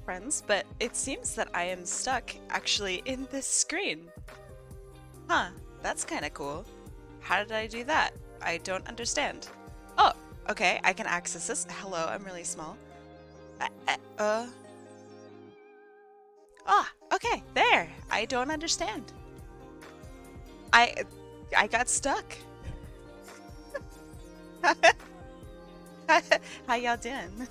friends, but it seems that I am stuck actually in this screen. Huh, that's kind of cool. How did I do that? I don't understand. Oh, okay, I can access this. Hello, I'm really small. Okay, there. I don't understand. I I got stuck. How y'all doing?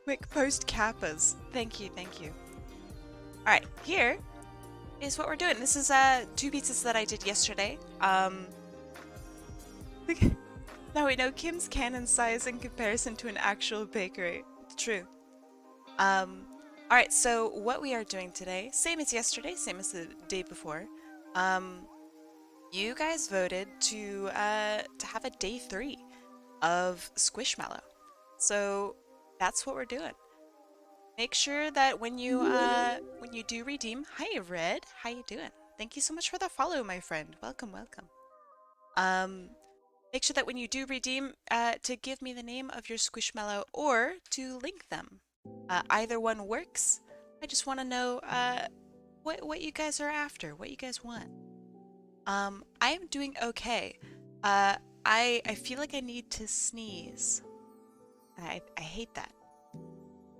Quick post kappas. Thank you, thank you. Alright, here is what we're doing. This is 2 pizzas that I did yesterday. Now we know Kim's cannon size in comparison to an actual bakery. True. Alright, so what we are doing today, same as yesterday, same as the day before. You guys voted to have a day 3 of Squishmallow. So that's what we're doing. Make sure that when you do redeem, hi Red, how you doing? Thank you so much for the follow, my friend. Welcome, welcome. Make sure that when you do redeem, to give me the name of your Squishmallow or to link them. Either one works. I just want to know what you guys are after, what you guys want. I am doing okay. I feel like I need to sneeze. I hate that.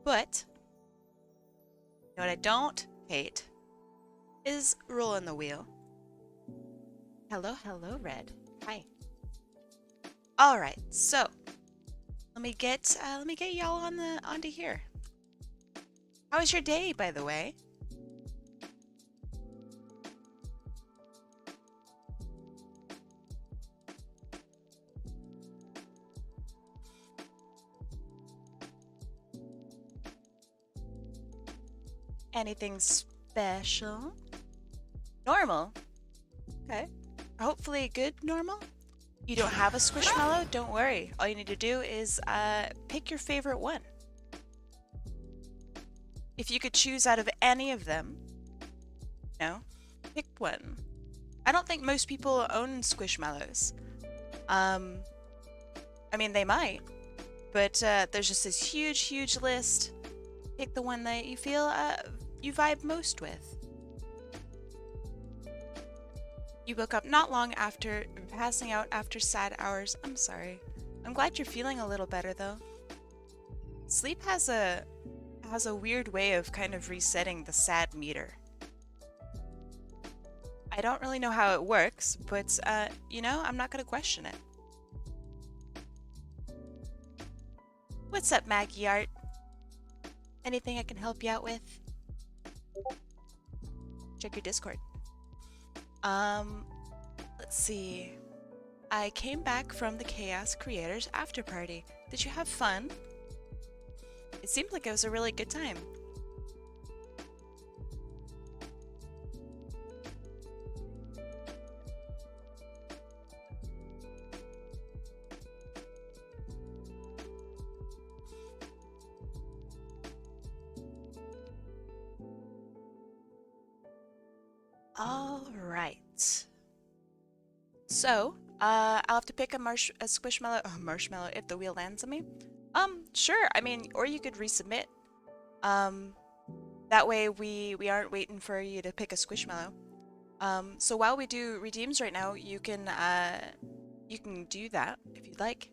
But you know what I don't hate is rolling the wheel. Hello, hello, Red. Hi. All right, so let me get y'all onto here. How was your day, by the way? Anything special? Normal? Okay. Hopefully good normal? You don't have a Squishmallow? Don't worry. All you need to do is pick your favorite one. If you could choose out of any of them, pick one. I don't think most people own Squishmallows. I mean, they might, but there's just this huge list. Pick the one that you feel you vibe most with. You woke up not long after passing out after sad hours. I'm sorry. I'm glad you're feeling a little better though. Sleep has a weird way of kind of resetting the sad meter. I don't really know how it works, but I'm not gonna question it. What's up, Maggie Art? Anything I can help you out with? Check your Discord. Let's see. I came back from the Chaos Creators after party. Did you have fun? It seemed like it was a really good time. All right. So, I'll have to pick a marshmallow if the wheel lands on me. Sure. I mean, or you could resubmit. That way we aren't waiting for you to pick a Squishmallow. So while we do redeems right now, you can do that if you'd like.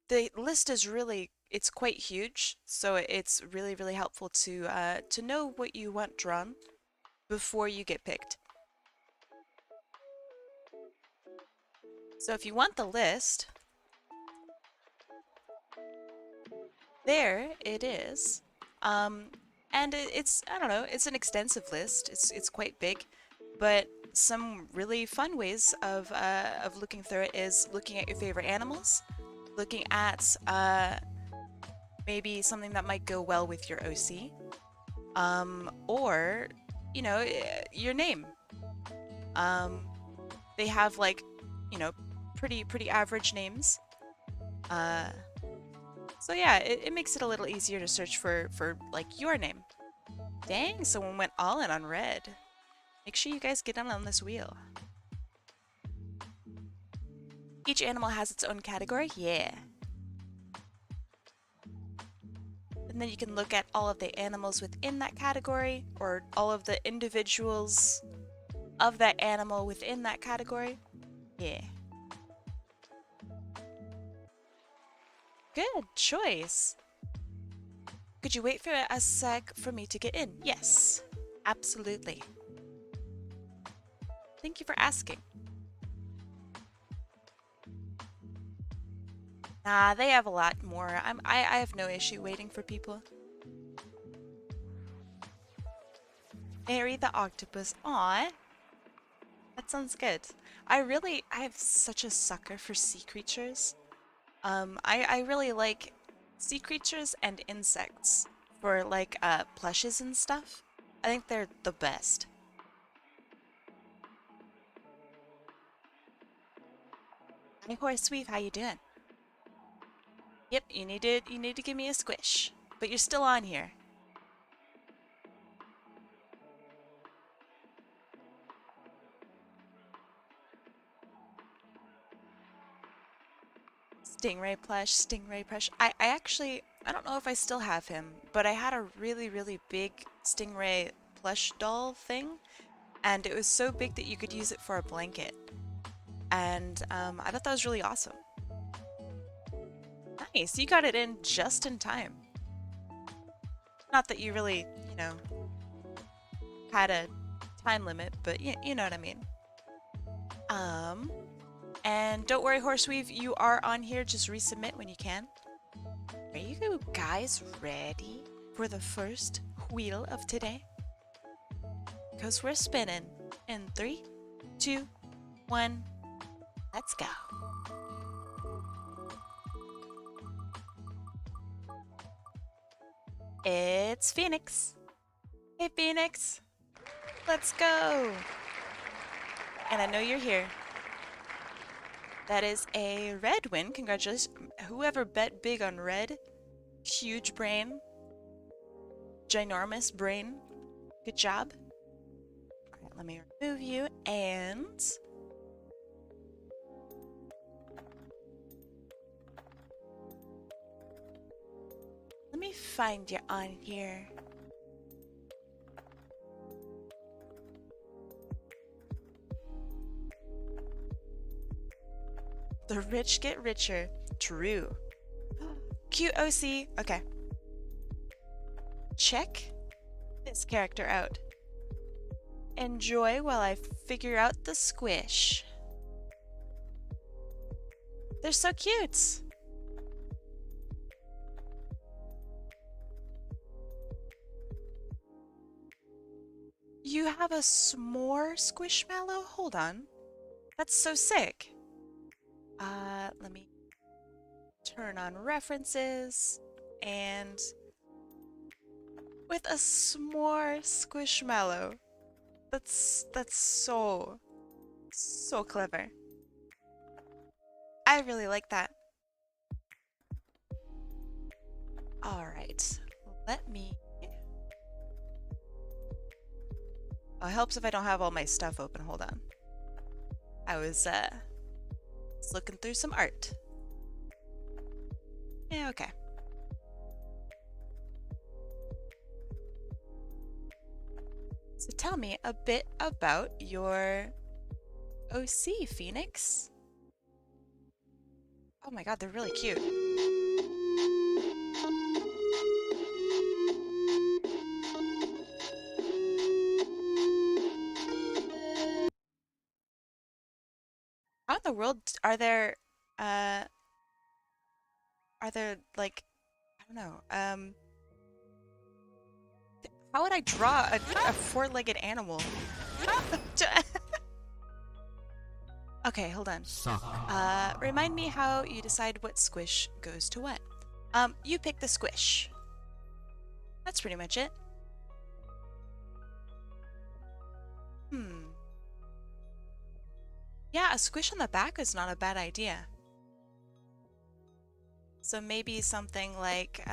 The list is it's quite huge, so it's really helpful to know what you want drawn before you get picked. So if you want the list, there it is. And it's, I don't know, it's an extensive list. It's quite big, but some really fun ways of looking through it is looking at your favorite animals, looking at maybe something that might go well with your OC, or your name. They have pretty average names. So yeah, it makes it a little easier to search for like your name. Dang, someone went all in on Red. Make sure you guys get in on this wheel. Each animal has its own category? Yeah. And then you can look at all of the animals within that category, or all of the individuals of that animal within that category. Yeah. Good choice. Could you wait for a sec for me to get in? Yes, absolutely. Thank you for asking. Nah, they have a lot more. I have no issue waiting for people. Mary the octopus. Aw. That sounds good. I'm such a sucker for sea creatures. I really like sea creatures and insects for like plushes and stuff. I think they're the best. Hi Horseweave, how you doing? Yep, you need to give me a squish. But you're still on here. Stingray plush. I actually, I don't know if I still have him, but I had a really, really big Stingray plush doll thing, and it was so big that you could use it for a blanket. And I thought that was really awesome. Nice, you got it in just in time. Not that you really, you know, had a time limit, but you know what I mean. And don't worry, Horseweave, you are on here. Just resubmit when you can. Are you guys ready for the first wheel of today? Because we're spinning in 3, 2, 1, let's go. It's Phoenix. Hey, Phoenix. Let's go. And I know you're here. That is a red win. Congratulations. Whoever bet big on red. Huge brain. Ginormous brain. Good job. All right, let me remove you and... let me find you on here. The rich get richer. True. Cute OC. Okay. Check this character out. Enjoy while I figure out the squish. They're so cute. You have a s'more Squishmallow? Hold on. That's so sick. Let me turn on references and with a s'more Squishmallow. That's so clever. I really like that. All right, let me... oh, it helps if I don't have all my stuff open. Hold on. I was looking through some art. Yeah, okay. So tell me a bit about your OC, Phoenix. Oh my god, they're really cute. How in the world are there like, I don't know, how would I draw a four-legged animal? Okay, hold on. Remind me how you decide what squish goes to what. You pick the squish. That's pretty much it. Yeah, a squish on the back is not a bad idea. So maybe something like,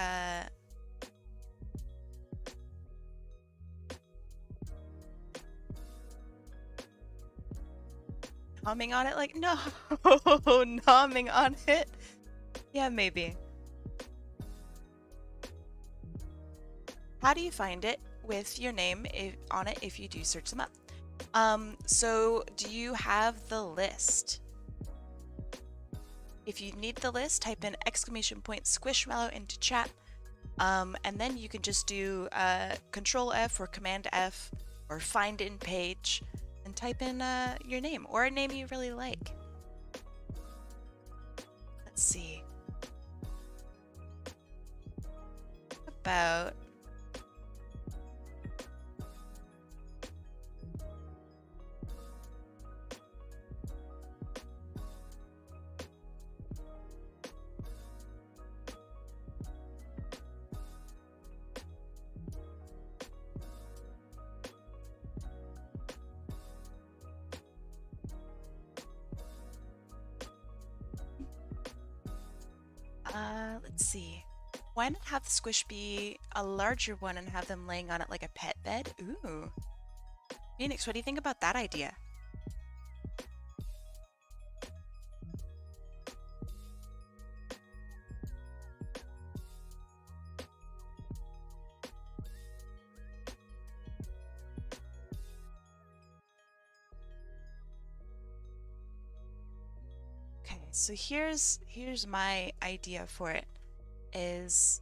Nomming on it like, no, nomming on it. Yeah, maybe. How do you find it with your name on it if you do search them up? So do you have the list? If you need the list, type in !Squishmallow into chat. And then you can just do Control F or Command F or find in page and type in your name or a name you really like. Let's see. About let's see. Why not have the squish be a larger one and have them laying on it like a pet bed? Ooh. Phoenix, what do you think about that idea? Okay, so here's my idea for it is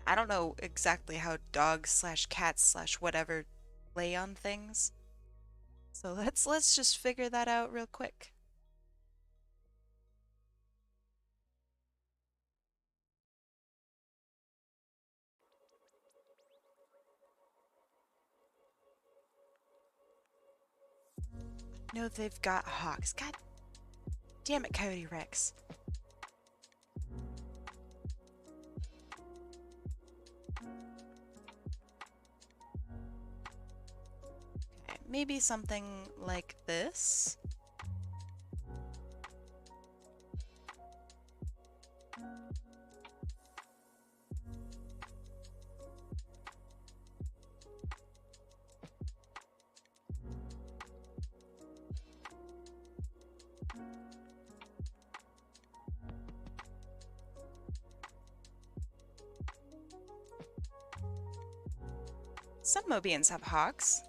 I don't know exactly how dogs slash cats slash whatever lay on things. So let's just figure that out real quick. No, they've got hawks. God damn it, Coyote Rex. Okay, maybe something like this. Some Mobians have hawks.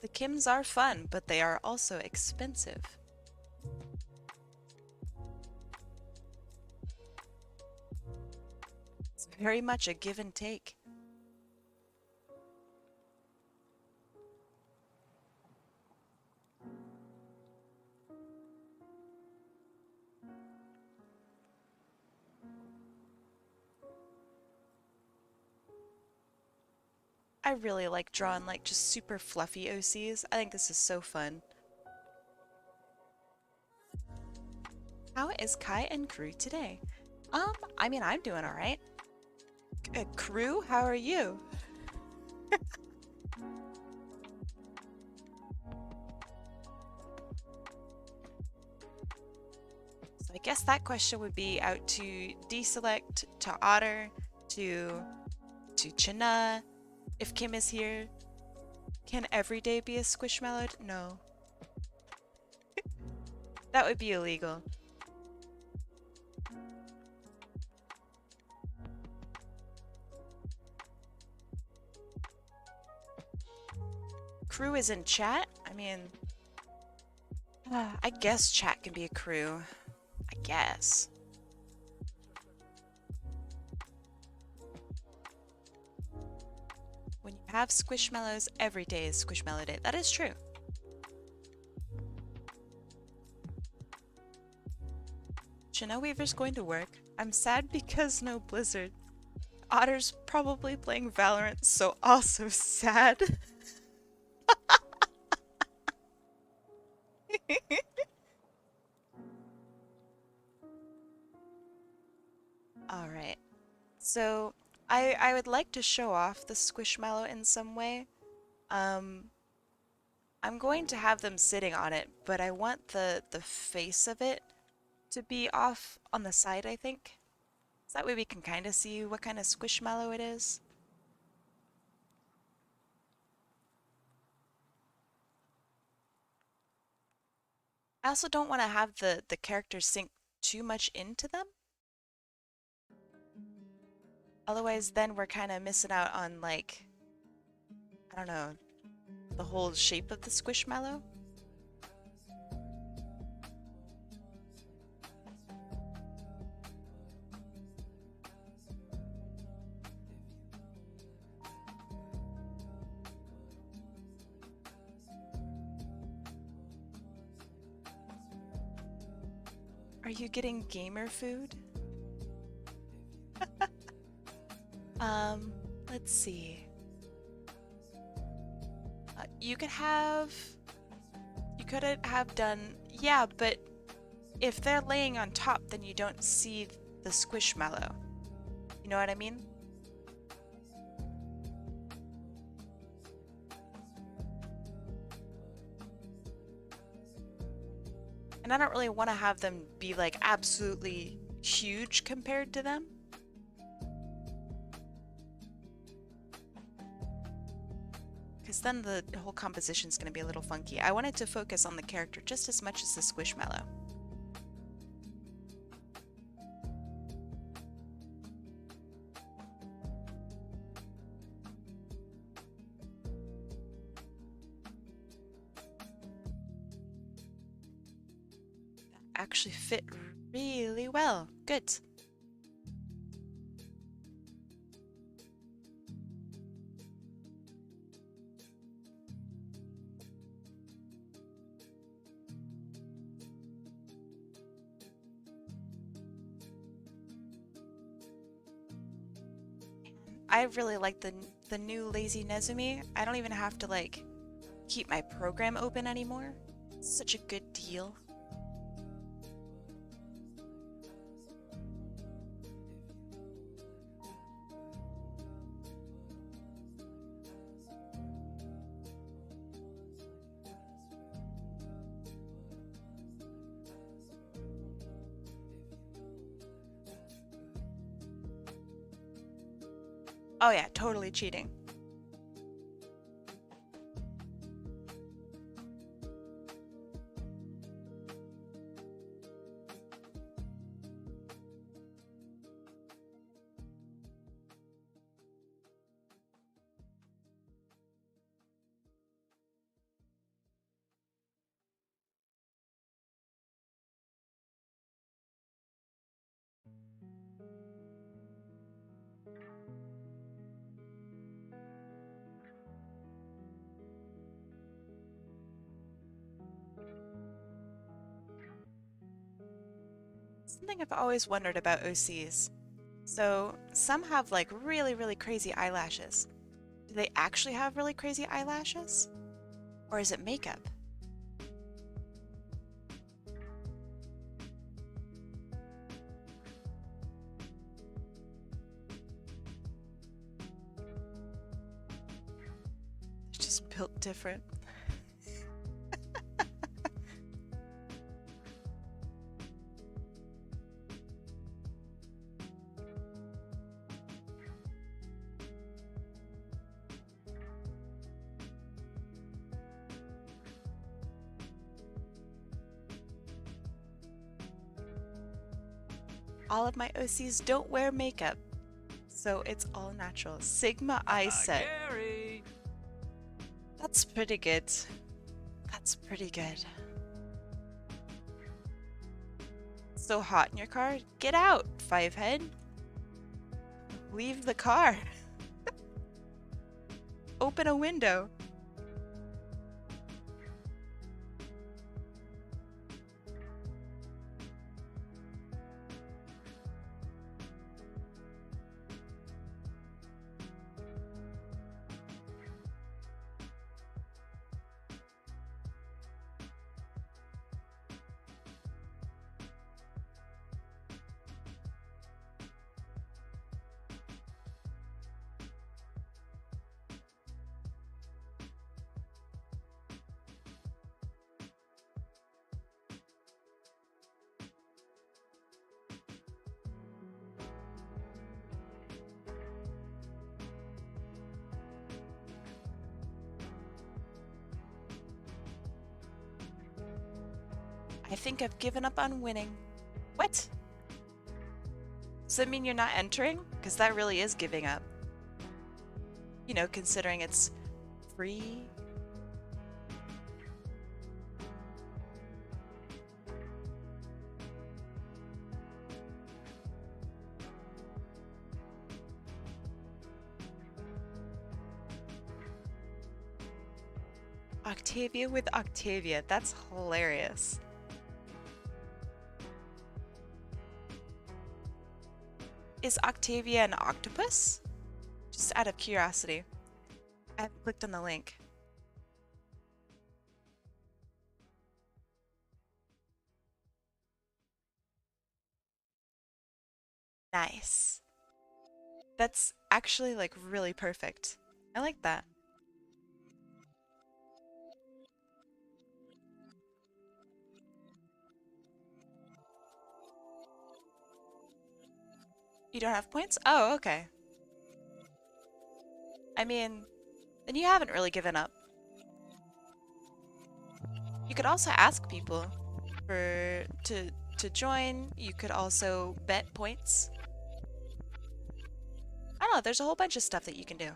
The Kims are fun, but they are also expensive. It's very much a give and take. I really like drawing like just super fluffy OCs. I think this is so fun. How is Kai and crew today? I mean, I'm doing all right. Crew, how are you? So I guess that question would be out to Deselect, to Otter, to China. If Kim is here, can every day be a Squishmallow? No. That would be illegal. Crew is in chat? I mean, I guess chat can be a crew. I guess. When you have Squishmallows, every day is Squishmallow Day. That is true. Chino Weaver's going to work. I'm sad because no Blizzard. Otter's probably playing Valorant, so also sad. Alright. So, I would like to show off the Squishmallow in some way. I'm I'm going to have them sitting on it, but I want the face of it to be off on the side, I think. So that way we can kind of see what kind of squishmallow it is. I also don't want to have the characters sink too much into them. Otherwise, then we're kind of missing out on, like, I don't know, the whole shape of the squishmallow. Are you getting gamer food? Let's see. You could have done, yeah, but if they're laying on top, then you don't see the squishmallow. You know what I mean? And I don't really want to have them be like absolutely huge compared to them. Because then the whole composition is going to be a little funky. I wanted to focus on the character just as much as the squishmallow. That actually fit really well. Good. I really like the new Lazy Nezumi. I don't even have to like keep my program open anymore. It's such a good deal. Oh yeah, totally cheating. Something I've always wondered about OCs. So, some have like really, really crazy eyelashes. Do they actually have really crazy eyelashes? Or is it makeup? They're just built different. All of my OCs don't wear makeup, so it's all natural. Sigma eye set. Gary. That's pretty good. That's pretty good. So hot in your car? Get out, Fivehead. Leave the car. Open a window. I think I've given up on winning. What? Does that mean you're not entering? Because that really is giving up. You know, considering it's free. Octavia with Octavia. That's hilarious. Is Octavia an octopus? Just out of curiosity. I haven't clicked on the link. Nice. That's actually like really perfect. I like that. You don't have points? Oh, okay. I mean, then you haven't really given up. You could also ask people to join. You could also bet points. I don't know, there's a whole bunch of stuff that you can do.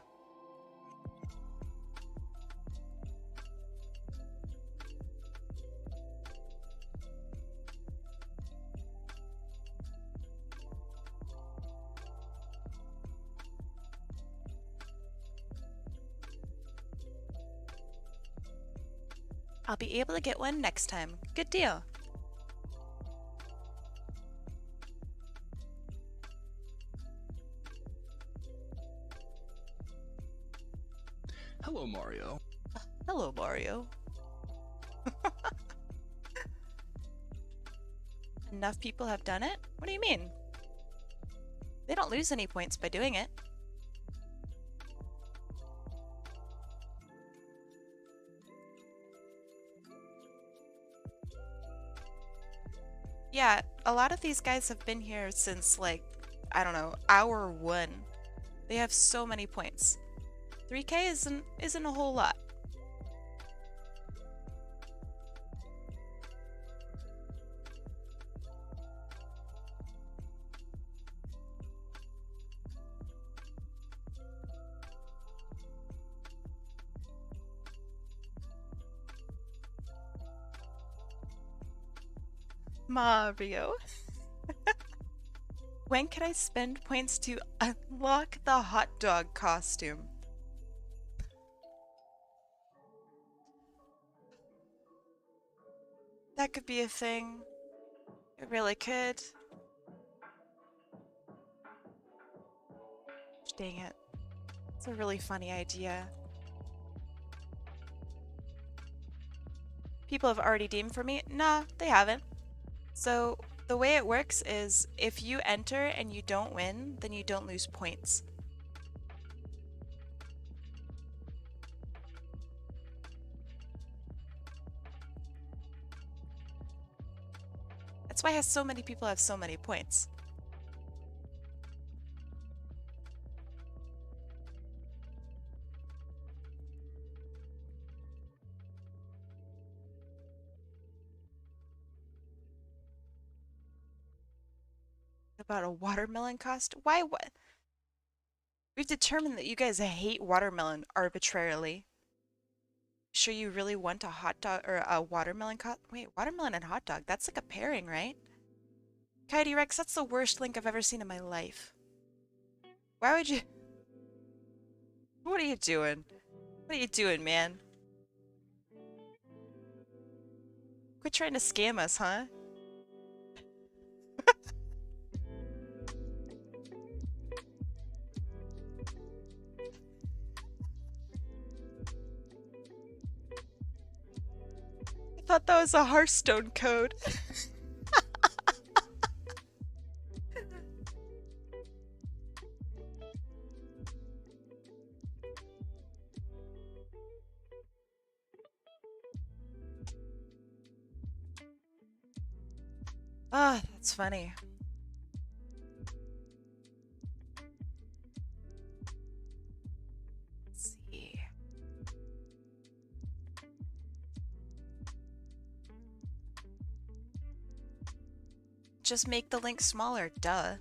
I'll be able to get one next time. Good deal. Hello, Mario. Hello, Mario. Enough people have done it? What do you mean? They don't lose any points by doing it. Yeah, a lot of these guys have been here since like, I don't know, hour 1. They have so many points. 3K isn't a whole lot. Mario. When can I spend points to unlock the hot dog costume? That could be a thing. It really could. Dang it. It's a really funny idea. People have already deemed for me? Nah, they haven't. So the way it works is if you enter and you don't win, then you don't lose points. That's why so many people have so many points. About a watermelon cost? Why what? We've determined that you guys hate watermelon arbitrarily. Sure you really want a hot dog or a watermelon Wait, watermelon and hot dog. That's like a pairing, right? Coyote Rex, that's the worst link I've ever seen in my life. Why would you... What are you doing? What are you doing, man? Quit trying to scam us, huh? I thought that was a Hearthstone code. Ah, that's funny. Let's see. just make the link smaller, duh.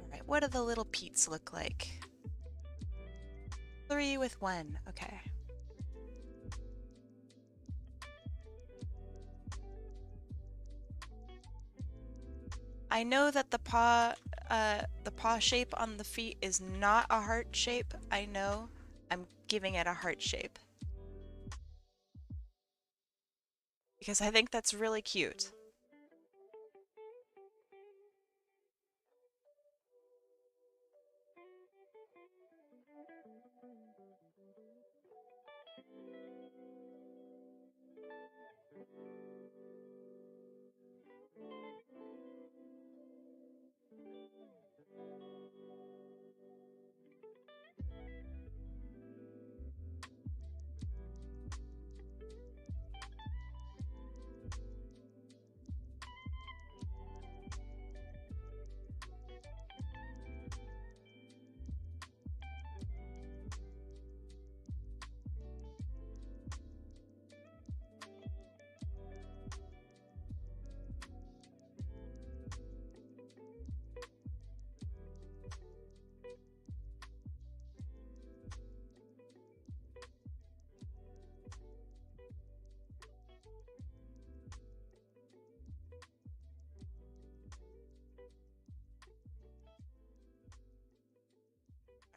Alright, what do the little Pete's look like? 3 with 1, okay. I know that the paw shape on the feet is not a heart shape. I know. I'm giving it a heart shape. Because I think that's really cute.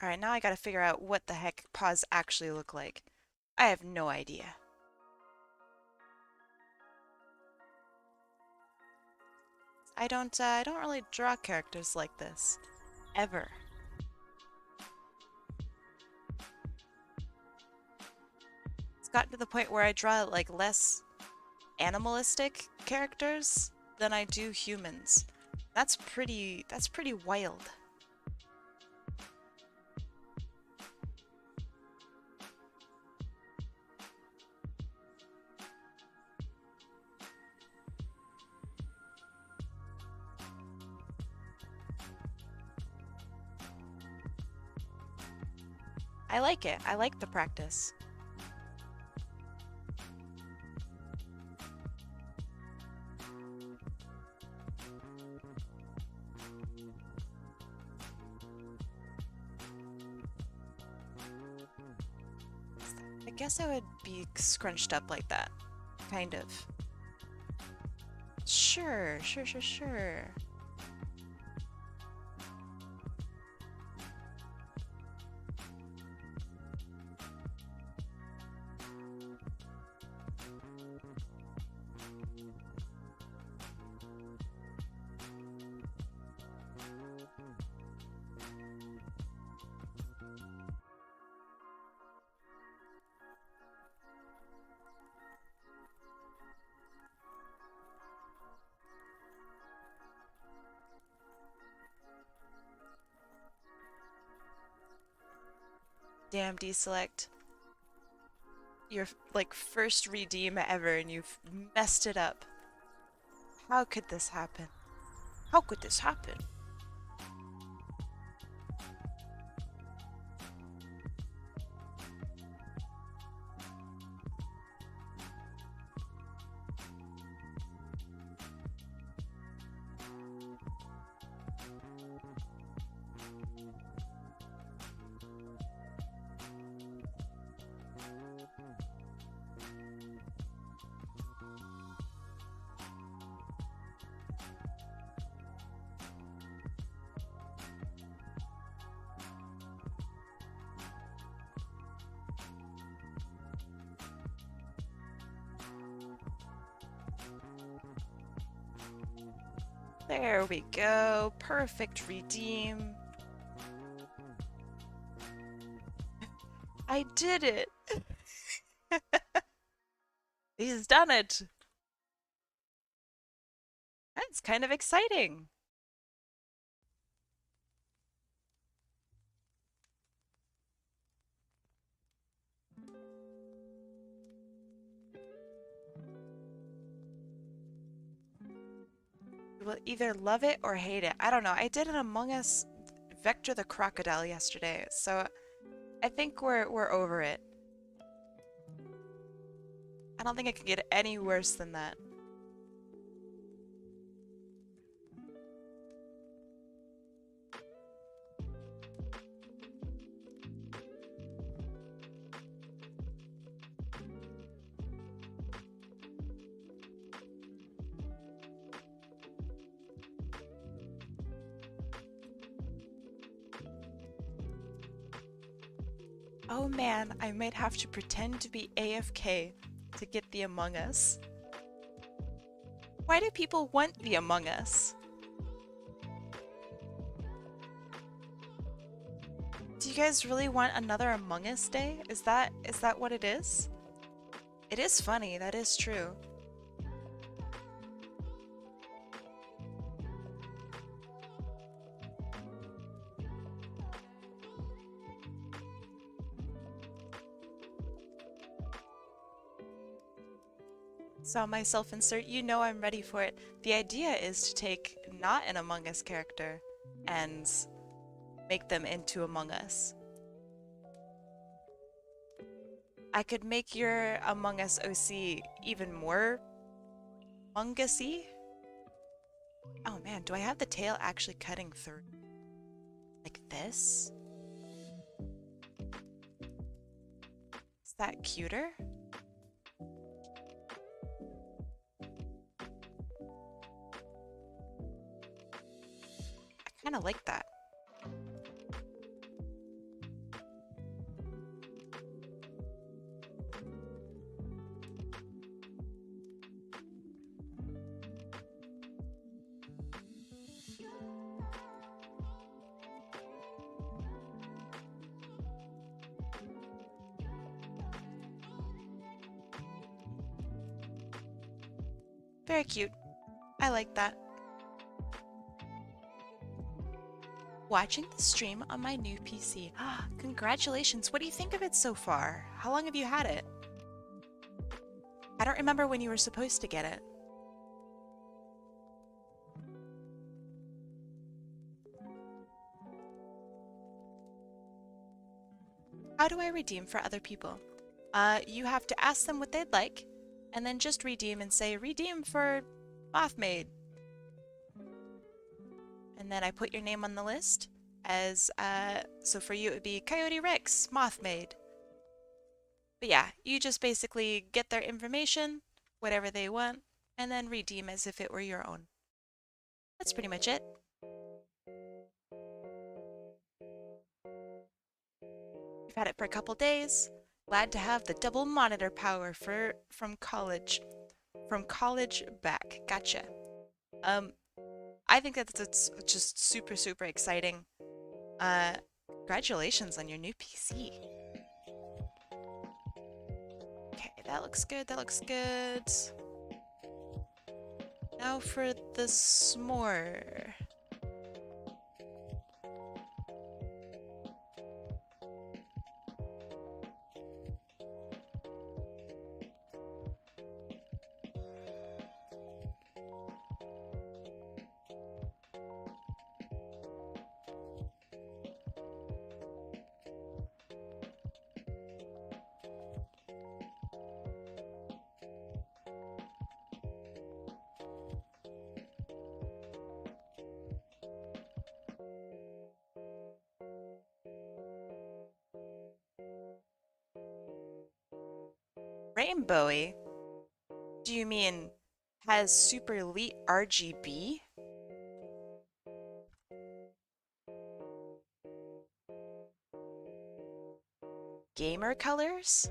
Alright, now I gotta figure out what the heck paws actually look like. I have no idea. I don't really draw characters like this. Ever. It's gotten to the point where I draw like less animalistic characters than I do humans. That's pretty wild. I like it. I like the practice. I guess I would be scrunched up like that. Kind of. Sure. Damn, deselect. Your like first redeem ever and you've messed it up. How could this happen? How could this happen? There we go. Perfect redeem. I did it. He's done it. That's kind of exciting. You will either love it or hate it. I don't know. I did an Among Us Vector the Crocodile yesterday, so I think we're over it. I don't think it could get any worse than that. Oh man, I might have to pretend to be AFK to get the Among Us. Why do people want the Among Us? Do you guys really want another Among Us day? Is that what it is? It is funny, that is true. Saw myself insert, you know I'm ready for it. The idea is to take not an Among Us character and make them into Among Us. I could make your Among Us OC even more Among Us-y. Oh man, do I have the tail actually cutting through? Like this? Is that cuter? I kind of like that. Very cute. I like that. Watching the stream on my new PC. Congratulations. What do you think of it so far? How long have you had it? I don't remember when you were supposed to get it. How do I redeem for other people? You have to ask them what they'd like, and then just redeem and say, redeem for Mothmaid. And then I put your name on the list as, so for you it would be Coyote Rex, Mothmaid. But yeah, you just basically get their information, whatever they want, and then redeem as if it were your own. That's pretty much it. You've had it for a couple days. Glad to have the double monitor power from college. From college back. Gotcha. I think that's just super, super exciting. Congratulations on your new PC. Okay, that looks good, that looks good. Now for the s'more. Rainbowy? Do you mean has super elite RGB? Gamer colors?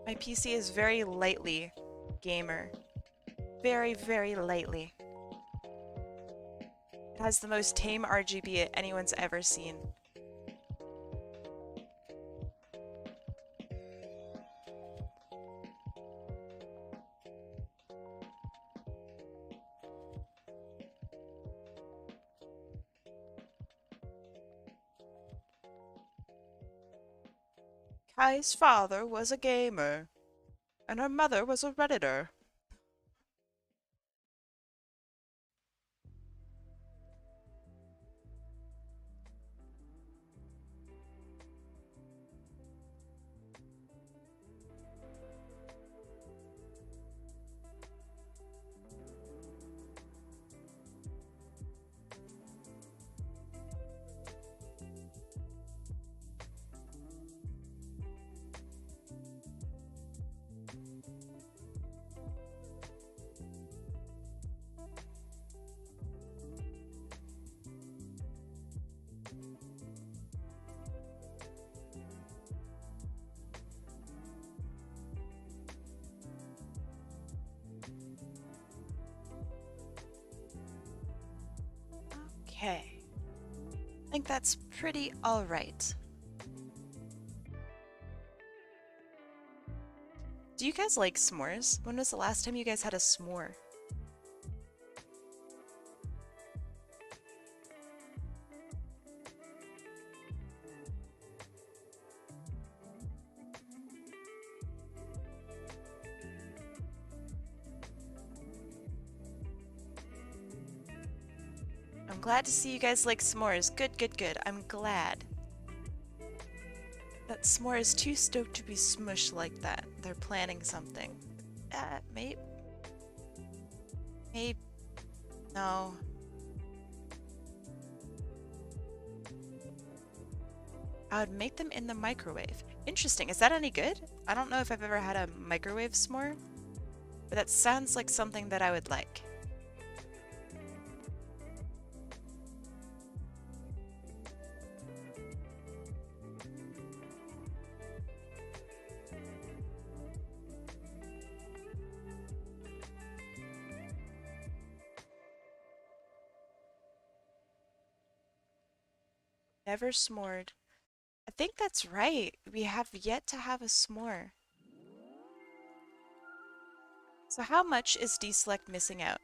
My PC is very lightly gamer. Very, very lightly. It has the most tame RGB anyone's ever seen. Kai's father was a gamer, and her mother was a redditor. Okay. I think that's pretty alright. Do you guys like s'mores? When was the last time you guys had a s'more? I'm glad to see you guys like s'mores. Good, good, good. I'm glad. That s'more is too stoked to be smushed like that. They're planning something. Maybe. Maybe. No. I would make them in the microwave. Interesting. Is that any good? I don't know if I've ever had a microwave s'more, but that sounds like something that I would like. Never s'mored. I think that's right. We have yet to have a s'more. So how much is deselect missing out?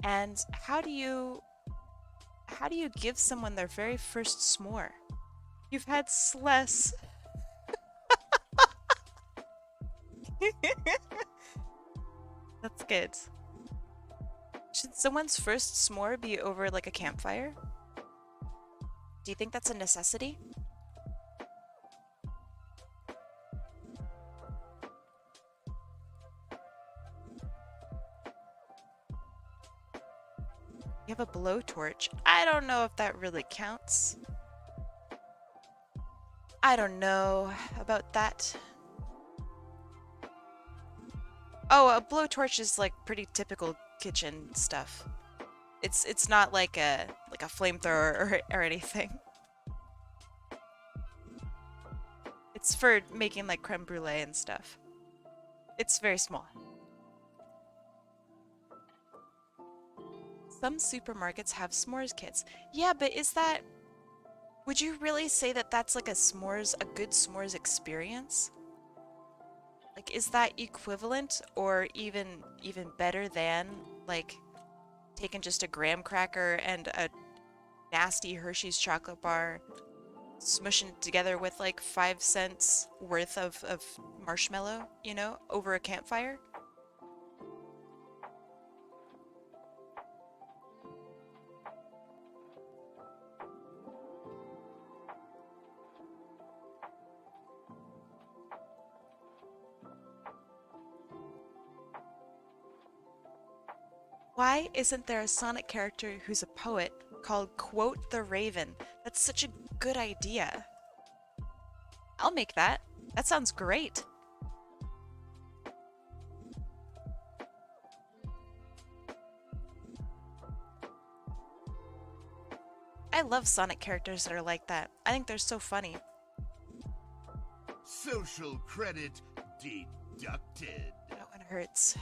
And how do you give someone their very first s'more? You've had less. That's good. Should someone's first s'more be over like a campfire? Do you think that's a necessity? You have a blowtorch. I don't know if that really counts. I don't know about that. Oh, a blowtorch is like pretty typical kitchen stuff. It's not like a flamethrower or anything. It's for making like creme brulee and stuff. It's very small. Some supermarkets have s'mores kits. Yeah, but is that... Would you really say that that's like a good s'mores experience? Like, is that equivalent or even better than, like, taking just a graham cracker and a nasty Hershey's chocolate bar, smushing it together with like 5 cents worth of marshmallow, you know, over a campfire? Why isn't there a Sonic character who's a poet called Quote the Raven? That's such a good idea. I'll make that. That sounds great. I love Sonic characters that are like that. I think they're so funny. Social credit deducted. That one hurts.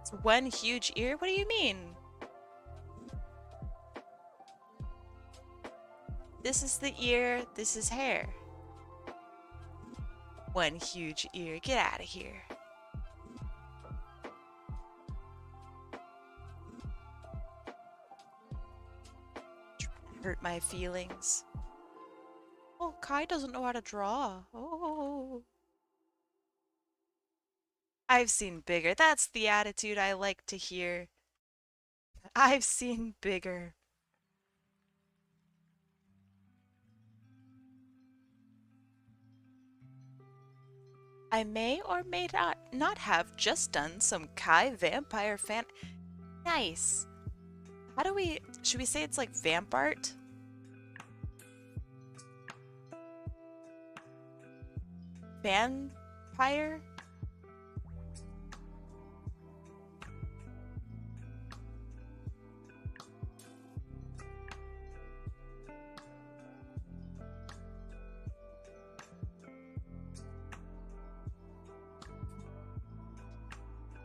It's one huge ear? What do you mean? This is the ear, this is hair. One huge ear. Get out of here. Trying to hurt my feelings. Oh, Kai doesn't know how to draw. Oh. I've seen bigger. That's the attitude I like to hear. I've seen bigger. I may or may not have just done some Kai vampire fan. Nice. How do we... Should we say it's like vamp art? Vampire?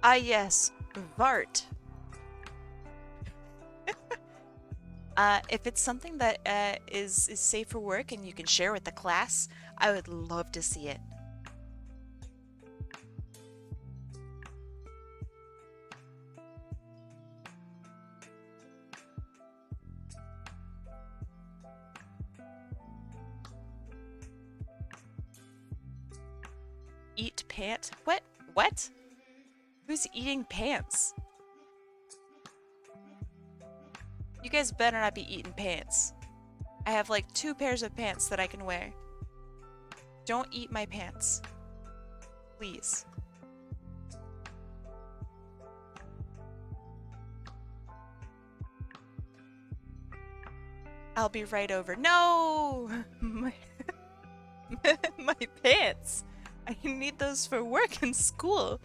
Ah, yes, Vart. If it's something that is safe for work and you can share with the class, I would love to see it. Eat pants? What? What? Who's eating pants? You guys better not be eating pants. I have like 2 pairs of pants that I can wear. Don't eat my pants. Please. I'll be right over. No! My, my pants. I need those for work and school.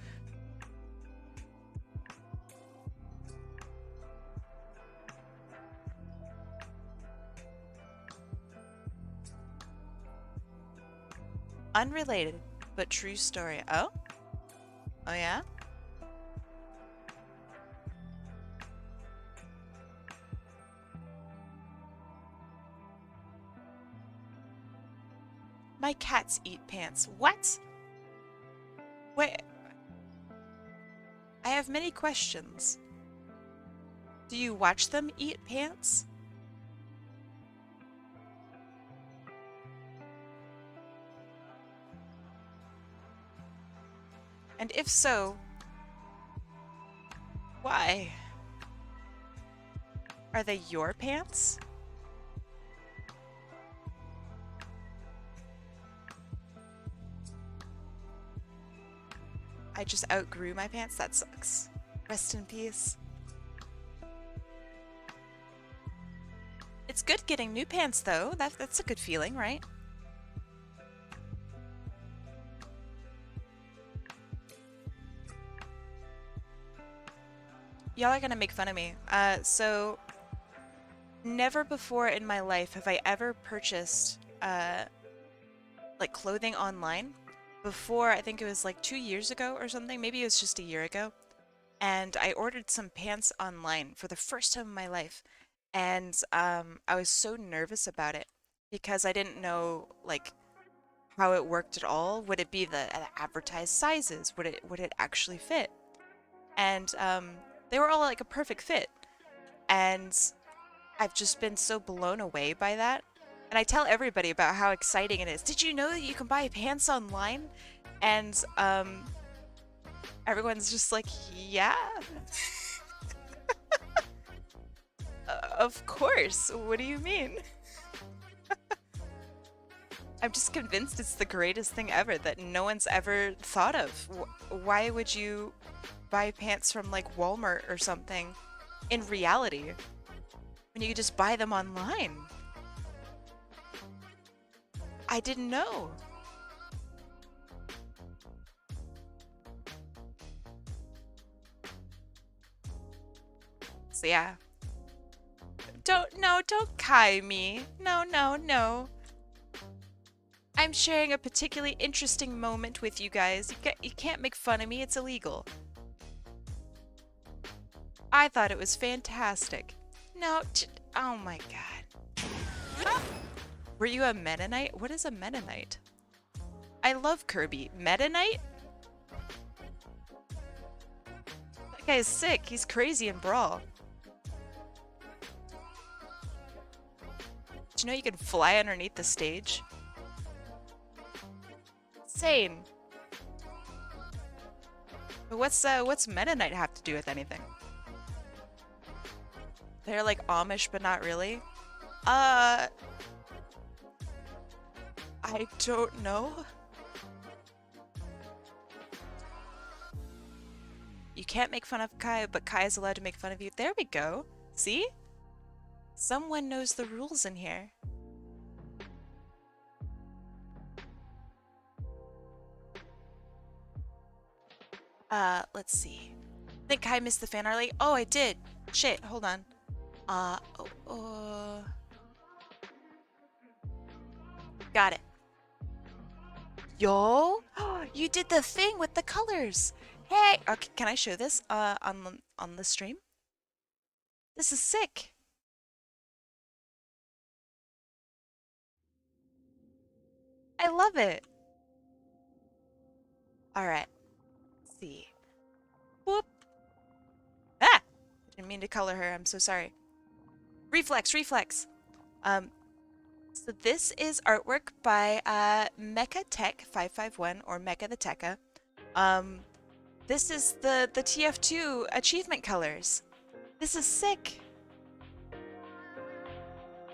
Unrelated, but true story. Oh? Oh yeah? My cats eat pants. What? Wait. I have many questions. Do you watch them eat pants? And if so, why? Are they your pants? I just outgrew my pants? That sucks. Rest in peace. It's good getting new pants, though. That's a good feeling, right? Y'all are gonna make fun of me. So never before in my life have I ever purchased like clothing online. Before, I think it was like 2 years ago or something. Maybe it was just a year ago. And I ordered some pants online for the first time in my life. And I was so nervous about it because I didn't know like how it worked at all. Would it be the advertised sizes? Would it actually fit? And they were all like a perfect fit. And I've just been so blown away by that. And I tell everybody about how exciting it is. Did you know that you can buy pants online? And everyone's just like, yeah. Of course. What do you mean? I'm just convinced it's the greatest thing ever that no one's ever thought of. Why would you buy pants from like Walmart or something in reality when you could just buy them online? I didn't know. So yeah. Don't Kai me. No, no, no. I'm sharing a particularly interesting moment with you guys. You can't make fun of me, it's illegal. I thought it was fantastic. No, oh my god. Were you a Mennonite? What is a Mennonite? I love Kirby. Mennonite? That guy's sick. He's crazy in Brawl. Did you know you can fly underneath the stage? Insane. But what's Mennonite have to do with anything? They're like Amish, but not really. I don't know. You can't make fun of Kai, but Kai is allowed to make fun of you. There we go. See? Someone knows the rules in here. Let's see. I think Kai missed the fan art. Oh, I did. Shit, hold on. Got it. Yo, you did the thing with the colors. Hey! Okay, can I show this on the stream? This is sick. I love it. All right. Let's see. Whoop. Ah! I didn't mean to color her. I'm so sorry. Reflex, reflex. Um, so this is artwork by Mecha Tech 551 or Mecha the Tekka. This is the TF2 achievement colors. This is sick.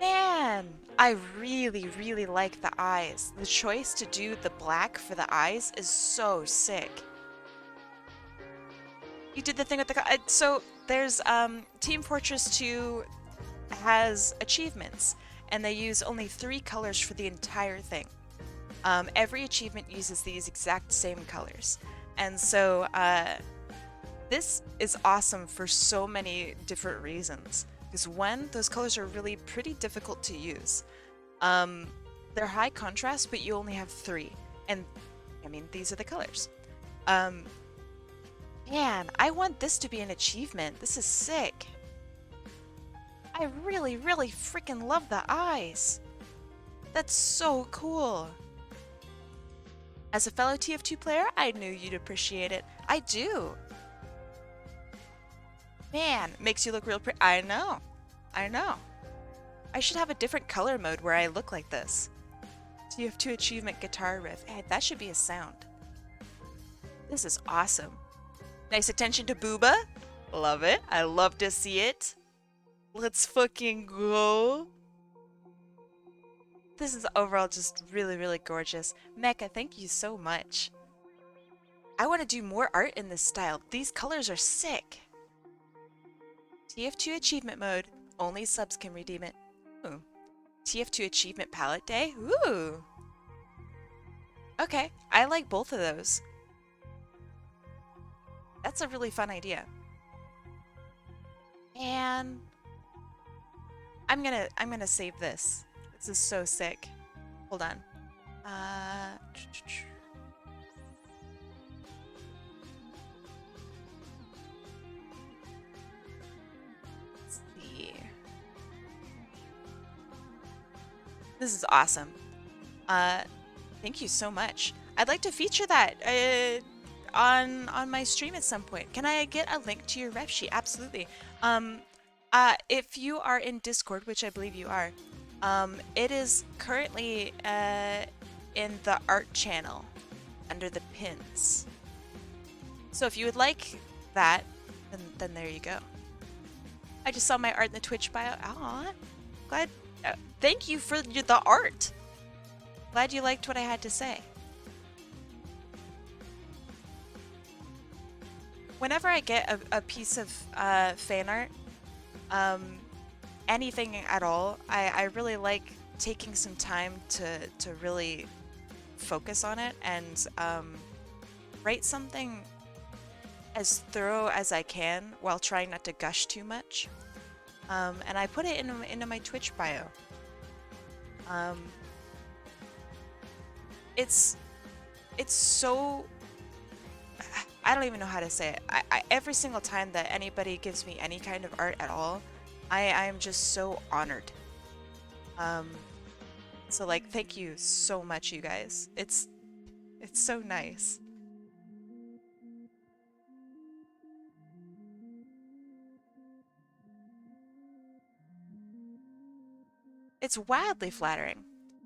Man, I really, really like the eyes. The choice to do the black for the eyes is so sick. You did the thing with the... so there's Team Fortress 2 has achievements, and they use only 3 colors for the entire thing. Every achievement uses these exact same colors. And so this is awesome for so many different reasons. Because one, those colors are really pretty difficult to use. They're high contrast, but you only have 3. And, I mean, these are the colors. Man, I want this to be an achievement. This is sick. I really, really freaking love the eyes. That's so cool. As a fellow TF2 player, I knew you'd appreciate it. I do. Man, makes you look real pretty. I know. I know. I should have a different color mode where I look like this. TF2 achievement guitar riff. Hey, that should be a sound. This is awesome. Nice attention to Booba. Love it. I love to see it. Let's fucking go. This is overall just really, really gorgeous. Mecha, thank you so much. I want to do more art in this style. These colors are sick. TF2 achievement mode. Only subs can redeem it. Ooh. TF2 achievement palette day. Ooh. Okay, I like both of those. That's a really fun idea. And I'm gonna save this. This is so sick. Hold on. Let's see. This is awesome. Thank you so much. I'd like to feature that on my stream at some point. Can I get a link to your ref sheet? Absolutely. If you are in Discord, which I believe you are, it is currently in the art channel under the pins. So if you would like that, then there you go. I just saw my art in the Twitch bio. Aw, glad. Thank you for the art. Glad you liked what I had to say. Whenever I get a piece of fan art, anything at all, I really like taking some time to really focus on it and write something as thorough as I can while trying not to gush too much. And I put it into my Twitch bio. It's so... I don't even know how to say it. Every single time that anybody gives me any kind of art at all, I am just so honored. So like, thank you so much, you guys. It's so nice. It's wildly flattering.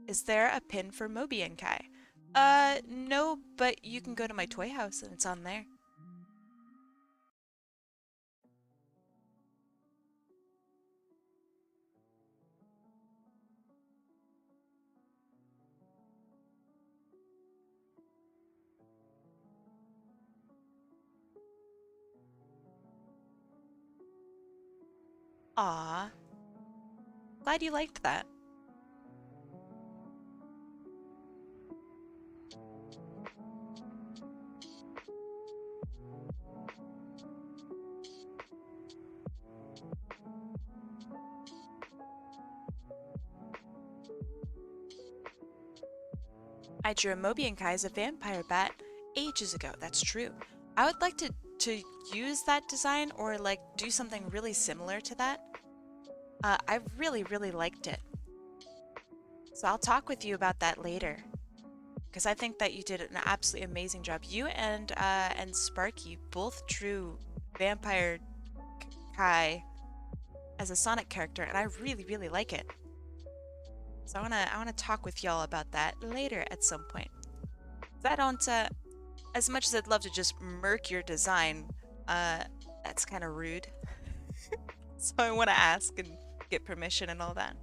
Is there a pin for Mobiankai? No, but you can go to my toy house and it's on there. Aw. Glad you liked that. I drew a Mobiankai as a vampire bat ages ago, that's true. I would like to use that design or like do something really similar to that. I really, really liked it. So I'll talk with you about that later. Because I think that you did an absolutely amazing job. You and Sparky both drew Vampire Kai as a Sonic character, and I really, really like it. So I wanna talk with y'all about that later at some point. 'Cause I don't as much as I'd love to just murk your design, that's kind of rude. So I want to ask and get permission and all that.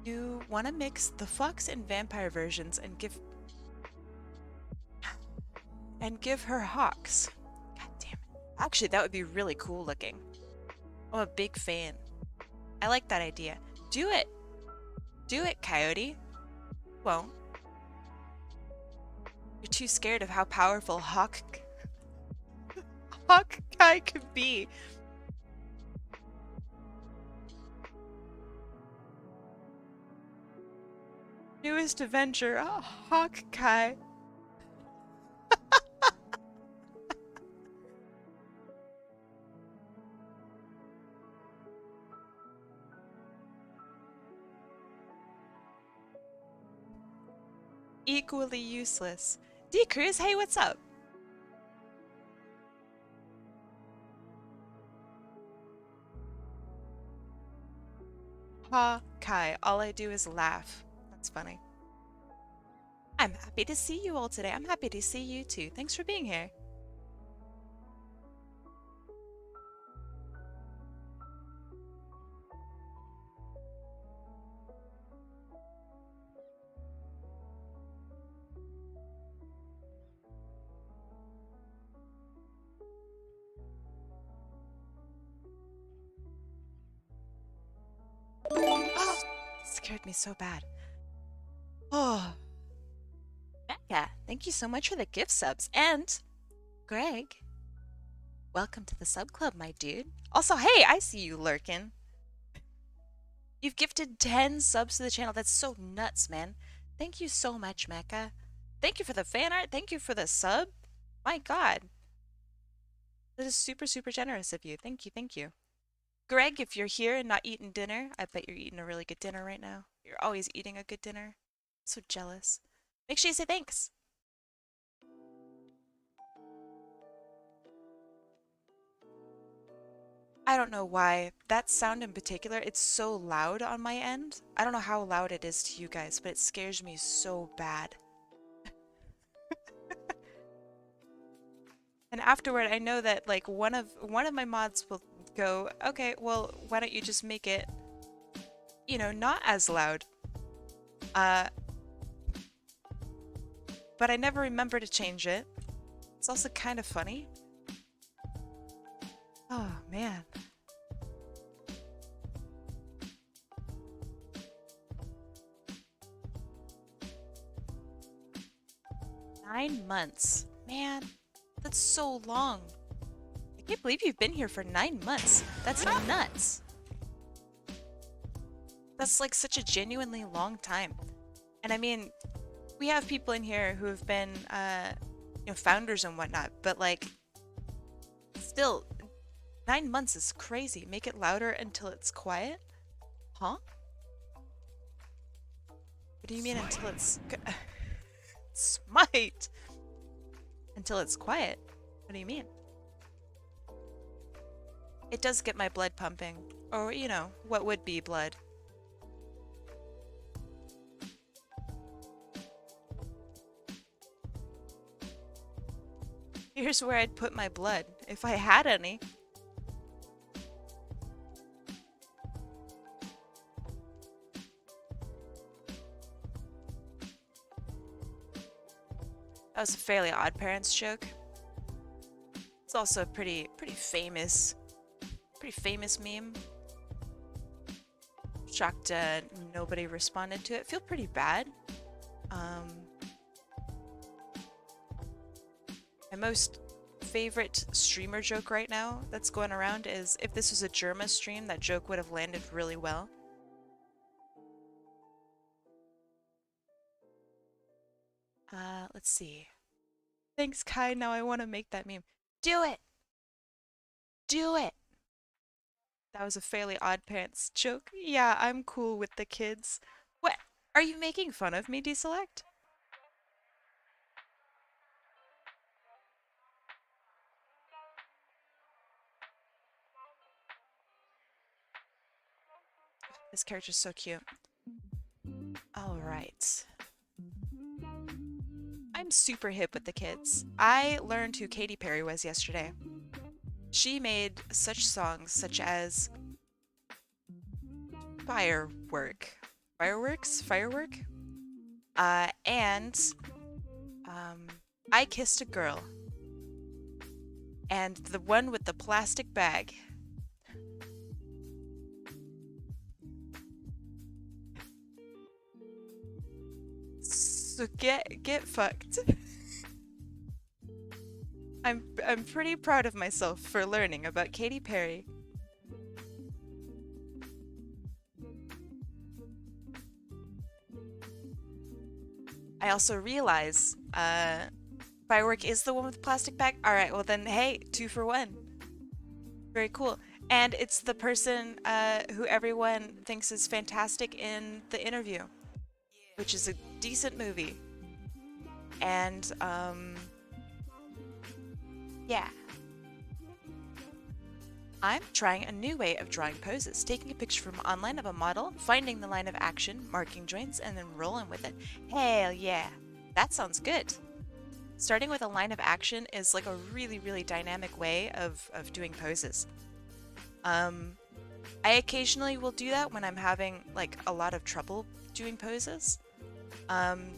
You want to mix the fox and vampire versions and give her hawks. God damn it. Actually, that would be really cool looking. I'm a big fan. I like that idea. Do it. Do it, Coyote. Won't. You're too scared of how powerful HotAppleKai could be. Newest adventure, HotAppleKai. Equally useless. D Cruz, hey, what's up? Kai, all I do is laugh. That's funny. I'm happy to see you all today. I'm happy to see you too. Thanks for being here. Oh, scared me so bad. Oh. Becca, thank you so much for the gift subs. And Greg, welcome to the sub club, my dude. Also, hey, I see you lurking. You've gifted 10 subs to the channel. That's so nuts, man. Thank you so much, Mecca. Thank you for the fan art. Thank you for the sub. My God. That is super, super generous of you. Thank you, thank you. Greg, if you're here and not eating dinner, I bet you're eating a really good dinner right now. You're always eating a good dinner. So jealous. Make sure you say thanks. I don't know why. That sound in particular, it's so loud on my end. I don't know how loud it is to you guys, but it scares me so bad. And afterward, I know that like one of my mods will go, okay, well, why don't you just make it, you know, not as loud. But I never remember to change it. It's also kind of funny. Oh, man. Nine months. Man, that's so long. I can't believe you've been here for 9 months. That's nuts. That's like such a genuinely long time. And I mean, we have people in here who have been, you know, founders and whatnot, but like, still, 9 months is crazy. Make it louder until it's quiet? Huh? What do you mean until it's... Smite! Until it's quiet? What do you mean? It does get my blood pumping. Or, you know, what would be blood. Here's where I'd put my blood, if I had any. That was a Fairly Odd Parents joke. It's also a pretty famous meme. Shocked nobody responded to it. Feel pretty bad. My most favorite streamer joke right now that's going around is if this was a Germa stream, that joke would have landed really well. Let's see. Thanks, Kai. Now I want to make that meme. Do it! Do it! That was a Fairly Odd Pants joke. Yeah, I'm cool with the kids. What? Are you making fun of me, Deselect? This character's so cute. Alright. I'm super hip with the kids. I learned who Katy Perry was yesterday. She made such songs such as Firework. Firework? And I Kissed a Girl. And the one with the plastic bag. So get fucked. I'm pretty proud of myself for learning about Katy Perry. I also realize Firework is the one with the plastic bag. All right, well then, hey, 2 for 1. Very cool. And it's the person who everyone thinks is fantastic in The Interview, which is a decent movie. And yeah. I'm trying a new way of drawing poses, taking a picture from online of a model, finding the line of action, marking joints, and then rolling with it. Hell yeah, that sounds good. Starting with a line of action is like a really dynamic way of doing poses. I occasionally will do that when I'm having like a lot of trouble doing poses.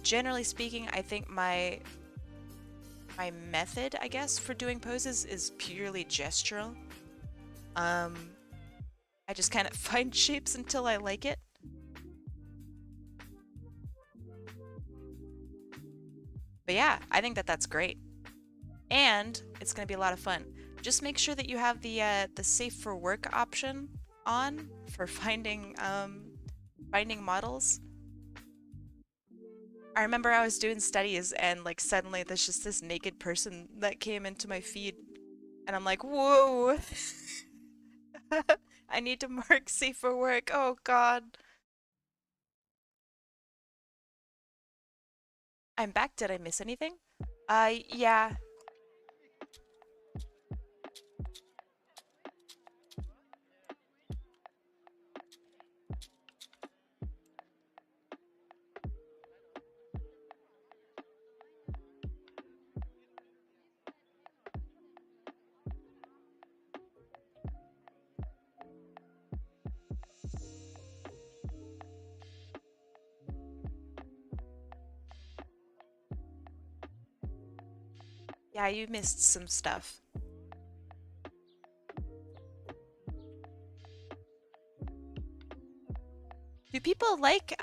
Generally speaking, I think my method, I guess, for doing poses is purely gestural. I just kind of find shapes until I like it. But yeah, I think that that's great. And it's going to be a lot of fun. Just make sure that you have the safe for work option on for finding models. I remember I was doing studies and like suddenly there's just this naked person that came into my feed and I'm like, whoa. I need to mark safe for work. Oh god. I'm back. Did I miss anything? Yeah. Yeah, you missed some stuff. Do people like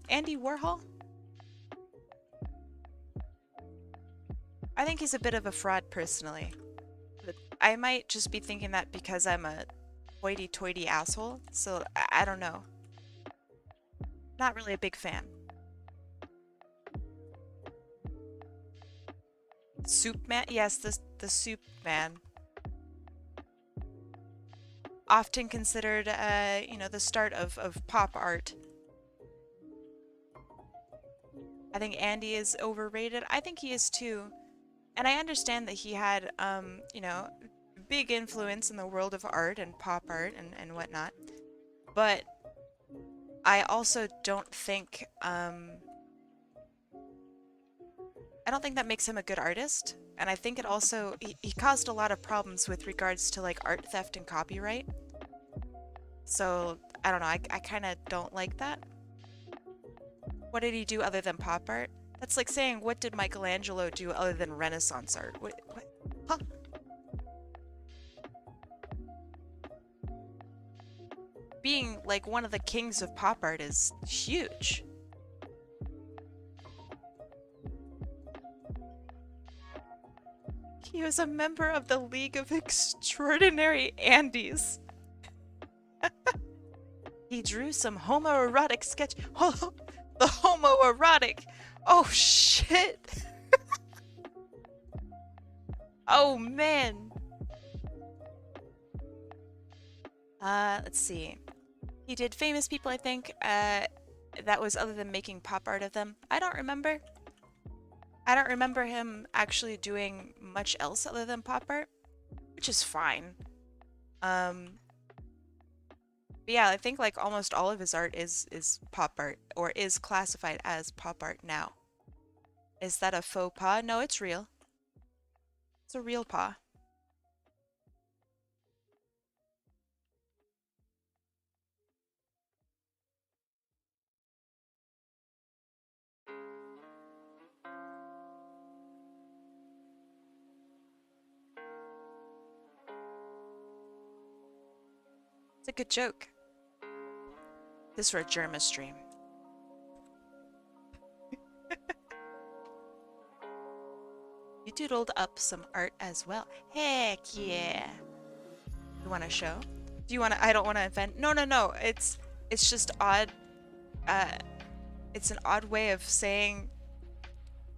Andy Warhol? I think he's a bit of a fraud personally. But I might just be thinking that because I'm a hoity-toity asshole, so I don't know. Not really a big fan. Soup Man? Yes, the Soup Man. Often considered, you know, the start of pop art. I think Andy is overrated. I think he is too. And I understand that he had, you know, big influence in the world of art and pop art and whatnot. But I also don't think, I don't think that makes him a good artist. And I think it also, he caused a lot of problems with regards to like art theft and copyright. So, I don't know, I kind of don't like that. What did he do other than pop art? That's like saying, what did Michelangelo do other than Renaissance art? What? Huh? Being like one of the kings of pop art is huge. He was a member of the League of Extraordinary Andes. He drew some homoerotic sketch. Oh, the homoerotic. Oh shit. Oh man. Let's see. He did famous people, I think. That was other than making pop art of them. I don't remember. I don't remember him actually doing much else other than pop art, which is fine. But yeah, I think like almost all of his art is pop art, or is classified as pop art now. Is that a faux pas? No, it's real. It's a real pas. It's a good joke. This for a Germa stream. You doodled up some art as well. Heck yeah. You want to show? Do you want to? I don't want to invent. No, no, no. It's just odd. It's an odd way of saying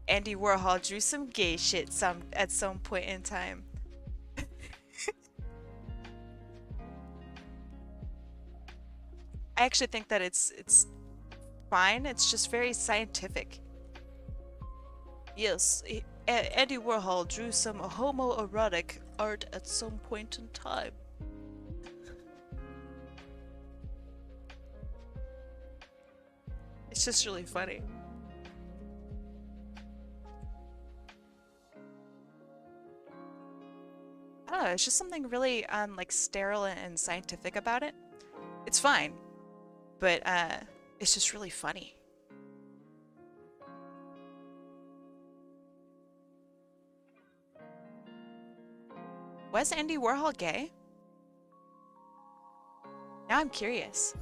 Andy Warhol drew some gay shit at some point in time. I actually think that it's fine. It's just very scientific. Yes, Andy Warhol drew some homoerotic art at some point in time. It's just really funny. I don't know, it's just something really like sterile and scientific about it. It's fine, but it's just really funny. Was Andy Warhol gay? Now I'm curious.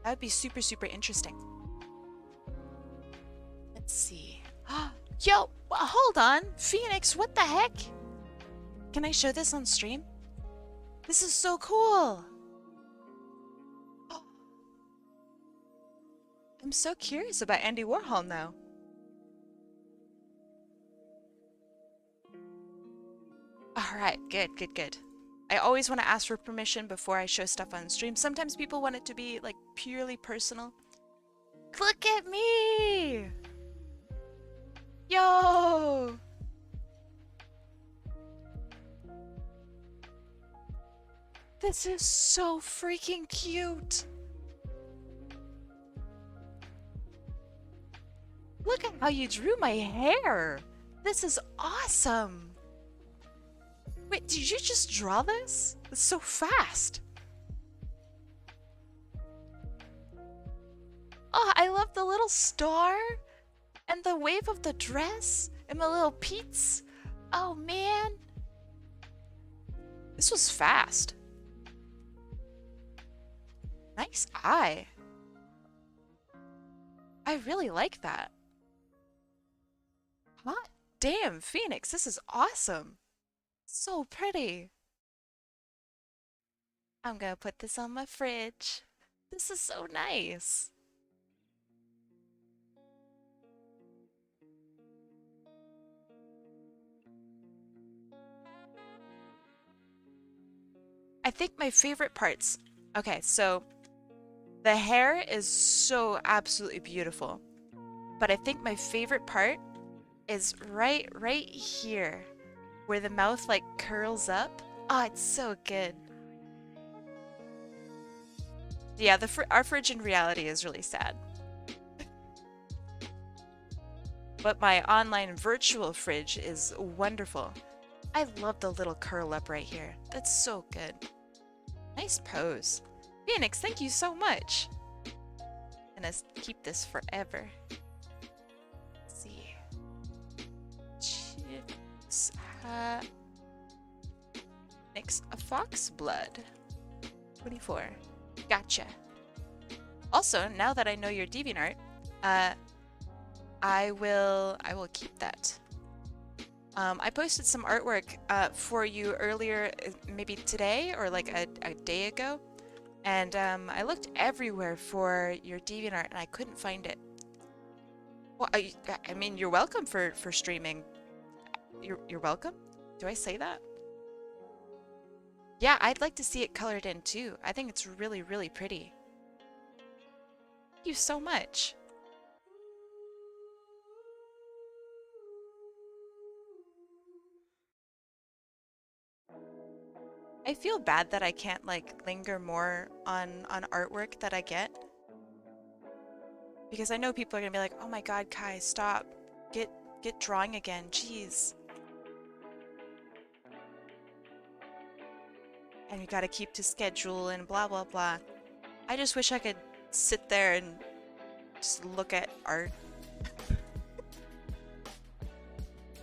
That would be super, super interesting. Let's see. Yo, hold on. Phoenix, what the heck? Can I show this on stream? This is so cool. I'm so curious about Andy Warhol now. Alright, good, good, good. I always want to ask for permission before I show stuff on stream. Sometimes people want it to be, like, purely personal. Look at me! Yo! This is so freaking cute! Look at how you drew my hair! This is awesome! Wait, did you just draw this? It's so fast! Oh, I love the little star! And the wave of the dress! And my little Pete's! Oh, man! This was fast. Nice eye. I really like that. Hot damn, Phoenix, this is awesome. So pretty. I'm gonna put this on my fridge. This is so nice. I think my favorite parts. Okay, so the hair is so absolutely beautiful. But I think my favorite part is right here, where the mouth like curls up. Oh, it's so good. Yeah, our fridge in reality is really sad. But my online virtual fridge is wonderful. I love the little curl up right here. That's so good. Nice pose. Phoenix, thank you so much. I'm gonna keep this forever. Let's see. Chips. Phoenix, a fox blood. 24. Gotcha. Also, now that I know your DeviantArt, I will keep that. I posted some artwork for you earlier, maybe today or like a day ago, and I looked everywhere for your DeviantArt and I couldn't find it. Well, I mean, you're welcome for streaming. You're welcome? Do I say that? Yeah, I'd like to see it colored in too. I think it's really, really pretty. Thank you so much. I feel bad that I can't like linger more on artwork that I get. Because I know people are gonna be like, oh my god, Kai, stop. Get drawing again, jeez. And you gotta keep to schedule and blah blah blah. I just wish I could sit there and just look at art.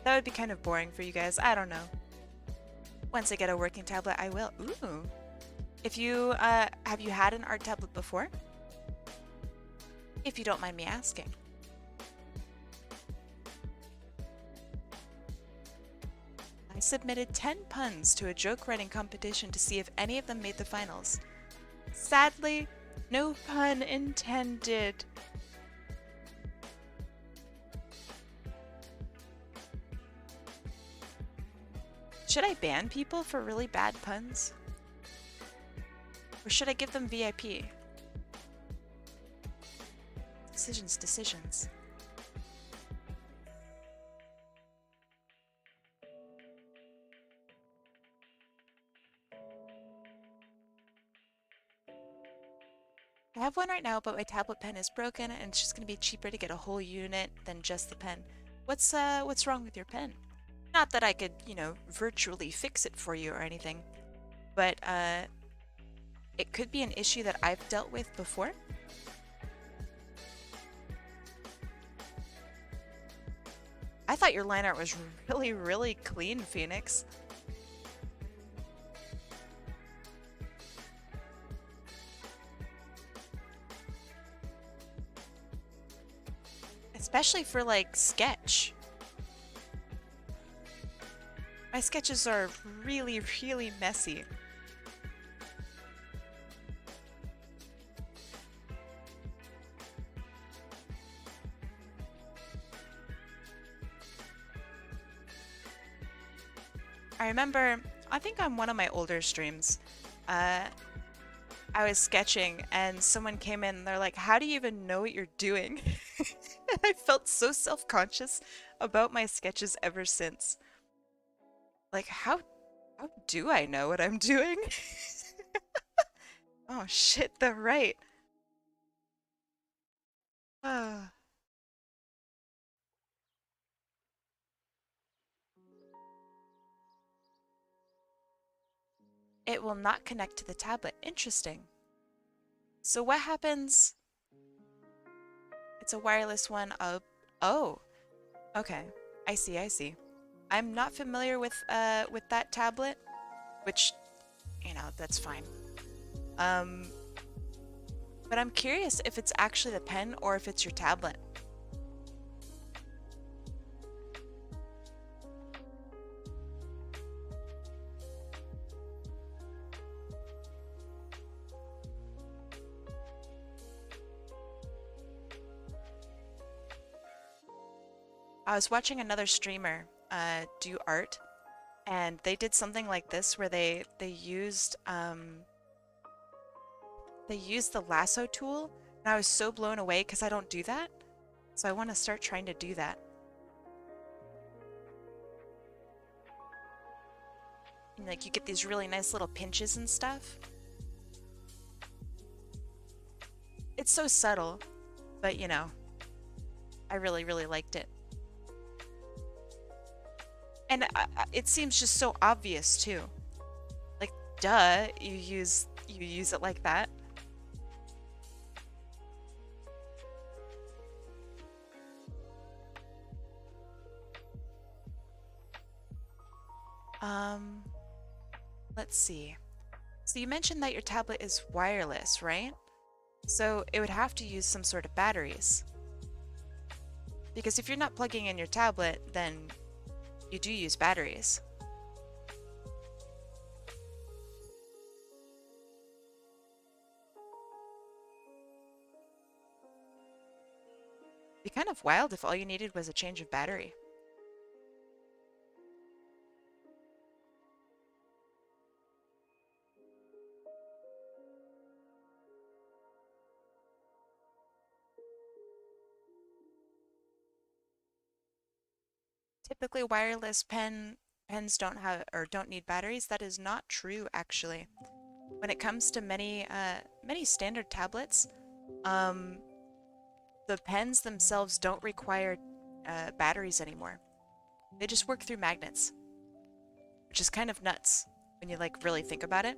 That would be kind of boring for you guys, I don't know. Once I get a working tablet, I will. Ooh. If you, have you had an art tablet before? If you don't mind me asking. I submitted 10 puns to a joke writing competition to see if any of them made the finals. Sadly, no pun intended. Should I ban people for really bad puns? Or should I give them VIP? Decisions. I have one right now, but my tablet pen is broken and it's just going to be cheaper to get a whole unit than just the pen. What's wrong with your pen? Not that I could, you know, virtually fix it for you or anything, but it could be an issue that I've dealt with before. I thought your line art was really, really clean, Phoenix. Especially for, like, sketch. My sketches are really, really messy. I remember, I think on one of my older streams, I was sketching and someone came in and they're like, how do you even know what you're doing? And I felt so self-conscious about my sketches ever since. Like, how do I know what I'm doing? Oh shit, they're right. It will not connect to the tablet. Interesting. So what happens? It's a wireless one. Oh, okay. I see. I'm not familiar with that tablet, which, you know, that's fine. But I'm curious if it's actually the pen or if it's your tablet. I was watching another streamer do art, and they did something like this where they used the lasso tool, and I was so blown away because I don't do that. So I want to start trying to do that. And, like, you get these really nice little pinches and stuff. It's so subtle, but you know, I really, really liked it. And it seems just so obvious too. Like, duh, you use it like that. Let's see. So you mentioned that your tablet is wireless, right? So it would have to use some sort of batteries. Because if you're not plugging in your tablet, then you do use batteries. It'd be kind of wild if all you needed was a change of battery. Typically, wireless pens don't need batteries. That is not true, actually. When it comes to many standard tablets, um, the pens themselves don't require batteries anymore. They just work through magnets, which is kind of nuts when you like really think about it.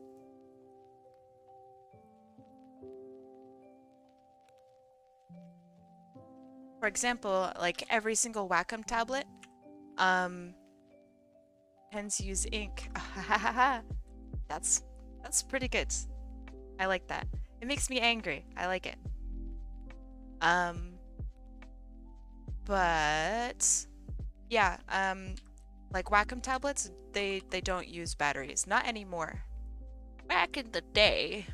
For example, like every single Wacom tablet, um, pens use ink. That's that's pretty good. I like that. It makes me angry. I like it. Um, but yeah, like Wacom tablets, they don't use batteries. Not anymore. Back in the day,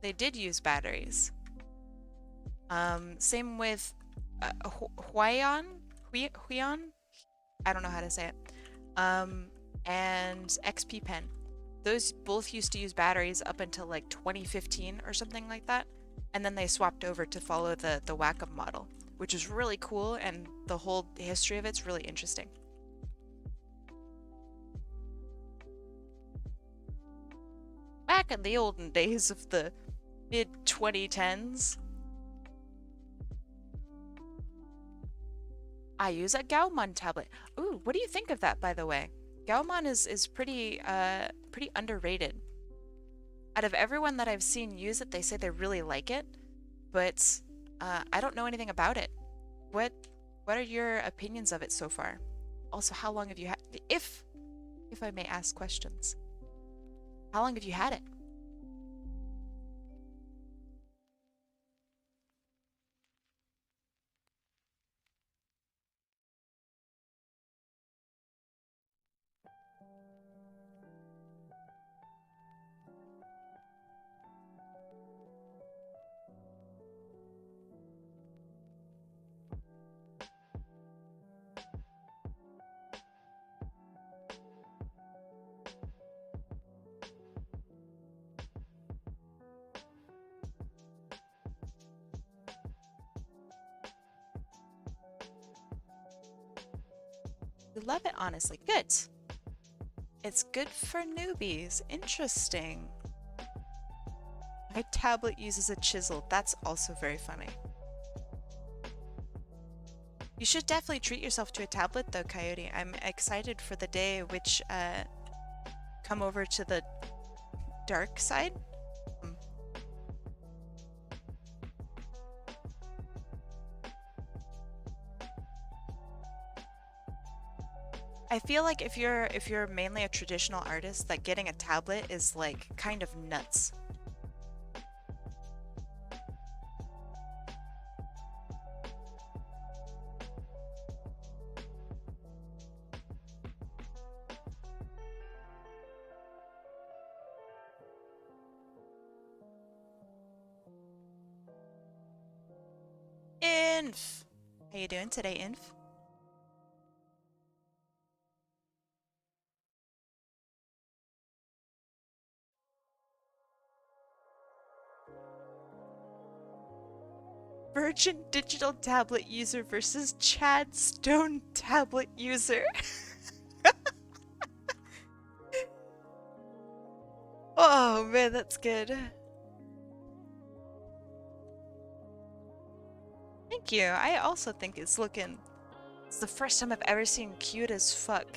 they did use batteries. Same with Huion, Huion. I don't know how to say it. And XP Pen. Those both used to use batteries up until like 2015 or something like that. And then they swapped over to follow the Wacom model, which is really cool, and the whole history of it's really interesting. Back in the olden days of the mid 2010s, I use a Gaomon tablet. Ooh, what do you think of that, by the way? Gaomon is pretty pretty underrated. Out of everyone that I've seen use it, they say they really like it, but I don't know anything about it. What what are your opinions of it so far? Also, how long have you had if I may ask questions? How long have you had it? You love it, honestly. Good. It's good for newbies. Interesting. My tablet uses a chisel. That's also very funny. You should definitely treat yourself to a tablet though, Coyote. I'm excited for the day which come over to the dark side. I feel like if you're mainly a traditional artist, that getting a tablet is like kind of nuts. Inf! How you doing today, Inf? Virgin digital tablet user versus Chad Stone tablet user. Oh man, that's good. Thank you. I also think it's looking. It's the first time I've ever seen cute as fuck.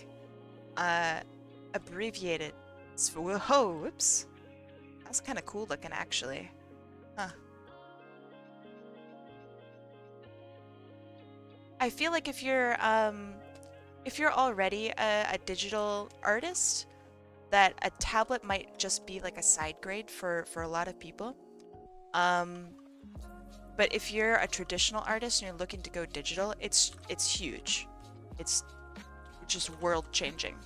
Abbreviated. Whoa, whoops. That's kind of cool looking, actually. Huh. I feel like if you're already a digital artist, that a tablet might just be like a side grade for a lot of people. But if you're a traditional artist and you're looking to go digital, it's huge. It's just world changing.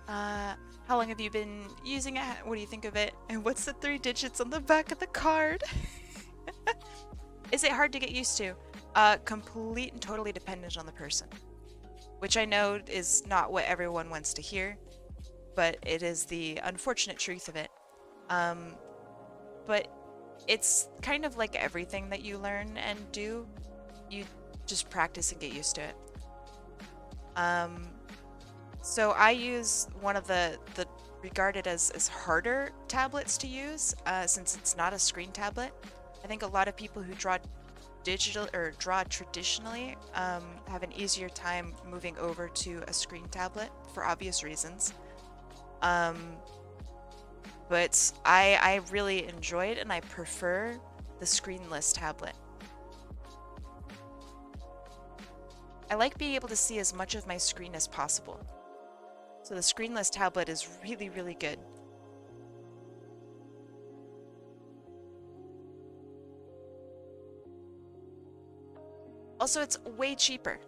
How long have you been using it? What do you think of it? And what's the 3 digits on the back of the card? Is it hard to get used to? Complete and totally dependent on the person. Which I know is not what everyone wants to hear, but it is the unfortunate truth of it. But it's kind of like everything that you learn and do. You just practice and get used to it. So I use one of the regarded as harder tablets to use, since it's not a screen tablet. I think a lot of people who draw digital or draw traditionally have an easier time moving over to a screen tablet for obvious reasons. But I really enjoy it and I prefer the screenless tablet. I like being able to see as much of my screen as possible. So the screenless tablet is really, really good. Also, it's way cheaper.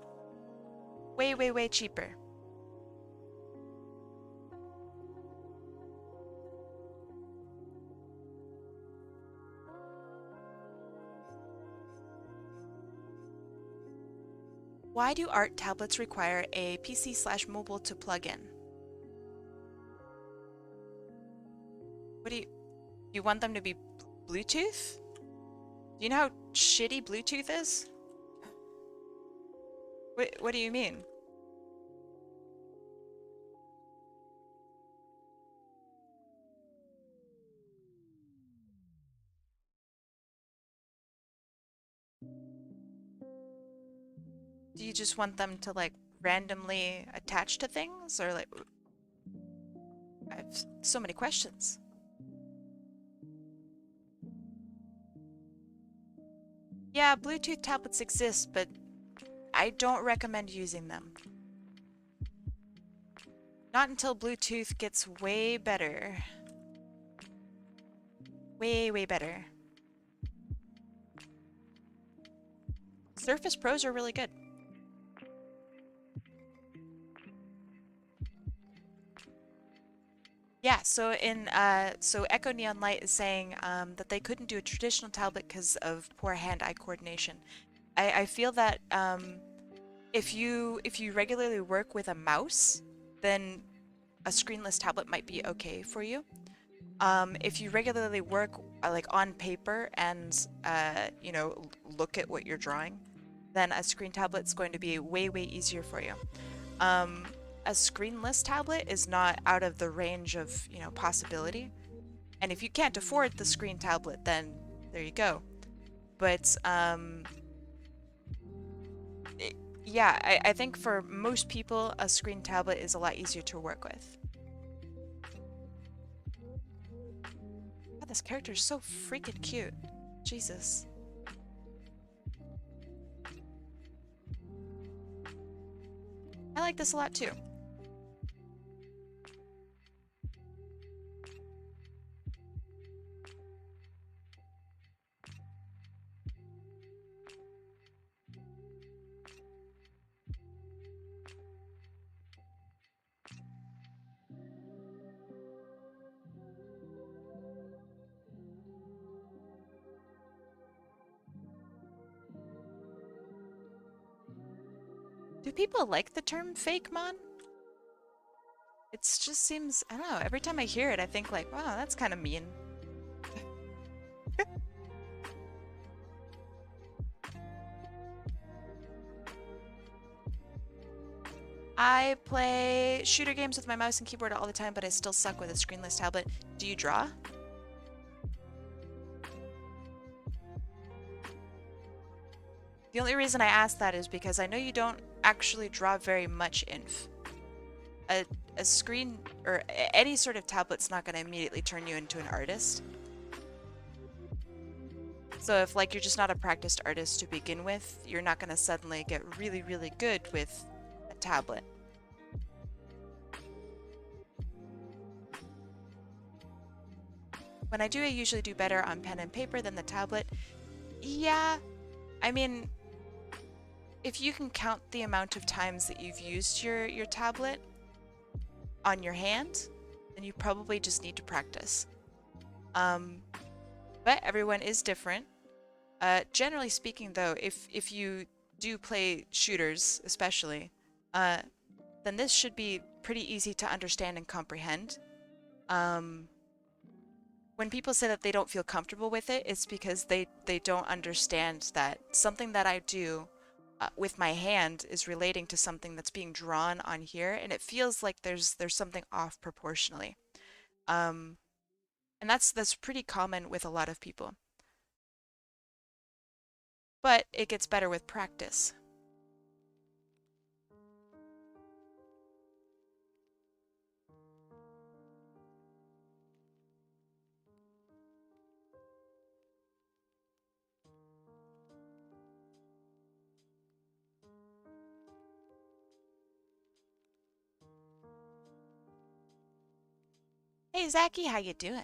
Way, way, way cheaper. Why do art tablets require a PC/mobile to plug in? What do you want them to be Bluetooth? Do you know how shitty Bluetooth is? What do you mean? Do you just want them to like randomly attach to things or like I have so many questions. Yeah, Bluetooth tablets exist, but I don't recommend using them. Not until Bluetooth gets way better. Way, way better. Surface Pros are really good. Yeah, so so Echo Neon Light is saying that they couldn't do a traditional tablet because of poor hand-eye coordination. I feel that if you regularly work with a mouse, then a screenless tablet might be okay for you. If you regularly work like on paper and you know, look at what you're drawing, then a screen tablet's going to be way, way easier for you. A screenless tablet is not out of the range of, you know, possibility. And if you can't afford the screen tablet, then there you go. But yeah, I think for most people, a screen tablet is a lot easier to work with. God, this character is so freaking cute. Jesus. I like this a lot too. Do people like the term fake mon? It just seems, I don't know, every time I hear it, I think like, wow, that's kind of mean. I play shooter games with my mouse and keyboard all the time, but I still suck with a screenless tablet. Do you draw? The only reason I ask that is because I know you don't actually draw very much inf. A screen or any sort of tablet's not going to immediately turn you into an artist. So if like you're just not a practiced artist to begin with, you're not going to suddenly get really, really good with a tablet. When I do, I usually do better on pen and paper than the tablet. Yeah, I mean, if you can count the amount of times that you've used your tablet on your hand, then you probably just need to practice. But everyone is different. Generally speaking, though, if you do play shooters, especially, then this should be pretty easy to understand and comprehend. When people say that they don't feel comfortable with it, it's because they don't understand that something that I do with my hand is relating to something that's being drawn on here, and it feels like there's something off proportionally. And that's pretty common with a lot of people. But it gets better with practice. Hey, Zachy, how you doing?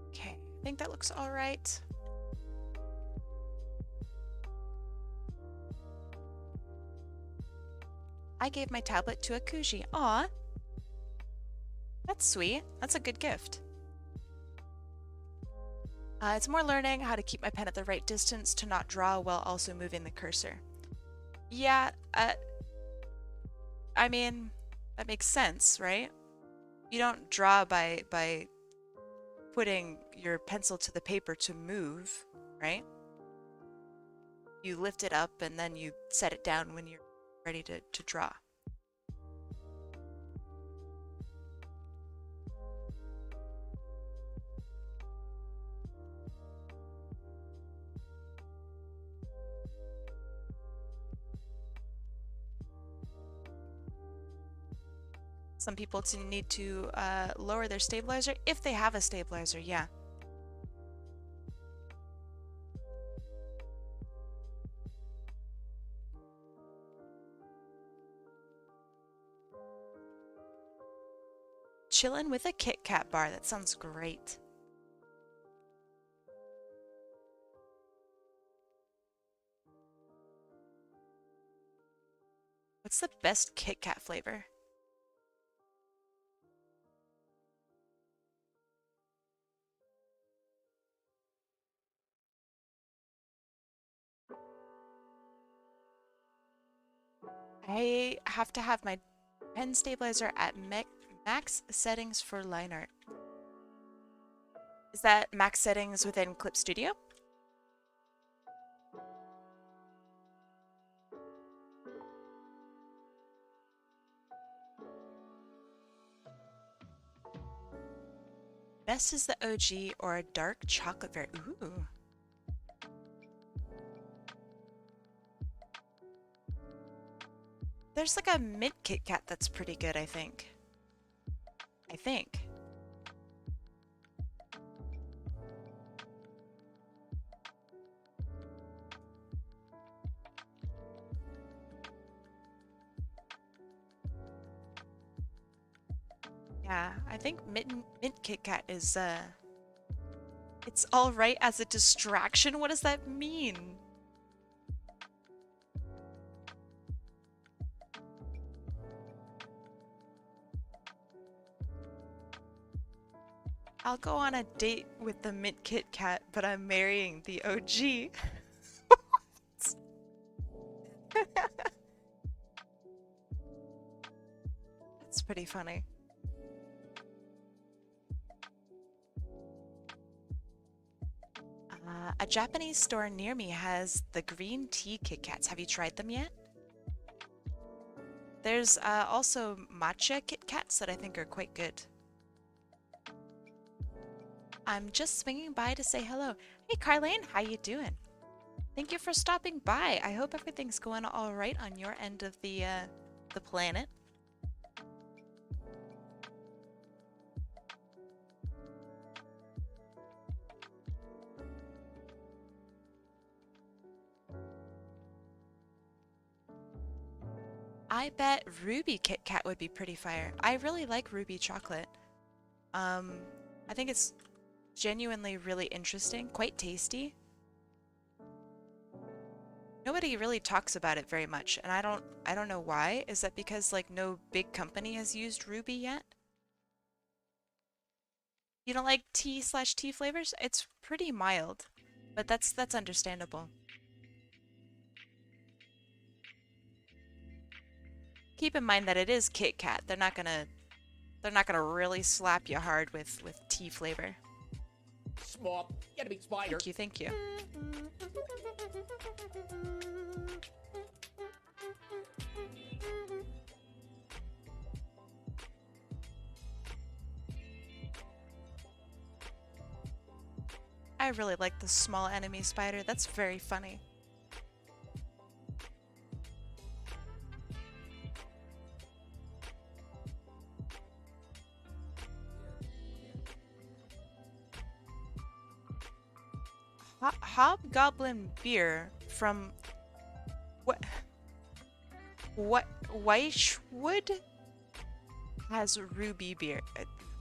Okay, I think that looks all right. I gave my tablet to a Kuji. Aw, that's sweet. That's a good gift. It's more learning how to keep my pen at the right distance to not draw while also moving the cursor. Yeah, I mean, that makes sense, right? You don't draw by putting your pencil to the paper to move, right? You lift it up and then you set it down when you're ready to draw. Some people need to lower their stabilizer if they have a stabilizer, yeah. Chillin' with a Kit Kat bar, that sounds great. What's the best Kit Kat flavor? I have to have my pen stabilizer at max settings for line art. Is that max settings within Clip Studio? Best is the OG or a dark chocolate very. Ooh. There's like a mint Kit Kat that's pretty good, I think. Yeah, I think mint Kit Kat is it's all right as a distraction. What does that mean? I'll go on a date with the mint Kit Kat, but I'm marrying the OG. It's pretty funny. A Japanese store near me has the green tea Kit Kats. Have you tried them yet? There's also matcha Kit Kats that I think are quite good. I'm just swinging by to say hello. Hey, Carlene, how you doing? Thank you for stopping by. I hope everything's going all right on your end of the planet. I bet Ruby Kit Kat would be pretty fire. I really like Ruby chocolate. I think it's genuinely really interesting, quite tasty. Nobody really talks about it very much, and I don't know why. Is that because like no big company has used Ruby yet? You don't like tea/tea flavors? It's pretty mild, but that's understandable. Keep in mind that it is Kit Kat. They're not gonna really slap you hard with tea flavor. Small. Get a big spider. Thank you, thank you. I really like the small enemy spider. That's very funny. Hobgoblin beer from what Weishwood has ruby beer.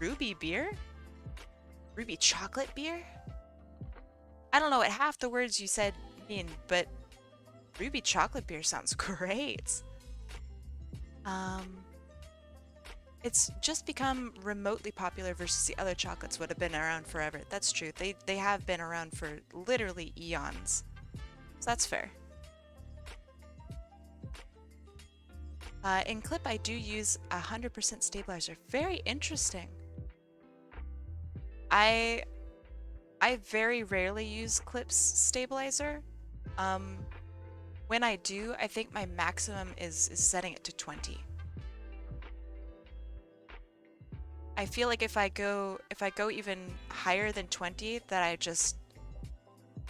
Ruby beer? Ruby chocolate beer? I don't know what half the words you said mean, but ruby chocolate beer sounds great. It's just become remotely popular versus the other chocolates would have been around forever. That's true. They have been around for literally eons. So that's fair. In Clip, I do use 100% stabilizer. Very interesting. I very rarely use Clip's stabilizer. When I do, I think my maximum is setting it to 20. I feel like if I go even higher than 20, that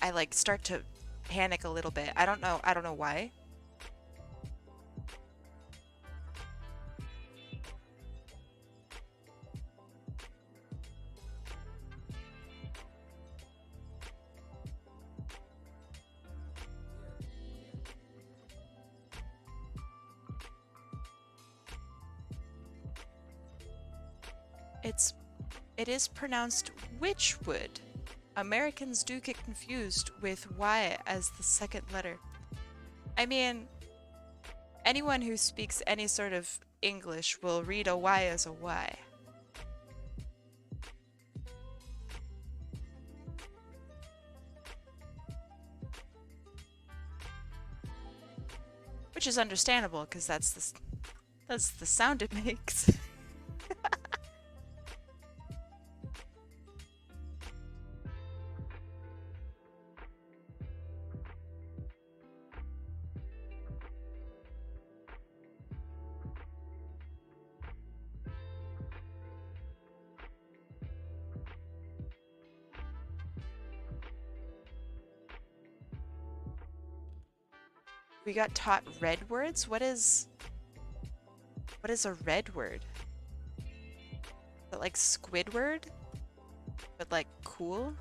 I like start to panic a little bit. I don't know why. It is pronounced Witchwood. Americans do get confused with Y as the second letter. I mean, anyone who speaks any sort of English will read a Y as a Y. Which is understandable, because that's the sound it makes. We got taught red words? What is a red word? Is it like Squidward? But like cool?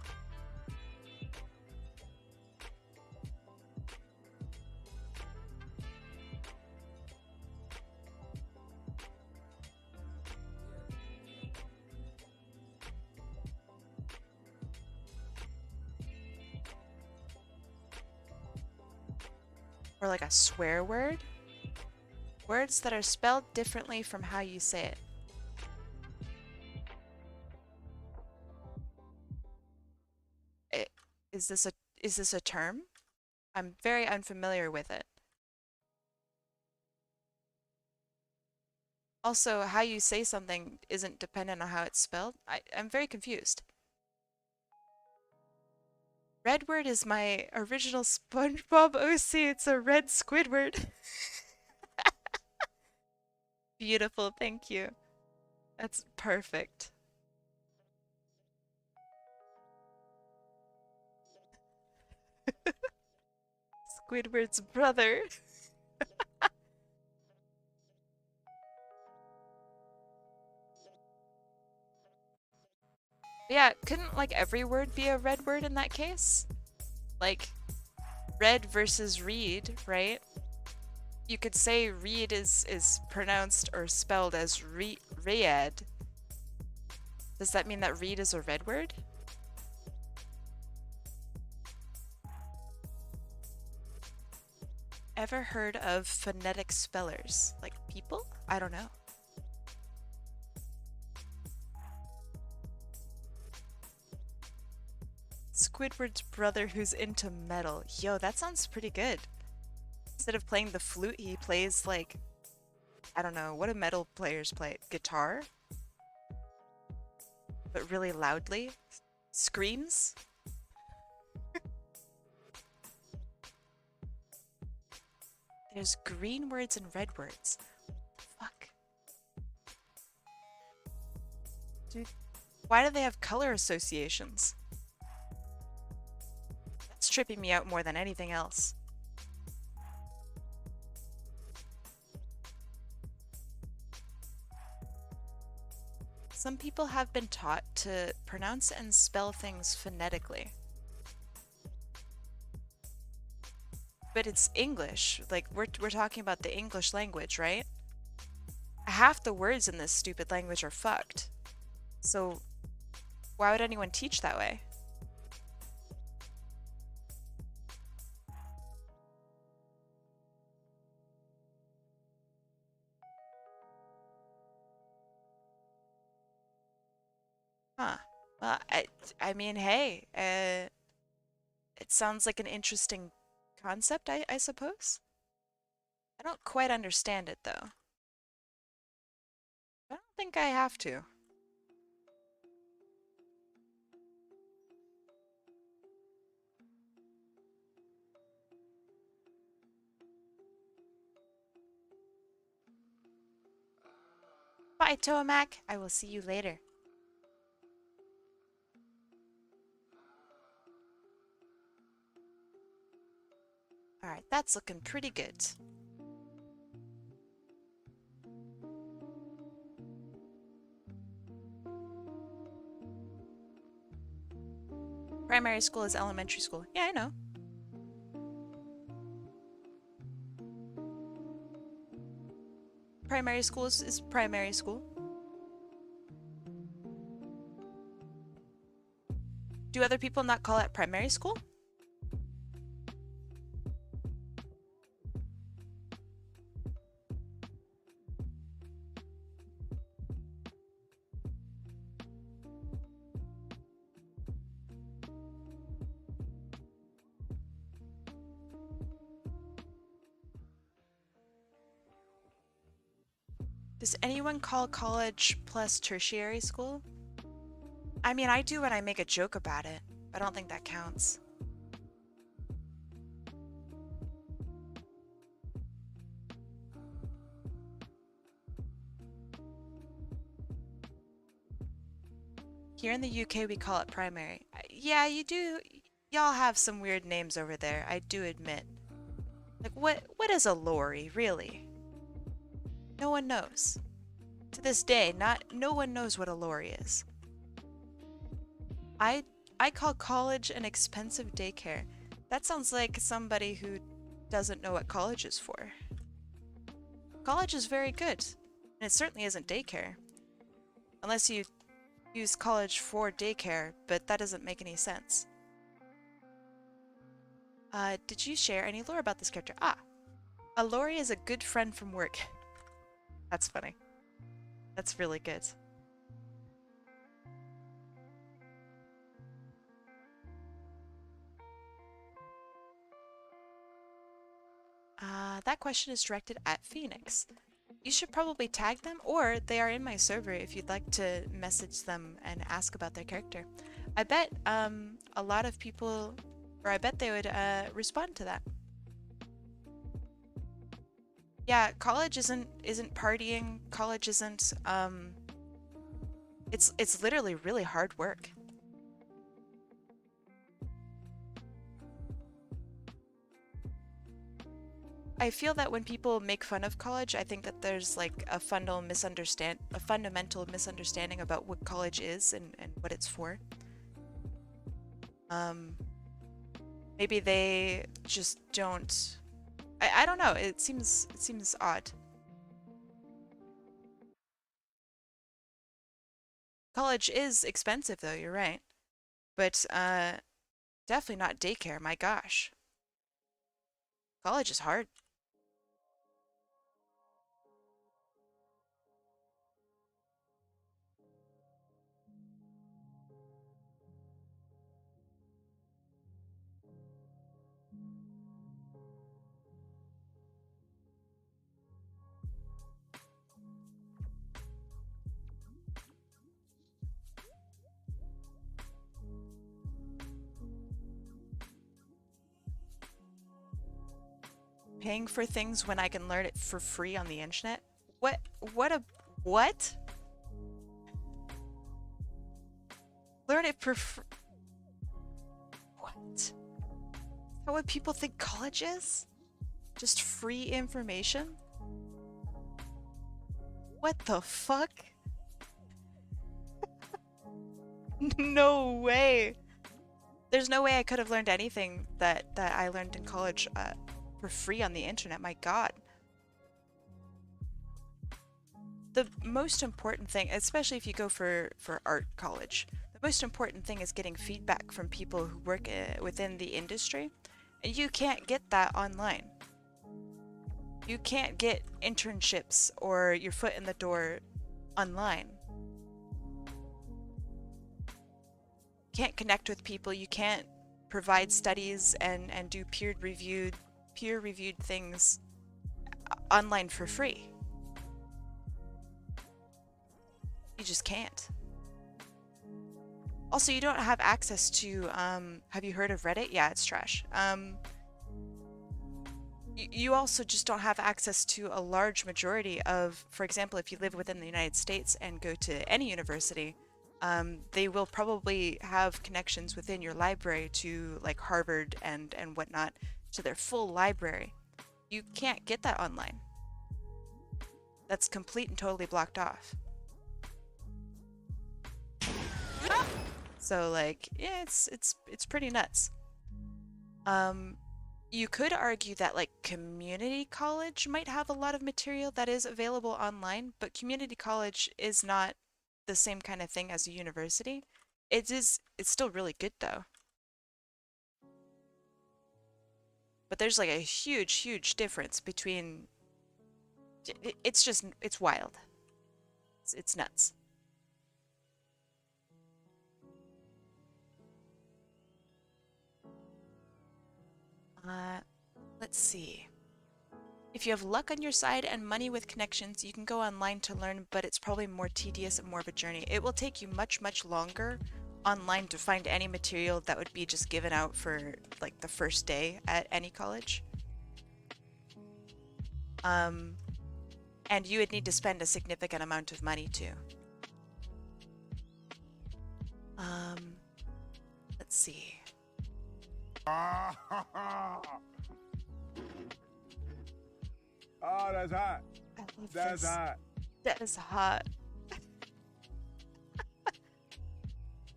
Or like a swear word? Words that are spelled differently from how you say it. Is this a term? I'm very unfamiliar with it. Also, how you say something isn't dependent on how it's spelled. I'm very confused. Redward is my original SpongeBob OC. It's a red Squidward. Beautiful, thank you. That's perfect. Squidward's brother. Yeah, couldn't like every word be a red word in that case? Like red versus read, right? You could say read is pronounced or spelled as read. Does that mean that read is a red word? Ever heard of phonetic spellers? Like people? I don't know. Squidward's brother who's into metal. Yo, that sounds pretty good. Instead of playing the flute, he plays like, I don't know, what do metal players play? Guitar? But really loudly? Screams? There's green words and red words. Fuck. Dude, why do they have color associations? That's tripping me out more than anything else. Some people have been taught to pronounce and spell things phonetically. But it's English. Like, we're talking about the English language, right? Half the words in this stupid language are fucked. So, why would anyone teach that way? Huh. Well, I mean, hey, it sounds like an interesting concept, I suppose. I don't quite understand it, though. I don't think I have to. Bye, Tomac. I will see you later. Alright, that's looking pretty good. Primary school is elementary school. Yeah, I know. Primary school is primary school. Do other people not call it primary school? Does anyone call college plus tertiary school? I mean, I do when I make a joke about it, but I don't think that counts. Here in the UK, we call it primary. Yeah, you do. Y'all have some weird names over there, I do admit. Like, what is a lorry, really? No one knows. To this day, no one knows what a lorry is. I call college an expensive daycare. That sounds like somebody who doesn't know what college is for. College is very good, and it certainly isn't daycare. Unless you use college for daycare, but that doesn't make any sense. Did you share any lore about this character? Ah, a lorry is a good friend from work. That's funny. That's really good. That question is directed at Phoenix. You should probably tag them, or they are in my server if you'd like to message them and ask about their character. I bet a lot of people, or I bet they would respond to that. Yeah, college isn't partying. College isn't it's literally really hard work. I feel that when people make fun of college, I think that there's like a fundamental misunderstanding about what college is and what it's for. Maybe they just don't. I don't know. It seems odd. College is expensive though. You're right, but definitely not daycare. My gosh, college is hard. Paying for things when I can learn it for free on the internet? What? What? Learn it for what? Is that what people think college is? Just free information? What the fuck? No way. There's no way I could have learned anything that I learned in college for free on the internet. My God. The most important thing, especially if you go for art college, the most important thing is getting feedback from people who work within the industry, and you can't get that online. You can't get internships or your foot in the door online. You can't connect with people. You can't provide studies and do peer-reviewed things online for free. You just can't. Also, you don't have access to, have you heard of Reddit? Yeah, it's trash. You also just don't have access to a large majority of, for example, if you live within the United States and go to any university, they will probably have connections within your library to like Harvard and whatnot, to their full library. You can't get that online. That's complete and totally blocked off. So like, yeah, it's pretty nuts. You could argue that like community college might have a lot of material that is available online, but community college is not the same kind of thing as a university. It's still really good though. But there's like a huge difference between it's wild. It's nuts. Let's see. If you have luck on your side and money with connections, you can go online to learn, but it's probably more tedious and more of a journey. It will take you much longer online to find any material that would be just given out for like the first day at any college. And you would need to spend a significant amount of money too. Let's see. Oh, that's hot. I love That's this. hot. That is hot.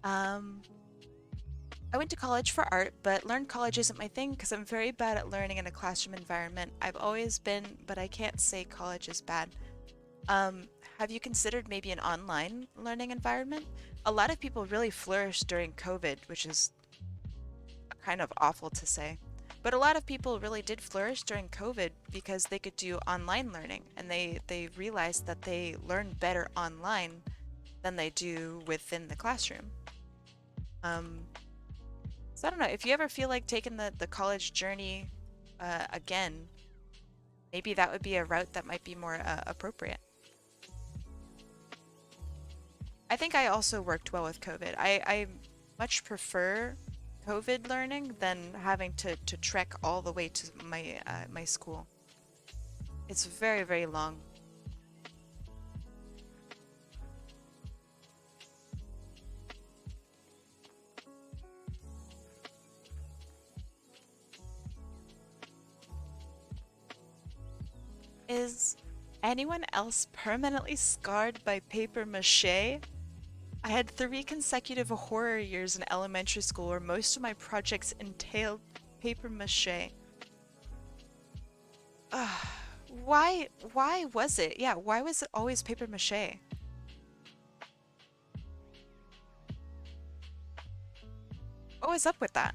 I went to college for art, but learned college isn't my thing because I'm very bad at learning in a classroom environment. I've always been, but I can't say college is bad. Have you considered maybe an online learning environment? A lot of people really flourished during COVID, which is kind of awful to say. But a lot of people really did flourish during COVID because they could do online learning, and they realized that they learn better online than they do within the classroom. So I don't know, if you ever feel like taking the college journey again, maybe that would be a route that might be more appropriate. I think I also worked well with COVID. I much prefer COVID learning than having to trek all the way to my my school. It's very, very long. Is anyone else permanently scarred by paper mache? I had 3 consecutive horror years in elementary school where most of my projects entailed paper mache. Ugh, why was it? Yeah, why was it always paper mache? What was up with that?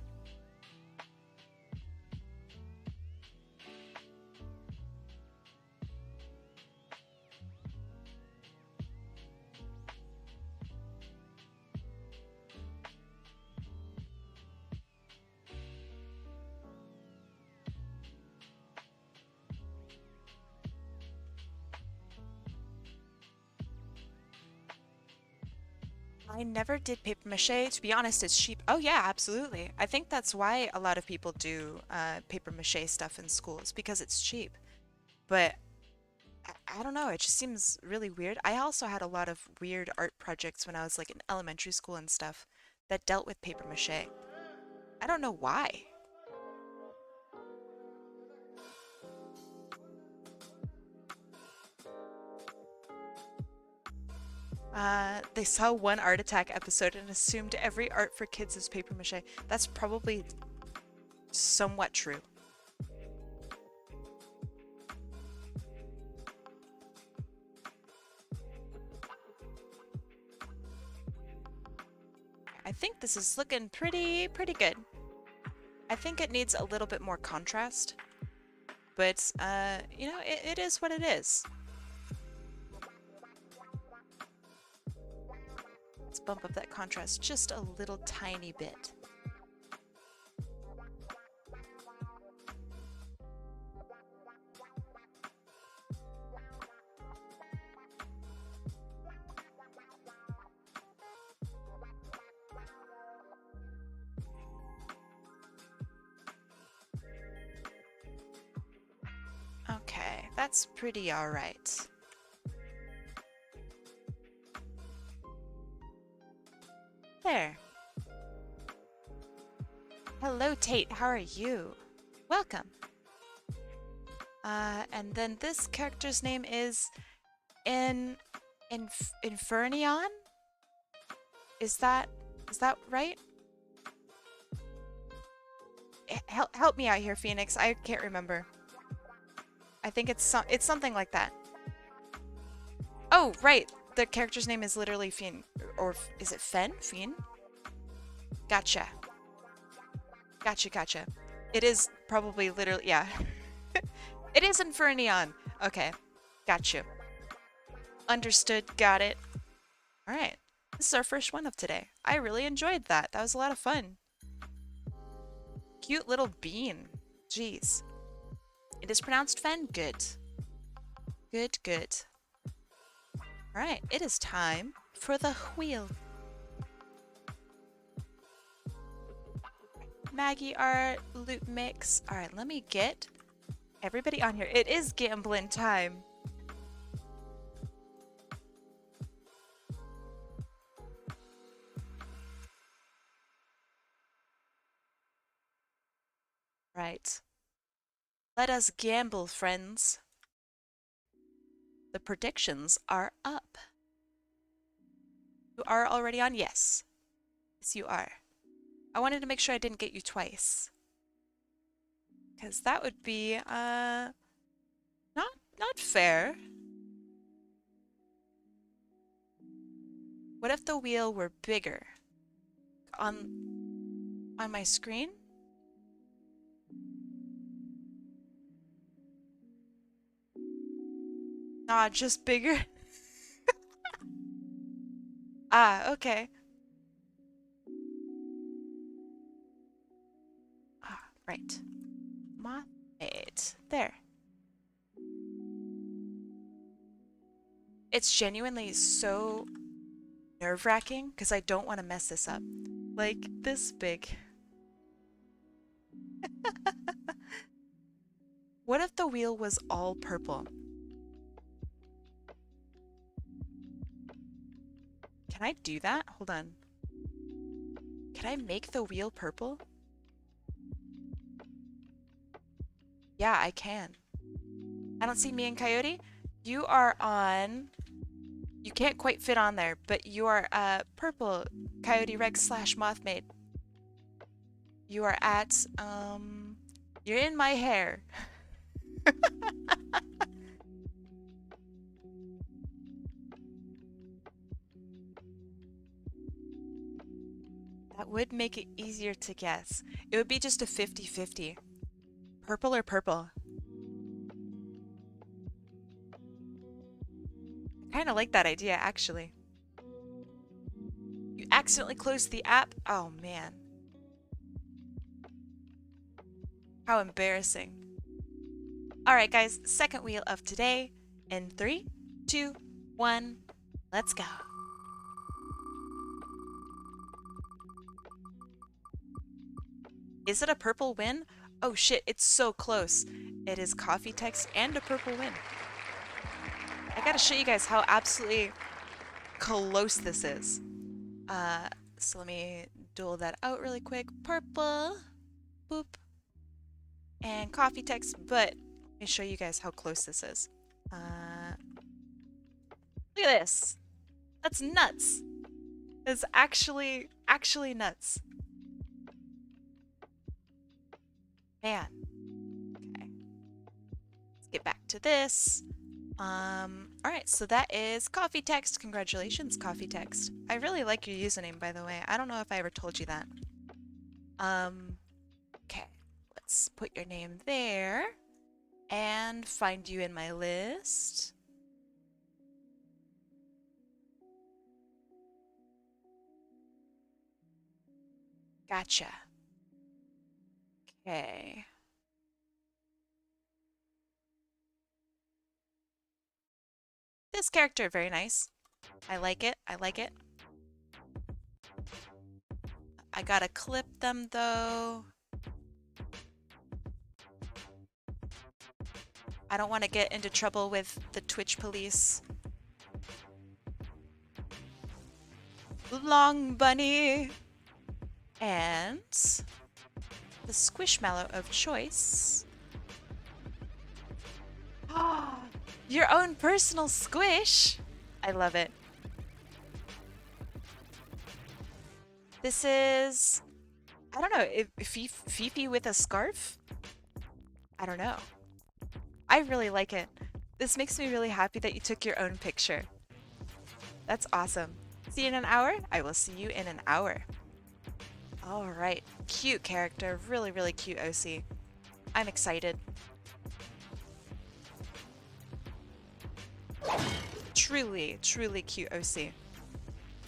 I never did paper mache. To be honest, it's cheap. Oh yeah, absolutely. I think that's why a lot of people do paper mache stuff in schools, because it's cheap. But I don't know, it just seems really weird. I also had a lot of weird art projects when I was like in elementary school and stuff that dealt with paper mache. I don't know why. They saw one Art Attack episode and assumed every art for kids is paper mache. That's probably somewhat true. I think this is looking pretty good. I think it needs a little bit more contrast, but you know, it is what it is. Let's bump up that contrast just a little tiny bit. Okay, that's pretty alright. There. Hello, Tate. How are you? Welcome. And then this character's name is Infernion? Is that right? Help me out here, Phoenix. I can't remember. I think it's something like that. Oh, right. The character's name is literally Phen, or is it Phen? Phen? Gotcha. Gotcha. It is probably literally, yeah. It is Infernion. Okay. Gotcha. Understood. Got it. All right. This is our first one of today. I really enjoyed that. That was a lot of fun. Cute little bean. Jeez. It is pronounced Phen. Good. Good. All right. It is time for the wheel. Maggie art, loot mix. All right. Let me get everybody on here. It is gambling time. Right. Let us gamble, friends. The predictions are up. You are already on? Yes. Yes, you are. I wanted to make sure I didn't get you twice. Because that would be, not fair. What if the wheel were bigger? On my screen? Nah, just bigger. Ah, okay. Ah, right. Mothmaid. There. It's genuinely so nerve-wracking because I don't want to mess this up. Like this big. What if the wheel was all purple? Can I do that? Hold on. Can I make the wheel purple? Yeah, I can. I don't see me and Coyote. You are on... You can't quite fit on there, but you are purple Coyote Rex slash Mothmaid. You are at, you're in my hair. That would make it easier to guess. It would be just a 50-50. Purple or purple? I kind of like that idea, actually. You accidentally closed the app? Oh, man. How embarrassing. Alright, guys. Second wheel of today. In 3, 2, 1, let's go. Is it a purple win? Oh shit, it's so close. It is coffee text and a purple win. I gotta show you guys how absolutely close this is. So let me duel that out really quick. Purple. Boop. And coffee text, but let me show you guys how close this is. Look at this. That's nuts. It's actually nuts. Man. Okay. Let's get back to this. Alright, so that is coffee text. Congratulations, coffee text. I really like your username, by the way. I don't know if I ever told you that. Okay. Let's put your name there. And find you in my list. Gotcha. Okay. This character, very nice. I like it. I like it. I gotta clip them, though. I don't want to get into trouble with the Twitch police. Long bunny. And the Squishmallow of choice. Your own personal squish. I love it. This is, I don't know, Fifi with a scarf? I don't know. I really like it. This makes me really happy that you took your own picture. That's awesome. See you in an hour? I will see you in an hour. All right. Cute character. Really, really cute OC. I'm excited. Truly, truly cute OC.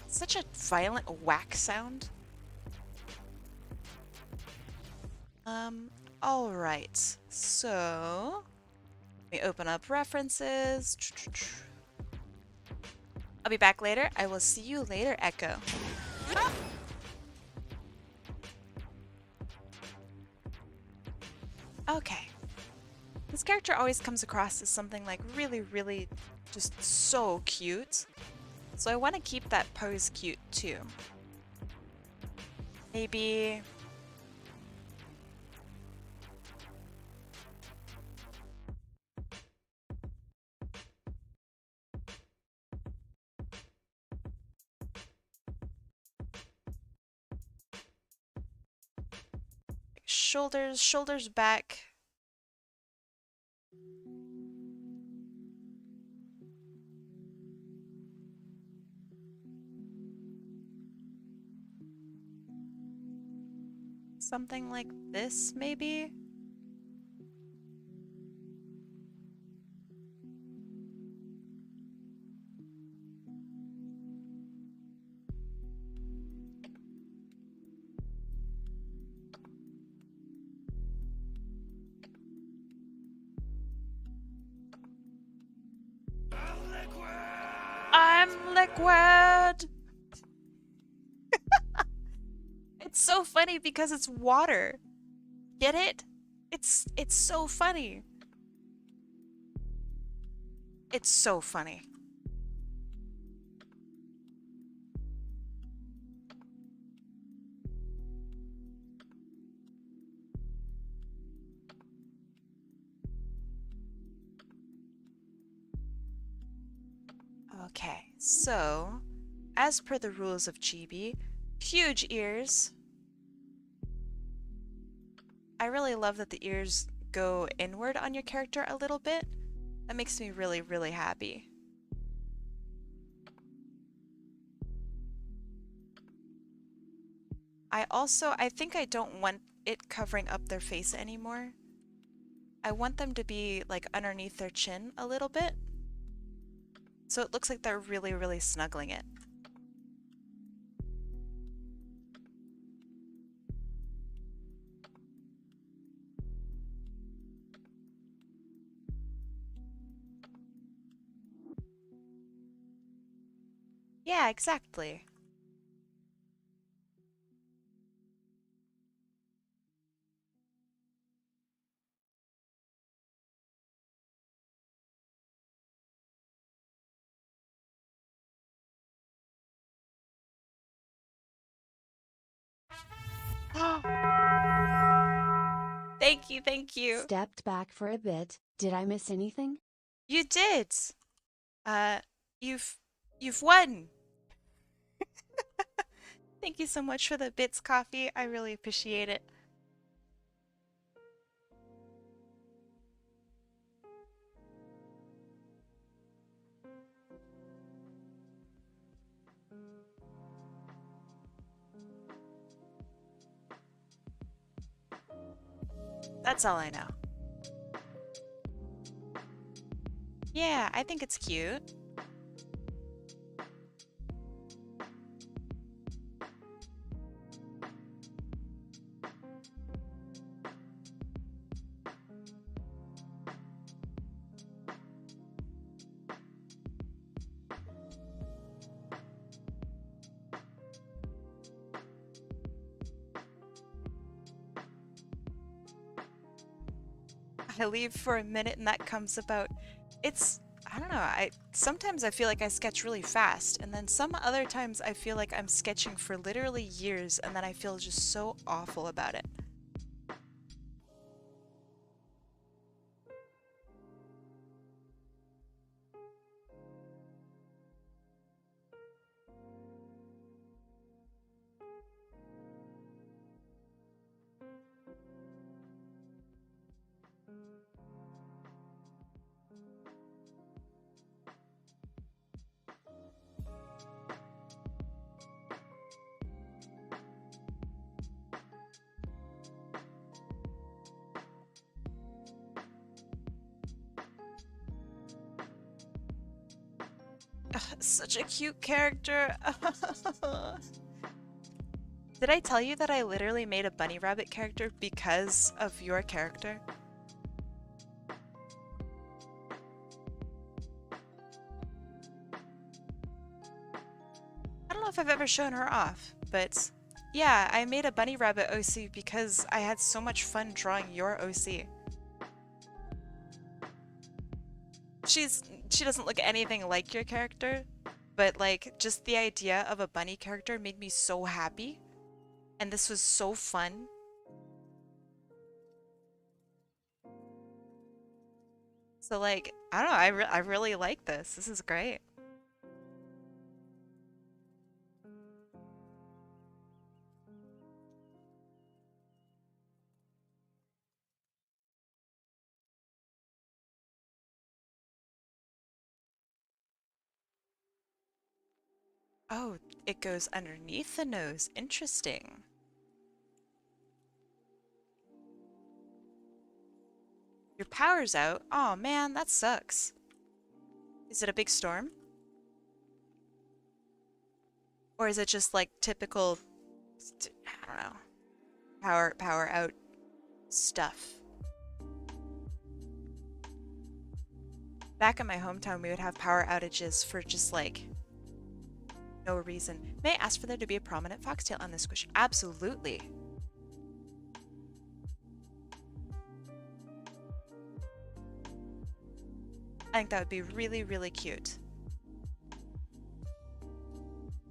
Such a violent whack sound. All right. So, let me open up references. I'll be back later. I will see you later, Echo. Okay. This character always comes across as something like really, really just so cute. So I want to keep that pose cute too. Maybe... shoulders back. Something like this, maybe? liquid! It's so funny because it's water. Get it? It's so funny. It's so funny. Okay, so as per the rules of Chibi, huge ears. I really love that the ears go inward on your character a little bit. That makes me really, really happy. I think I don't want it covering up their face anymore. I want them to be like underneath their chin a little bit. So it looks like they're really, really snuggling it. Yeah, exactly. Thank you, thank you. Stepped back for a bit. Did I miss anything? You did. Uh, you've won. Thank you so much for the bits coffee. I really appreciate it. That's all I know. Yeah, I think it's cute. I leave for a minute and that comes about. I don't know, sometimes I feel like I sketch really fast, and then some other times I feel like I'm sketching for literally years, and then I feel just so awful about it. Ugh, such a cute character. Did I tell you that I literally made a bunny rabbit character because of your character? I don't know if I've ever shown her off, but yeah, I made a bunny rabbit OC because I had so much fun drawing your OC. She doesn't look anything like your character, but like just the idea of a bunny character made me so happy, and this was so fun. So like, I don't know, I really like this. This is great. Oh, it goes underneath the nose. Interesting. Your power's out. Oh man, that sucks. Is it a big storm? Or is it just like typical, I don't know, power out stuff? Back in my hometown, we would have power outages for just like no reason. May I ask for there to be a prominent foxtail on this squish? Absolutely. I think that would be really, really cute.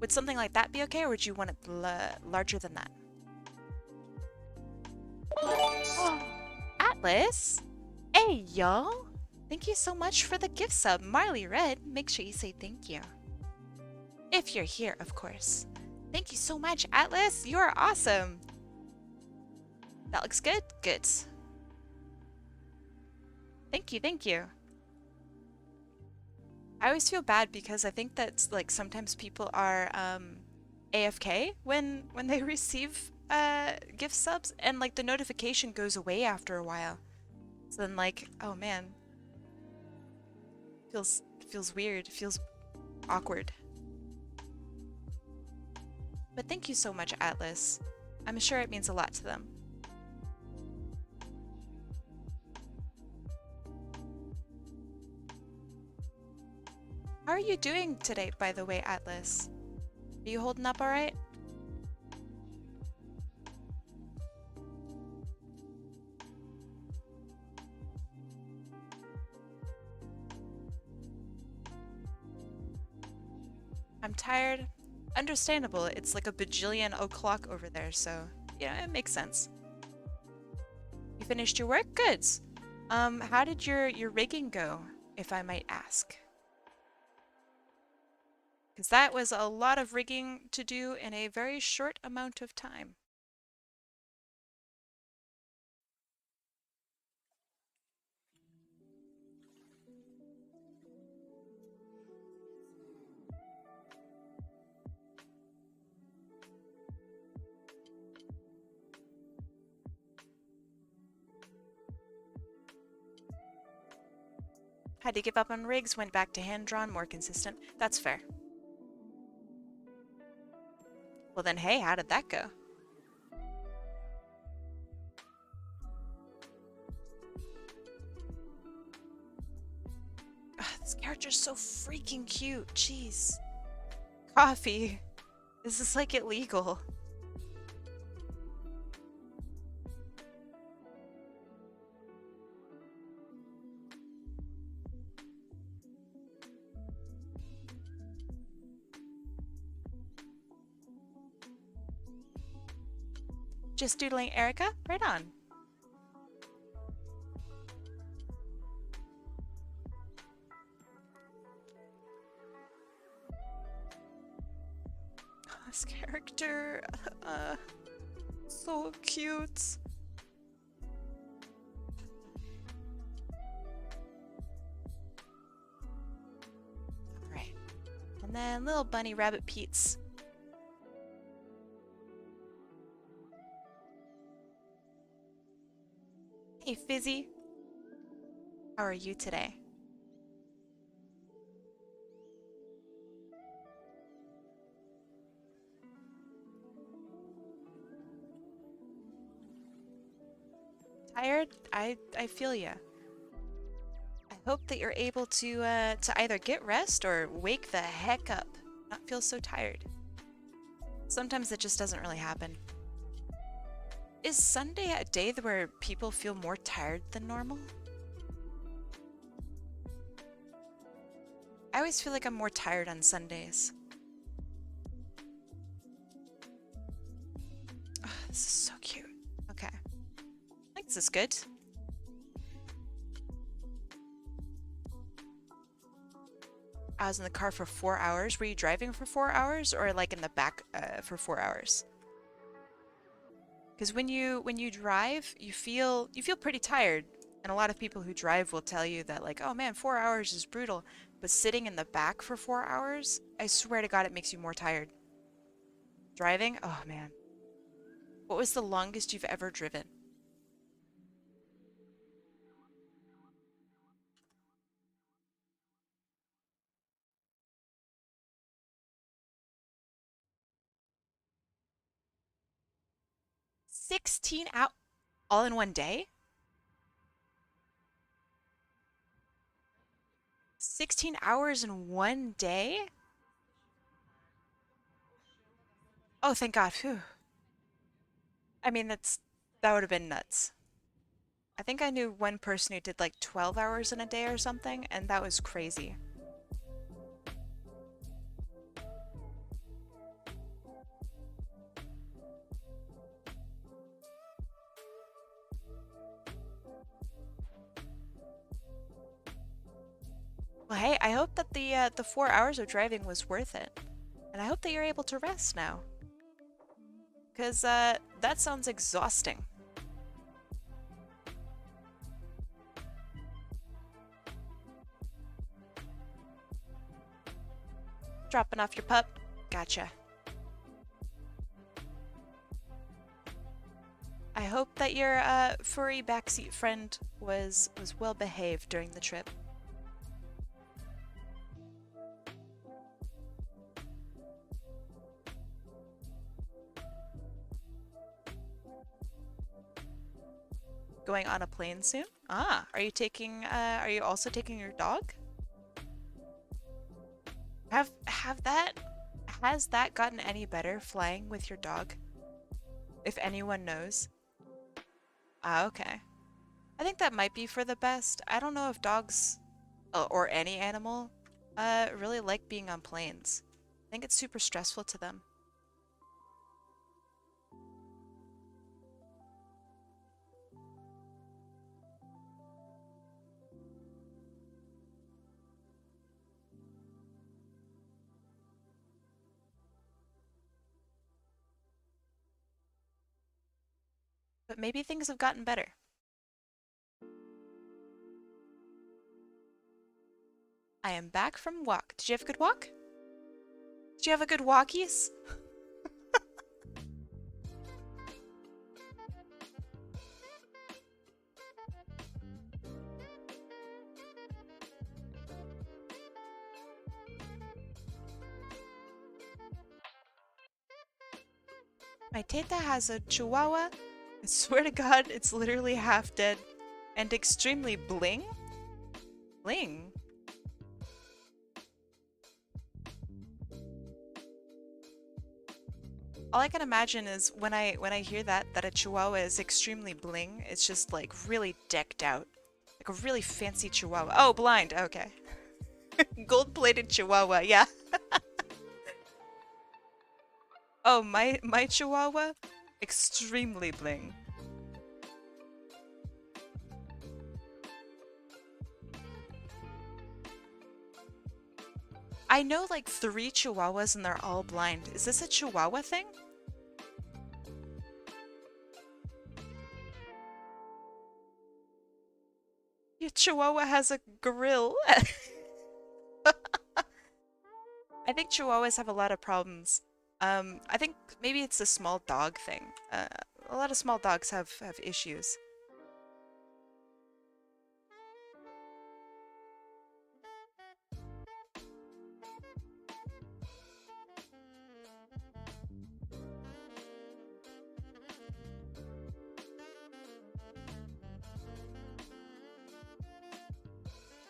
Would something like that be okay, or would you want it larger than that? Atlas? Hey, y'all! Thank you so much for the gift sub. Marley Red, make sure you say thank you. If you're here, of course. Thank you so much, Atlas. You are awesome. That looks good? Good. Thank you, thank you. I always feel bad because I think that like sometimes people are AFK when they receive gift subs, and like the notification goes away after a while. So then like, oh man. Feels weird, feels awkward. But thank you so much, Atlas. I'm sure it means a lot to them. How are you doing today, by the way, Atlas? Are you holding up all right? I'm tired. Understandable. It's like a bajillion o'clock over there, so yeah, it makes sense. You finished your work? Good. How did your rigging go, if I might ask? Because that was a lot of rigging to do in a very short amount of time. Had to give up on rigs, went back to hand-drawn, more consistent. That's fair. Well then, hey, how did that go? Ugh, this character's so freaking cute. Jeez. Coffee. This is like illegal. Just doodling Erica? Right on. This character, so cute. Alright. And then little bunny rabbit Pete's. Hey, Fizzy. How are you today? Tired? I feel ya. I hope that you're able to either get rest or wake the heck up. Not feel so tired. Sometimes it just doesn't really happen. Is Sunday a day where people feel more tired than normal? I always feel like I'm more tired on Sundays. Oh, this is so cute. Okay. I think this is good. I was in the car for 4 hours. Were you driving for 4 hours or like in the back for 4 hours? Because when you drive, you feel pretty tired. And a lot of people who drive will tell you that like, oh man, 4 hours is brutal. But sitting in the back for 4 hours, I swear to God, it makes you more tired. Driving? Oh man. What was the longest you've ever driven? $16 out all in one day? 16 hours in one day? Oh, thank God. Phew. I mean, that would have been nuts. I think I knew one person who did like 12 hours in a day or something, and that was crazy. Well, hey, I hope that the 4 hours of driving was worth it, and I hope that you're able to rest now, because that sounds exhausting. Dropping off your pup. Gotcha. I hope that your furry backseat friend was well behaved during the trip. Going on a plane soon? Ah, are you also taking your dog? Has that gotten any better flying with your dog? If anyone knows. Ah, okay. I think that might be for the best. I don't know if dogs or any animal really like being on planes. I think it's super stressful to them. But maybe things have gotten better. I am back from walk. Did you have a good walk? Did you have a good walkies? My teta has a chihuahua. I swear to God, it's literally half dead and extremely bling. Bling. All I can imagine is when I hear that a chihuahua is extremely bling, it's just like really decked out. Like a really fancy chihuahua. Oh, blind. Okay. Gold-plated chihuahua. Yeah. Oh, my chihuahua extremely bling. I know like 3 chihuahuas and they're all blind. Is this a chihuahua thing? Your chihuahua has a grill. I think chihuahuas have a lot of problems. I think maybe it's a small dog thing. A lot of small dogs have issues.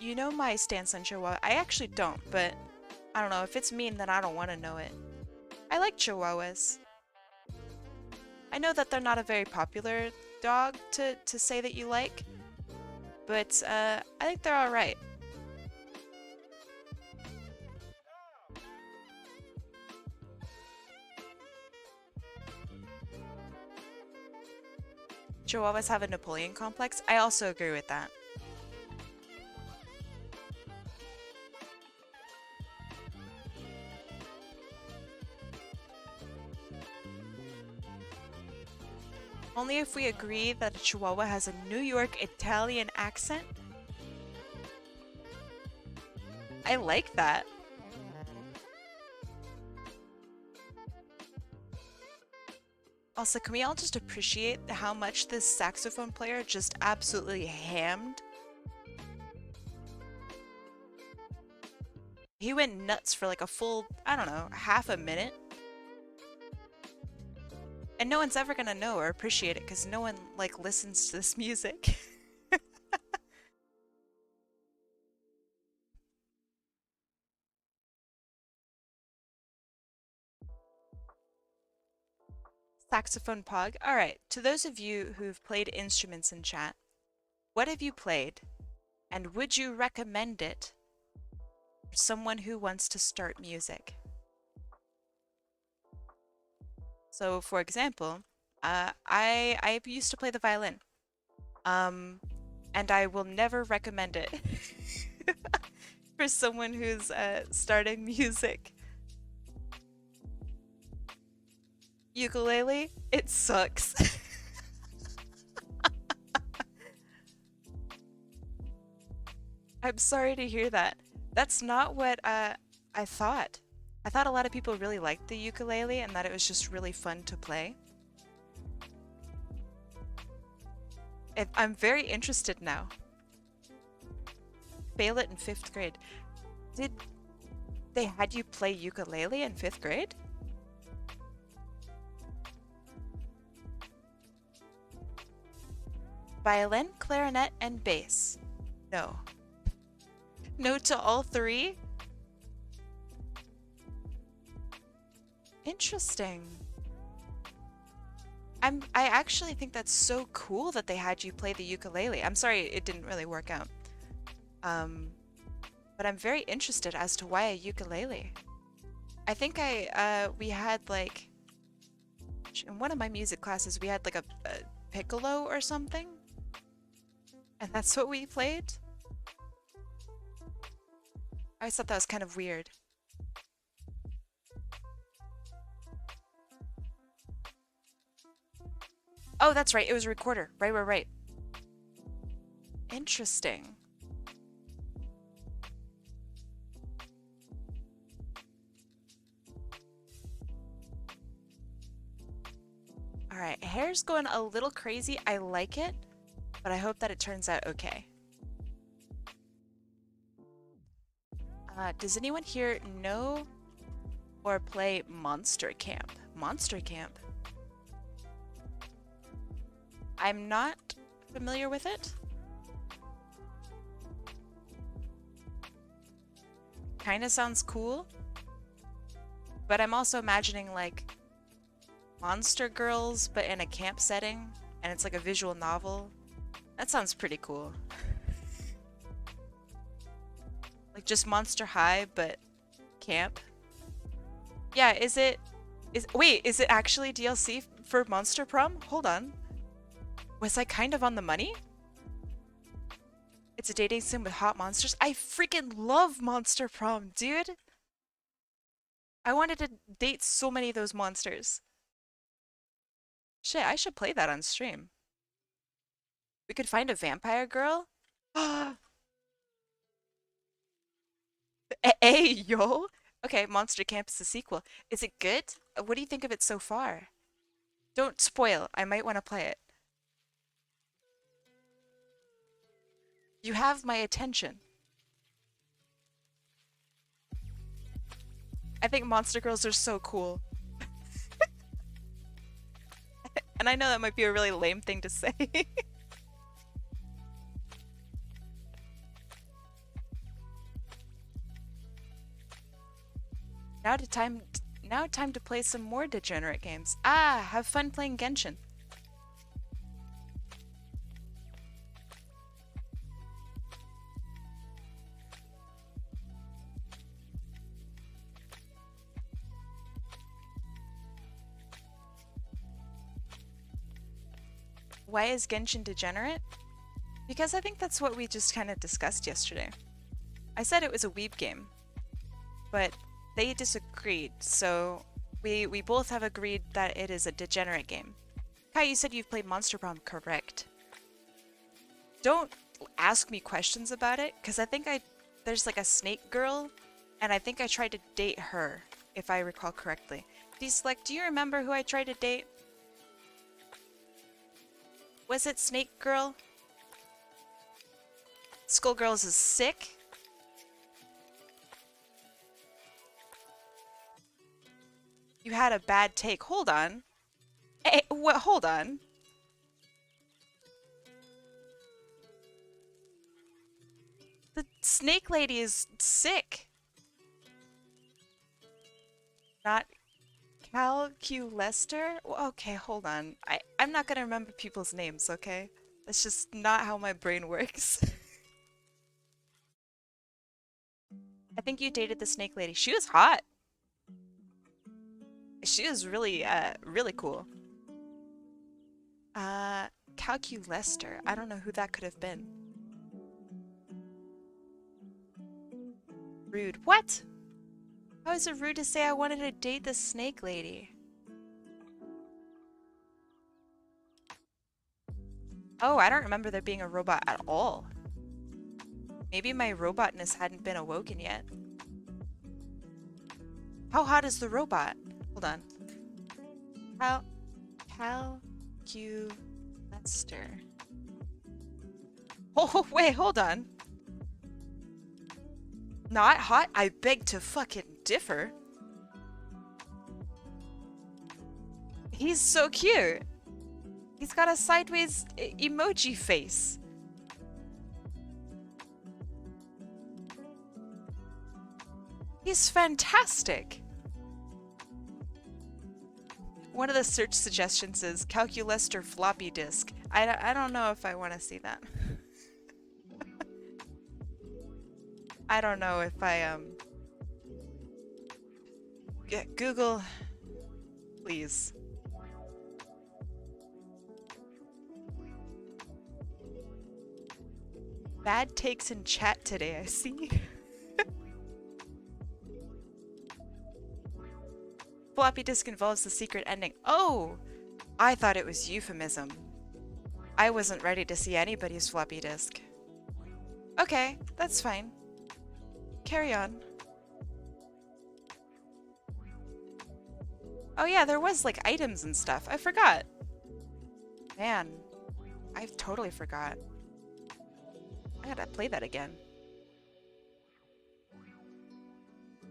You know my stance on chihuahua. I actually don't, but I don't know. If it's mean, then I don't want to know it. I like chihuahuas. I know that they're not a very popular dog to say that you like, but I think they're alright. Chihuahuas have a Napoleon complex. I also agree with that. Only if we agree that a Chihuahua has a New York Italian accent. I like that. Also, can we all just appreciate how much this saxophone player just absolutely hammed? He went nuts for like a full, I don't know, half a minute. And no one's ever gonna know or appreciate it because no one like listens to this music. Saxophone Pog. All right. To those of you who've played instruments in chat, what have you played, and would you recommend it for someone who wants to start music? So, for example, I used to play the violin, and I will never recommend it for someone who's starting music. Ukulele, it sucks. I'm sorry to hear that. That's not what I thought. I thought a lot of people really liked the ukulele and that it was just really fun to play. I'm very interested now. Fail it in 5th grade. Did they had you play ukulele in 5th grade? Violin, clarinet, and bass. No. No to all 3? Interesting. I actually think that's so cool that they had you play the ukulele. I'm sorry it didn't really work out. But I'm very interested as to why a ukulele. I think we had like, in one of my music classes, we had like a piccolo or something. And that's what we played? I always thought that was kind of weird. Oh, that's right. It was a recorder. Right. Interesting. All right. Hair's going a little crazy. I like it, but I hope that it turns out okay. Does anyone here know or play Monster Camp? Monster Camp. I'm not familiar with it. Kinda sounds cool. But I'm also imagining like Monster Girls, but in a camp setting, and it's like a visual novel. That sounds pretty cool. Like just Monster High, but camp. Yeah, wait, is it actually DLC for Monster Prom? Hold on. Was I kind of on the money? It's a dating sim with hot monsters. I freaking love Monster Prom, dude. I wanted to date so many of those monsters. Shit, I should play that on stream. We could find a vampire girl? Hey, yo! Okay, Monster Camp is the sequel. Is it good? What do you think of it so far? Don't spoil. I might want to play it. You have my attention. I think monster girls are so cool. And I know that might be a really lame thing to say. Now time to play some more degenerate games. Ah, have fun playing Genshin. Why is Genshin degenerate? Because I think that's what we just kind of discussed yesterday. I said it was a weeb game, but they disagreed, so we both have agreed that it is a degenerate game. Kai, you said you've played Monster Prom, correct? Don't ask me questions about it, because I think there's like a snake girl, and I think I tried to date her, if I recall correctly. D-Select, do you remember who I tried to date? Was it Snake Girl? Skullgirls is sick. You had a bad take. Hold on. Hey, what? Hold on. The snake lady is sick. Not Calculester? Okay, hold on. I'm not gonna remember people's names, okay? That's just not how my brain works. I think you dated the snake lady. She was hot. She was really, really cool. Calculester. I don't know who that could have been. Rude. What? How is it rude to say I wanted to date the snake lady? Oh, I don't remember there being a robot at all. Maybe my robotness hadn't been awoken yet. How hot is the robot? Hold on. Calculester. Oh, wait, hold on. Not hot? I beg to fucking differ. He's so cute. He's got a sideways emoji face. He's fantastic. One of the search suggestions is Calculester floppy disk. I don't know if I want to see that. I don't know if I Google, please. Bad takes in chat today, I see. Floppy disk involves the secret ending. Oh! I thought it was euphemism. I wasn't ready to see anybody's floppy disk. Okay, that's fine. Carry on. Oh yeah, there was like items and stuff. I forgot. Man, I totally forgot. I gotta play that again.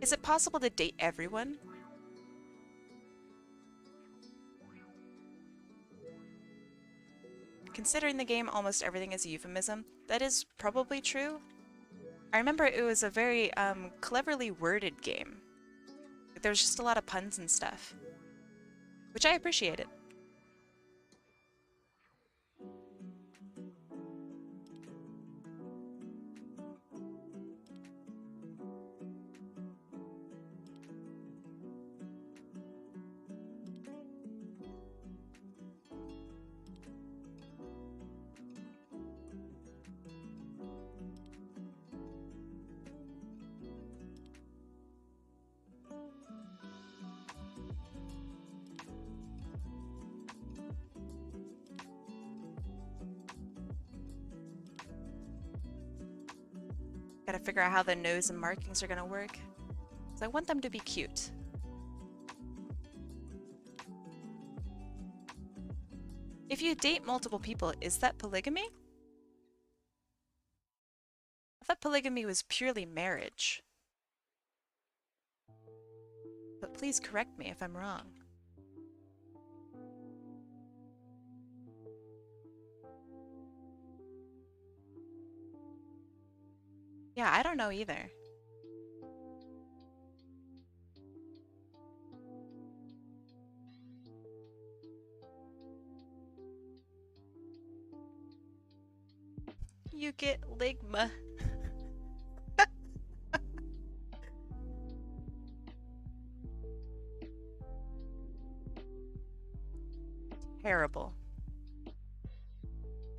Is it possible to date everyone? Considering the game almost everything is a euphemism, that is probably true. I remember it was a very cleverly worded game. There was just a lot of puns and stuff, which I appreciated. Gotta figure out how the nose and markings are gonna work. So I want them to be cute. If you date multiple people, is that polygamy? I thought polygamy was purely marriage. But please correct me if I'm wrong. Yeah, I don't know either. You get ligma. Terrible.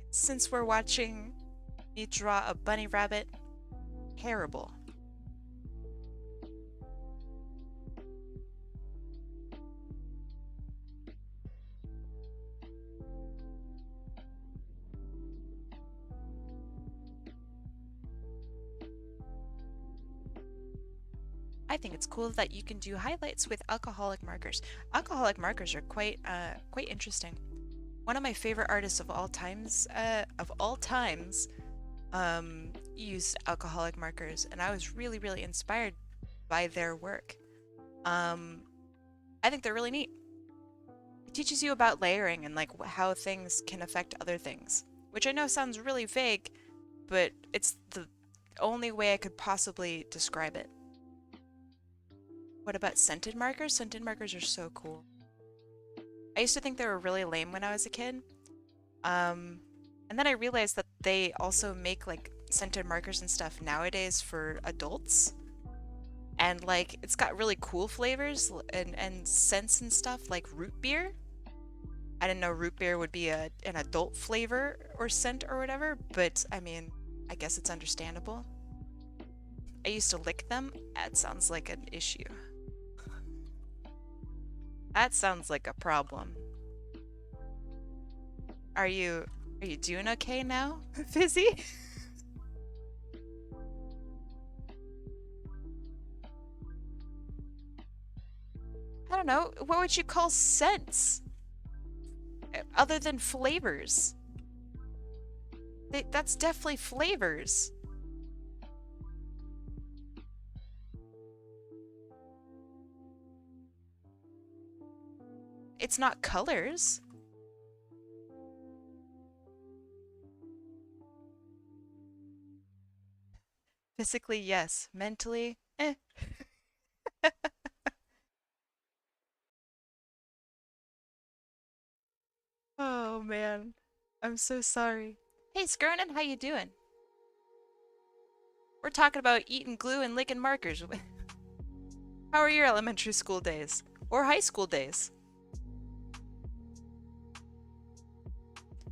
Since we're watching me draw a bunny rabbit, terrible. I think it's cool that you can do highlights with alcoholic markers. Alcoholic markers are quite interesting. One of my favorite artists of all times, used alcoholic markers, and I was really inspired by their work. I think they're really neat. It teaches you about layering and like how things can affect other things, which I know sounds really vague, but it's the only way I could possibly describe it. What about scented markers? Scented markers are so cool. I used to think they were really lame when I was a kid. And then I realized that they also make like scented markers and stuff nowadays for adults. And like it's got really cool flavors and scents and stuff like root beer. I didn't know root beer would be an adult flavor or scent or whatever, but I mean, I guess it's understandable. I used to lick them. That sounds like an issue. That sounds like a problem. Are you doing okay now, Fizzy? I don't know. What would you call scents? Other than flavors. That's definitely flavors. It's not colors. Physically, yes. Mentally, eh. Oh man. I'm so sorry. Hey Skronin, how you doing? We're talking about eating glue and licking markers. How are your elementary school days? Or high school days?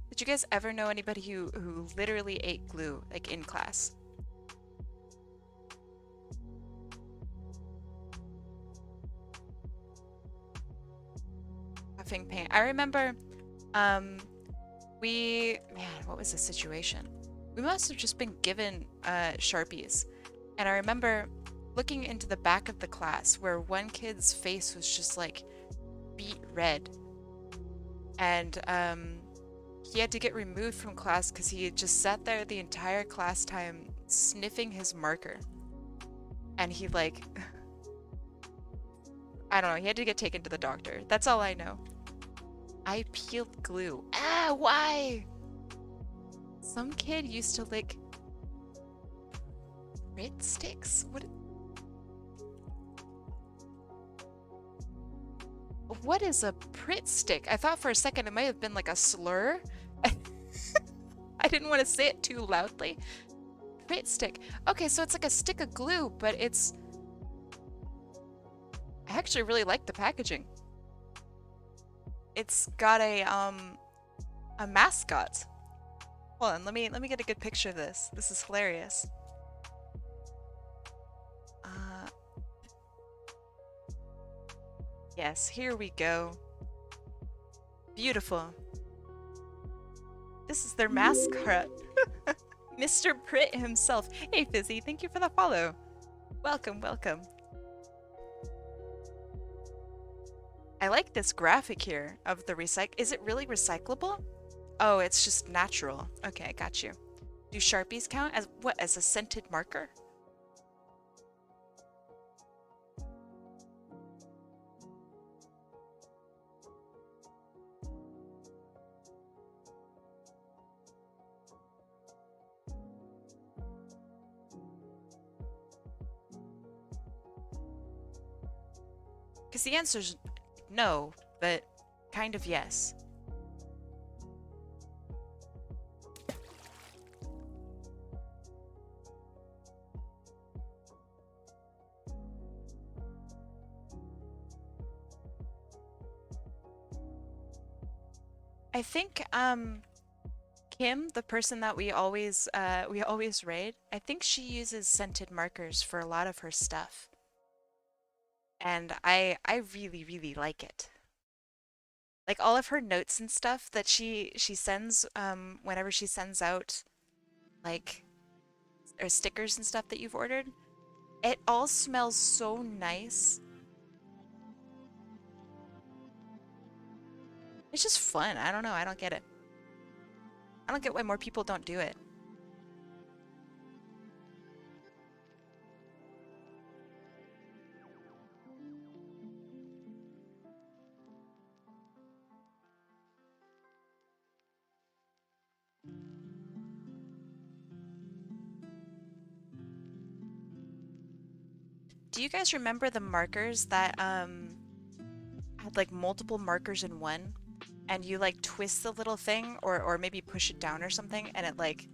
Did you guys ever know anybody who literally ate glue, like in class? Huffing paint. I remember, man, what was the situation? We must have just been given Sharpies. And I remember looking into the back of the class where one kid's face was just like beet red. And he had to get removed from class because he had just sat there the entire class time sniffing his marker. And he like, I don't know, he had to get taken to the doctor. That's all I know. I peeled glue. Ah, why? Some kid used to lick Rit sticks? What is a Prit stick? I thought for a second it might have been like a slur. I didn't want to say it too loudly. Prit stick. Okay, so it's like a stick of glue, but it's... I actually really like the packaging. It's got a mascot. Hold on, let me get a good picture of this. This is hilarious. Yes, here we go. Beautiful. This is their mascot. Mr. Pritt himself. Hey Fizzy, thank you for the follow. Welcome, welcome. I like this graphic here of the Is it really recyclable? Oh, it's just natural. Okay, I got you. Do Sharpies count as what? As a scented marker? Because the answer's no, but kind of yes. I think Kim, the person that we always raid, I think she uses scented markers for a lot of her stuff. And I really, really like it. Like all of her notes and stuff that she sends whenever she sends out like or stickers and stuff that you've ordered, it all smells so nice. It's just fun. I don't know. I don't get it. I don't get why more people don't do it. do you guys remember the markers that had like multiple markers in one? And you like twist the little thing or maybe push it down or something and it like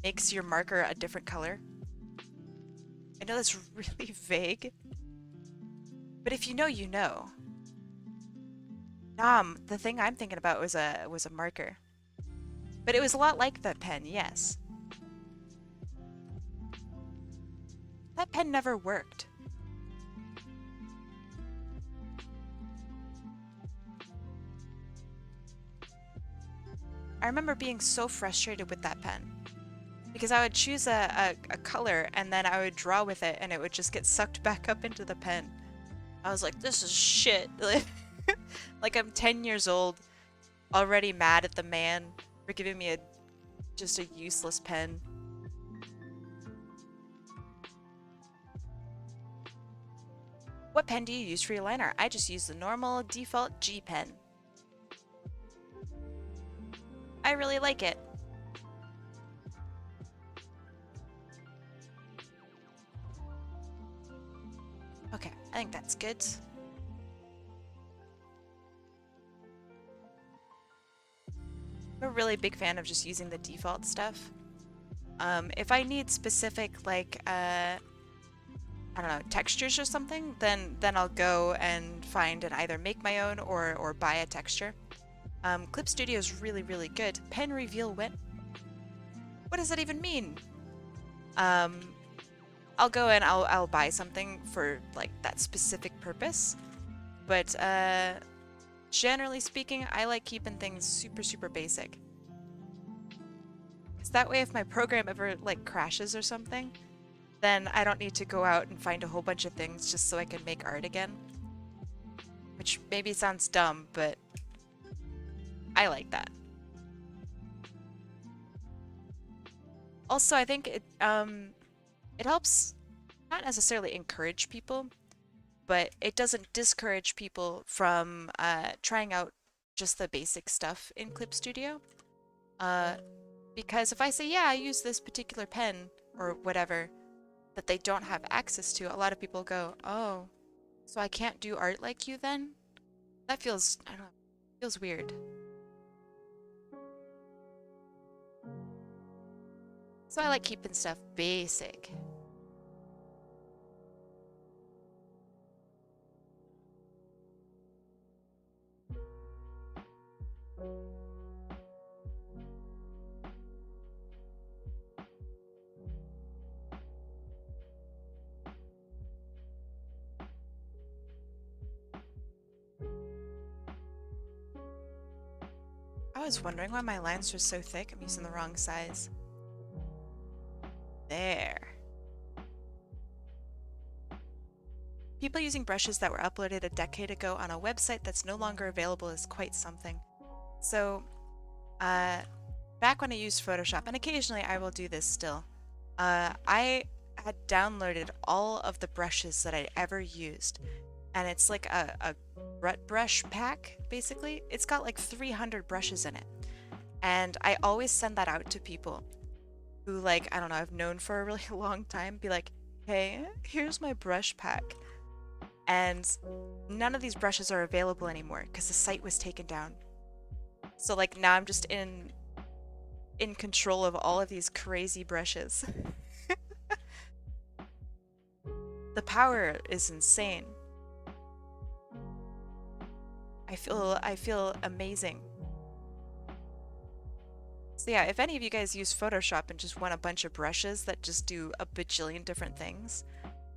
makes your marker a different color? I know that's really vague, but if you know, you know. The thing I'm thinking about was a marker. But it was a lot like that pen, yes. That pen never worked. I remember being so frustrated with that pen because I would choose a color and then I would draw with it and it would just get sucked back up into the pen. I was like, this is shit. Like I'm 10 years old, already mad at the man for giving me just a useless pen. What pen do you use for your liner? I just use the normal default G pen. I really like it. Okay, I think that's good. I'm a really big fan of just using the default stuff. If I need specific, like, I don't know, textures or something, then I'll go and find and either make my own or buy a texture. Clip Studio is really, really good. Pen reveal when? What does that even mean? I'll go and I'll buy something for like that specific purpose. But generally speaking, I like keeping things super, super basic. Because that way if my program ever like crashes or something, then I don't need to go out and find a whole bunch of things just so I can make art again. Which maybe sounds dumb, but I like that. Also, I think it helps not necessarily encourage people, but it doesn't discourage people from trying out just the basic stuff in Clip Studio. Because if I say, yeah, I use this particular pen or whatever that they don't have access to, a lot of people go, oh, so I can't do art like you then? That feels, I don't know, feels weird. So I like keeping stuff basic. I was wondering why my lines were so thick. I'm using the wrong size. There. People using brushes that were uploaded a decade ago on a website that's no longer available is quite something. So, back when I used Photoshop, and occasionally I will do this still, I had downloaded all of the brushes that I'd ever used. And it's like a brush pack, basically. It's got like 300 brushes in it. And I always send that out to people who, like, I don't know, I've known for a really long time, be like, hey, here's my brush pack. And none of these brushes are available anymore because the site was taken down. So like now I'm just in control of all of these crazy brushes. The power is insane. I feel amazing. So yeah, if any of you guys use Photoshop and just want a bunch of brushes that just do a bajillion different things,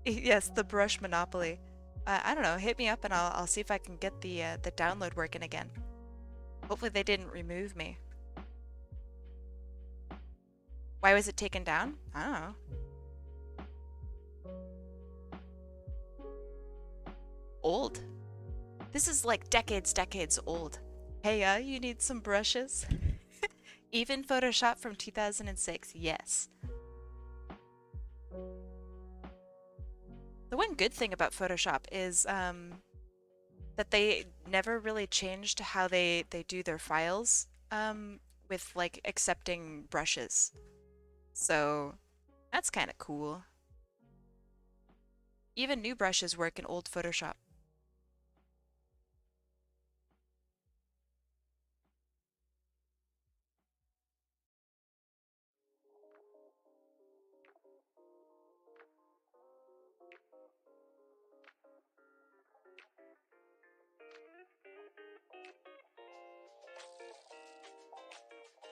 yes, the brush monopoly. I don't know, hit me up and I'll see if I can get the download working again. Hopefully they didn't remove me. Why was it taken down? I don't know. Old. This is like decades old. Hey, you need some brushes? Even Photoshop from 2006, yes. The one good thing about Photoshop is that they never really changed how they do their files with like accepting brushes. So that's kind of cool. Even new brushes work in old Photoshop.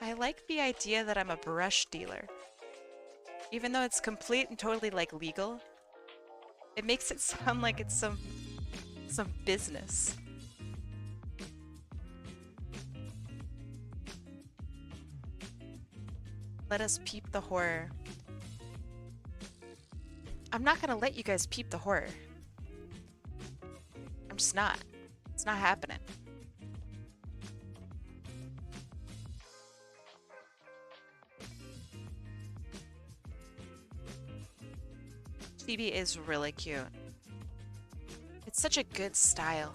I like the idea that I'm a brush dealer. Even though it's complete and totally like legal, it makes it sound like it's some business. Let us peep the horror. I'm not gonna let you guys peep the horror. I'm just not. It's not happening. Phoebe is really cute. It's such a good style.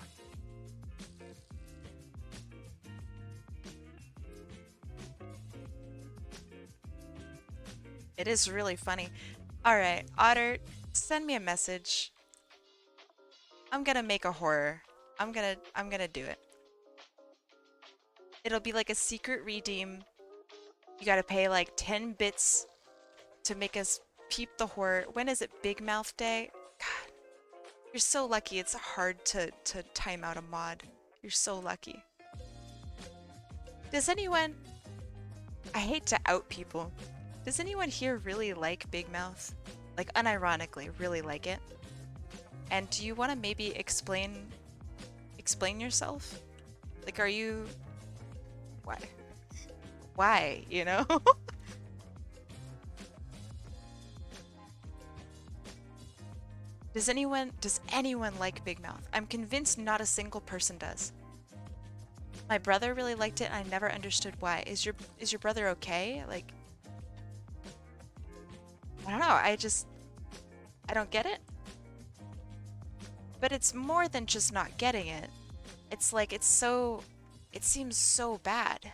It is really funny. Alright, Otter, send me a message. I'm gonna make a horror. I'm gonna do it. It'll be like a secret redeem. You gotta pay like 10 bits to make us peep the horror. When is it? Big Mouth Day? God, you're so lucky. It's hard to time out a mod. You're so lucky. Does anyone... I hate to out people. Does anyone here really like Big Mouth? Like, unironically, really like it? And do you want to maybe explain yourself? Like, are you... Why? Why, you know? Does anyone like Big Mouth? I'm convinced not a single person does. My brother really liked it and I never understood why. Is your brother okay? Like, I don't know, I don't get it. But it's more than just not getting it. It's like, it seems so bad.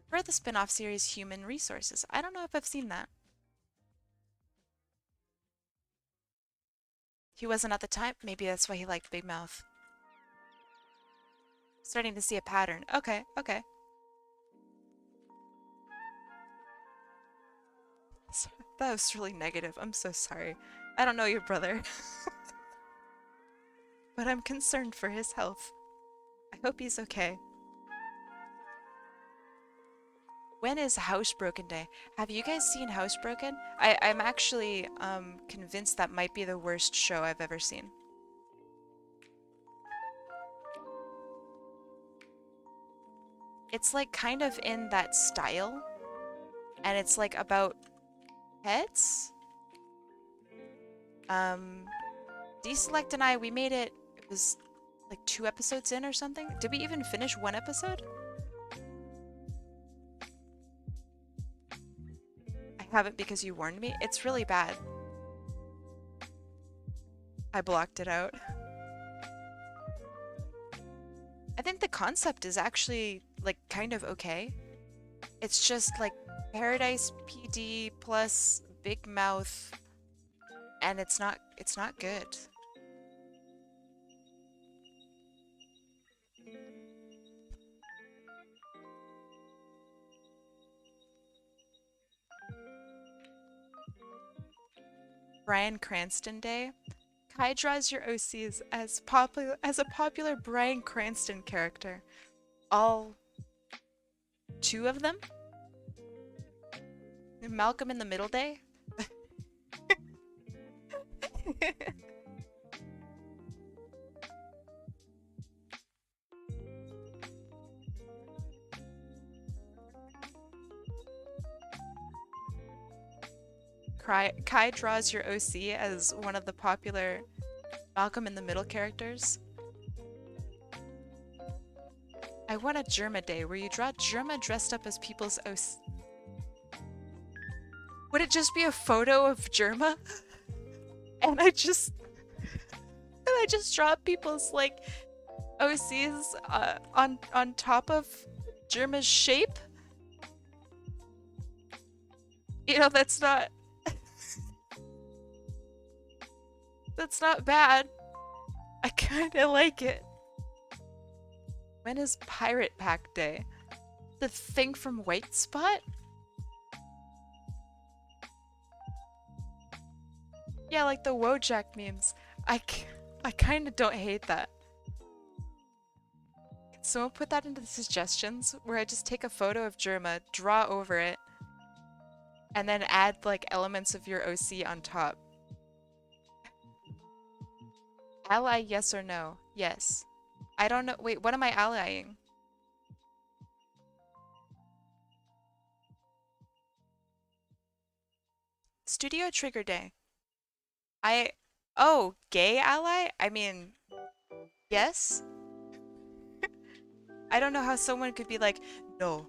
For the spin-off series Human Resources. I don't know if I've seen that. He wasn't at the time? Maybe that's why he liked Big Mouth. Starting to see a pattern. Okay, okay. That was really negative. I'm so sorry. I don't know your brother. But I'm concerned for his health. I hope he's okay. When is Housebroken Day? Have you guys seen Housebroken? I'm actually convinced that might be the worst show I've ever seen. It's like kind of in that style. And it's like about pets. Deselect and I, we made it, it was like 2 episodes in or something. Did we even finish 1 episode? I haven't because you warned me. It's really bad. I blocked it out. I think the concept is actually like kind of okay. It's just like Paradise PD plus Big Mouth, and it's not good. Bryan Cranston Day. Kai draws your OCs as a popular Bryan Cranston character. All 2 of them? Malcolm in the Middle Day? Kai draws your OC as one of the popular Malcolm in the Middle characters. I want a Germa Day where you draw Germa dressed up as people's OC. Would it just be a photo of Germa? And I just draw people's like OCs on top of Germa's shape? You know, that's not that's not bad. I kind of like it. When is Pirate Pack Day? The thing from White Spot? Yeah, like the Wojak memes. I kind of don't hate that. Can someone put that into the suggestions where I just take a photo of Germa, draw over it, and then add like elements of your OC on top? Ally, yes or no? Yes. I don't know. Wait, what am I allying? Studio Trigger Day. Oh, gay ally? I mean, yes? I don't know how someone could be like, no,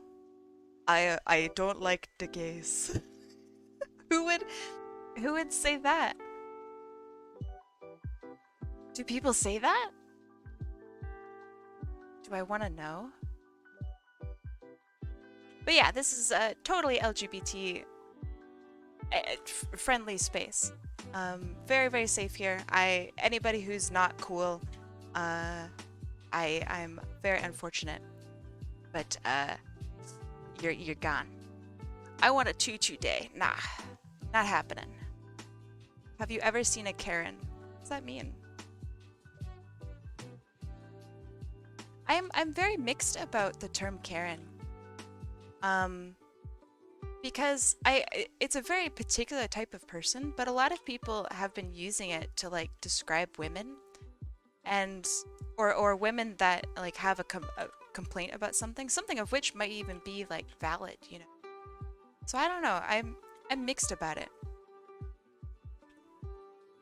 I don't like the gays. Who would say that? Do people say that? Do I want to know? But yeah, this is a totally LGBT friendly space. Very, very safe here. Anybody who's not cool, I'm very unfortunate, but you're gone. I want a tutu day. Nah, not happening. Have you ever seen a Karen? What does that mean? I'm very mixed about the term Karen. Because it's a very particular type of person, but a lot of people have been using it to like describe women, and or women that like have a complaint about something of which might even be like valid, you know. So I don't know. I'm mixed about it.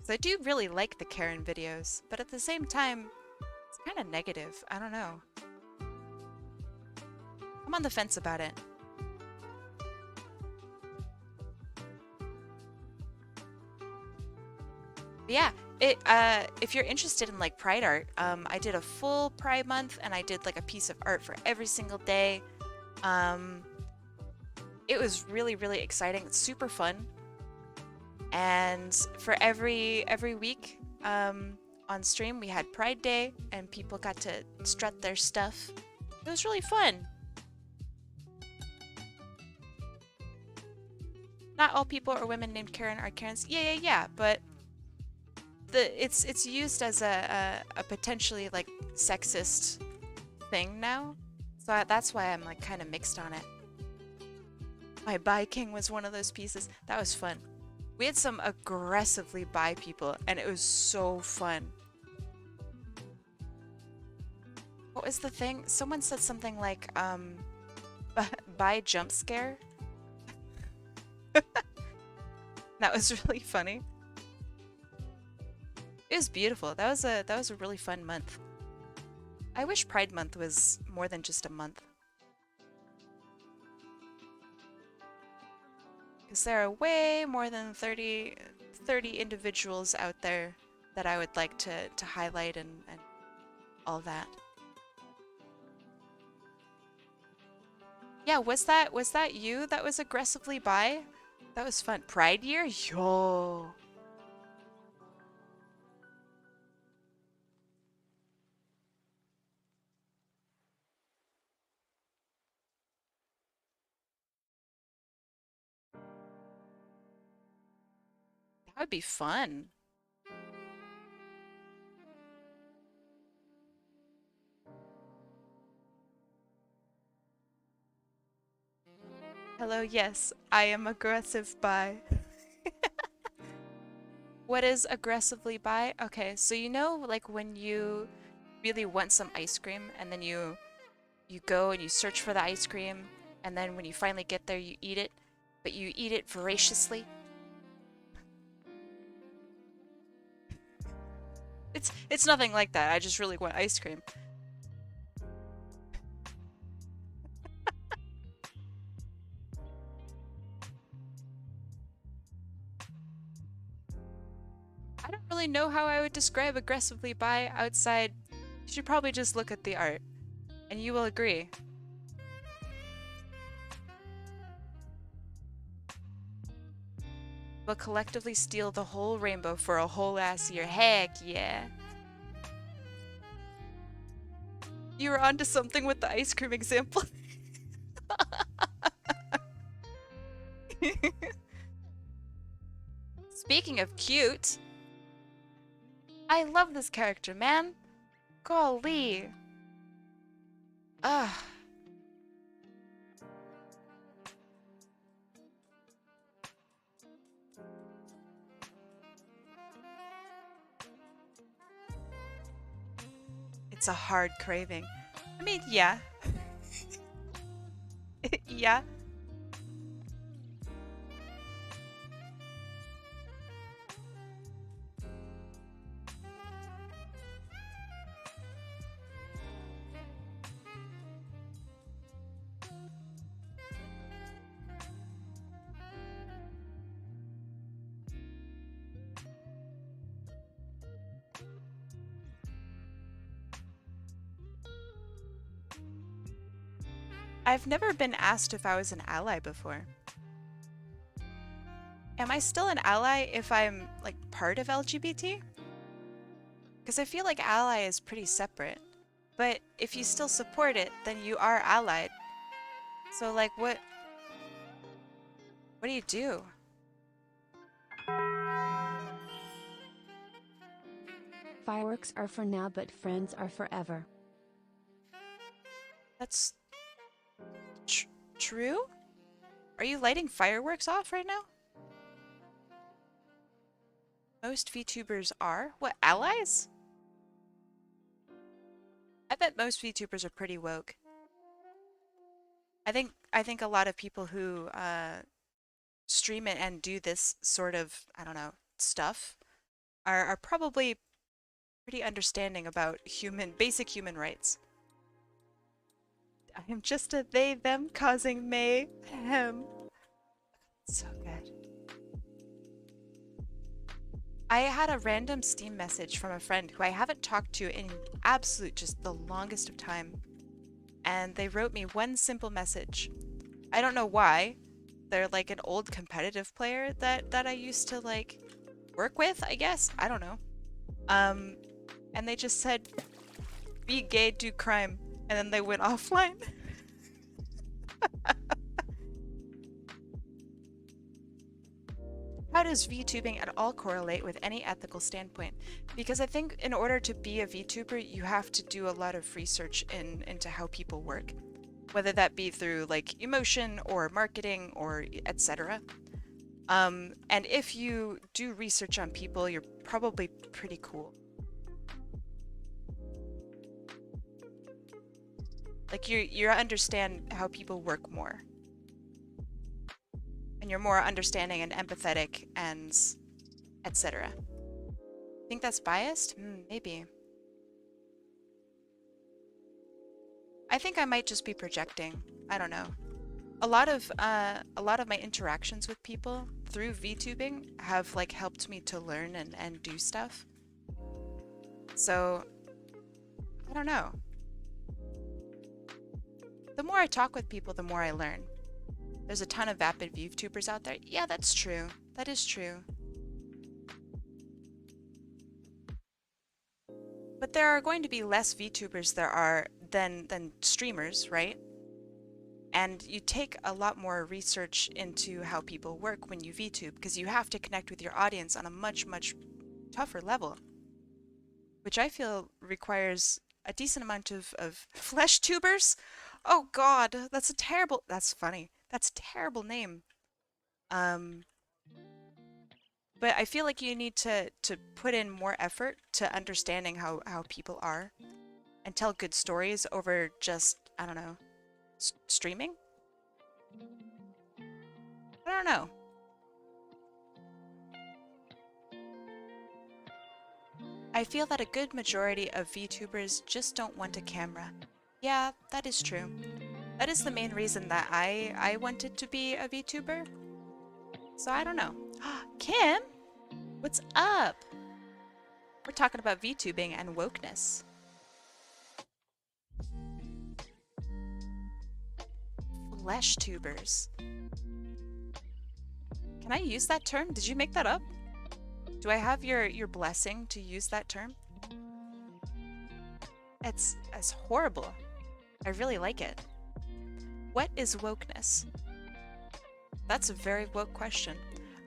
So I do really like the Karen videos, but at the same time, it's kind of negative. I don't know. I'm on the fence about it. But yeah, if you're interested in like Pride art, I did a full Pride month and I did like a piece of art for every single day. It was really, really exciting. It's super fun. And for every week on stream, we had Pride Day and people got to strut their stuff. It was really fun. Not all people or women named Karen are Karens. Yeah, but it's used as a potentially like sexist thing now. So that's why I'm like kind of mixed on it. My bi king was one of those pieces. That was fun. We had some aggressively bi people and it was so fun. What was the thing? Someone said something like bi jump scare. That was really funny. It was beautiful. That was a really fun month. I wish Pride Month was more than just a month. Because there are way more than 30 individuals out there that I would like to highlight and all that. Yeah, was that you that was aggressively bi? That was fun. Pride year? Yo. That would be fun. Hello, yes, I am aggressive bi. What is aggressively bi? Okay, so you know like when you really want some ice cream and then you go and you search for the ice cream and then when you finally get there you eat it, but you eat it voraciously? It's nothing like that. I just really want ice cream. I don't really know how I would describe aggressively bi outside. You should probably just look at the art and you will agree. but collectively steal the whole rainbow for a whole ass year. Heck yeah. You were onto something with the ice cream example. Speaking of cute, I love this character, man. Golly. Ugh. It's a hard craving. I mean, yeah. Yeah. I've never been asked if I was an ally before. Am I still an ally if I'm, like, part of LGBT? Because I feel like ally is pretty separate. But if you still support it, then you are allied. So, like, what do you do? Fireworks are for now, but friends are forever. That's true? Are you lighting fireworks off right now? Most VTubers are? What, allies? I bet most VTubers are pretty woke. I think a lot of people who stream it and do this sort of, I don't know, stuff are probably pretty understanding about basic human rights. I am just a they them causing mayhem. So good. I had a random Steam message from a friend who I haven't talked to in absolute just the longest of time. And they wrote me one simple message. I don't know why. They're like an old competitive player that I used to like work with, I guess. I don't know. And they just said, be gay, do crime. And then they went offline. How does VTubing at all correlate with any ethical standpoint? Because I think in order to be a VTuber, you have to do a lot of research into how people work. Whether that be through like emotion or marketing or etc. And if you do research on people, you're probably pretty cool. Like you understand how people work more. And you're more understanding and empathetic and etc. Think that's biased? Maybe. I think I might just be projecting. I don't know. A lot of my interactions with people through VTubing have like helped me to learn and do stuff. So I don't know. The more I talk with people, the more I learn. There's a ton of vapid VTubers out there. Yeah, that's true. That is true. But there are going to be less VTubers than streamers, right? And you take a lot more research into how people work when you VTube because you have to connect with your audience on a much, much tougher level. Which I feel requires a decent amount of flesh tubers. Oh god, that's funny. That's a terrible name. But I feel like you need to put in more effort to understanding how people are and tell good stories over just, I don't know, streaming? I don't know. I feel that a good majority of VTubers just don't want a camera. Yeah, that is true. That is the main reason that I wanted to be a VTuber. So I don't know. Kim? What's up? We're talking about VTubing and wokeness. Flesh tubers. Can I use that term? Did you make that up? Do I have your blessing to use that term? It's horrible. I really like it. What is wokeness? That's a very woke question.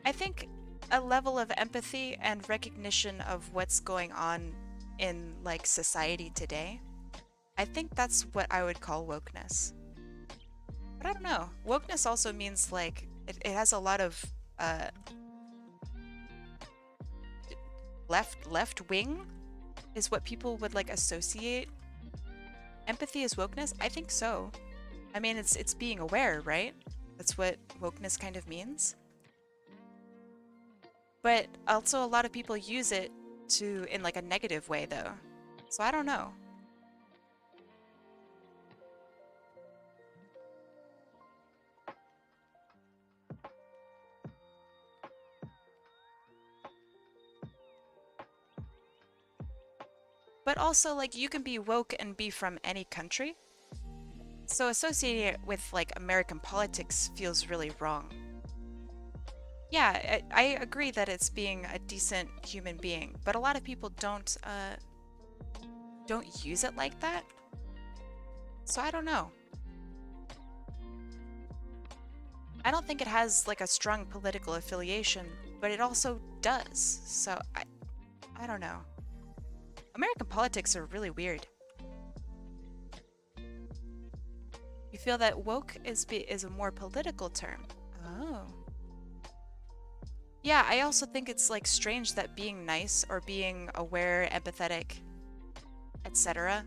I think a level of empathy and recognition of what's going on in like society today. I think that's what I would call wokeness. But I don't know. Wokeness also means like it has a lot of left wing is what people would like associate. Empathy is wokeness? I think so. I mean, it's being aware, right? That's what wokeness kind of means. But also a lot of people use it to in like a negative way though. So I don't know. But also like you can be woke and be from any country. So associating it with like American politics feels really wrong. Yeah, I agree that it's being a decent human being, but a lot of people don't use it like that. So I don't know. I don't think it has like a strong political affiliation, but it also does. So I don't know. American politics are really weird. You feel that woke is a more political term. Oh. Yeah, I also think it's like strange that being nice or being aware, empathetic, etc.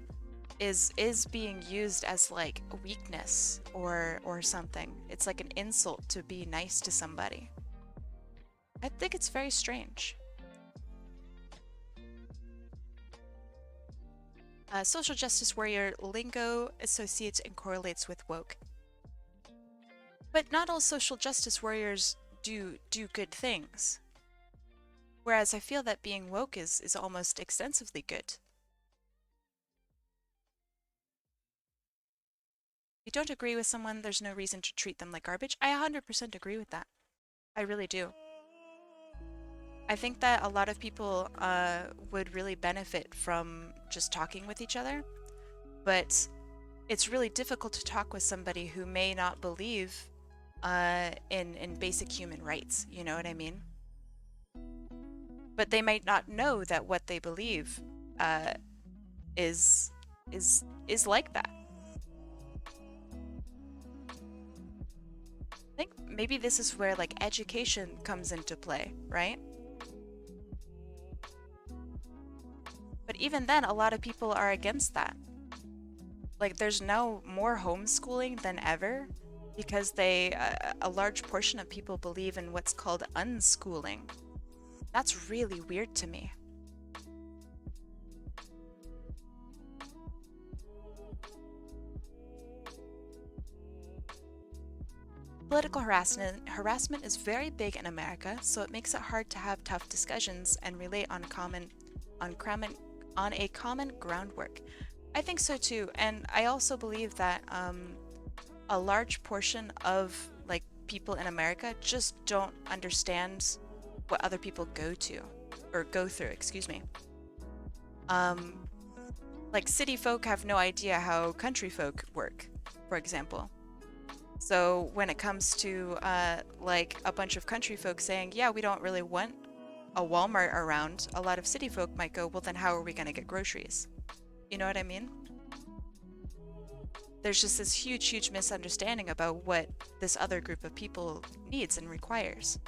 is being used as like a weakness or something. It's like an insult to be nice to somebody. I think it's very strange. Social justice warrior lingo associates and correlates with woke. But not all social justice warriors do good things. Whereas I feel that being woke is almost extensively good. If you don't agree with someone, there's no reason to treat them like garbage. I 100% agree with that. I really do. I think that a lot of people would really benefit from just talking with each other, but it's really difficult to talk with somebody who may not believe in basic human rights, you know what I mean? But they might not know that what they believe is like that. I think maybe this is where like education comes into play, right? But even then, a lot of people are against that. Like, there's no more homeschooling than ever because a large portion of people believe in what's called unschooling. That's really weird to me. Political harassment is very big in America, so it makes it hard to have tough discussions and relate on a common groundwork. I think so too, and I also believe that a large portion of like people in America just don't understand what other people go through, excuse me. Like city folk have no idea how country folk work, for example. So when it comes to like a bunch of country folk saying, yeah, we don't really want a Walmart around, a lot of city folk might go, well, then how are we going to get groceries? You know what I mean? There's just this huge misunderstanding about what this other group of people needs and requires.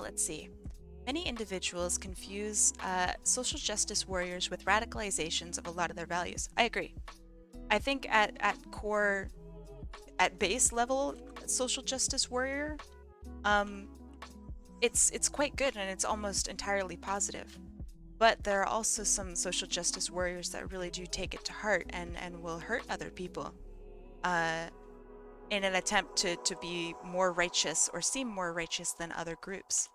Let's see. Many individuals confuse social justice warriors with radicalizations of a lot of their values. I agree. I think at base level, social justice warrior, it's quite good and it's almost entirely positive. But there are also some social justice warriors that really do take it to heart and will hurt other people in an attempt to be more righteous or seem more righteous than other groups.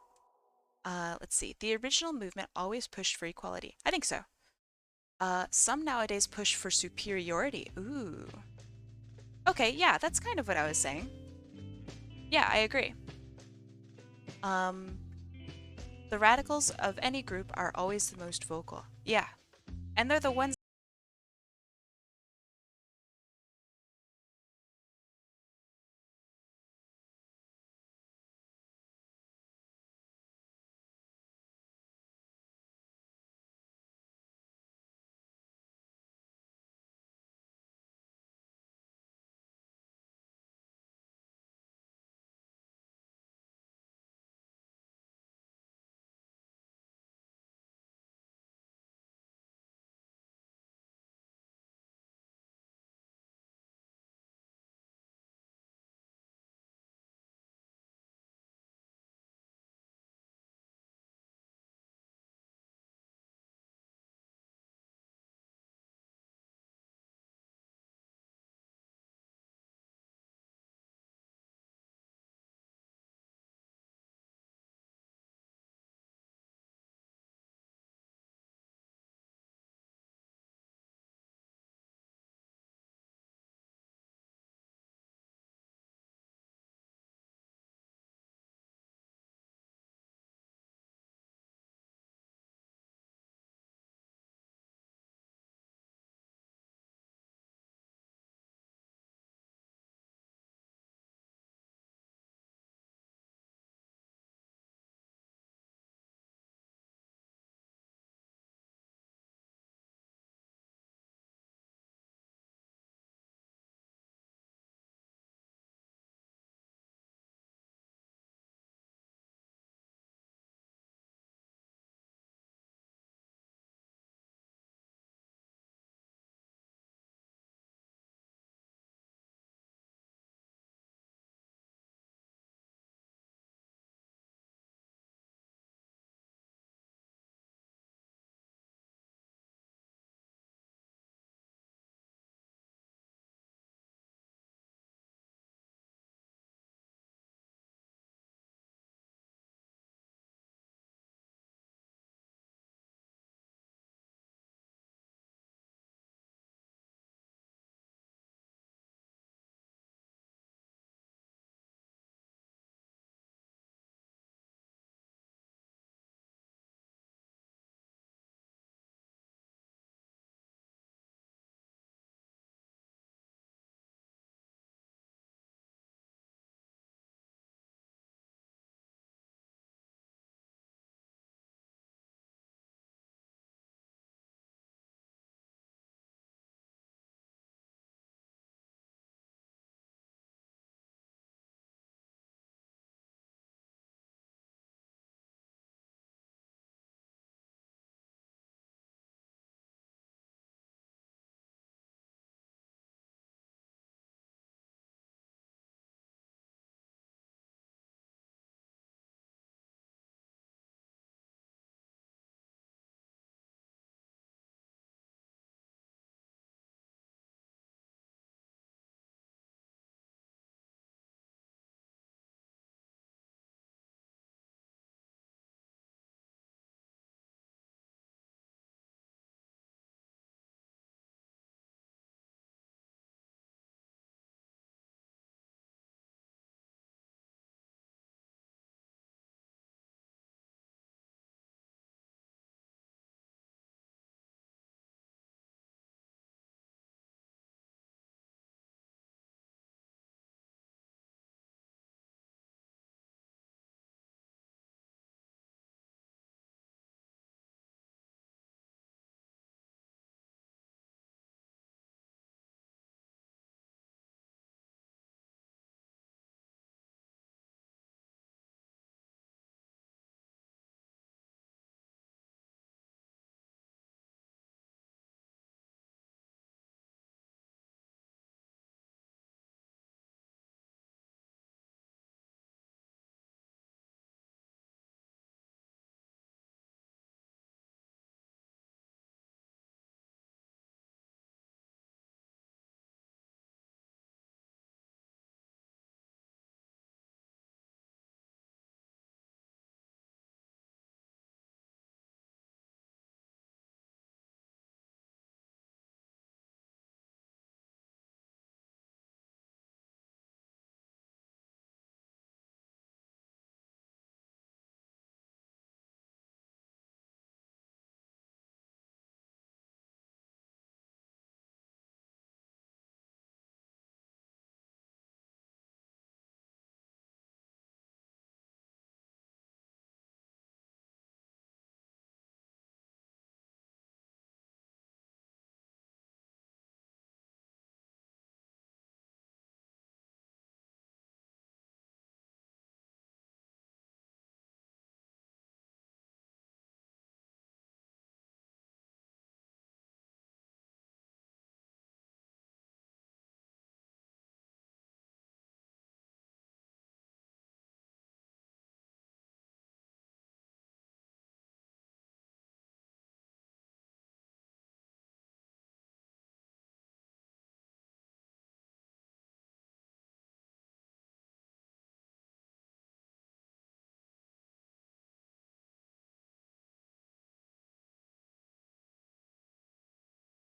Let's see. The original movement always pushed for equality. I think so. Some nowadays push for superiority. Ooh. Okay, yeah, that's kind of what I was saying. Yeah, I agree. Um, the radicals of any group are always the most vocal. Yeah. And they're the ones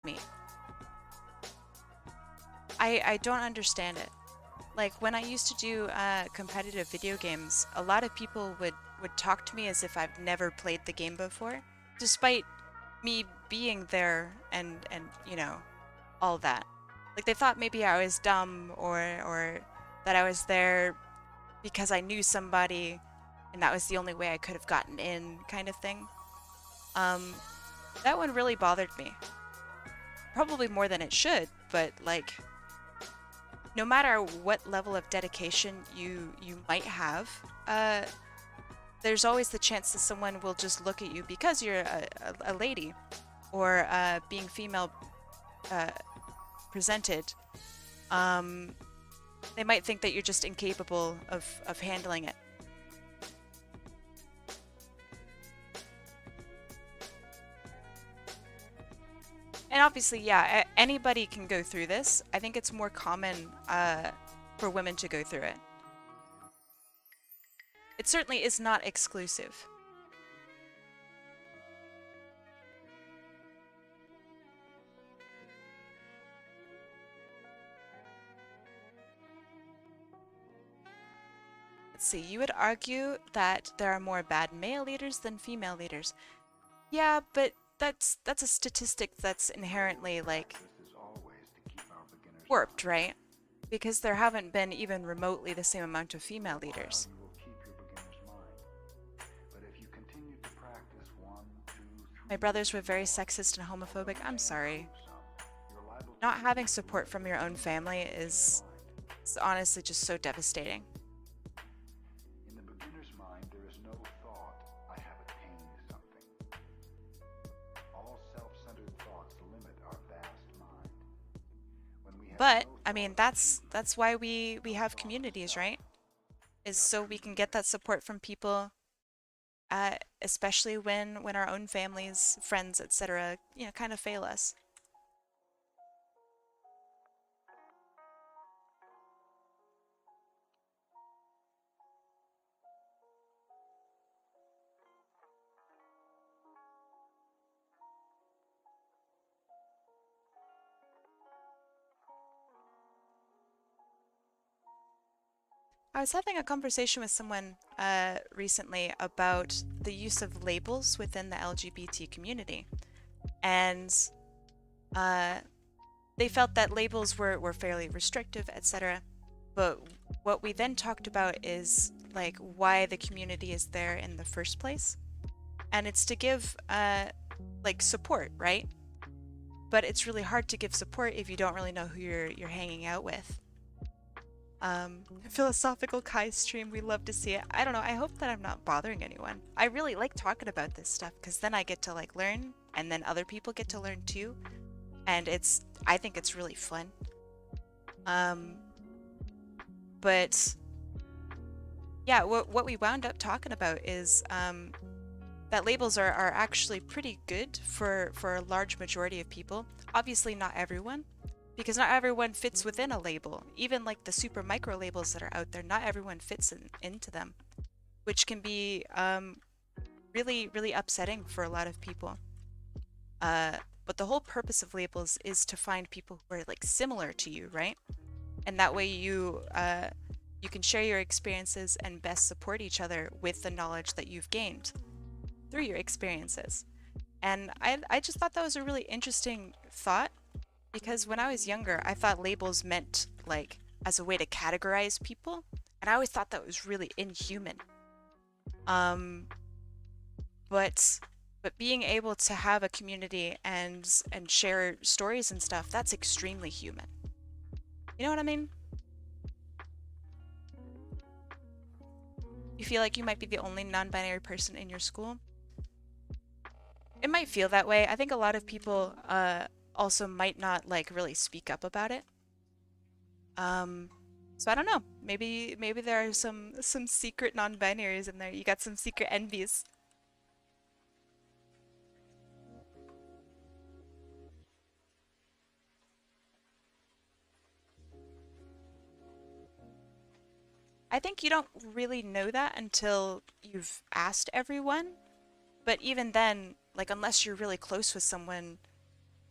me. I don't understand it. Like when I used to do competitive video games, a lot of people would talk to me as if I've never played the game before, despite me being there and you know, all that. Like they thought maybe I was dumb or that I was there because I knew somebody and that was the only way I could have gotten in, kind of thing. That one really bothered me. Probably more than it should, but like no matter what level of dedication you might have, there's always the chance that someone will just look at you because you're a lady or being female presented. They might think that you're just incapable of handling it. And obviously, yeah, anybody can go through this. I think it's more common for women to go through it. It certainly is not exclusive. Let's see, you would argue that there are more bad male leaders than female leaders. Yeah, but that's a statistic that's inherently like warped, right? Because there haven't been even remotely the same amount of female leaders. My brothers were very sexist and homophobic. I'm sorry. Not having support from your own family is honestly just so devastating. In the beginner's mind, there is no thought, I have attained something. All self-centered thoughts limit our vast mind. When we have But, no I mean, thought, that's why we have communities, right? Is so we can get that support from people, especially when our own families, friends, etc., you know, kind of fail us. I was having a conversation with someone recently about the use of labels within the LGBT community. And they felt that labels were fairly restrictive, etc. But what we then talked about is like why the community is there in the first place. And it's to give like support, right? But it's really hard to give support if you don't really know who you're hanging out with. Philosophical Kai stream, we love to see it. I don't know, I hope that I'm not bothering anyone. I really like talking about this stuff because then I get to like learn and then other people get to learn too. And I think it's really fun. But yeah, what we wound up talking about is that labels are actually pretty good for a large majority of people. Obviously not everyone, because not everyone fits within a label. Even like the super micro labels that are out there, not everyone fits into them, which can be really, really upsetting for a lot of people. But the whole purpose of labels is to find people who are like similar to you, right? And that way you can share your experiences and best support each other with the knowledge that you've gained through your experiences. And I just thought that was a really interesting thought, because when I was younger, I thought labels meant like as a way to categorize people, and I always thought that was really inhuman. But being able to have a community and share stories and stuff, that's extremely human. You know what I mean? You feel like you might be the only non-binary person in your school? It might feel that way. I think a lot of people also might not like really speak up about it. So I don't know. Maybe there are some secret non-binaries in there. You got some secret envies. I think you don't really know that until you've asked everyone. But even then, like unless you're really close with someone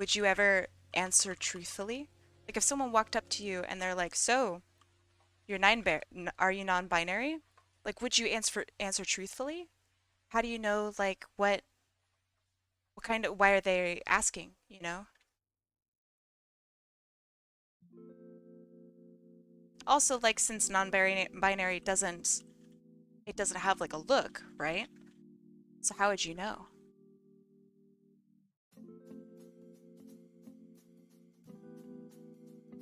would you ever answer truthfully? Like if someone walked up to you and they're like, "So, are you non-binary?" Like, would you answer truthfully? How do you know like what kind of why are they asking, you know? Also, like since non-binary doesn't have like a look, right? So how would you know?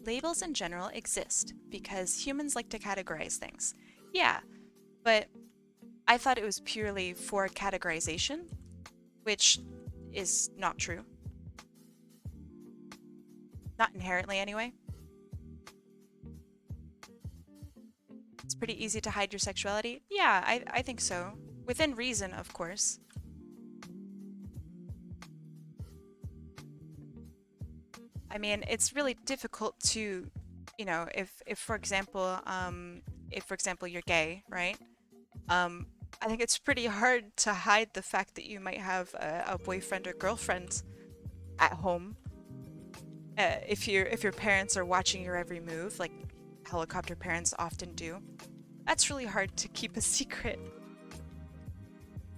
Labels in general exist because humans like to categorize things. Yeah, but I thought it was purely for categorization, which is not true. Not inherently, anyway. It's pretty easy to hide your sexuality. Yeah, I think so. Within reason, of course. I mean, it's really difficult to, you know, if for example, you're gay, right? Um, I think it's pretty hard to hide the fact that you might have a boyfriend or girlfriend at home. If your parents are watching your every move, like helicopter parents often do, that's really hard to keep a secret,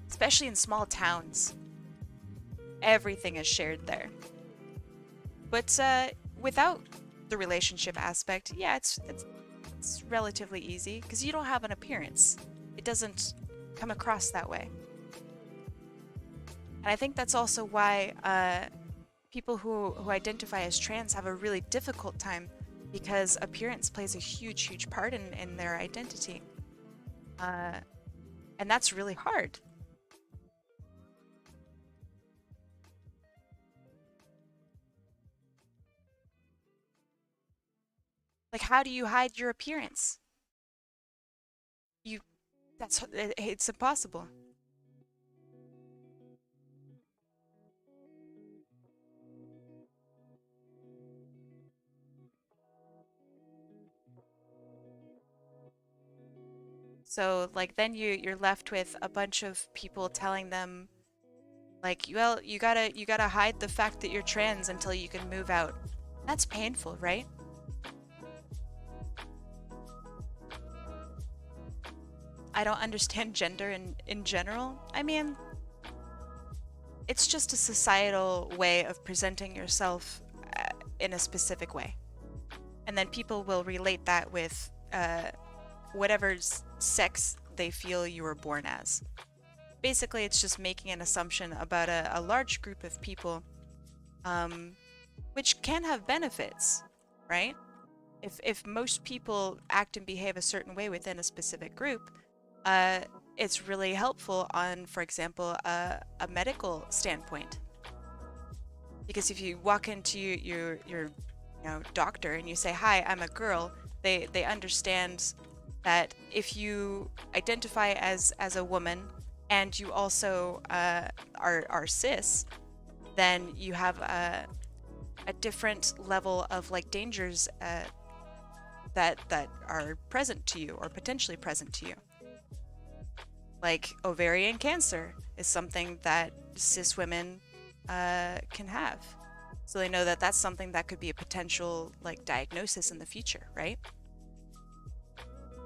especially in small towns. Everything is shared there. But without the relationship aspect, yeah, it's relatively easy because you don't have an appearance. It doesn't come across that way. And I think that's also why people who identify as trans have a really difficult time because appearance plays a huge part in their identity. And that's really hard. Like, how do you hide your appearance? It's impossible. So like then you're left with a bunch of people telling them like, well, you gotta hide the fact that you're trans until you can move out. That's painful, right? I don't understand gender in general. I mean, it's just a societal way of presenting yourself in a specific way. And then people will relate that with whatever sex they feel you were born as. Basically, it's just making an assumption about a large group of people, which can have benefits, right? If most people act and behave a certain way within a specific group, it's really helpful on, for example, a medical standpoint. Because if you walk into your doctor and you say, "Hi, I'm a girl," they understand that if you identify as a woman and you also are cis, then you have a different level of like dangers that are present to you or potentially present to you. Like ovarian cancer is something that cis women can have. So they know that that's something that could be a potential like diagnosis in the future, right?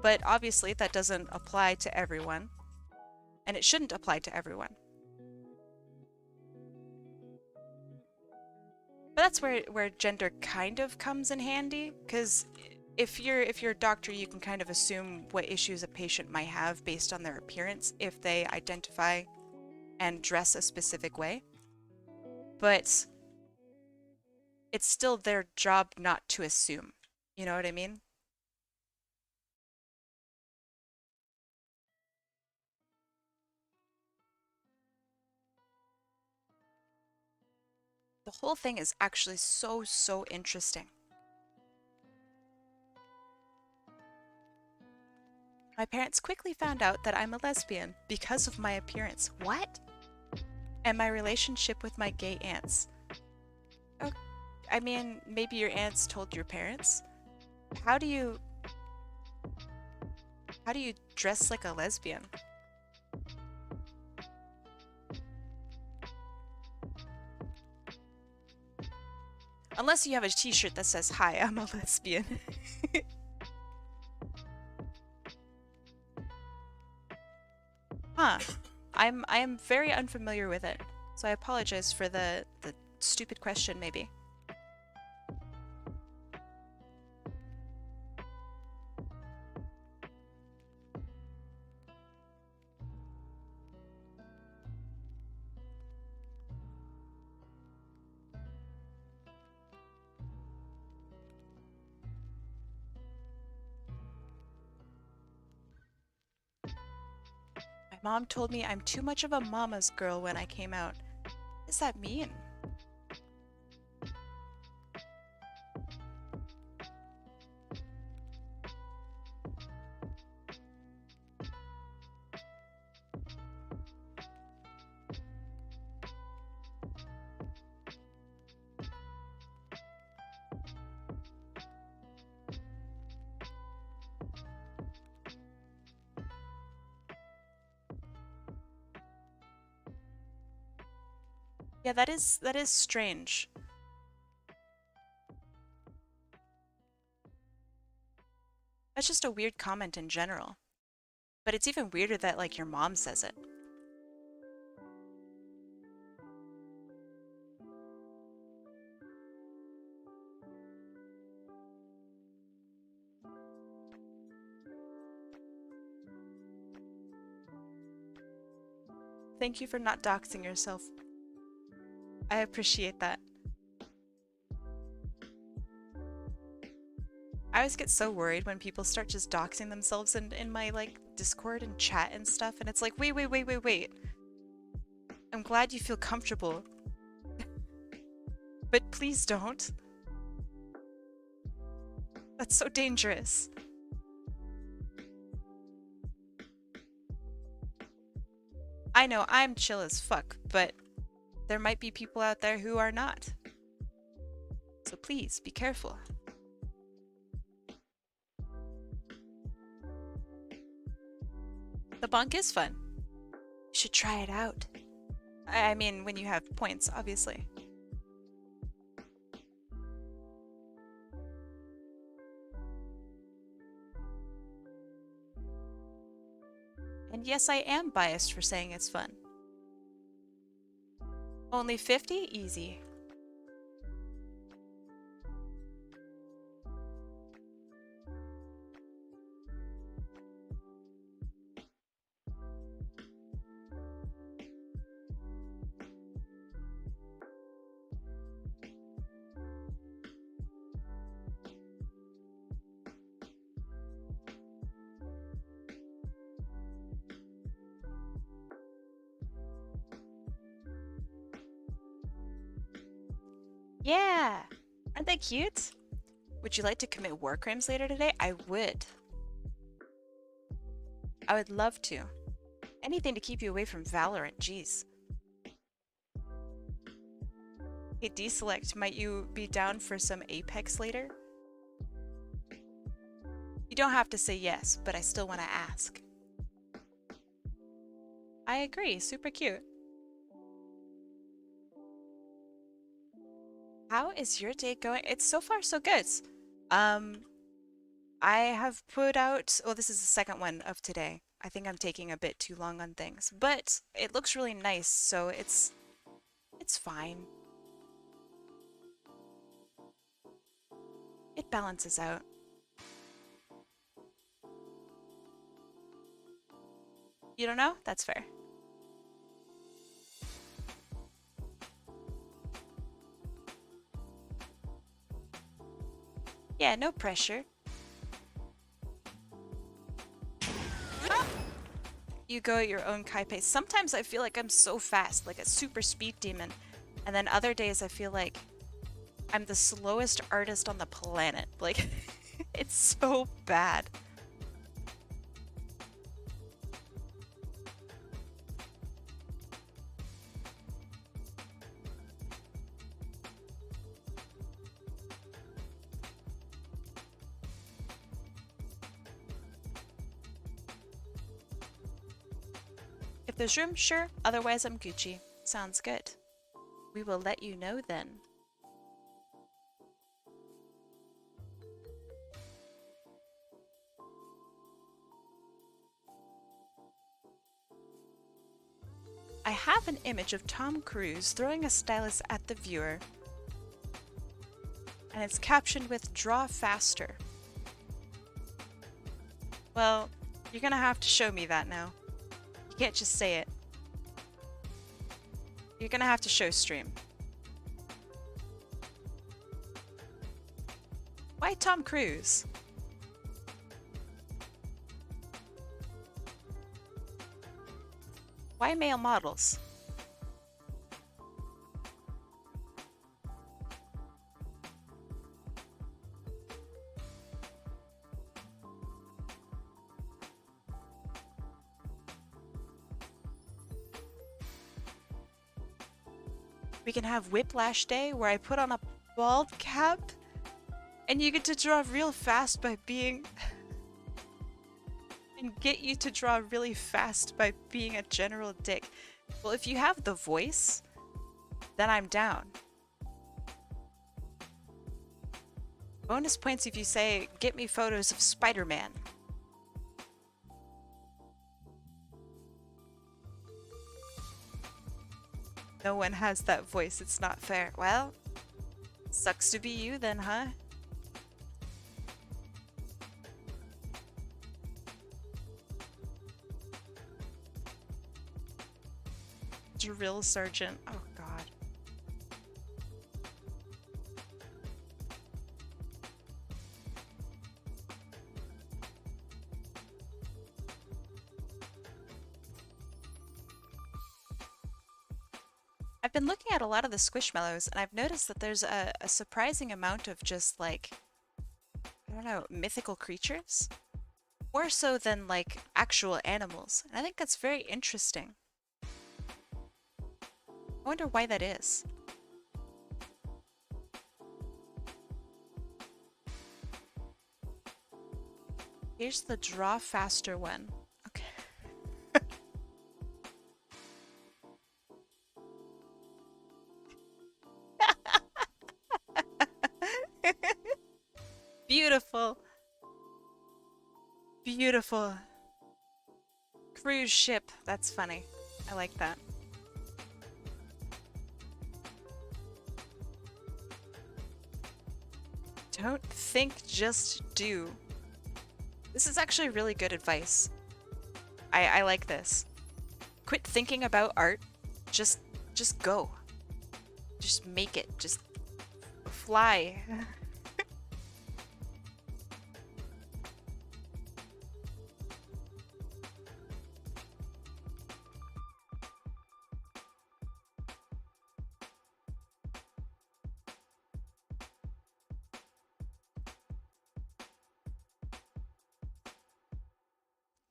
But obviously that doesn't apply to everyone, and it shouldn't apply to everyone. But that's where gender kind of comes in handy, because if you're a doctor, you can kind of assume what issues a patient might have based on their appearance if they identify and dress a specific way. But it's still their job not to assume. You know what I mean? The whole thing is actually so interesting. My parents quickly found out that I'm a lesbian because of my appearance. What? And my relationship with my gay aunts. Oh, I mean, maybe your aunts told your parents. How do you dress like a lesbian? Unless you have a t-shirt that says, "Hi, I'm a lesbian." Huh. I am very unfamiliar with it. So I apologize for the stupid question maybe. My mom told me I'm too much of a mama's girl when I came out. What does that mean? Yeah, that is strange. That's just a weird comment in general. But it's even weirder that like your mom says it. Thank you for not doxing yourself. I appreciate that. I always get so worried when people start just doxing themselves in my like Discord and chat and stuff, and it's like, wait. I'm glad you feel comfortable. But please don't. That's so dangerous. I know I'm chill as fuck, but there might be people out there who are not. So please, be careful. The bonk is fun. You should try it out. I mean, when you have points, obviously. And yes, I am biased for saying it's fun. Only 50? Easy. Yeah! Aren't they cute? Would you like to commit war crimes later today? I would. I would love to. Anything to keep you away from Valorant, jeez. Hey, deselect, might you be down for some Apex later? You don't have to say yes, but I still want to ask. I agree, super cute. How is your day going? It's so far so good. I have put out, well, this is the second one of today. I think I'm taking a bit too long on things, but it looks really nice, so it's fine. It balances out. You don't know? That's fair. Yeah, no pressure. You go at your own Kai pace. Sometimes I feel like I'm so fast, like a super speed demon. And then other days I feel like I'm the slowest artist on the planet. Like, it's so bad. If there's room, sure. Otherwise, I'm Gucci. Sounds good. We will let you know then. I have an image of Tom Cruise throwing a stylus at the viewer. And it's captioned with "Draw faster." Well, you're gonna have to show me that now. You can't just say it. You're gonna have to show stream. Why Tom Cruise? Why male models? We can have Whiplash Day where I put on a bald cap and you get to draw real fast by being... and get you to draw really fast by being a general dick. Well, if you have the voice, then I'm down. Bonus points if you say, "Get me photos of Spider-Man." No one has that voice, it's not fair. Well, sucks to be you then, huh? Drill sergeant. Oh god. I've been looking at a lot of the Squishmallows and I've noticed that there's a surprising amount of just like, I don't know, mythical creatures? More so than like actual animals. And I think that's very interesting. I wonder why that is. Here's the draw faster one. Okay. Beautiful. Beautiful. Cruise ship. That's funny. I like that. Don't think, just do. This is actually really good advice. I like this. Quit thinking about art. Just go. Just make it. Just fly.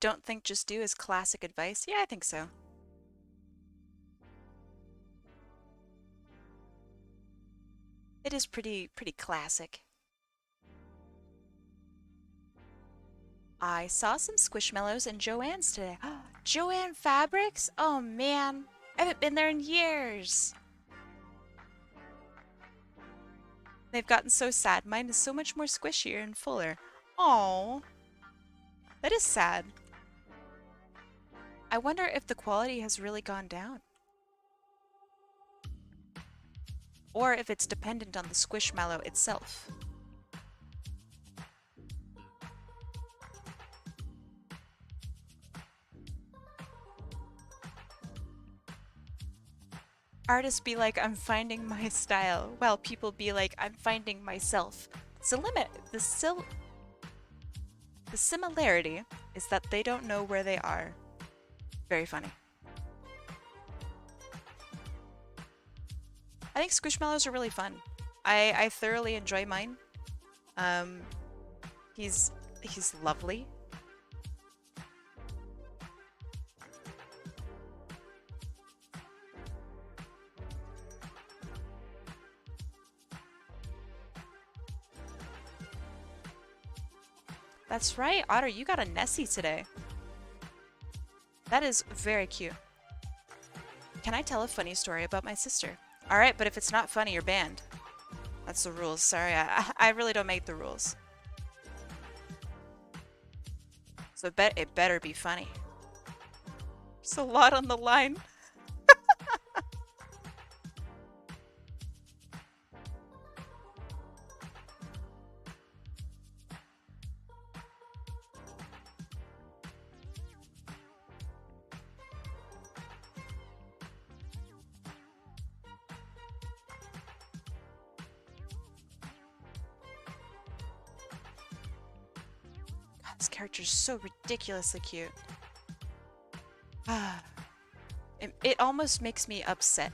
Don't think, just do is classic advice. Yeah, I think so. It is pretty classic. I saw some Squishmallows in Joann's today. Joann Fabrics? Oh man, I haven't been there in years. They've gotten so sad. Mine is so much more squishier and fuller. Oh, that is sad. I wonder if the quality has really gone down. Or if it's dependent on the Squishmallow itself. Artists be like, "I'm finding my style," while people be like, "I'm finding myself." The similarity is that they don't know where they are. Very funny. I think Squishmallows are really fun. I thoroughly enjoy mine. He's lovely. That's right, Otter, you got a Nessie today. That is very cute. Can I tell a funny story about my sister? Alright, but if it's not funny, you're banned. That's the rules. Sorry, I really don't make the rules. So it better be funny. There's a lot on the line. This character's so ridiculously cute. Ah, it almost makes me upset.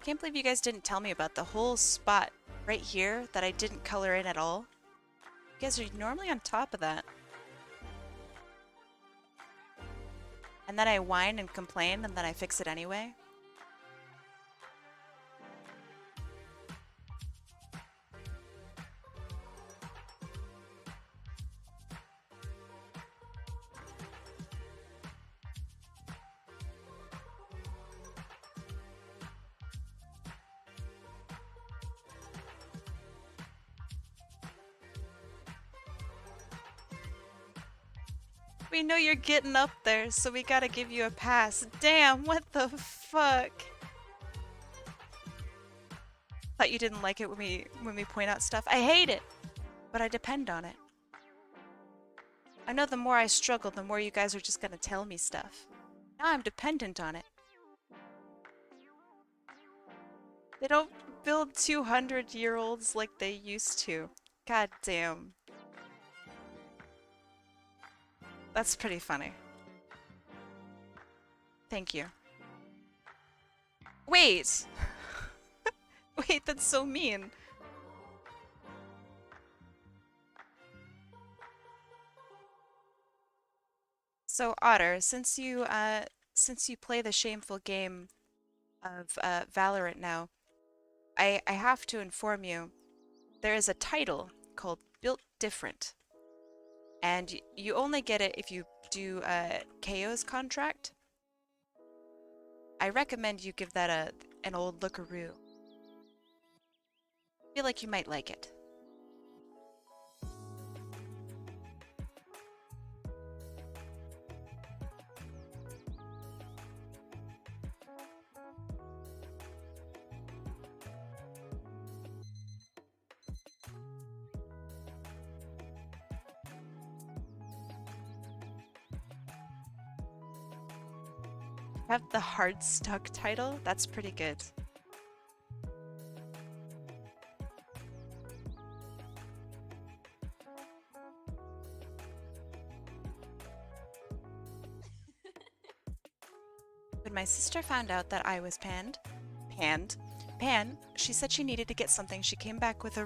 Can't believe you guys didn't tell me about the whole spot right here that I didn't color in at all. You guys are normally on top of that. And then I whine and complain and then I fix it anyway. We know you're getting up there, so we gotta give you a pass. Damn, what the fuck? Thought you didn't like it when we point out stuff. I hate it, but I depend on it. I know the more I struggle, the more you guys are just gonna tell me stuff. Now I'm dependent on it. They don't build 200-year-olds like they used to. God damn. That's pretty funny. Thank you. Wait! Wait, that's so mean. So Otter, since you play the shameful game of Valorant now, I have to inform you there is a title called Built Different. And you only get it if you do KO's contract. I recommend you give that an old lookaroo. I feel like you might like it. Have the hard stuck title? That's pretty good. When my sister found out that I was panned, she said she needed to get something. She came back with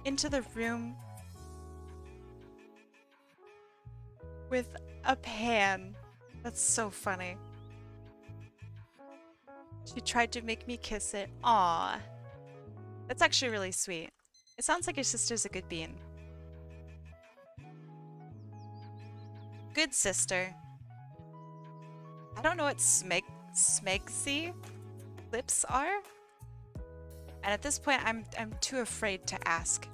into the room with a pan. That's so funny. She tried to make me kiss it. Aww. That's actually really sweet. It sounds like your sister's a good bean. Good sister. I don't know what smegsy lips are. And at this point, I'm too afraid to ask.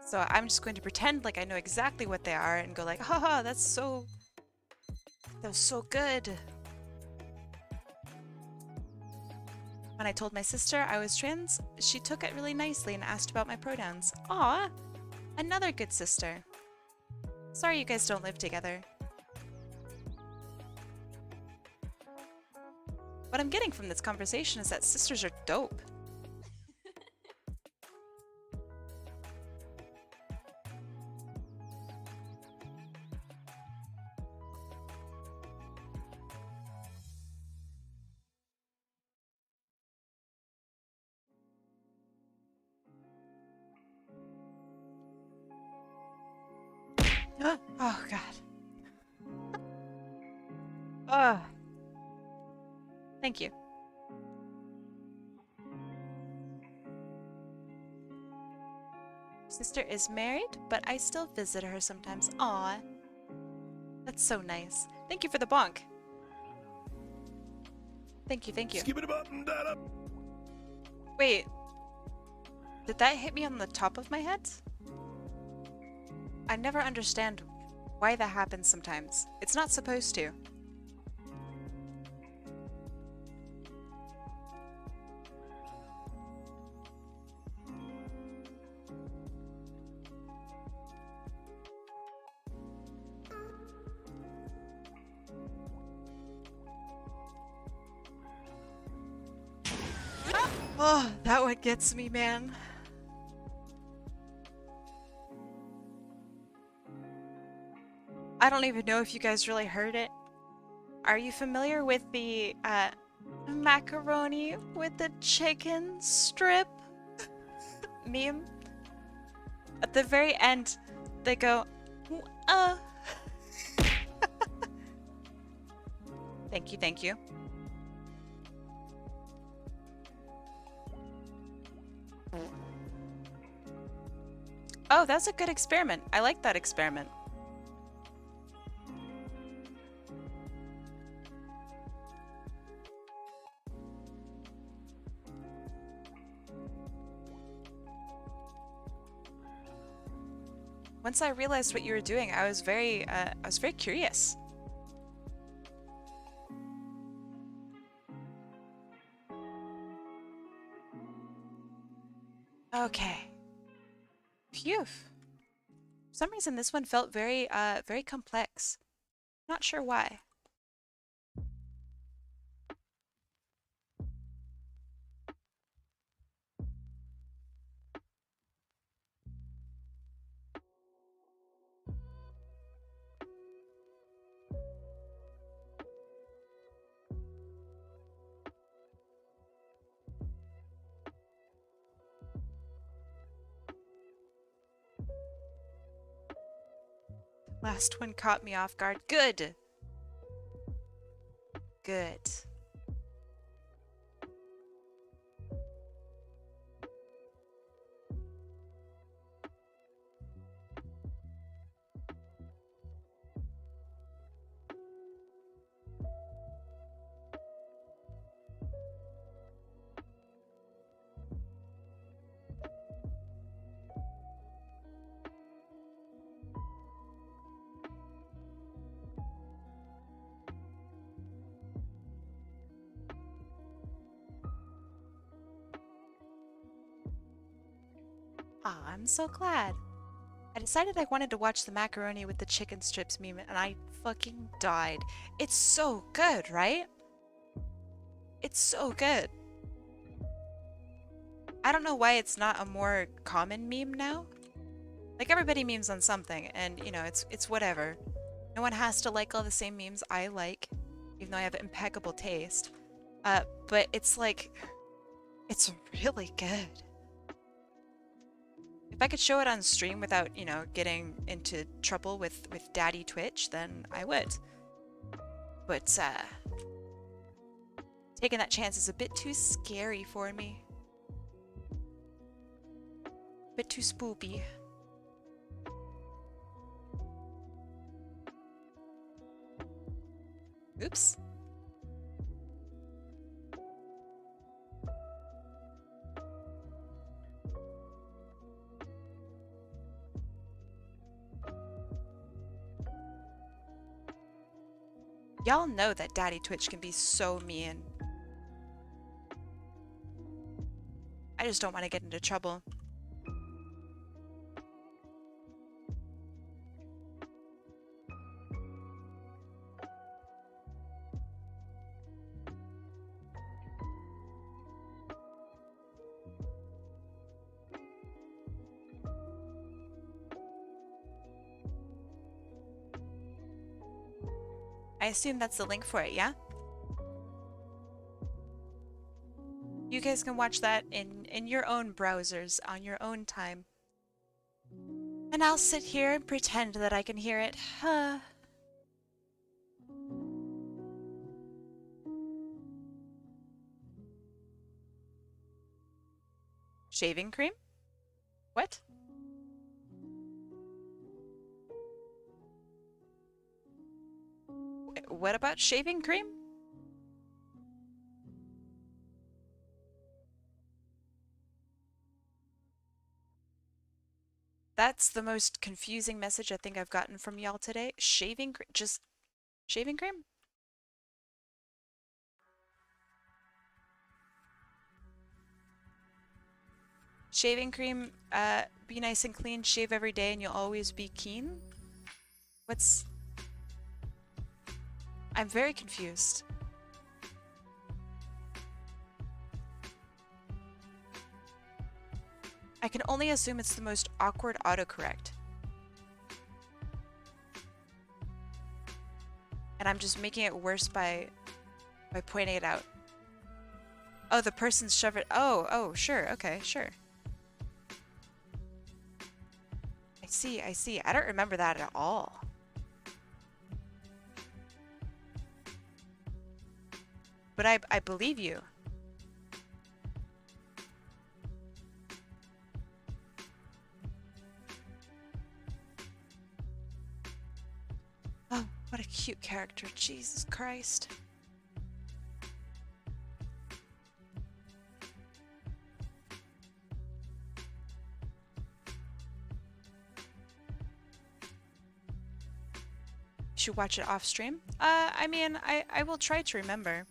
So I'm just going to pretend like I know exactly what they are and go like, haha, that was so good. When I told my sister I was trans, she took it really nicely and asked about my pronouns. Aw, another good sister. Sorry you guys don't live together. What I'm getting from this conversation is that sisters are dope. Oh, God. Oh. Thank you. Sister is married, but I still visit her sometimes. Aw. That's so nice. Thank you for the bonk. Thank you, thank you. Skip it up and that up. Wait. Did that hit me on the top of my head? I never understand why that happens sometimes. It's not supposed to. Oh, that one gets me, man. I don't even know if you guys really heard it. Are you familiar with the macaroni with the chicken strip meme? At the very end, they go, uh. Thank you, thank you. Oh, that's a good experiment. I like that experiment. Once I realized what you were doing, I was very curious. Okay. Phew. For some reason, this one felt very complex. Not sure why. Last one caught me off guard. Good. Good. Ah, I'm so glad. I decided I wanted to watch the macaroni with the chicken strips meme and I fucking died. It's so good, right? It's so good. I don't know why it's not a more common meme now. Like everybody memes on something and you know, it's whatever. No one has to like all the same memes I like, even though I have impeccable taste. But it's like, it's really good. If I could show it on stream without, you know, getting into trouble with Daddy Twitch, then I would. But, taking that chance is a bit too scary for me. A bit too spoopy. Oops. Y'all know that Daddy Twitch can be so mean. I just don't want to get into trouble. I assume that's the link for it, yeah? You guys can watch that in your own browsers, on your own time. And I'll sit here and pretend that I can hear it. Shaving cream? What? What about shaving cream? That's the most confusing message I think I've gotten from y'all today. Shaving cream? Just shaving cream? Shaving cream, be nice and clean, shave every day and you'll always be keen? What's... I'm very confused. I can only assume it's the most awkward autocorrect. And I'm just making it worse by pointing it out. Oh, the person's shove it. Oh, sure. Okay, sure. I see. I don't remember that at all. But I believe you. Oh, what a cute character. Jesus Christ. Should watch it off stream? I mean, I will try to remember.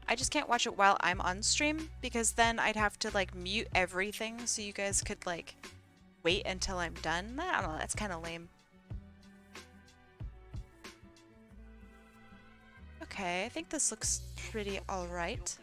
I just can't watch it while I'm on stream because then I'd have to like mute everything so you guys could like wait until I'm done. I don't know, that's kind of lame. Okay, I think this looks pretty alright.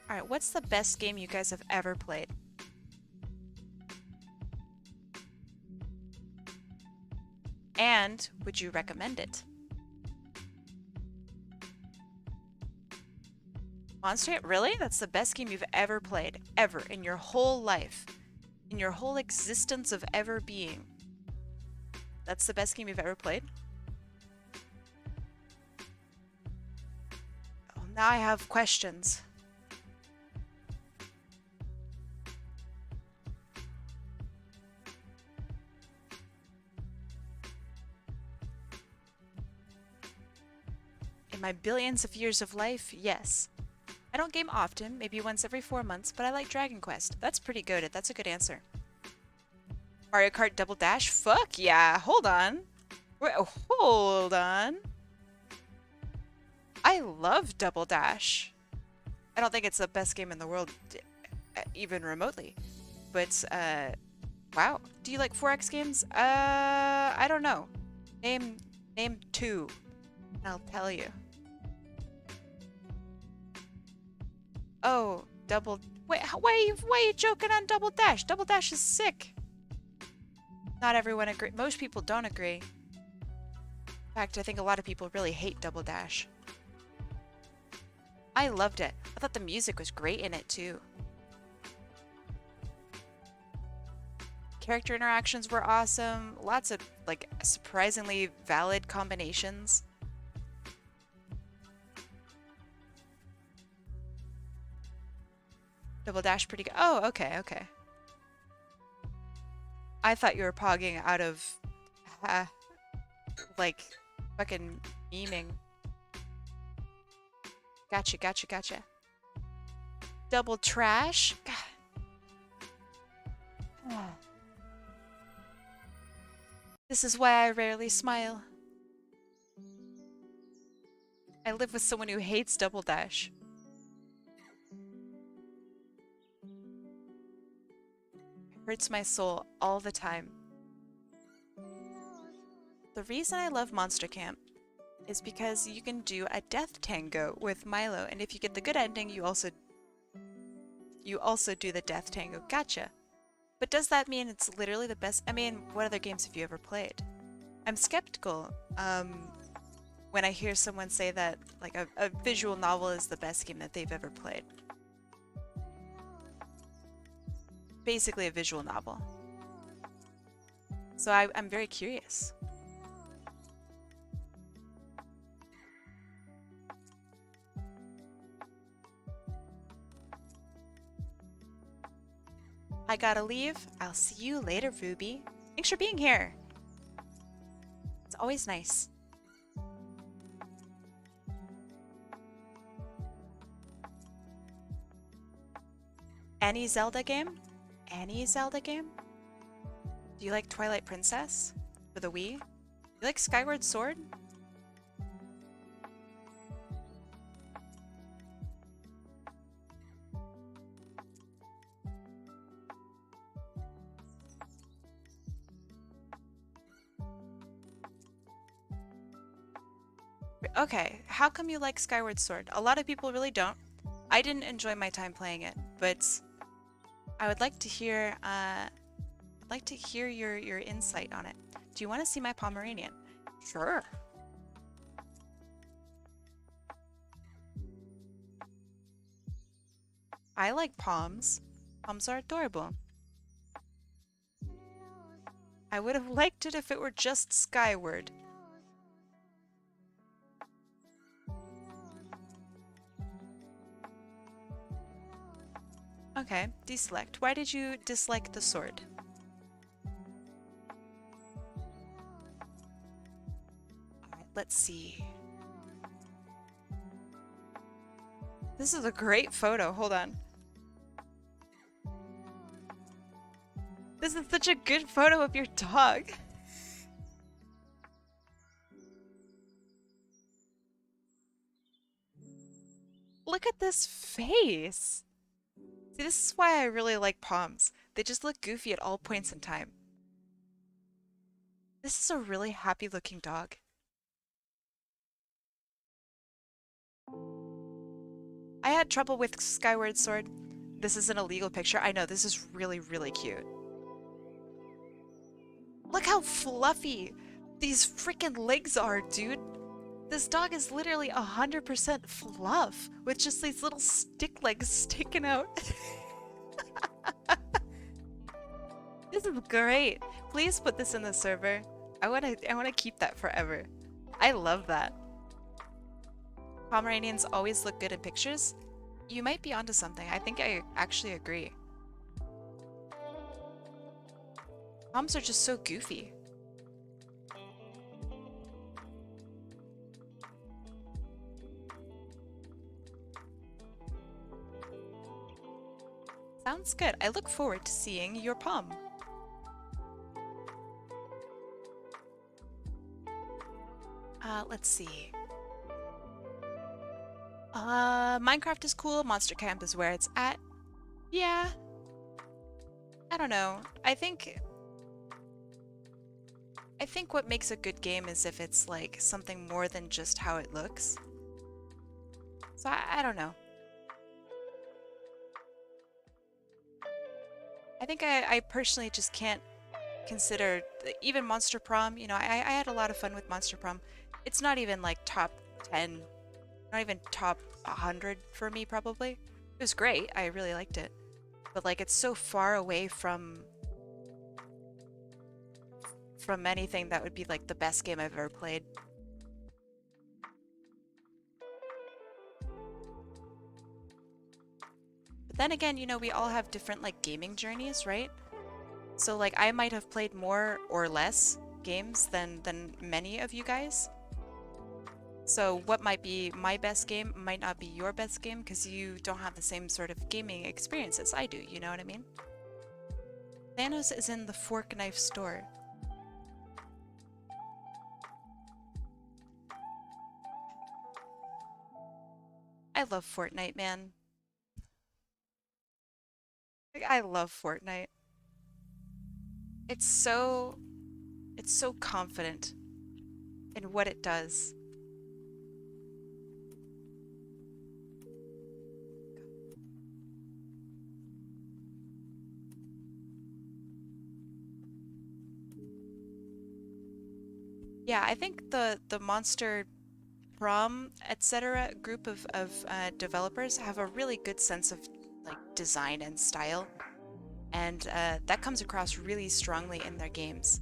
Alright, what's the best game you guys have ever played? And would you recommend it? Monster Hunter? Really? That's the best game you've ever played. Ever. In your whole life. In your whole existence of ever being. That's the best game you've ever played? Oh, now I have questions. In my billions of years of life, yes. I don't game often, maybe once every 4 months, but I like Dragon Quest. That's pretty good. That's a good answer. Mario Kart Double Dash? Fuck yeah. Hold on. Wait, hold on. I love Double Dash. I don't think it's the best game in the world, even remotely. But, wow. Do you like 4X games? I don't know. Name 2. And I'll tell you. Oh, wait, why are you joking on Double Dash? Double Dash is sick. Not everyone agree. Most people don't agree. In fact, I think a lot of people really hate Double Dash. I loved it. I thought the music was great in it too. Character interactions were awesome. Lots of like surprisingly valid combinations. Double Dash pretty good. Oh, okay, okay. I thought you were pogging out of, like, fucking memeing. Gotcha. Double Trash? God. This is why I rarely smile. I live with someone who hates Double Dash. Hurts my soul all the time. The reason I love Monster Camp is because you can do a death tango with Milo, and if you get the good ending, you also do the death tango. Gotcha. But does that mean it's literally the best? I mean, what other games have you ever played? I'm skeptical when I hear someone say that like a visual novel is the best game that they've ever played. Basically a visual novel. So I'm very curious. I gotta leave. I'll see you later, Ruby. Thanks for being here. It's always nice. Any Zelda game? Any Zelda game? Do you like Twilight Princess for the Wii? You like Skyward Sword? Okay, how come you like Skyward Sword? A lot of people really don't. I didn't enjoy my time playing it, but I would like to hear your insight on it. Do you want to see my Pomeranian? Sure. I like Poms. Poms are adorable. I would have liked it if it were just Skyward. Okay, deselect. Why did you dislike the sword? Alright, let's see. This is a great photo. Hold on. This is such a good photo of your dog. Look at this face. See, this is why I really like Poms. They just look goofy at all points in time. This is a really happy looking dog. I had trouble with Skyward Sword. This is an illegal picture. I know, this is really, really cute. Look how fluffy these freaking legs are, dude. This dog is literally 100% fluff with just these little stick legs sticking out. This is great. Please put this in the server. I wanna keep that forever. I love that. Pomeranians always look good in pictures. You might be onto something. I think I actually agree. Poms are just so goofy. Sounds good. I look forward to seeing your Pom. Let's see. Minecraft is cool. Monster Camp is where it's at. Yeah. I don't know. I think what makes a good game is if it's like something more than just how it looks. So I don't know. I think I personally just can't consider even Monster Prom. You know, I had a lot of fun with Monster Prom. It's not even like top 10, not even top 100 for me probably. It was great. I really liked it. But like it's so far away from anything that would be like the best game I've ever played. But then again, you know, we all have different like gaming journeys, right? So like I might have played more or less games than many of you guys. So what might be my best game might not be your best game because you don't have the same sort of gaming experiences I do, you know what I mean? Thanos is in the fork knife store. I love Fortnite, man. Like, I love Fortnite. It's so confident in what it does. Yeah, I think the Monster Prom, etc. group of developers have a really good sense of like design and style, and that comes across really strongly in their games.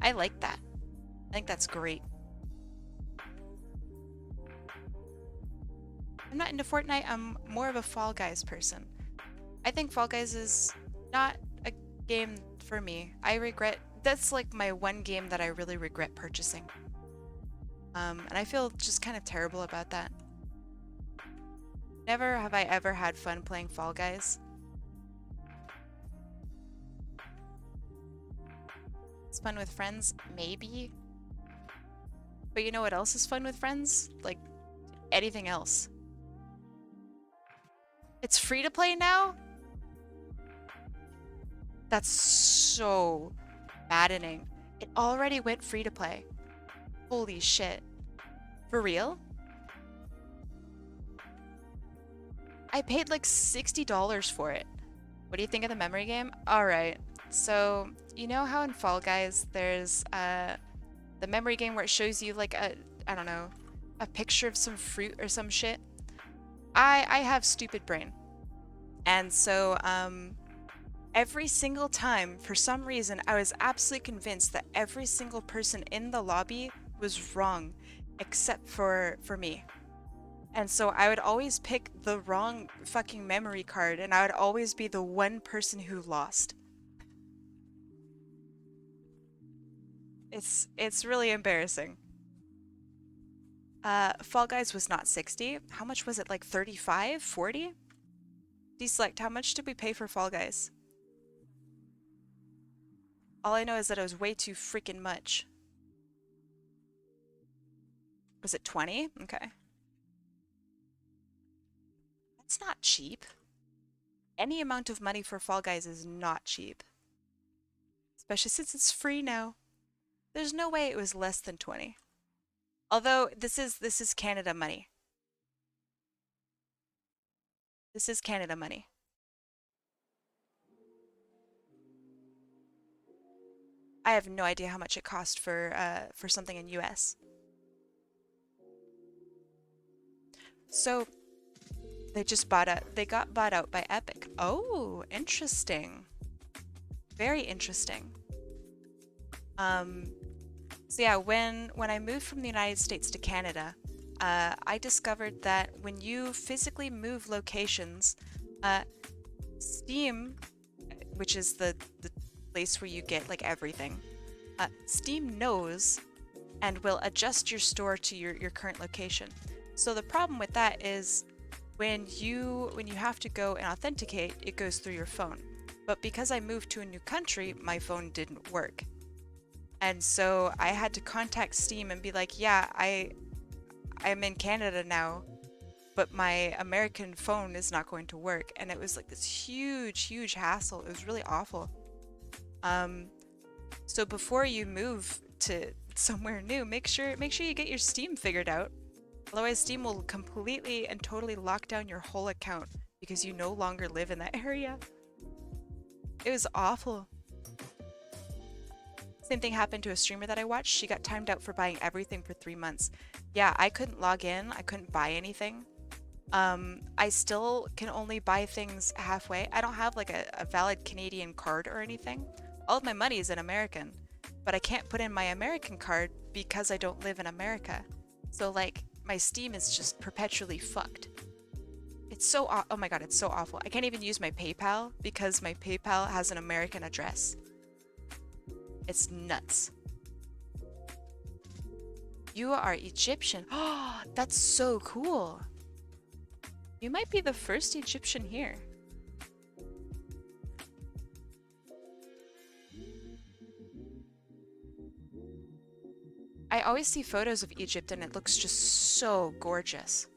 I like that. I think that's great. I'm not into Fortnite. I'm more of a Fall Guys person. I think Fall Guys is not a game for me. I regret, that's like my one game that I really regret purchasing. And I feel just kind of terrible about that. Never have I ever had fun playing Fall Guys. It's fun with friends, maybe. But you know what else is fun with friends? Like anything else. It's free to play now? That's so maddening. It already went free to play. Holy shit. For real? I paid like $60 for it. What do you think of the memory game? Alright, so you know how in Fall Guys there's the memory game where it shows you like a, I don't know, a picture of some fruit or some shit? I have stupid brain. And so every single time, for some reason, I was absolutely convinced that every single person in the lobby was wrong, except for me. And so I would always pick the wrong fucking memory card, and I would always be the one person who lost. It's really embarrassing. Fall Guys was not 60. How much was it? Like 35? 40? Deselect, how much did we pay for Fall Guys? All I know is that it was way too freaking much. Was it 20? Okay. That's not cheap. Any amount of money for Fall Guys is not cheap. Especially since it's free now. There's no way it was less than 20. Although this is Canada money. This is Canada money. I have no idea how much it cost for something in US. So they got bought out by Epic. Oh, interesting. Very interesting. So yeah, when I moved from the United States to Canada, I discovered that when you physically move locations, Steam, which is the place where you get like everything, Steam knows and will adjust your store to your current location. So the problem with that is when you have to go and authenticate, it goes through your phone. But because I moved to a new country, my phone didn't work. And so I had to contact Steam and be like, yeah, I'm in Canada now, but my American phone is not going to work. And it was like this huge hassle. It was really awful. So before you move to somewhere new, make sure you get your Steam figured out. Otherwise, Steam will completely and totally lock down your whole account because you no longer live in that area. It was awful. Same thing happened to a streamer that I watched. She got timed out for buying everything for 3 months. Yeah, I couldn't log in. I couldn't buy anything. I still can only buy things halfway. I don't have like a valid Canadian card or anything. All of my money is in American, but I can't put in my American card because I don't live in America. So like my Steam is just perpetually fucked. It's so, oh my god, it's so awful. I can't even use my PayPal because my PayPal has an American address. It's nuts. You are Egyptian. Oh, that's so cool. You might be the first Egyptian here. I always see photos of Egypt and it looks just so gorgeous.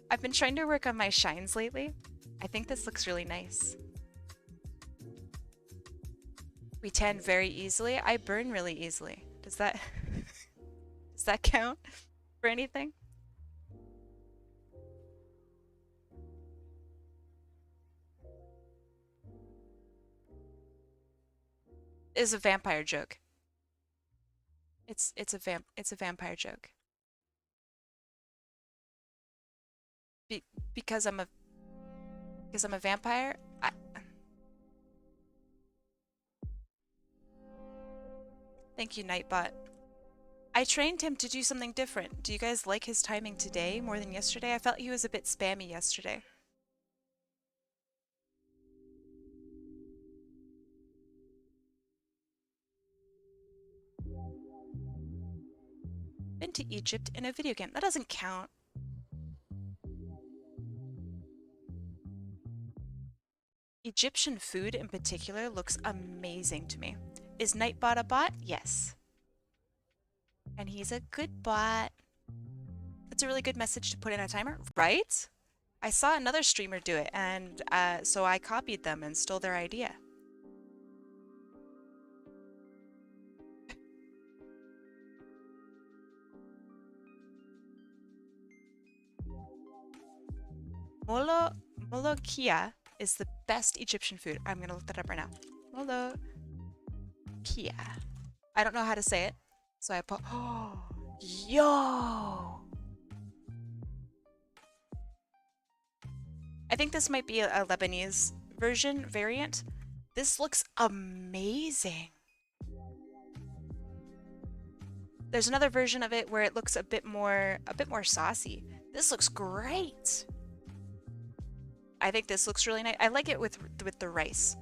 I've been trying to work on my shines lately. I think this looks really nice. We tan very easily. I burn really easily. Does that does that count for anything? It's a vampire joke. It's a vampire joke. Be because I'm a because I'm a vampire. Thank you, Nightbot. I trained him to do something different. Do you guys like his timing today more than yesterday? I felt he was a bit spammy yesterday. Been to Egypt in a video game. That doesn't count. Egyptian food in particular looks amazing to me. Is Nightbot a bot? Yes. And he's a good bot. That's a really good message to put in a timer, right? I saw another streamer do it, and so I copied them and stole their idea. Molokhia is the best Egyptian food. I'm gonna look that up right now. Molokhia. I don't know how to say it, so I put. Oh, yo! I think this might be a Lebanese variant. This looks amazing. There's another version of it where it looks a bit more saucy. This looks great. I think this looks really nice. I like it with the rice.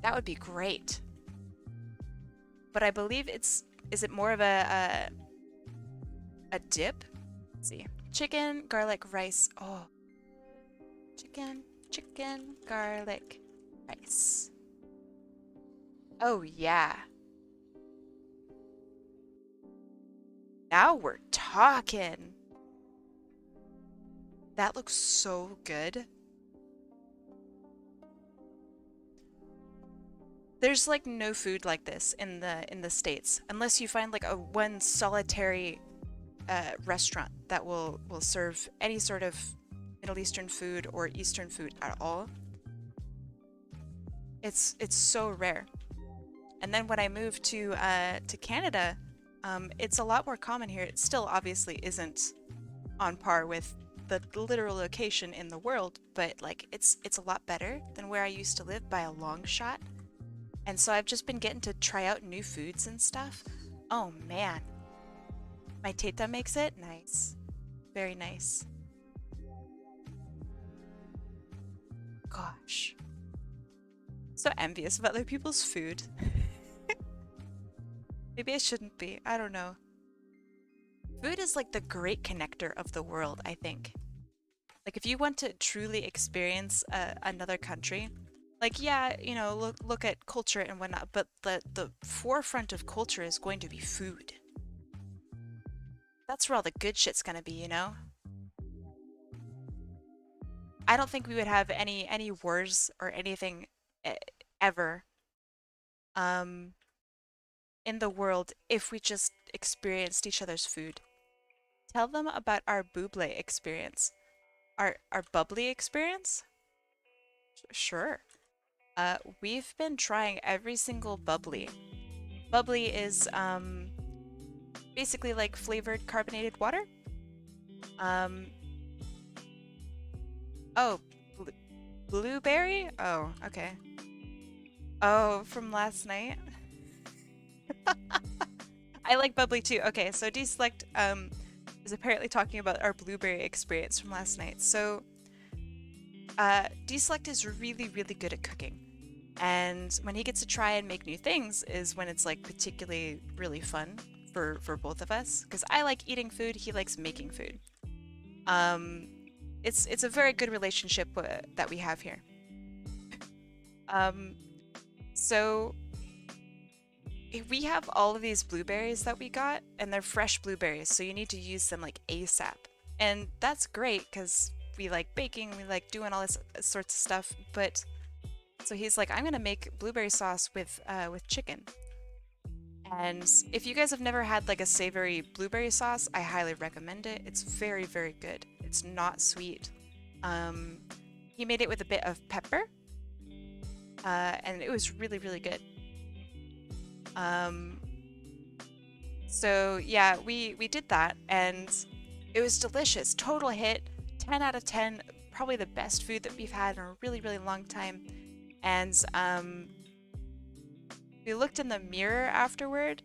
That would be great. But I believe is it more of a dip? Let's see. Chicken, garlic, rice. Oh. Chicken, garlic, rice. Oh yeah. Now we're talking. That looks so good. There's like no food like this in the States, unless you find like one solitary restaurant that will serve any sort of Middle Eastern food or Eastern food at all. It's so rare. And then when I moved to Canada, it's a lot more common here. It still obviously isn't on par with the literal location in the world, but like it's a lot better than where I used to live by a long shot. And so I've just been getting to try out new foods and stuff. Oh man. My teta makes it nice. Very nice. Gosh. So envious of other people's food. Maybe I shouldn't be. I don't know. Food is like the great connector of the world, I think. Like if you want to truly experience another country, like yeah, you know, look at culture and whatnot, but the forefront of culture is going to be food. That's where all the good shit's gonna be, you know? I don't think we would have any wars or anything ever in the world if we just experienced each other's food. Tell them about our buble experience. Our bubbly experience? Sure. We've been trying every single bubbly. Bubbly is basically like flavored carbonated water. Oh, blueberry? Oh, okay. Oh, from last night? I like bubbly too. Okay, so Deselect is apparently talking about our blueberry experience from last night. So Deselect is really, really good at cooking. And when he gets to try and make new things is when it's like particularly really fun for both of us. Because I like eating food, he likes making food. It's a very good relationship that we have here. So we have all of these blueberries that we got, and they're fresh blueberries, so you need to use them like ASAP. And that's great because we like baking, we like doing all this sorts of stuff. But so he's like, I'm gonna make blueberry sauce with chicken. And if you guys have never had like a savory blueberry sauce, I highly recommend it. It's very, very good. It's not sweet. He made it with a bit of pepper, and it was really, really good. Um, so yeah, we did that, and it was delicious. Total hit, 10 out of 10. Probably the best food that we've had in a really, really long time. And we looked in the mirror afterward,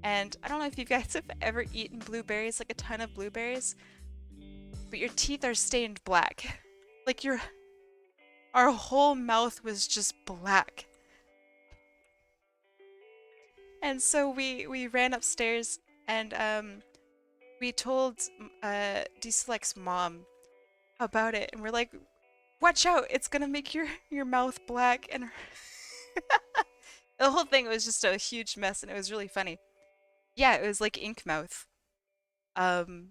and I don't know if you guys have ever eaten blueberries, like a ton of blueberries, but your teeth are stained black. Like our whole mouth was just black. And so we ran upstairs, and we told D-Select's mom about it, and we're like, watch out, it's gonna make your mouth black. And the whole thing was just a huge mess, and it was really funny. Yeah, it was like ink mouth. Um,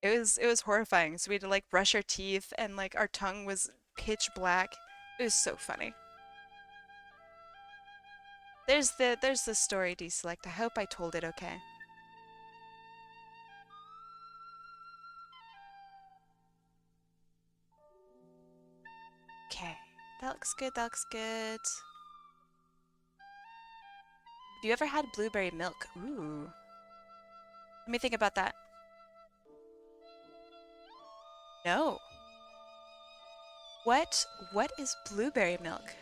it was horrifying. So we had to like brush our teeth, and like our tongue was pitch black. It was so funny. There's the story, D-Select. I hope I told it okay. Okay, that looks good. That looks good. Have you ever had blueberry milk? Ooh. Let me think about that. No. What is blueberry milk?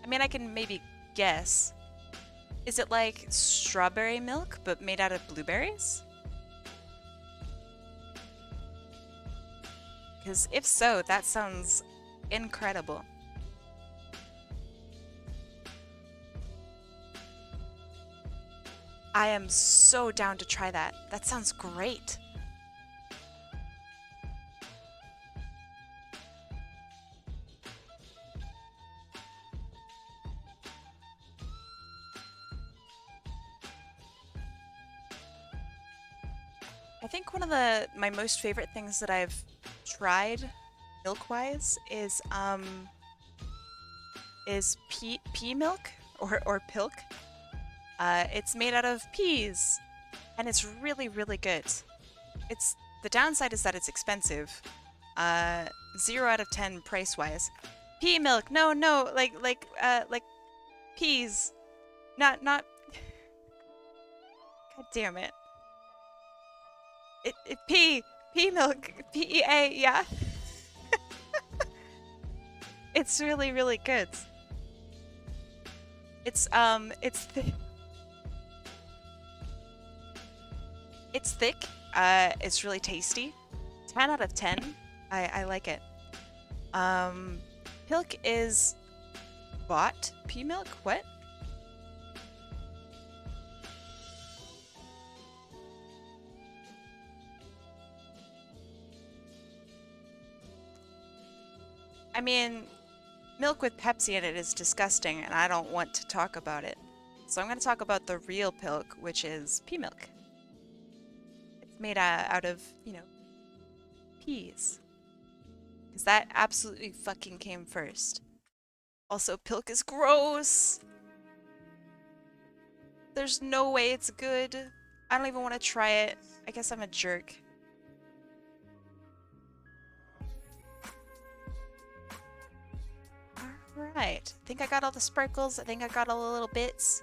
I mean, I can maybe guess. Is it like strawberry milk but made out of blueberries? Because if so, that sounds incredible. I am so down to try that. That sounds great. I think one of my most favorite things that I've tried milk-wise is pea milk or pilk. It's made out of peas, and it's really, really good. The downside is that it's expensive. 0 out of 10 price-wise. Pea milk, no, like peas, not. God damn it. Pea milk, PEA, yeah. It's really, really good. It's thick. It's really tasty. 10 out of 10. I like it. Pilk is bought pea milk? What? I mean, milk with Pepsi in it is disgusting, and I don't want to talk about it. So I'm going to talk about the real pilk, which is pea milk. It's made out of, peas. Because that absolutely fucking came first. Also, pilk is gross. There's no way it's good. I don't even want to try it. I guess I'm a jerk. Alright. I think I got all the sparkles. I think I got all the little bits.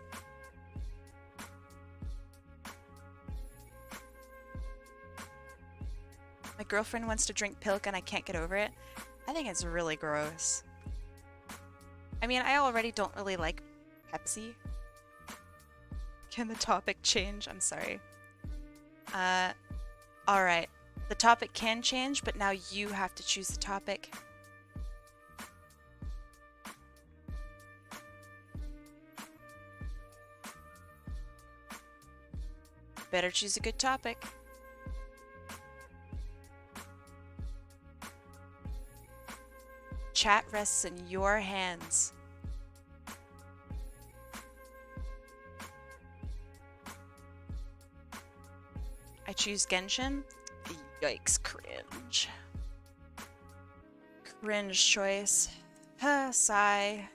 My girlfriend wants to drink pilk and I can't get over it. I think it's really gross. I mean, I already don't really like Pepsi. Can the topic change? I'm sorry. Alright. The topic can change, but now you have to choose the topic. Better choose a good topic. Chat rests in your hands. I choose Genshin. Yikes, cringe. Cringe choice. Sigh.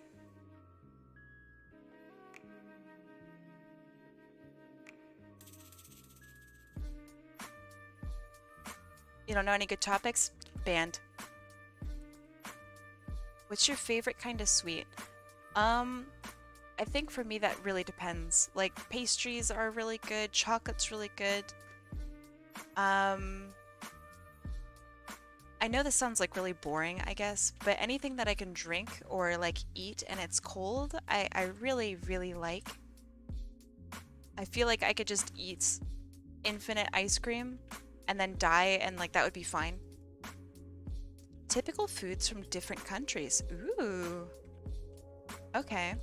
You don't know any good topics? Banned. What's your favorite kind of sweet? I think for me that really depends. Like pastries are really good, chocolate's really good. I know this sounds like really boring, I guess, but anything that I can drink or like eat and it's cold, I really, really like. I feel like I could just eat infinite ice cream and then die and like that would be fine. Typical foods from different countries. Ooh. Okay.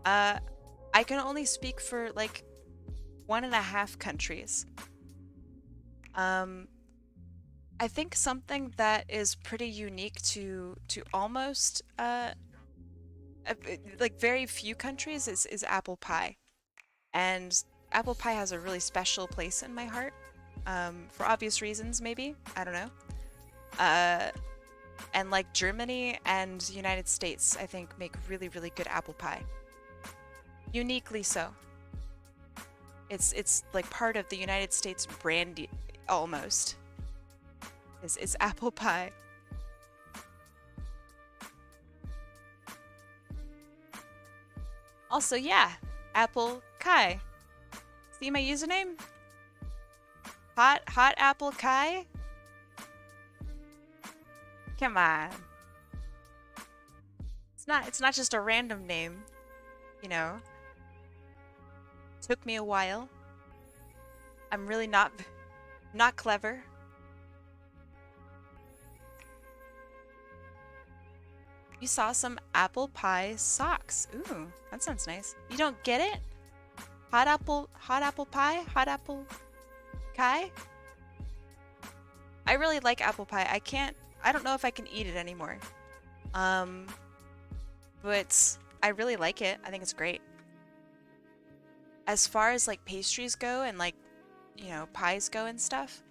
I can only speak for like 1.5 countries. I think something that is pretty unique to almost like very few countries is apple pie. And apple pie has a really special place in my heart. For obvious reasons, maybe. I don't know. And like Germany and United States, I think, make really, really good apple pie. Uniquely so. It's like part of the United States brand almost. Is apple pie. Also, yeah, HotAppleKai. See my username? HotAppleKai? Come on. It's not just a random name, you know. Took me a while. I'm really not clever. You saw some apple pie socks. Ooh, that sounds nice. You don't get it? Hot apple pie? HotAppleKai? I really like apple pie. I don't know if I can eat it anymore. But I really like it. I think it's great. As far as like pastries go and like, you know, pies go and stuff,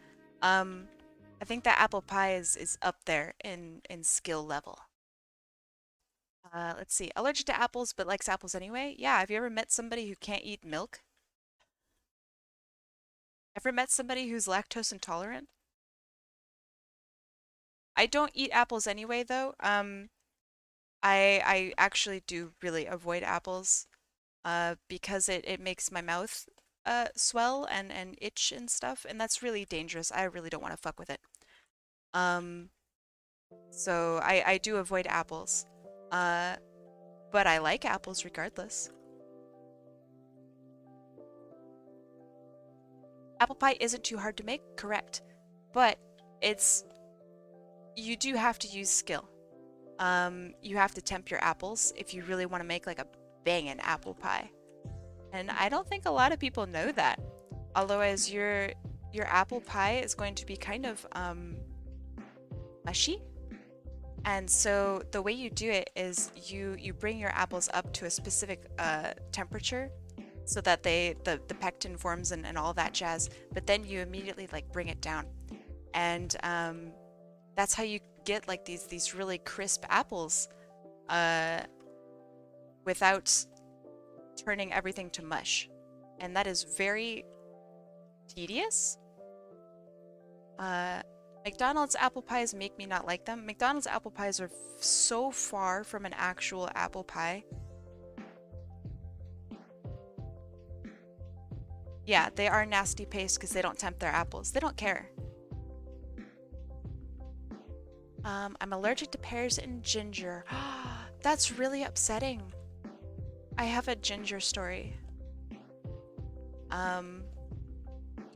I think that apple pie is up there in skill level. Let's see. Allergic to apples but likes apples anyway. Yeah, have you ever met somebody who can't eat milk? Ever met somebody who's lactose intolerant? I don't eat apples anyway though. I actually do really avoid apples because it makes my mouth swell and itch and stuff, and that's really dangerous. I really don't want to fuck with it. So I do avoid apples. But I like apples regardless. Apple pie isn't too hard to make, correct. But you do have to use skill. You have to tempt your apples if you really want to make like a bangin' apple pie. And I don't think a lot of people know that. Otherwise your apple pie is going to be kind of mushy. And so the way you do it is you bring your apples up to a specific temperature so that the pectin forms and all that jazz, but then you immediately like bring it down. And that's how you get like these really crisp apples without turning everything to mush. And that is very tedious. McDonald's apple pies make me not like them. McDonald's apple pies are so far from an actual apple pie. Yeah, they are nasty paste because they don't tempt their apples. They don't care. I'm allergic to pears and ginger. That's really upsetting. I have a ginger story.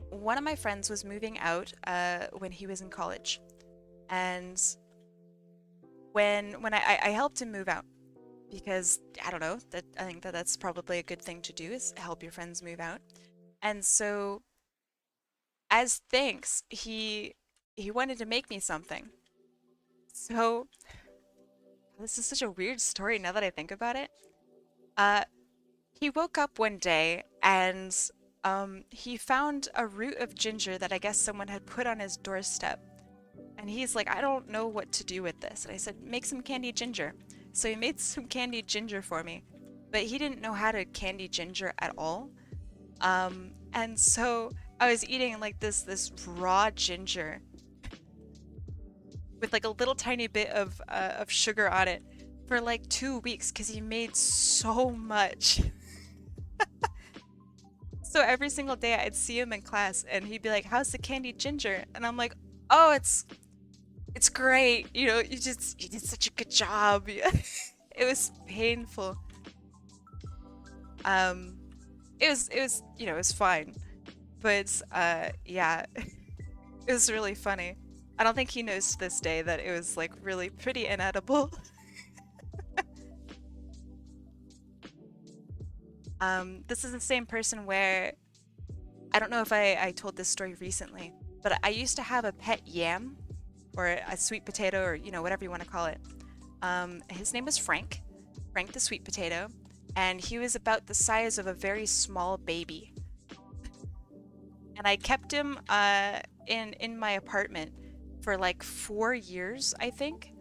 One of my friends was moving out when he was in college, and when I helped him move out because I don't know, that I think that's probably a good thing to do, is help your friends move out. And so as thanks, he wanted to make me something. So this is such a weird story now that I think about it. He woke up one day and he found a root of ginger that I guess someone had put on his doorstep. And he's like, I don't know what to do with this. And I said, make some candied ginger. So he made some candied ginger for me. But he didn't know how to candy ginger at all. And so I was eating like this raw ginger with like a little tiny bit of sugar on it for like 2 weeks because he made so much. So every single day I'd see him in class and he'd be like, "How's the candied ginger?" And I'm like, "Oh, it's great. You know, you did such a good job." It was painful. It was you know, it was fine. But yeah, it was really funny. I don't think he knows to this day that it was like really pretty inedible. This is the same person where I don't know if I told this story recently, but I used to have a pet yam or a sweet potato or, you know, whatever you want to call it. His name was Frank, Frank the sweet potato, and he was about the size of a very small baby. And I kept him in my apartment for like 4 years, I think.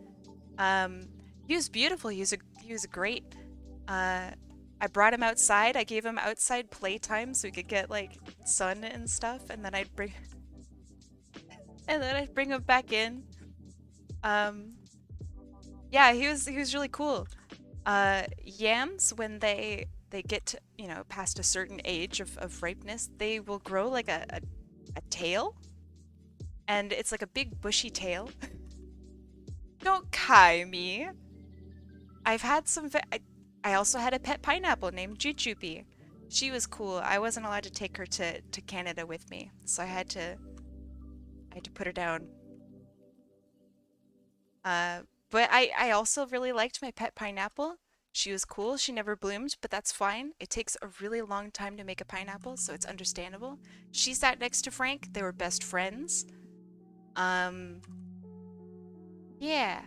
He was beautiful. He was great. I brought him outside. I gave him outside playtime so he could get like sun and stuff, and then I'd bring him back in. Yeah, he was really cool. Yams, when they get to, you know, past a certain age of ripeness, they will grow like a tail, and it's like a big bushy tail. Don't Kai me. I've had some. I also had a pet pineapple named Jujubee. She was cool. I wasn't allowed to take her to Canada with me, so I had to put her down. But I also really liked my pet pineapple. She was cool. She never bloomed, but that's fine. It takes a really long time to make a pineapple, so it's understandable. She sat next to Frank. They were best friends. Yeah.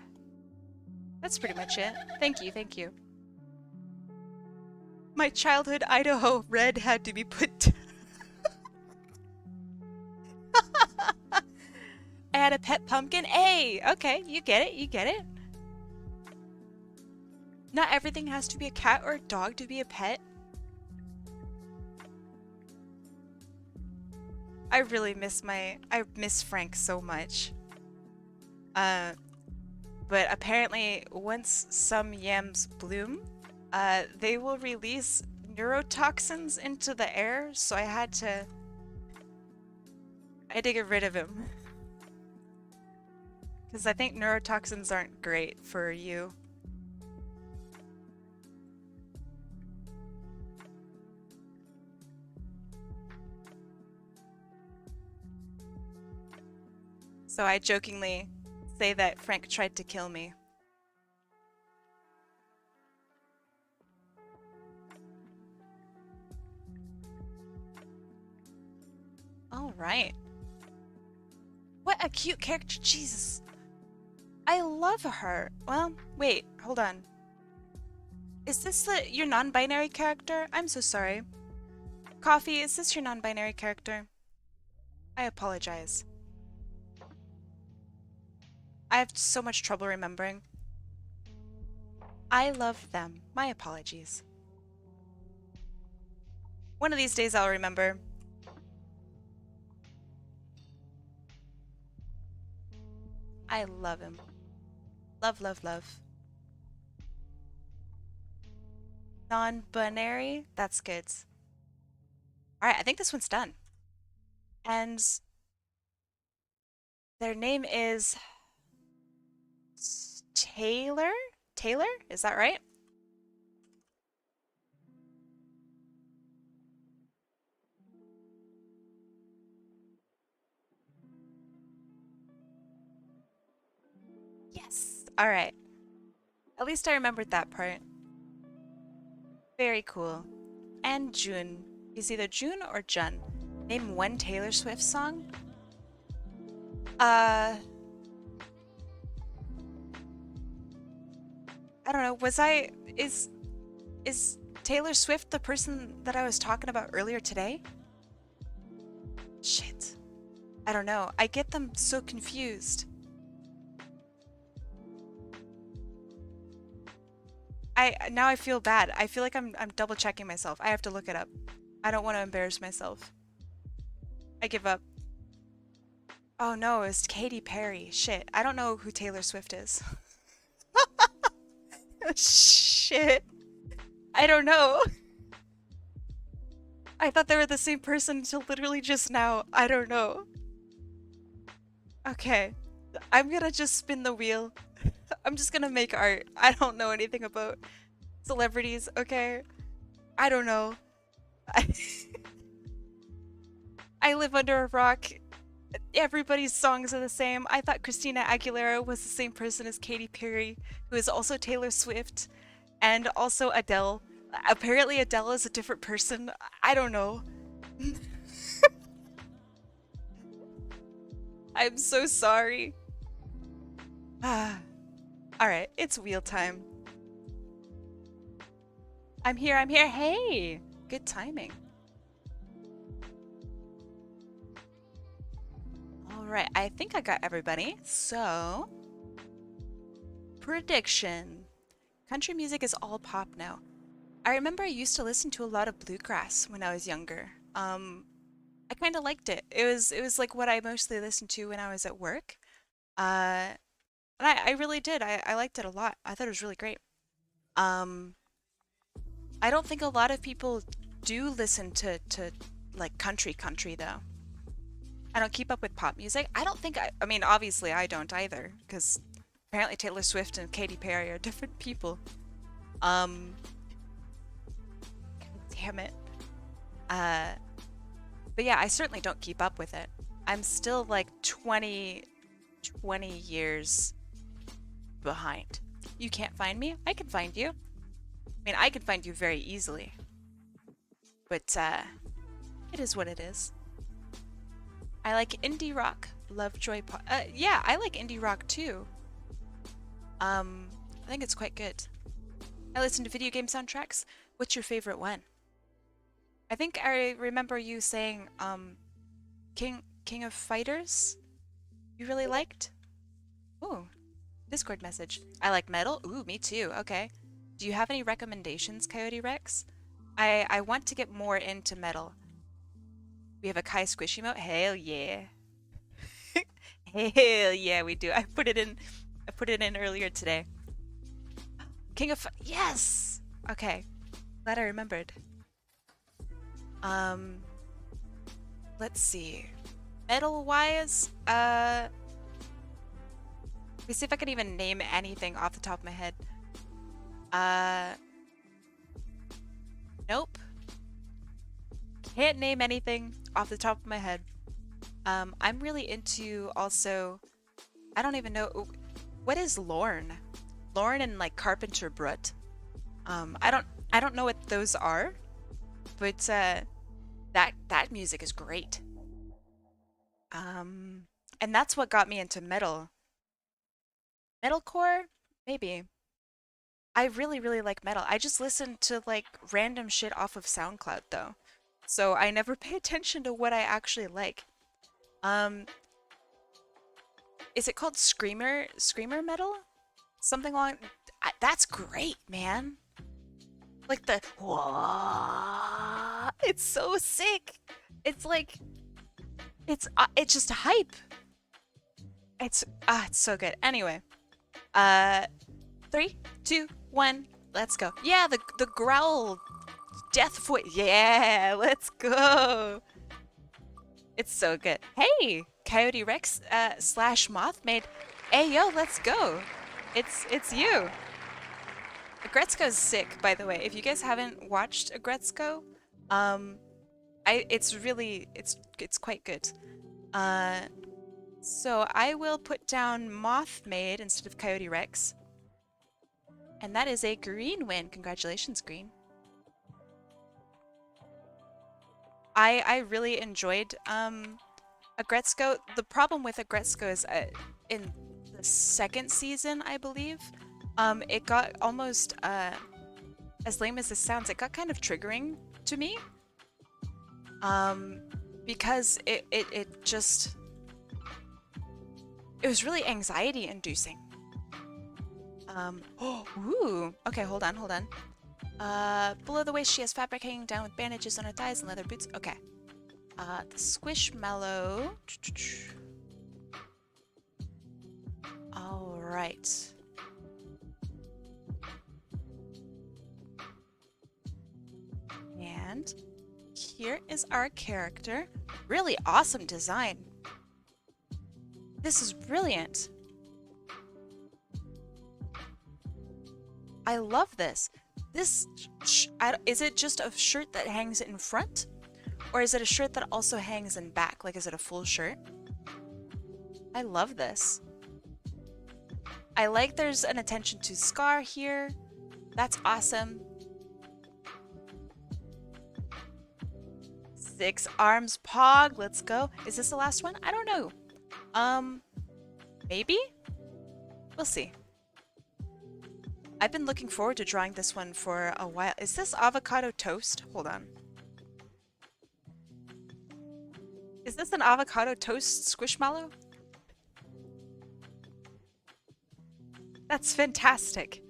That's pretty much it. Thank you, thank you. My childhood Idaho red had to be put. I had a pet pumpkin. Hey, okay, you get it, you get it. Not everything has to be a cat or a dog to be a pet. I really miss I miss Frank so much. But apparently once some yams bloom, they will release neurotoxins into the air, so I had to get rid of him. Because I think neurotoxins aren't great for you. So I jokingly say that Frank tried to kill me. All right. What a cute character, Jesus. I love her. Well, wait, hold on. Is this your non-binary character? I'm so sorry. Coffee, is this your non-binary character? I apologize. I have so much trouble remembering. I love them. My apologies. One of these days I'll remember. I love him. Love, love, love. Non-binary? That's good. Alright, I think this one's done. And their name is Taylor? Taylor? Is that right? Yes. All right. At least I remembered that part. Very cool. And June. Is either June or Jun. Name one Taylor Swift song. I don't know. Is Taylor Swift the person that I was talking about earlier today? Shit. I don't know. I get them so confused. Now I feel bad. I feel like I'm double checking myself. I have to look it up. I don't want to embarrass myself. I give up. Oh no, it's Katy Perry. Shit. I don't know who Taylor Swift is. Shit. I don't know. I thought they were the same person until literally just now. I don't know. Okay. I'm gonna just spin the wheel. I'm just gonna make art. I don't know anything about celebrities, okay? I don't know. I live under a rock. Everybody's songs are the same. I thought Christina Aguilera was the same person as Katy Perry, who is also Taylor Swift, and also Adele. Apparently Adele is a different person. I don't know. I'm so sorry. Alright, it's wheel time. I'm here, I'm here. Hey! Good timing. Alright, I think I got everybody. So, prediction. Country music is all pop now. I remember I used to listen to a lot of bluegrass when I was younger. I kind of liked it. It was like what I mostly listened to when I was at work. And I really did. I liked it a lot. I thought it was really great. I don't think a lot of people do listen to like country though. I don't keep up with pop music. I mean, obviously I don't either, because apparently Taylor Swift and Katy Perry are different people. Damn it. But yeah, I certainly don't keep up with it. I'm still like 20 years behind. You can't find me? I can find you. I mean, I can find you very easily. But, it is what it is. I like indie rock, Lovejoy pop. Yeah, I like indie rock too. I think it's quite good. I listen to video game soundtracks. What's your favorite one? I think I remember you saying, King of Fighters? You really liked? Ooh, Discord message. I like metal? Ooh, me too. Okay. Do you have any recommendations, Coyote Rex? I want to get more into metal. We have a Kai Squish emote? Hell yeah. Hell yeah, we do. I put it in earlier today. King of yes! Okay. Glad I remembered. Let's see. Metal-wise, let me see if I can even name anything off the top of my head. Nope. Can't name anything off the top of my head. I'm really into also, I don't even know, what is Lorne? Lorne and like Carpenter Brut. I don't know what those are, but that music is great. And that's what got me into metal. Metalcore? Maybe. I really, really like metal. I just listen to like random shit off of SoundCloud though. So I never pay attention to what I actually like. Is it called screamer metal? Something along that's great, man. Like the it's so sick. It's like it's just hype. It's so good. Anyway, 3, 2, 1, let's go. Yeah, the growl, Deathfoot. Yeah, let's go. It's so good. Hey, Coyote Rex slash Mothmaid. Hey yo, let's go. It's you. Agretzko's sick, by the way. If you guys haven't watched Agretzko, it's quite good. So I will put down Mothmaid instead of Coyote Rex. And that is a green win. Congratulations, green. I really enjoyed Agretzko. The problem with Agretzko is in the second season, I believe, it got almost as lame as this sounds, it got kind of triggering to me. Because it was really anxiety inducing. Ooh. Okay, hold on. Below the waist, she has fabric hanging down with bandages on her thighs and leather boots. Okay. The Squishmallow. All right. And here is our character. Really awesome design. This is brilliant. I love this. This, is it just a shirt that hangs in front? Or is it a shirt that also hangs in back? Like, is it a full shirt? I love this. I like there's an attention to scar here. That's awesome. 6 arms pog. Let's go. Is this the last one? I don't know. Maybe? We'll see. I've been looking forward to drawing this one for a while. Is this avocado toast? Hold on. Is this an avocado toast squishmallow? That's fantastic.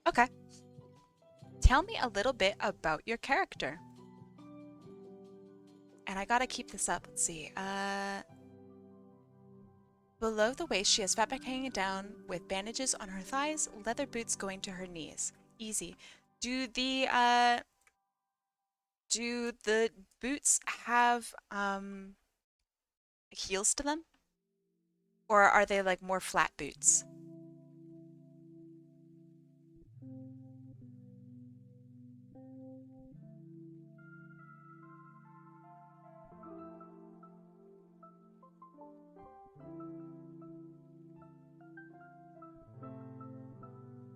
Okay. Tell me a little bit about your character. And I gotta keep this up. Let's see. Below the waist, she has fatback hanging down with bandages on her thighs, leather boots going to her knees. Easy. Do the boots have heels to them? Or are they like more flat boots?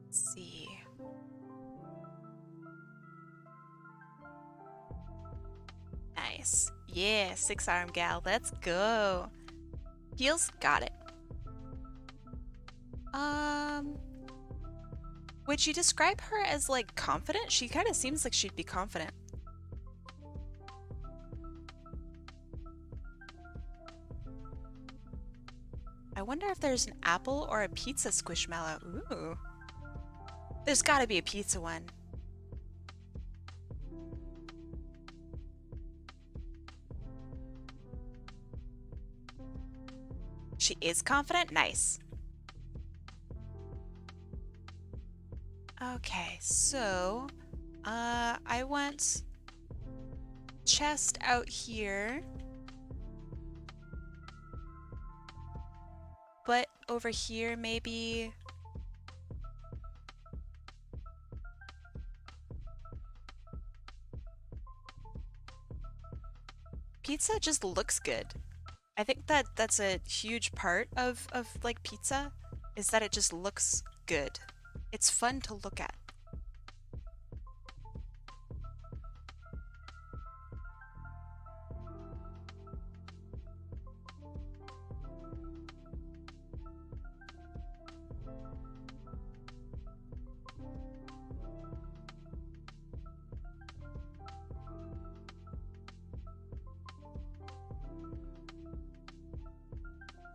Let's see. Nice. Yeah, 6-arm gal. Let's go. Heels? Got it. Would you describe her as, like, confident? She kind of seems like she'd be confident. I wonder if there's an apple or a pizza squishmallow. Ooh. There's gotta be a pizza one. She is confident? Nice. Okay, so I want chest out here, but over here maybe. Pizza just looks good. I think that that's a huge part of like pizza, is that it just looks good. It's fun to look at.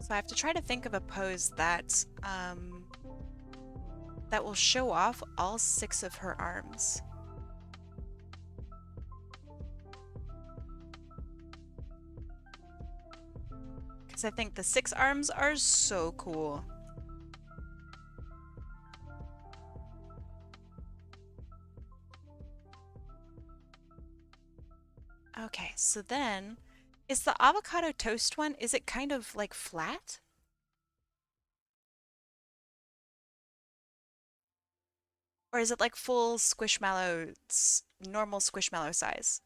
So I have to try to think of a pose that that will show off all 6 of her arms. Because I think the 6 arms are so cool. Okay, so then, is the avocado toast one, is it kind of like flat? Or is it like full squishmallow, normal squishmallow size?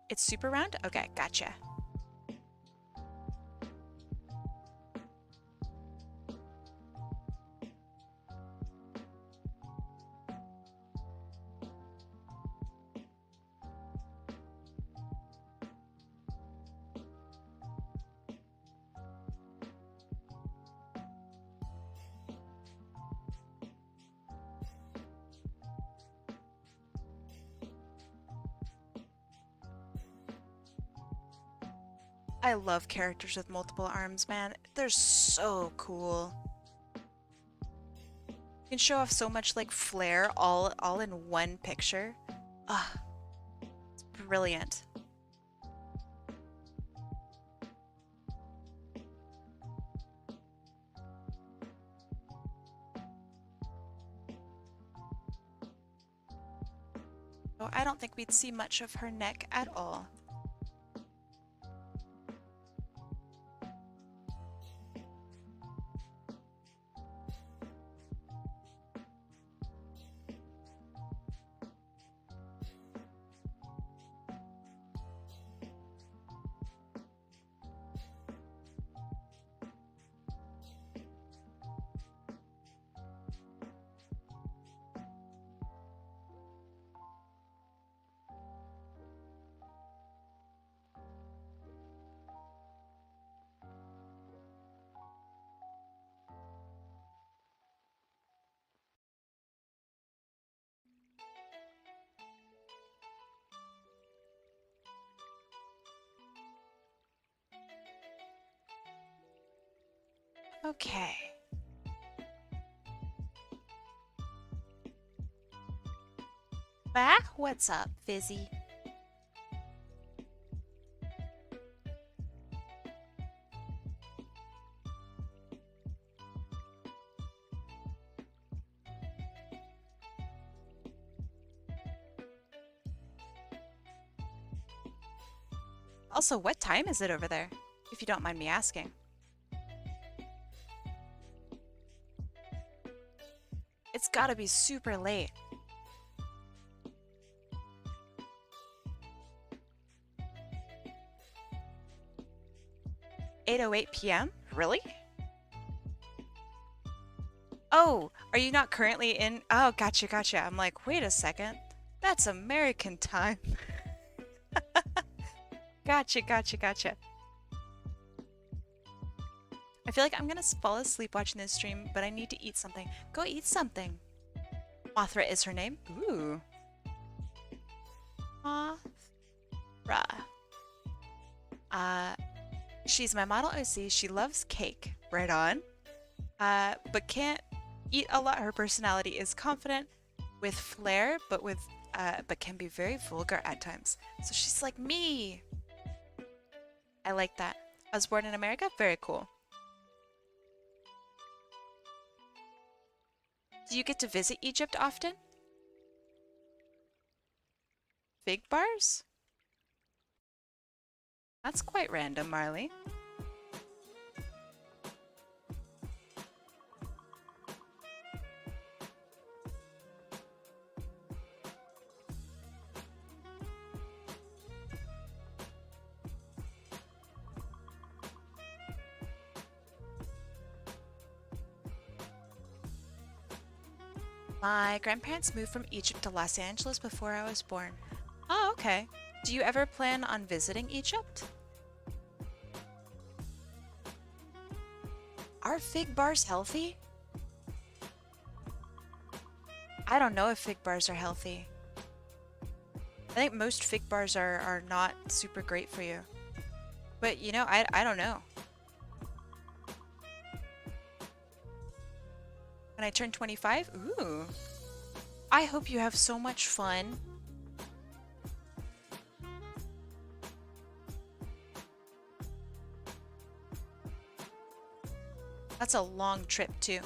It's super round? Okay, gotcha. I love characters with multiple arms, man. They're so cool. You can show off so much like flair all in one picture. Ugh. brilliant. Oh, I don't think we'd see much of her neck at all. Okay. Bah, what's up, Fizzy? Also, what time is it over there? If you don't mind me asking. It's gotta be super late. "8:08 p.m.? Really? Oh, are you not currently in? Oh, gotcha, gotcha. I'm like, wait a second. That's American time. Gotcha, gotcha, gotcha. I feel like I'm gonna fall asleep watching this stream, but I need to eat something. Go eat something. Mothra is her name. Ooh. Mothra. She's my model OC. She loves cake. Right on. But can't eat a lot. Her personality is confident, with flair, but can be very vulgar at times. So she's like me. I like that. I was born in America. Very cool. Do you get to visit Egypt often? Fig bars? That's quite random, Marley. My grandparents moved from Egypt to Los Angeles before I was born. Oh, okay. Do you ever plan on visiting Egypt? Are fig bars healthy? I don't know if fig bars are healthy. I think most fig bars are not super great for you. But, you know, I don't know. When I turn 25? Ooh. I hope you have so much fun. That's a long trip, too.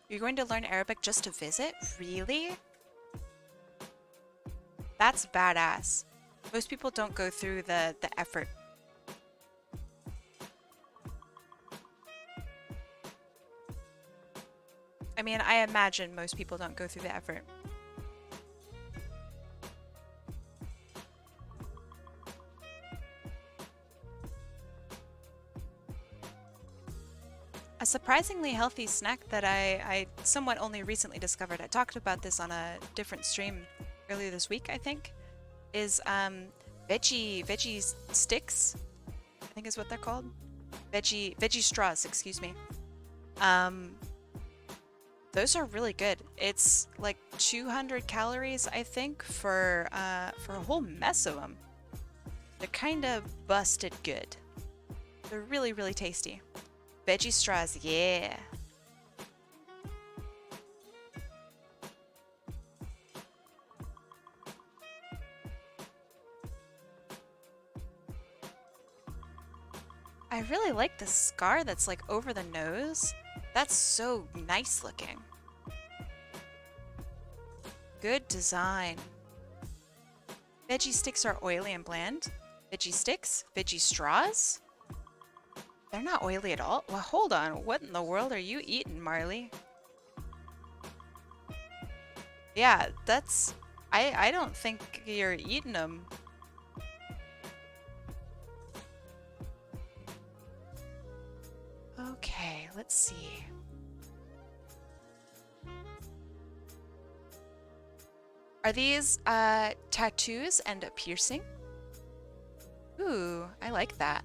You're going to learn Arabic just to visit? Really? That's badass. Most people don't go through the effort. I mean, I imagine most people don't go through the effort. A surprisingly healthy snack that I somewhat only recently discovered, I talked about this on a different stream earlier this week, I think, is veggie sticks, I think is what they're called. Veggie straws, excuse me. Those are really good. It's like 200 calories, I think, for a whole mess of them. They're kind of busted good. They're really, really tasty. Veggie straws, yeah. I really like the scar that's like over the nose. That's so nice looking. Good design. Veggie sticks are oily and bland. Veggie sticks? Veggie straws? They're not oily at all. Well, hold on. What in the world are you eating, Marley? Yeah, that's... I don't think you're eating them. Okay, let's see. Are these tattoos and a piercing? Ooh, I like that.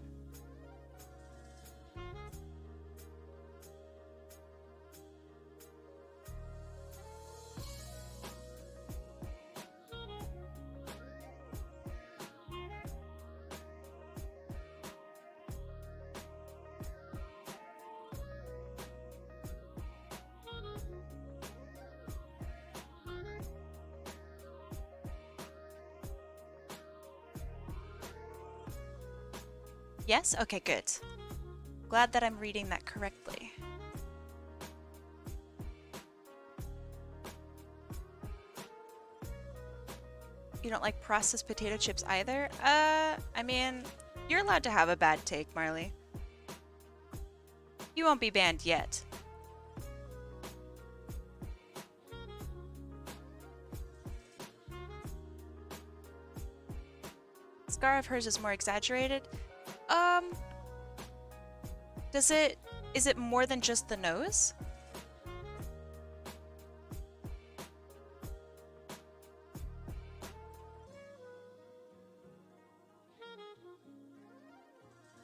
Yes? Okay, good. Glad that I'm reading that correctly. You don't like processed potato chips either? I mean, you're allowed to have a bad take, Marley. You won't be banned yet. Scar of hers is more exaggerated. Is it more than just the nose?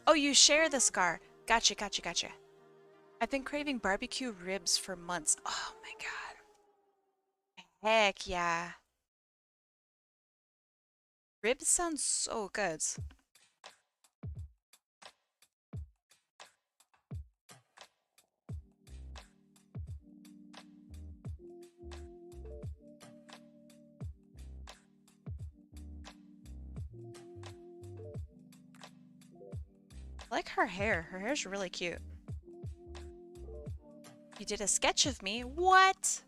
Oh, you share the scar. Gotcha, gotcha, gotcha. I've been craving barbecue ribs for months. Oh my god. Heck yeah. Ribs sound so good. I like her hair. Her hair's really cute. You did a sketch of me? What?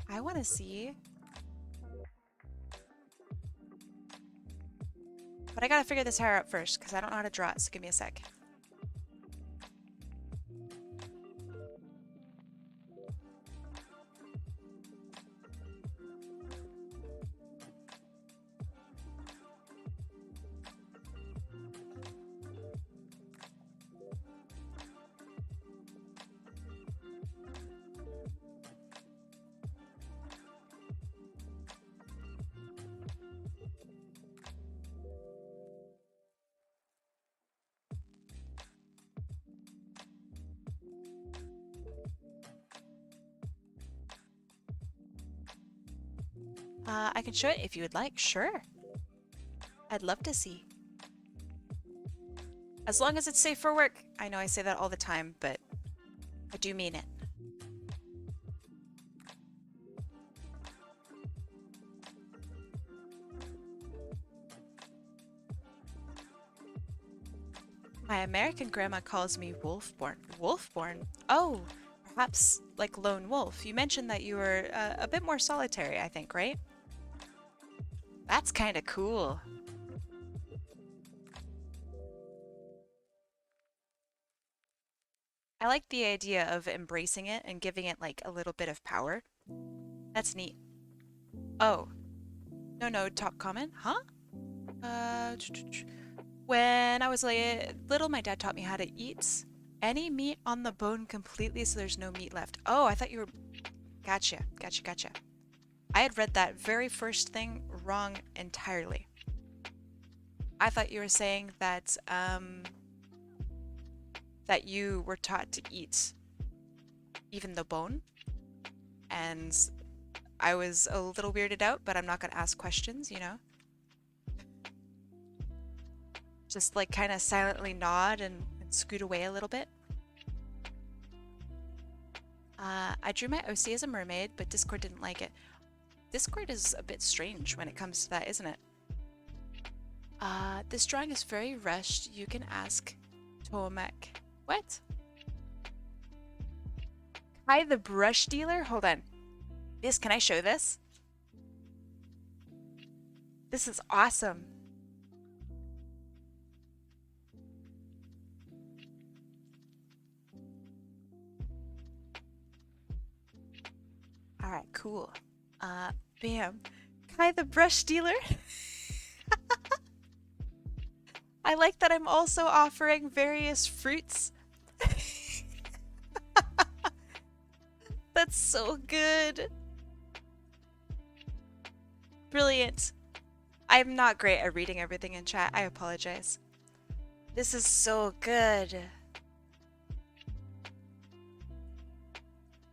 I want to see. But I gotta figure this hair out first, because I don't know how to draw it, so give me a sec. I can show it if you would like. Sure. I'd love to see. As long as it's safe for work. I know I say that all the time, but I do mean it. My American grandma calls me Wolfborn. Wolfborn? Oh, perhaps like lone wolf. You mentioned that you were a bit more solitary, I think, right? That's kind of cool. I like the idea of embracing it and giving it like a little bit of power. That's neat. Oh. No, top comment? Huh? When I was little, my dad taught me how to eat any meat on the bone completely so there's no meat left. Oh, I thought you were... Gotcha. I had read that very first thing wrong entirely. I thought you were saying that, that you were taught to eat even the bone. And I was a little weirded out, but I'm not going to ask questions, you know? just like kind of silently nod and scoot away a little bit. I drew my OC as a mermaid, but Discord didn't like it. Discord is a bit strange when it comes to that, isn't it? This drawing is very rushed. You can ask Tomek. What? Kai the brush dealer? Hold on. Can I show this? This is awesome. Alright, cool. Bam. Kai the brush dealer? I like that I'm also offering various fruits. That's so good. Brilliant. I'm not great at reading everything in chat. I apologize. This is so good.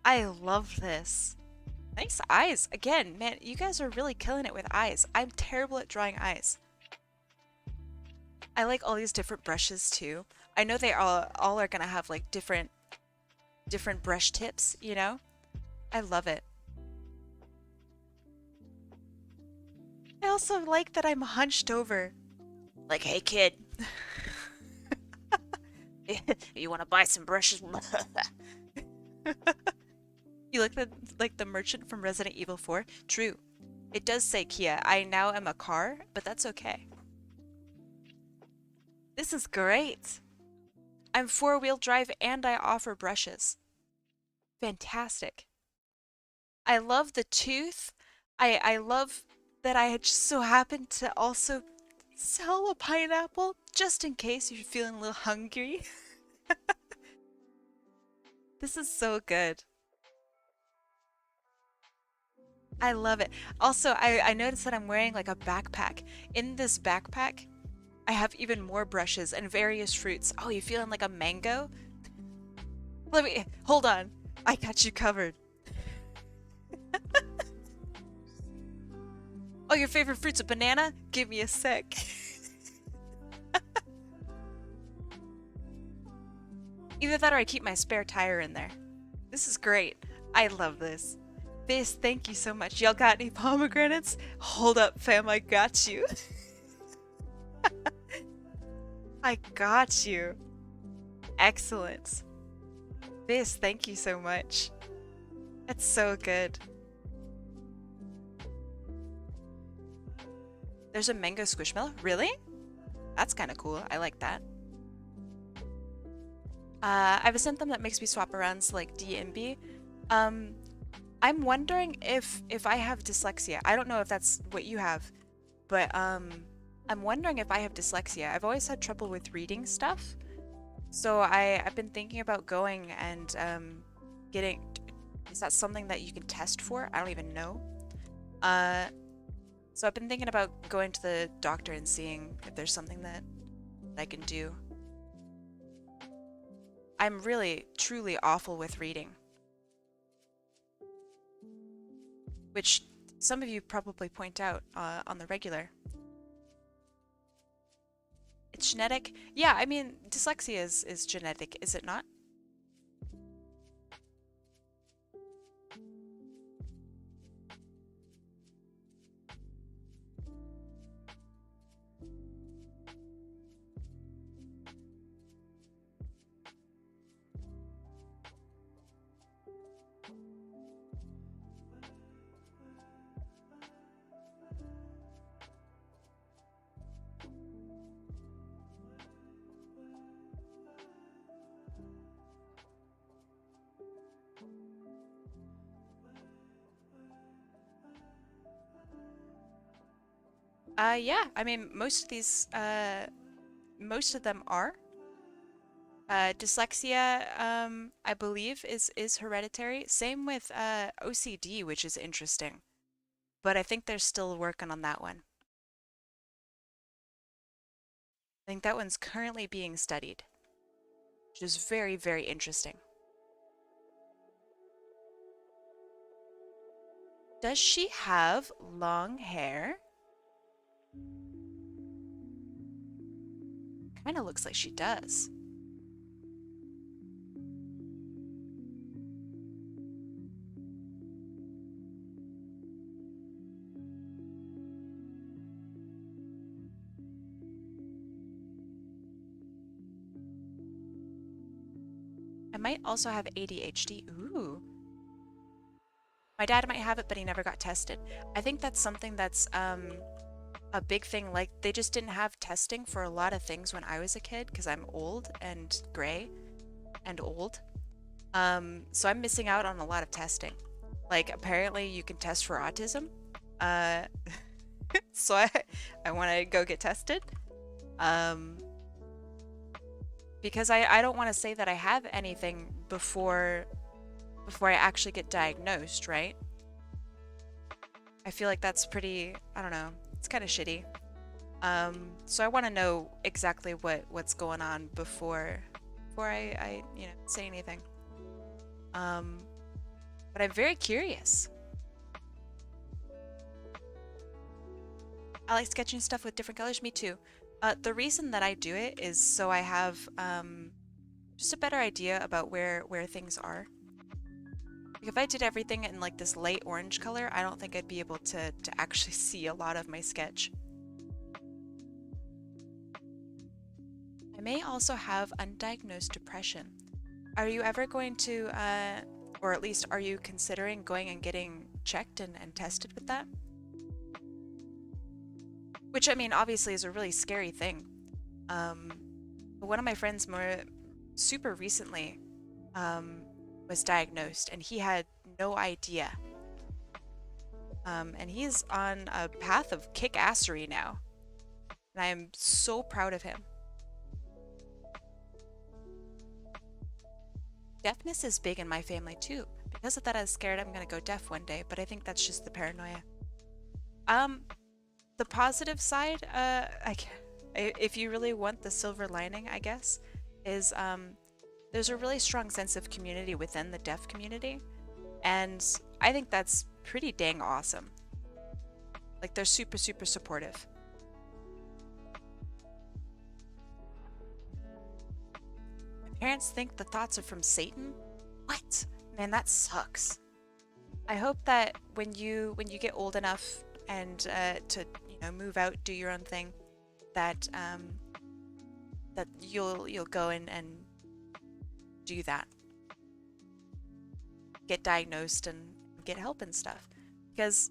I love this. Nice eyes. Again, man, you guys are really killing it with eyes. I'm terrible at drawing eyes. I like all these different brushes too. I know they all are gonna have like different brush tips, you know? I love it. I also like that I'm hunched over. Like, hey kid. You wanna buy some brushes? You look like the merchant from Resident Evil 4? True. It does say Kia. I now am a car, but that's okay. This is great. I'm 4-wheel drive and I offer brushes. Fantastic. I love the tooth. I love that I just so happen to also sell a pineapple just in case you're feeling a little hungry. This is so good. I love it. Also, I noticed that I'm wearing like a backpack. In this backpack, I have even more brushes and various fruits. Oh, you feeling like a mango? Hold on. I got you covered. Oh, your favorite fruit's a banana? Give me a sec. Either that or I keep my spare tire in there. This is great. I love this. This, thank you so much. Y'all got any pomegranates? Hold up, fam, I got you. I got you. Excellent. This, thank you so much. That's so good. There's a mango squishmallow? Really? That's kind of cool. I like that. I have a symptom that makes me swap arounds like D and B. I'm wondering if I have dyslexia. I don't know if that's what you have, but I'm wondering if I have dyslexia. I've always had trouble with reading stuff, so I've been thinking about going and getting. Is that something that you can test for? I don't even know. So I've been thinking about going to the doctor and seeing if there's something that I can do. I'm really, truly awful with reading. Which some of you probably point out on the regular. It's genetic? Yeah, I mean, dyslexia is genetic, is it not? Yeah, I mean, most of these, most of them are. Dyslexia, I believe, is hereditary. Same with OCD, which is interesting. But I think they're still working on that one. I think that one's currently being studied, which is very, very interesting. Does she have long hair? Kind of looks like she does. I might also have ADHD. Ooh. My dad might have it, but he never got tested. I think that's something that's a big thing. Like, they just didn't have testing for a lot of things when I was a kid because I'm old and gray and old. So I'm missing out on a lot of testing. Like, apparently you can test for autism. So I want to go get tested. Because I don't want to say that I have anything before I actually get diagnosed, right? I feel like that's pretty, I don't know, it's kind of shitty. So I want to know exactly what's going on before I say anything. But I'm very curious. I like sketching stuff with different colors. Me too. The reason that I do it is so I have just a better idea about where things are. Like, if I did everything in like this light orange color, I don't think I'd be able to actually see a lot of my sketch. I may also have undiagnosed depression. Are you ever going to, or at least are you considering going and getting checked and tested with that? Which, I mean, obviously is a really scary thing. One of my friends super recently was diagnosed, and he had no idea. And he's on a path of kick-assery now. And I am so proud of him. Deafness is big in my family too. Because of that, I was scared I'm gonna go deaf one day, but I think that's just the paranoia. The positive side, if you really want the silver lining, I guess, is there's a really strong sense of community within the deaf community, and I think that's pretty dang awesome. Like, they're super, super supportive. My parents think the thoughts are from Satan? What? Man, that sucks. I hope that when you get old enough and to move out, do your own thing, that that you'll go and do that, get diagnosed and get help and stuff, because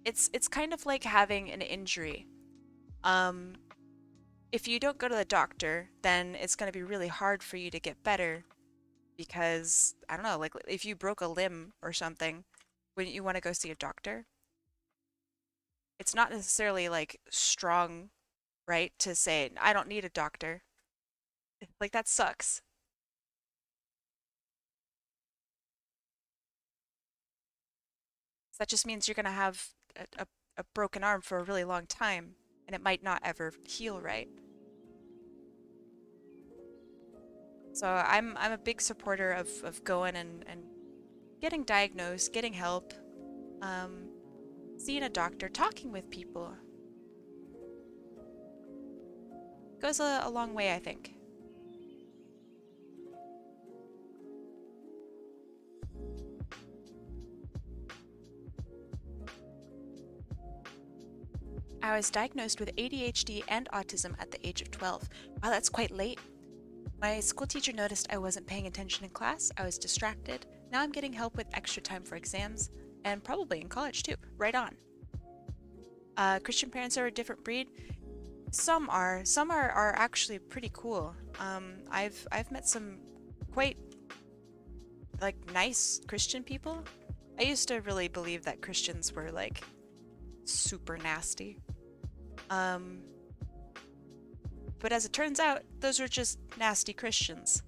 it's kind of like having an injury. If you don't go to the doctor, then it's going to be really hard for you to get better, because I don't know, like if you broke a limb or something, wouldn't you want to go see a doctor? It's not necessarily like strong, right, to say I don't need a doctor. Like, that sucks. That just means you're gonna have a broken arm for a really long time, and it might not ever heal right. So I'm a big supporter of going and getting diagnosed, getting help, seeing a doctor, talking with people. Goes a long way, I think. I was diagnosed with ADHD and autism at the age of 12. Wow, that's quite late. My school teacher noticed I wasn't paying attention in class. I was distracted. Now I'm getting help with extra time for exams, and probably in college too. Right on. Christian parents are a different breed. Some are. Some are actually pretty cool. I've met some quite like nice Christian people. I used to really believe that Christians were like super nasty. But as it turns out, those are just nasty Christians.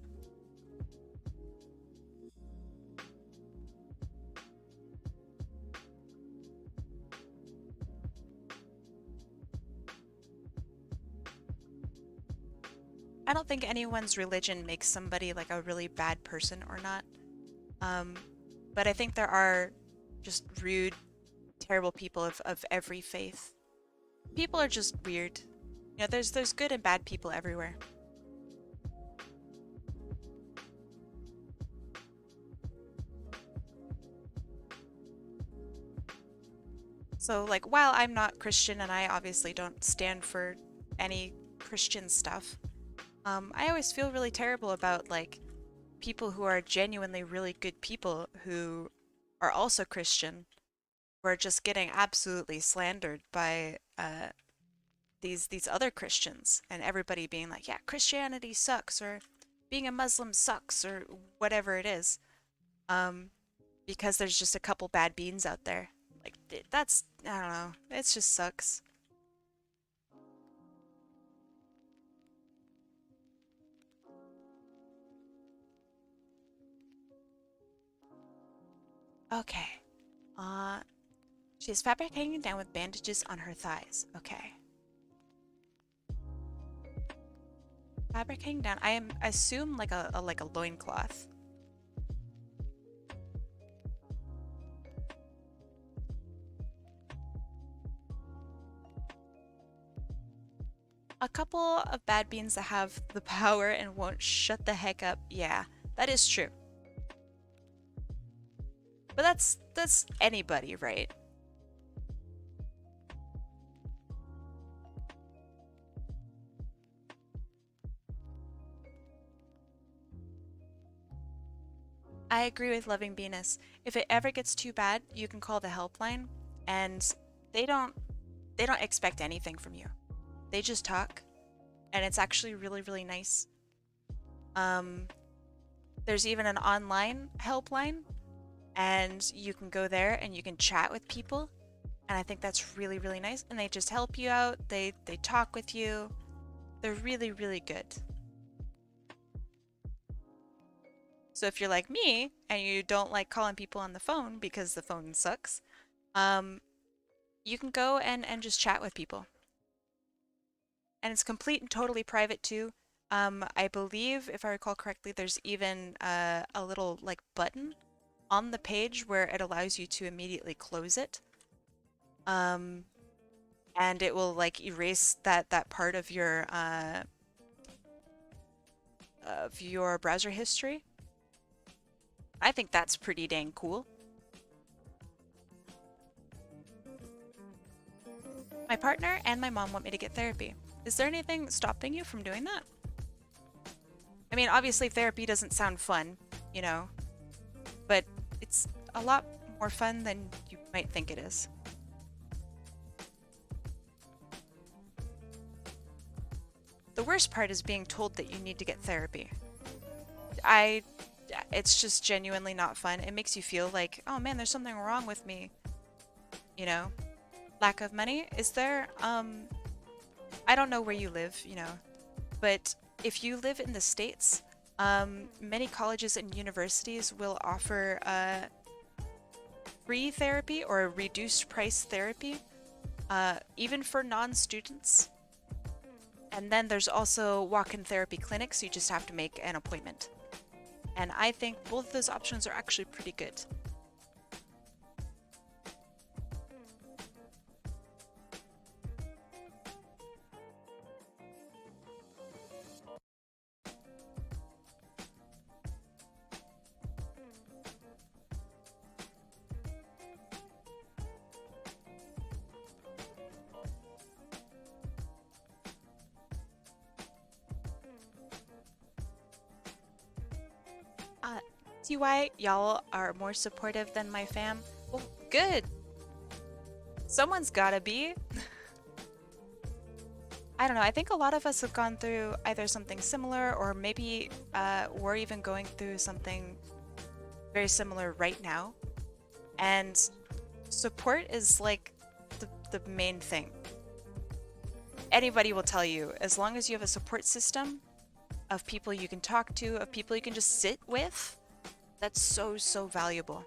I don't think anyone's religion makes somebody like a really bad person or not. But I think there are just rude, terrible people of every faith. People are just weird You know, there's good and bad people everywhere. So, like, while I'm not Christian and I obviously don't stand for any Christian stuff, I always feel really terrible about, like, people who are genuinely really good people who are also Christian, who are just getting absolutely slandered by these other Christians, and everybody being like, yeah, Christianity sucks, or being a Muslim sucks, or whatever it is, because there's just a couple bad beans out there. Like, that's, I don't know, it just sucks. Okay. Uh, she has fabric hanging down with bandages on her thighs. Okay. Fabric hanging down. I assume like a like a loincloth. A couple of bad beans that have the power and won't shut the heck up. Yeah, that is true. But that's anybody, right? I agree with Loving Venus. If it ever gets too bad, you can call the helpline, and they don't expect anything from you. They just talk, and it's actually really, really nice. There's even an online helpline, and you can go there and you can chat with people, and I think that's really, really nice. And they just help you out. They talk with you. They're really, really good. So if you're like me and you don't like calling people on the phone because the phone sucks, you can go and just chat with people. And it's complete and totally private too. I believe, if I recall correctly, there's even a little like button on the page where it allows you to immediately close it. And it will like erase that part of your browser history. I think that's pretty dang cool. My partner and my mom want me to get therapy. Is there anything stopping you from doing that? I mean, obviously therapy doesn't sound fun, you know, but it's a lot more fun than you might think it is. The worst part is being told that you need to get therapy. It's just genuinely not fun. It makes you feel like, oh man, there's something wrong with me. You know? Lack of money? Is there, I don't know where you live, you know, but if you live in the States, many colleges and universities will offer free therapy or reduced price therapy, even for non-students. And then there's also walk-in therapy clinics. You just have to make an appointment. And I think both of those options are actually pretty good. See why y'all are more supportive than my fam? Well, good. Someone's gotta be. I don't know, I think a lot of us have gone through either something similar or maybe we're even going through something very similar right now. And support is like the main thing. Anybody will tell you, as long as you have a support system of people you can talk to, of people you can just sit with, that's so, so valuable.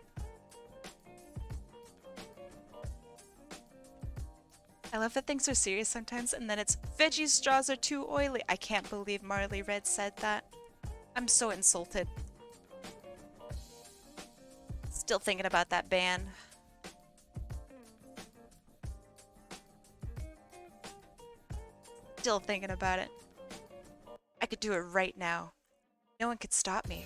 I love that things are serious sometimes, and then it's veggie straws are too oily. I can't believe Marley Red said that. I'm so insulted. Still thinking about that ban. Still thinking about it. I could do it right now. No one could stop me.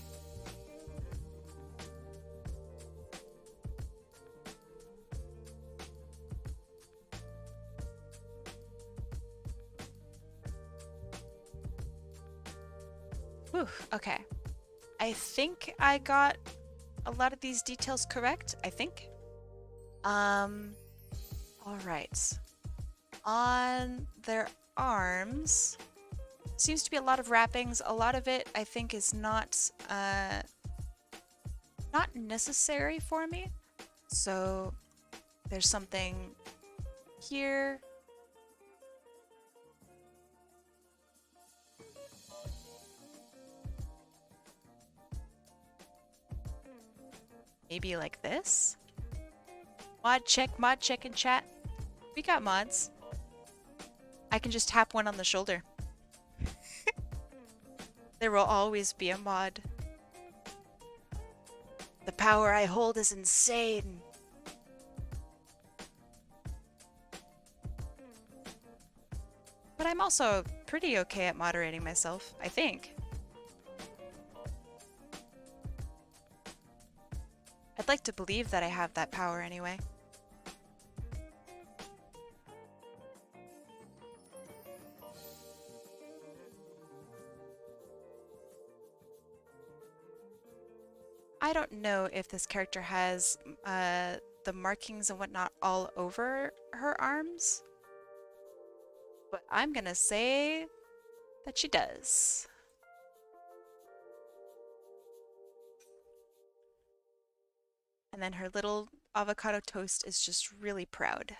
Whew, okay. I think I got a lot of these details correct, I think. All right. On their arms, seems to be a lot of wrappings. A lot of it, I think, is not necessary for me. So there's something here. Maybe like this? Mod check in chat. We got mods. I can just tap one on the shoulder. There will always be a mod. The power I hold is insane. But I'm also pretty okay at moderating myself, I think. I'd like to believe that I have that power anyway. I don't know if this character has the markings and whatnot all over her arms, but I'm gonna say that she does. And then her little avocado toast is just really proud.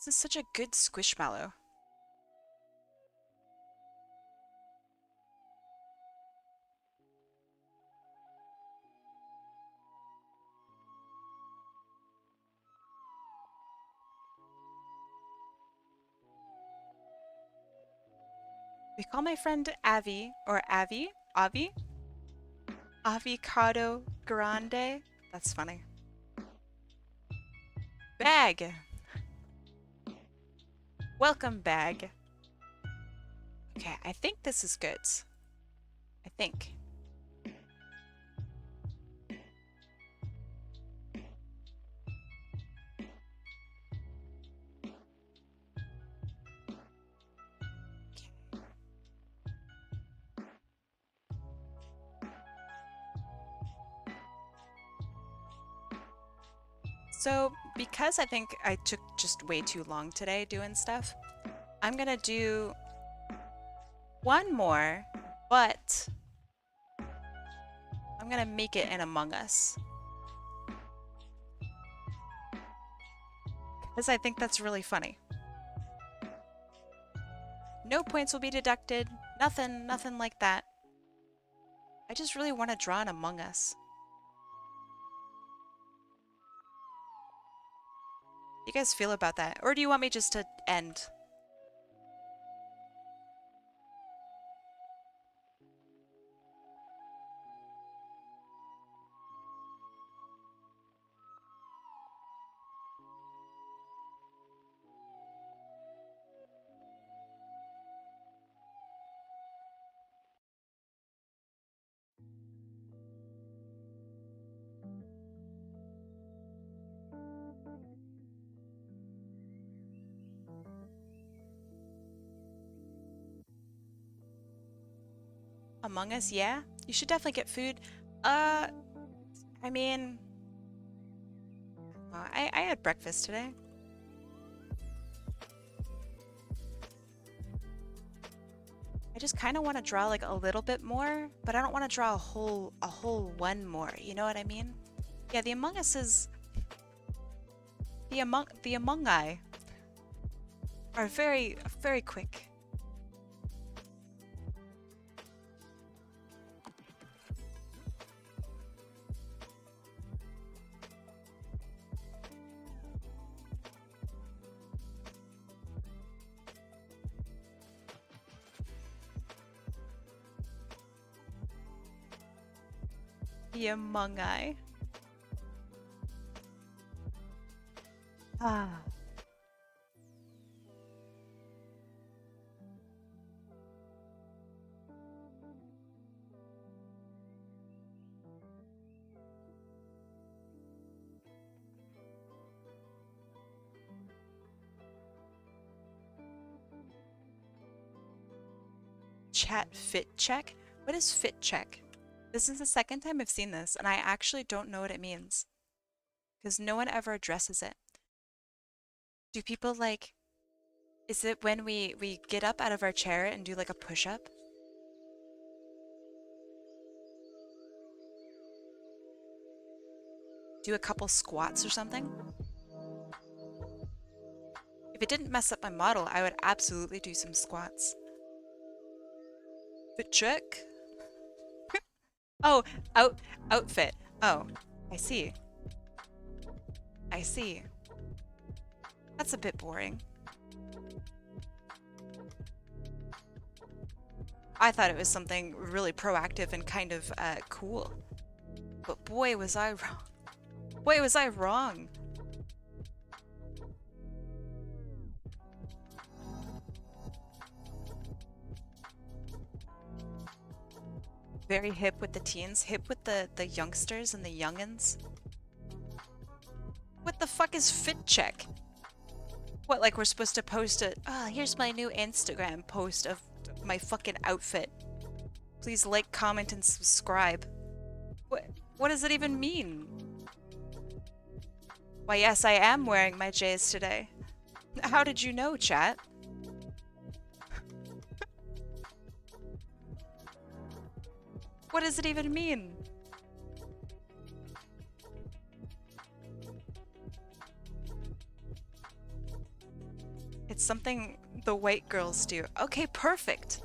This is such a good Squishmallow. We call my friend Avi, or Avi? Avocado Grande? That's funny. Bag! Welcome, Bag. Okay, I think this is good. I think. So, because I think I took just way too long today doing stuff, I'm gonna do one more, but I'm gonna make it an Among Us. Because I think that's really funny. No points will be deducted, nothing like that. I just really want to draw an Among Us. How do you guys feel about that? Or do you want me just to end? Among Us, yeah? You should definitely get food. I mean... I had breakfast today. I just kind of want to draw like a little bit more, but I don't want to draw a whole one more, you know what I mean? Yeah, the Among Us is... The Among I are very quick. The Among Eye. Ah. Chat fit check? What is fit check? This is the second time I've seen this, and I actually don't know what it means. Because no one ever addresses it. Do people like... Is it when we get up out of our chair and do like a push-up? Do a couple squats or something? If it didn't mess up my model, I would absolutely do some squats. Fit check? Oh, outfit. Oh, I see. I see. That's a bit boring. I thought it was something really proactive and kind of cool. But boy, was I wrong. Boy, was I wrong. Very hip with the teens, hip with the youngsters and the youngins. What the fuck is fit check? What, like we're supposed to post a, oh, here's my new Instagram post of my fucking outfit. Please like, comment, and subscribe. What does it even mean? Why, yes, I am wearing my J's today. How did you know, chat? What does it even mean? It's something the white girls do. Okay, perfect.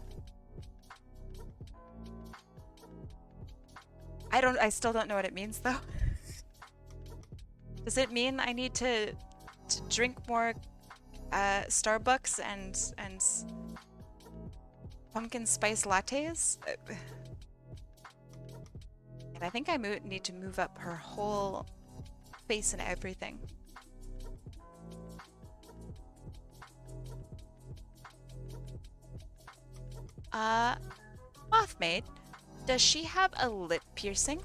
I still don't know what it means though. Does it mean I need to drink more Starbucks and pumpkin spice lattes? And I think I need to move up her whole face and everything. Mothmaid, does she have a lip piercing?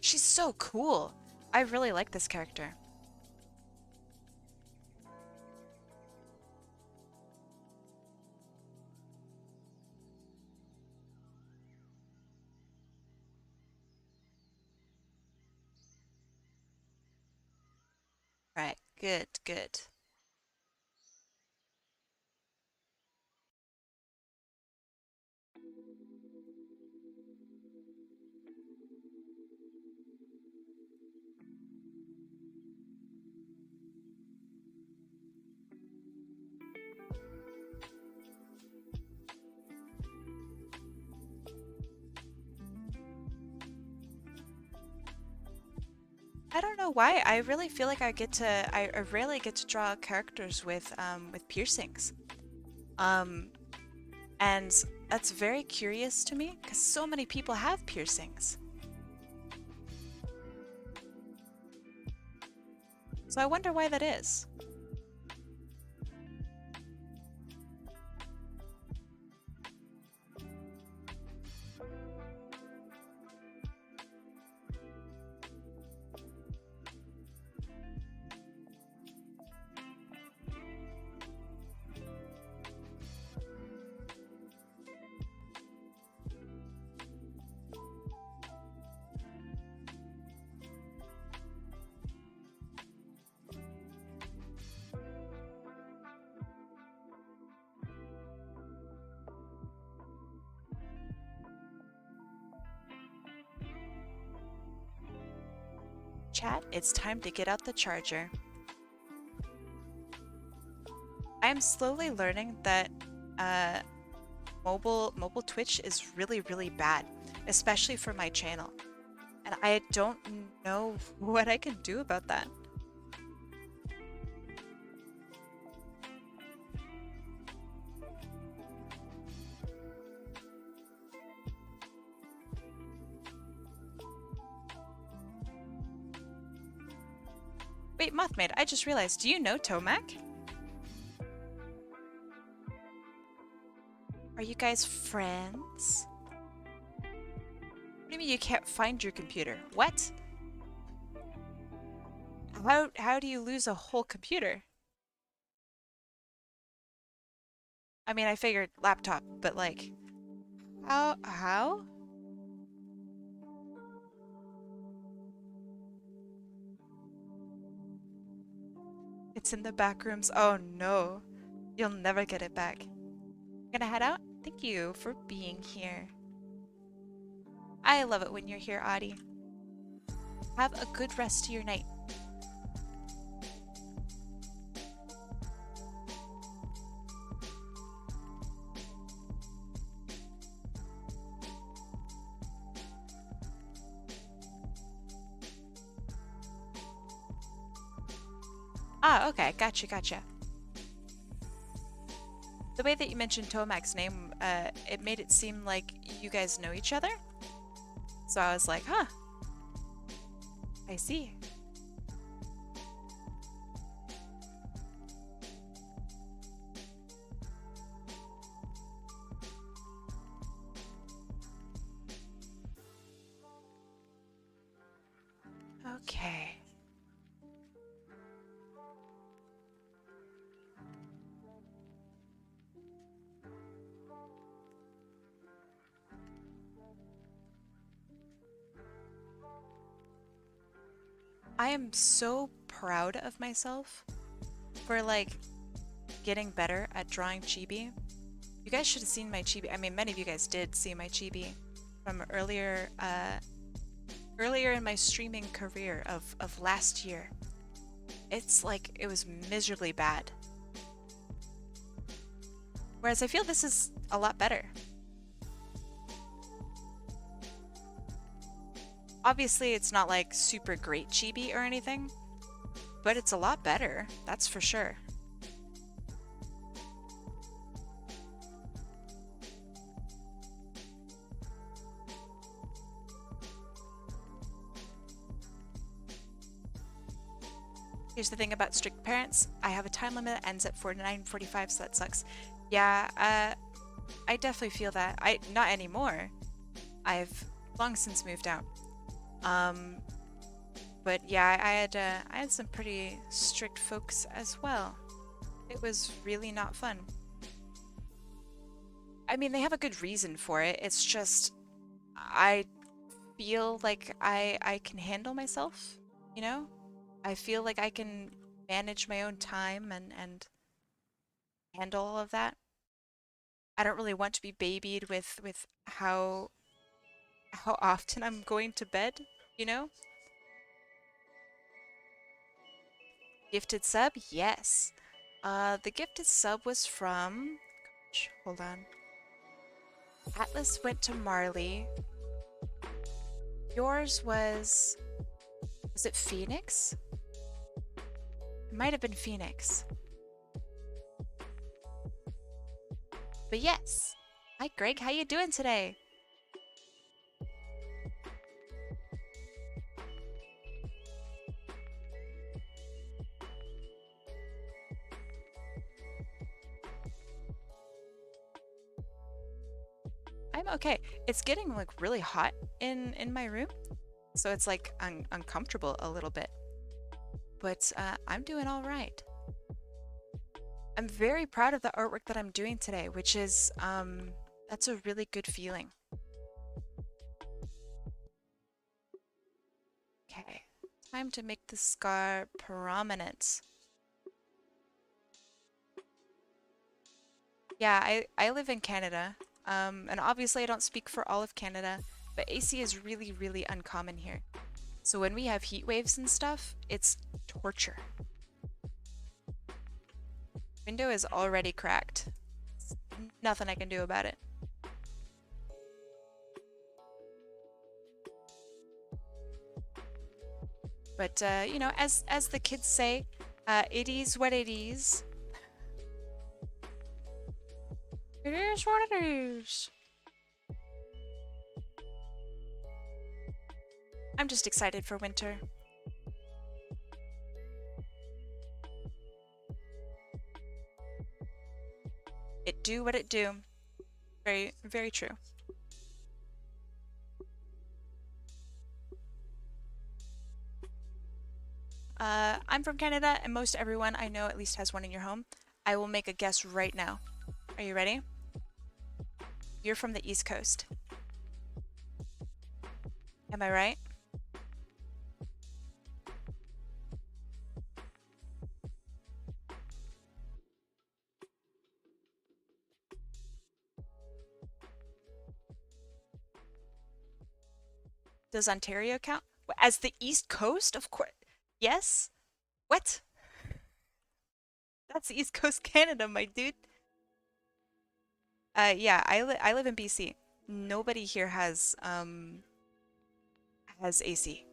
She's so cool. I really like this character. Right, good, good. I don't know why. I really feel like I rarely get to draw characters with piercings. And that's very curious to me because so many people have piercings. So I wonder why that is. Chat, it's time to get out the charger. I am slowly learning that mobile Twitch is really, really bad, especially for my channel. And I don't know what I can do about that. Wait, Mothmaid, I just realized, do you know Tomac? Are you guys friends? What do you mean you can't find your computer? What? How do you lose a whole computer? I mean, I figured laptop, but like, how? It's in the back rooms. Oh no. You'll never get it back. Gonna head out? Thank you for being here. I love it when you're here, Adi. Have a good rest of your night. Ah, okay. Gotcha. The way that you mentioned Tomac's name, it made it seem like you guys know each other. So I was like, huh. I see. Okay. I am so proud of myself for like getting better at drawing chibi. You guys should have seen my chibi. I mean, many of you guys did see my chibi from earlier in my streaming career of last year. It's like it was miserably bad. Whereas I feel this is a lot better. Obviously, it's not like super great chibi or anything, but it's a lot better, that's for sure. Here's the thing about strict parents. I have a time limit that ends at 9:45, so that sucks. Yeah, I definitely feel that. Not anymore. I've long since moved out. But yeah, I had some pretty strict folks as well. It was really not fun. I mean, they have a good reason for it. It's just I feel like I can handle myself, you know? I feel like I can manage my own time and handle all of that. I don't really want to be babied with how often I'm going to bed, you know? Gifted sub? Yes. The gifted sub was from... Gosh, hold on. Atlas went to Marley. Yours was... Was it Phoenix? It might have been Phoenix. But yes. Hi, Greg. How you doing today? I'm okay. It's getting like really hot in my room, so it's like uncomfortable a little bit. But I'm doing all right. I'm very proud of the artwork that I'm doing today, which is that's a really good feeling. Okay, time to make the scar prominent. Yeah, I live in Canada. And obviously I don't speak for all of Canada, but AC is really, really uncommon here. So when we have heat waves and stuff, it's torture. Window is already cracked. Nothing I can do about it. But you know, as the kids say, it is what it is. It is what it is. I'm just excited for winter. It do what it do. Very, very true. I'm from Canada, and most everyone I know at least has one in your home. I will make a guess right now. Are you ready? You're from the East Coast. Am I right? Does Ontario count? As the East Coast? Of course. Yes? What? That's East Coast Canada, my dude. Yeah, I live in BC. Nobody here has AC.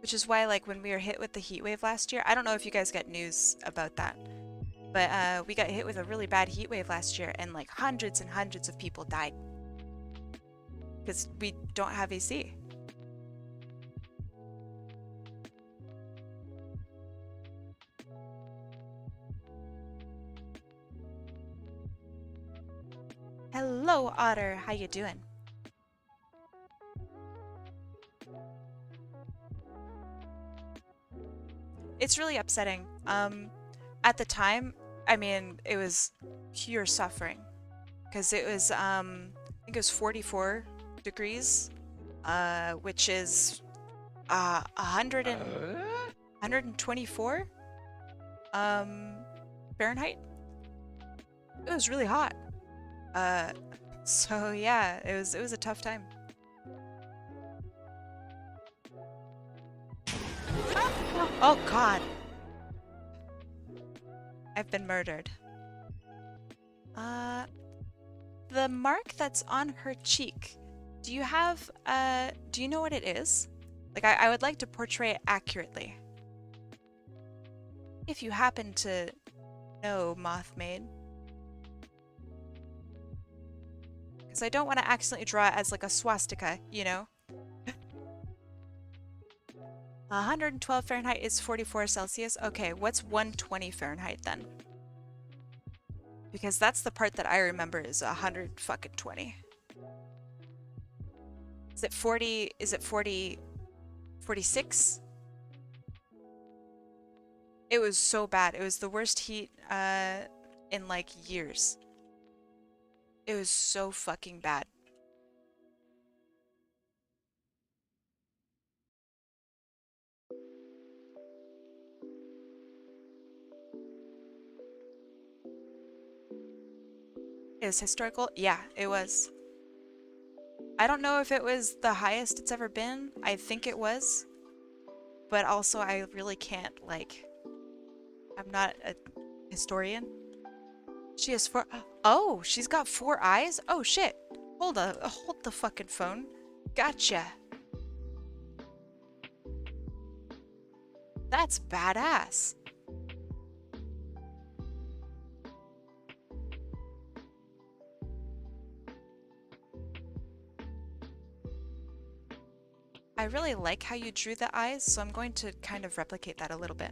Which is why, like, when we were hit with the heat wave last year, I don't know if you guys get news about that, but we got hit with a really bad heat wave last year, and like hundreds and hundreds of people died because we don't have AC. Hello, Otter. How you doing? It's really upsetting. At the time, I mean, it was pure suffering because it was, I think it was 44 degrees, which is 124 Fahrenheit. It was really hot. So yeah, it was a tough time. Oh God. I've been murdered. The mark that's on her cheek. Do you have, do you know what it is? Like, I would like to portray it accurately. If you happen to know, Mothmaid. Because I don't want to accidentally draw it as like a swastika, you know? 112 Fahrenheit is 44 Celsius. Okay, what's 120 Fahrenheit then? Because that's the part that I remember is 100 fucking 20. Is it 40? Is it 40? 46? It was so bad. It was the worst heat in like years. It was so fucking bad. It was historical? Yeah, it was. I don't know if it was the highest it's ever been. I think it was. But also I really can't, like, I'm not a historian. She has 4. Oh, she's got 4 eyes? Oh shit. Hold the fucking phone. Gotcha. That's badass. I really like how you drew the eyes, so I'm going to kind of replicate that a little bit.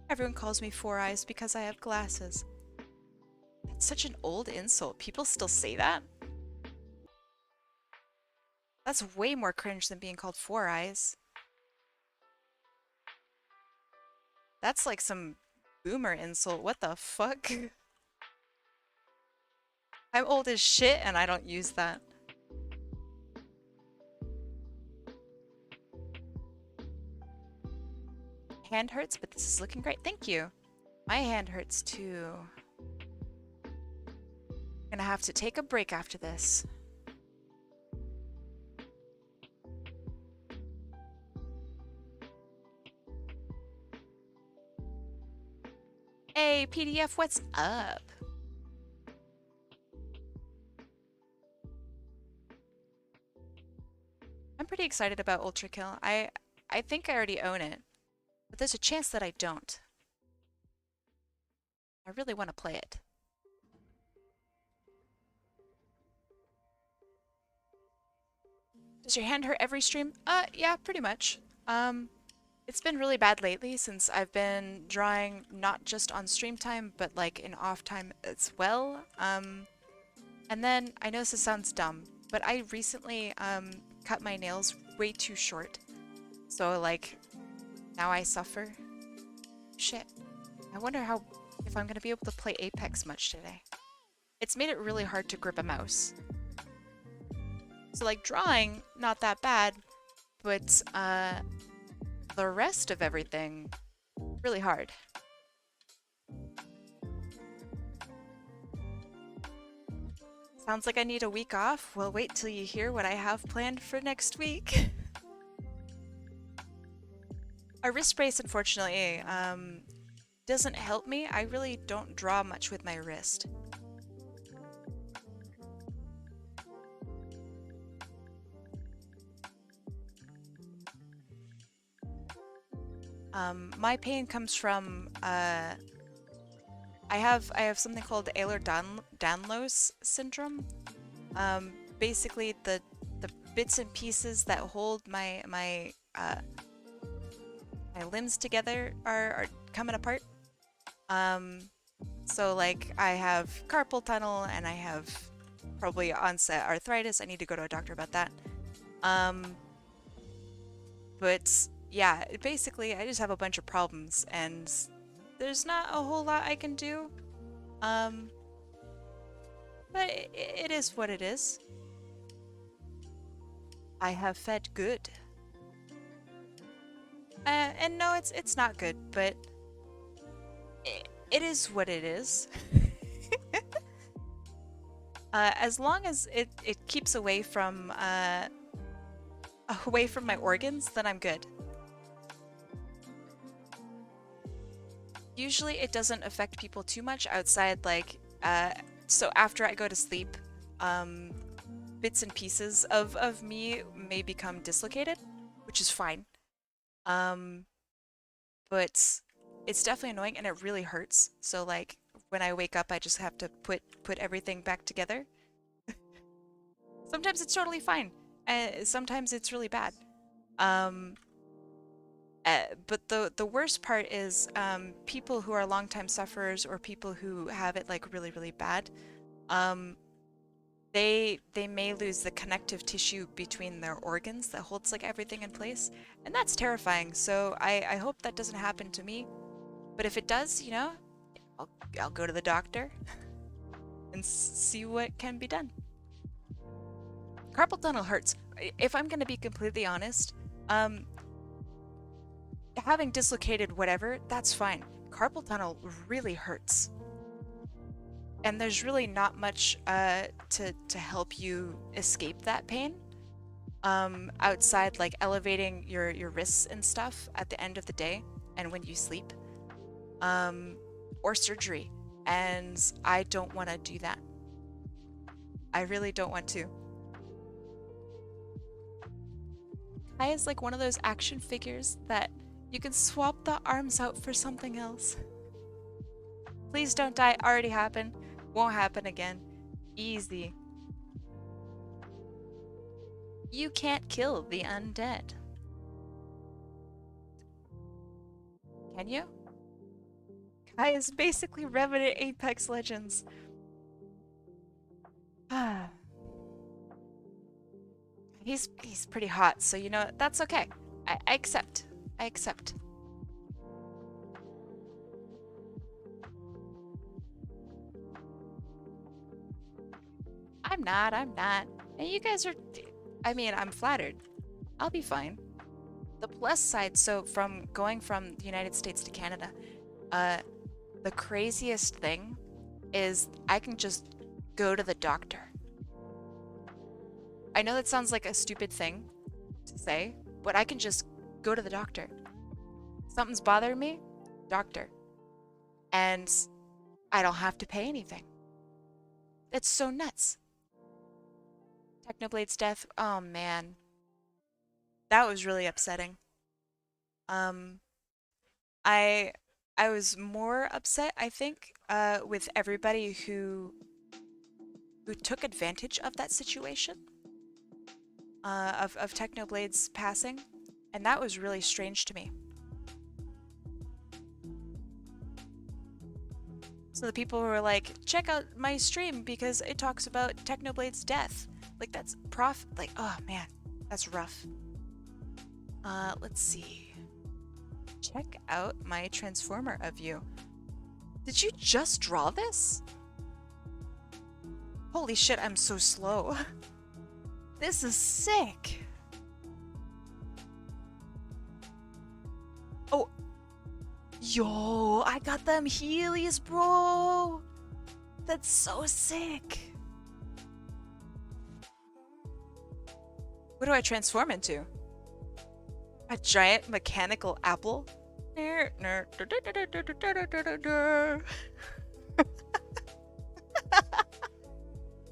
Everyone calls me 4 eyes because I have glasses. That's such an old insult. People still say that? That's way more cringe than being called 4 eyes. That's like some boomer insult. What the fuck? I'm old as shit and I don't use that. Hand hurts, but this is looking great. Thank you. My hand hurts too. Gonna have to take a break after this. Hey, PDF, what's up? pretty excited about Ultra Kill. I think I already own it, but there's a chance that I don't. I really want to play it. Does your hand hurt every stream? Yeah, pretty much. It's been really bad lately since I've been drawing not just on stream time, but like in off time as well. And then, I know this sounds dumb, but I recently cut my nails way too short. So like, now I suffer. Shit. I wonder if I'm gonna be able to play Apex much today. It's made it really hard to grip a mouse. So like drawing, not that bad, but the rest of everything, really hard. Sounds like I need a week off. Well, wait till you hear what I have planned for next week. A wrist brace, unfortunately, doesn't help me. I really don't draw much with my wrist. My pain comes from, I have something called Ehlers-Danlos syndrome. Basically the bits and pieces that hold my limbs together are coming apart. So like I have carpal tunnel and I have probably onset arthritis. I need to go to a doctor about that. But yeah, basically I just have a bunch of problems and there's not a whole lot I can do. But it is what it is. I have fed good. And no, it's not good, but it is what it is. As long as it keeps away from my organs, then I'm good. Usually it doesn't affect people too much outside, like, so after I go to sleep, bits and pieces of me may become dislocated, which is fine. But it's definitely annoying and it really hurts. So like, when I wake up, I just have to put everything back together. Sometimes it's totally fine. Sometimes it's really bad. But the worst part is people who are longtime sufferers or people who have it like really, really bad, they may lose the connective tissue between their organs that holds like everything in place, and that's terrifying. So I hope that doesn't happen to me. But if it does, you know, I'll go to the doctor and see what can be done. Carpal tunnel hurts. If I'm gonna be completely honest, having dislocated whatever, that's fine. Carpal tunnel really hurts. And there's really not much to help you escape that pain. Outside like elevating your wrists and stuff at the end of the day and when you sleep. Or surgery. And I don't want to do that. I really don't want to. Kai is like one of those action figures that you can swap the arms out for something else. Please don't die. Already happened. Won't happen again. Easy. You can't kill the undead. Can you? Kai is basically Revenant Apex Legends. He's pretty hot, so you know, that's okay. I accept. I accept. I'm not. And you guys are, I mean, I'm flattered. I'll be fine. The plus side, so from going from the United States to Canada, the craziest thing is I can just go to the doctor. I know that sounds like a stupid thing to say, but I can just go to the doctor. Something's bothering me, doctor. And I don't have to pay anything. It's so nuts. Technoblade's death, oh man. That was really upsetting. Um, I I was more upset, I think, with everybody who took advantage of that situation, of Technoblade's passing, and that was really strange to me. So the people who were like, check out my stream because it talks about Technoblade's death. Like, that's like, oh man, that's rough. Let's see. Check out my transformer of you. Did you just draw this? Holy shit, I'm so slow. This is sick. Oh. Yo, I got them Heelys, bro. That's so sick. What do I transform into? A giant mechanical apple?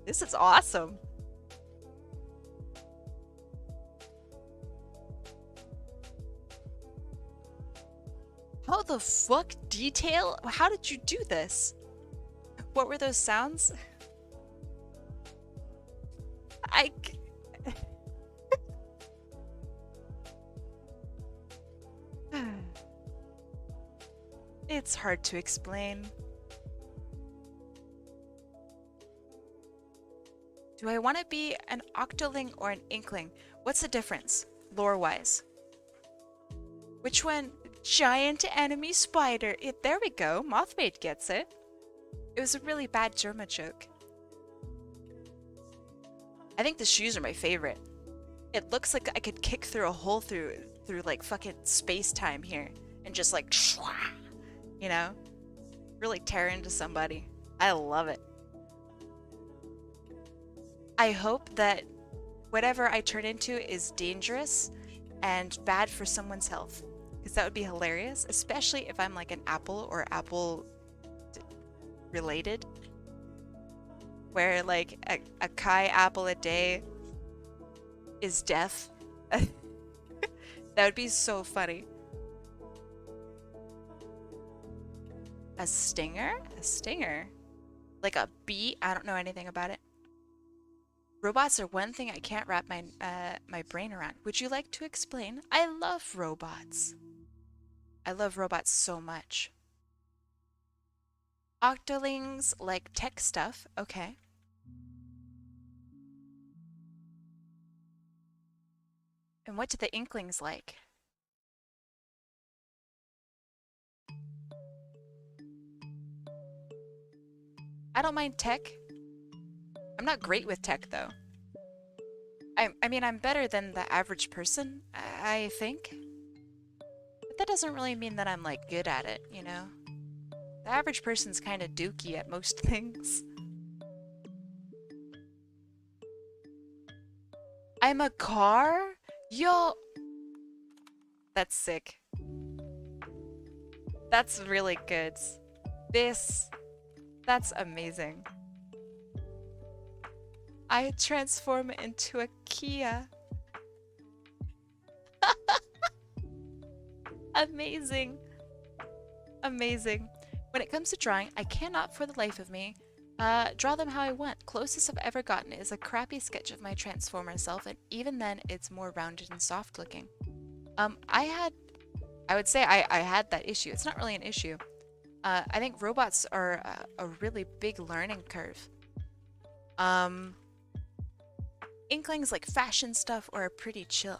This is awesome. How the fuck detail? How did you do this? What were those sounds? It's hard to explain. Do I want to be an octoling or an inkling? What's the difference, lore-wise? Which one? Giant enemy spider. There we go. Mothmaid gets it. It was a really bad Germa joke. I think the shoes are my favorite. It looks like I could kick through a hole through like fucking space-time here and just like, you know, really tear into somebody. I love it. I hope that whatever I turn into is dangerous and bad for someone's health. Because that would be hilarious, especially if I'm like an apple or apple related. Where like a Kai apple a day is death. That would be so funny. A stinger? A stinger? Like a bee? I don't know anything about it. Robots are one thing I can't wrap my my brain around. Would you like to explain? I love robots. I love robots so much. Octolings like tech stuff. Okay. And what do the inklings like? I don't mind tech. I'm not great with tech though. I mean, I'm better than the average person, I think. But that doesn't really mean that I'm like good at it, you know? The average person's kind of dookie at most things. I'm a car? Yo! That's sick. That's really good. That's amazing. I transform into a Kia. Amazing. Amazing. When it comes to drawing, I cannot for the life of me draw them how I want. Closest I've ever gotten is a crappy sketch of my Transformer self, and even then it's more rounded and soft looking. I would say I had that issue. It's not really an issue. I think robots are a really big learning curve. Inklings like fashion stuff or are pretty chill.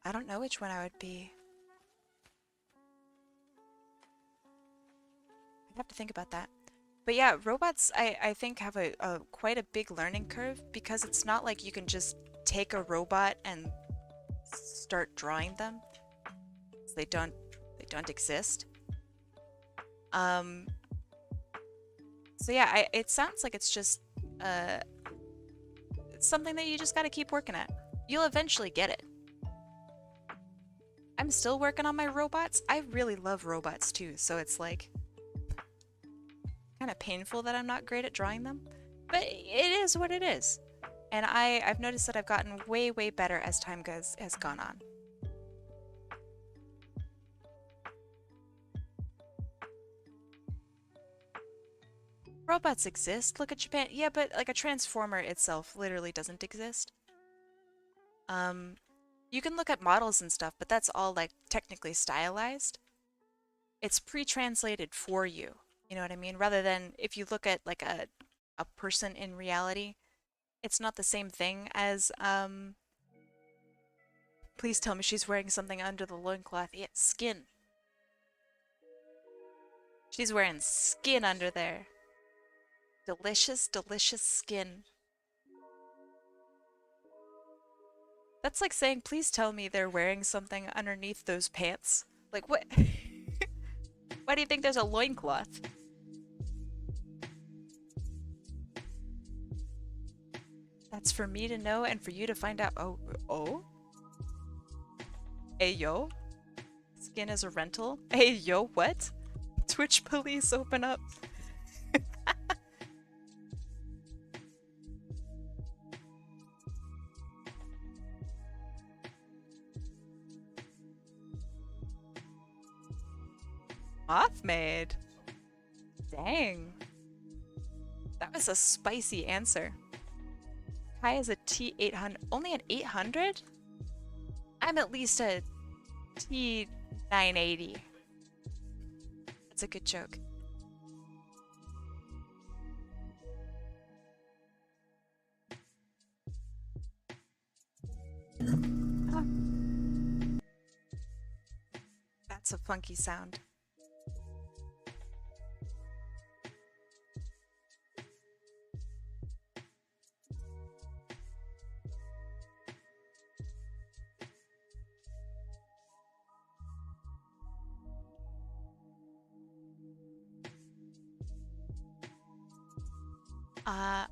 I don't know which one I would be. I'd have to think about that. But yeah, robots I think have a quite a big learning curve because it's not like you can just take a robot and start drawing them. They don't exist. So yeah, it sounds like it's just it's something that you just got to keep working at. You'll eventually get it. I'm still working on my robots. I really love robots too, so it's like kind of painful that I'm not great at drawing them, but it is what it is. And I've noticed that I've gotten way, way better as time has gone on. Robots exist. Look at Japan. Yeah, but like a transformer itself literally doesn't exist. You can look at models and stuff, but that's all like technically stylized. It's pre-translated for you. You know what I mean? Rather than if you look at like a person in reality, it's not the same thing as please tell me she's wearing something under the loincloth. Yeah, skin. She's wearing skin under there. Delicious, delicious skin. That's like saying, please tell me they're wearing something underneath those pants. Like, what? Why do you think there's a loincloth? That's for me to know and for you to find out. Oh? Hey, yo? Skin is a rental? Hey, yo, what? Twitch police, open up. Mothmaid? Dang. That was a spicy answer. Kai is a T800. Only an 800? I'm at least a T980. That's a good joke. Ah. That's a funky sound.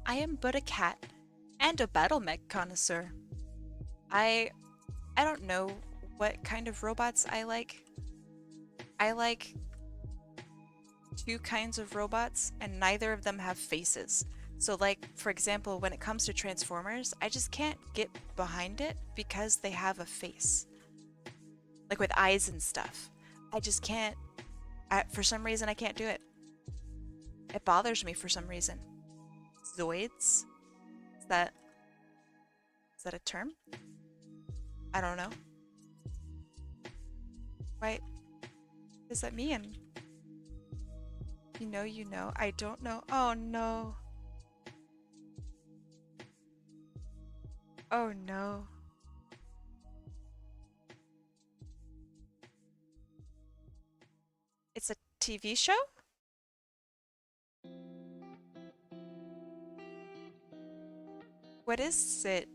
I am but a cat and a battle mech connoisseur. I don't know what kind of robots I like. I like two kinds of robots and neither of them have faces. So like, for example, when it comes to Transformers, I just can't get behind it because they have a face. Like with eyes and stuff. I just can't, for some reason I can't do it. It bothers me for some reason. Zoids? Is that a term? I don't know. What does that mean? You know. I don't know. Oh no. Oh no. It's a TV show? What is it?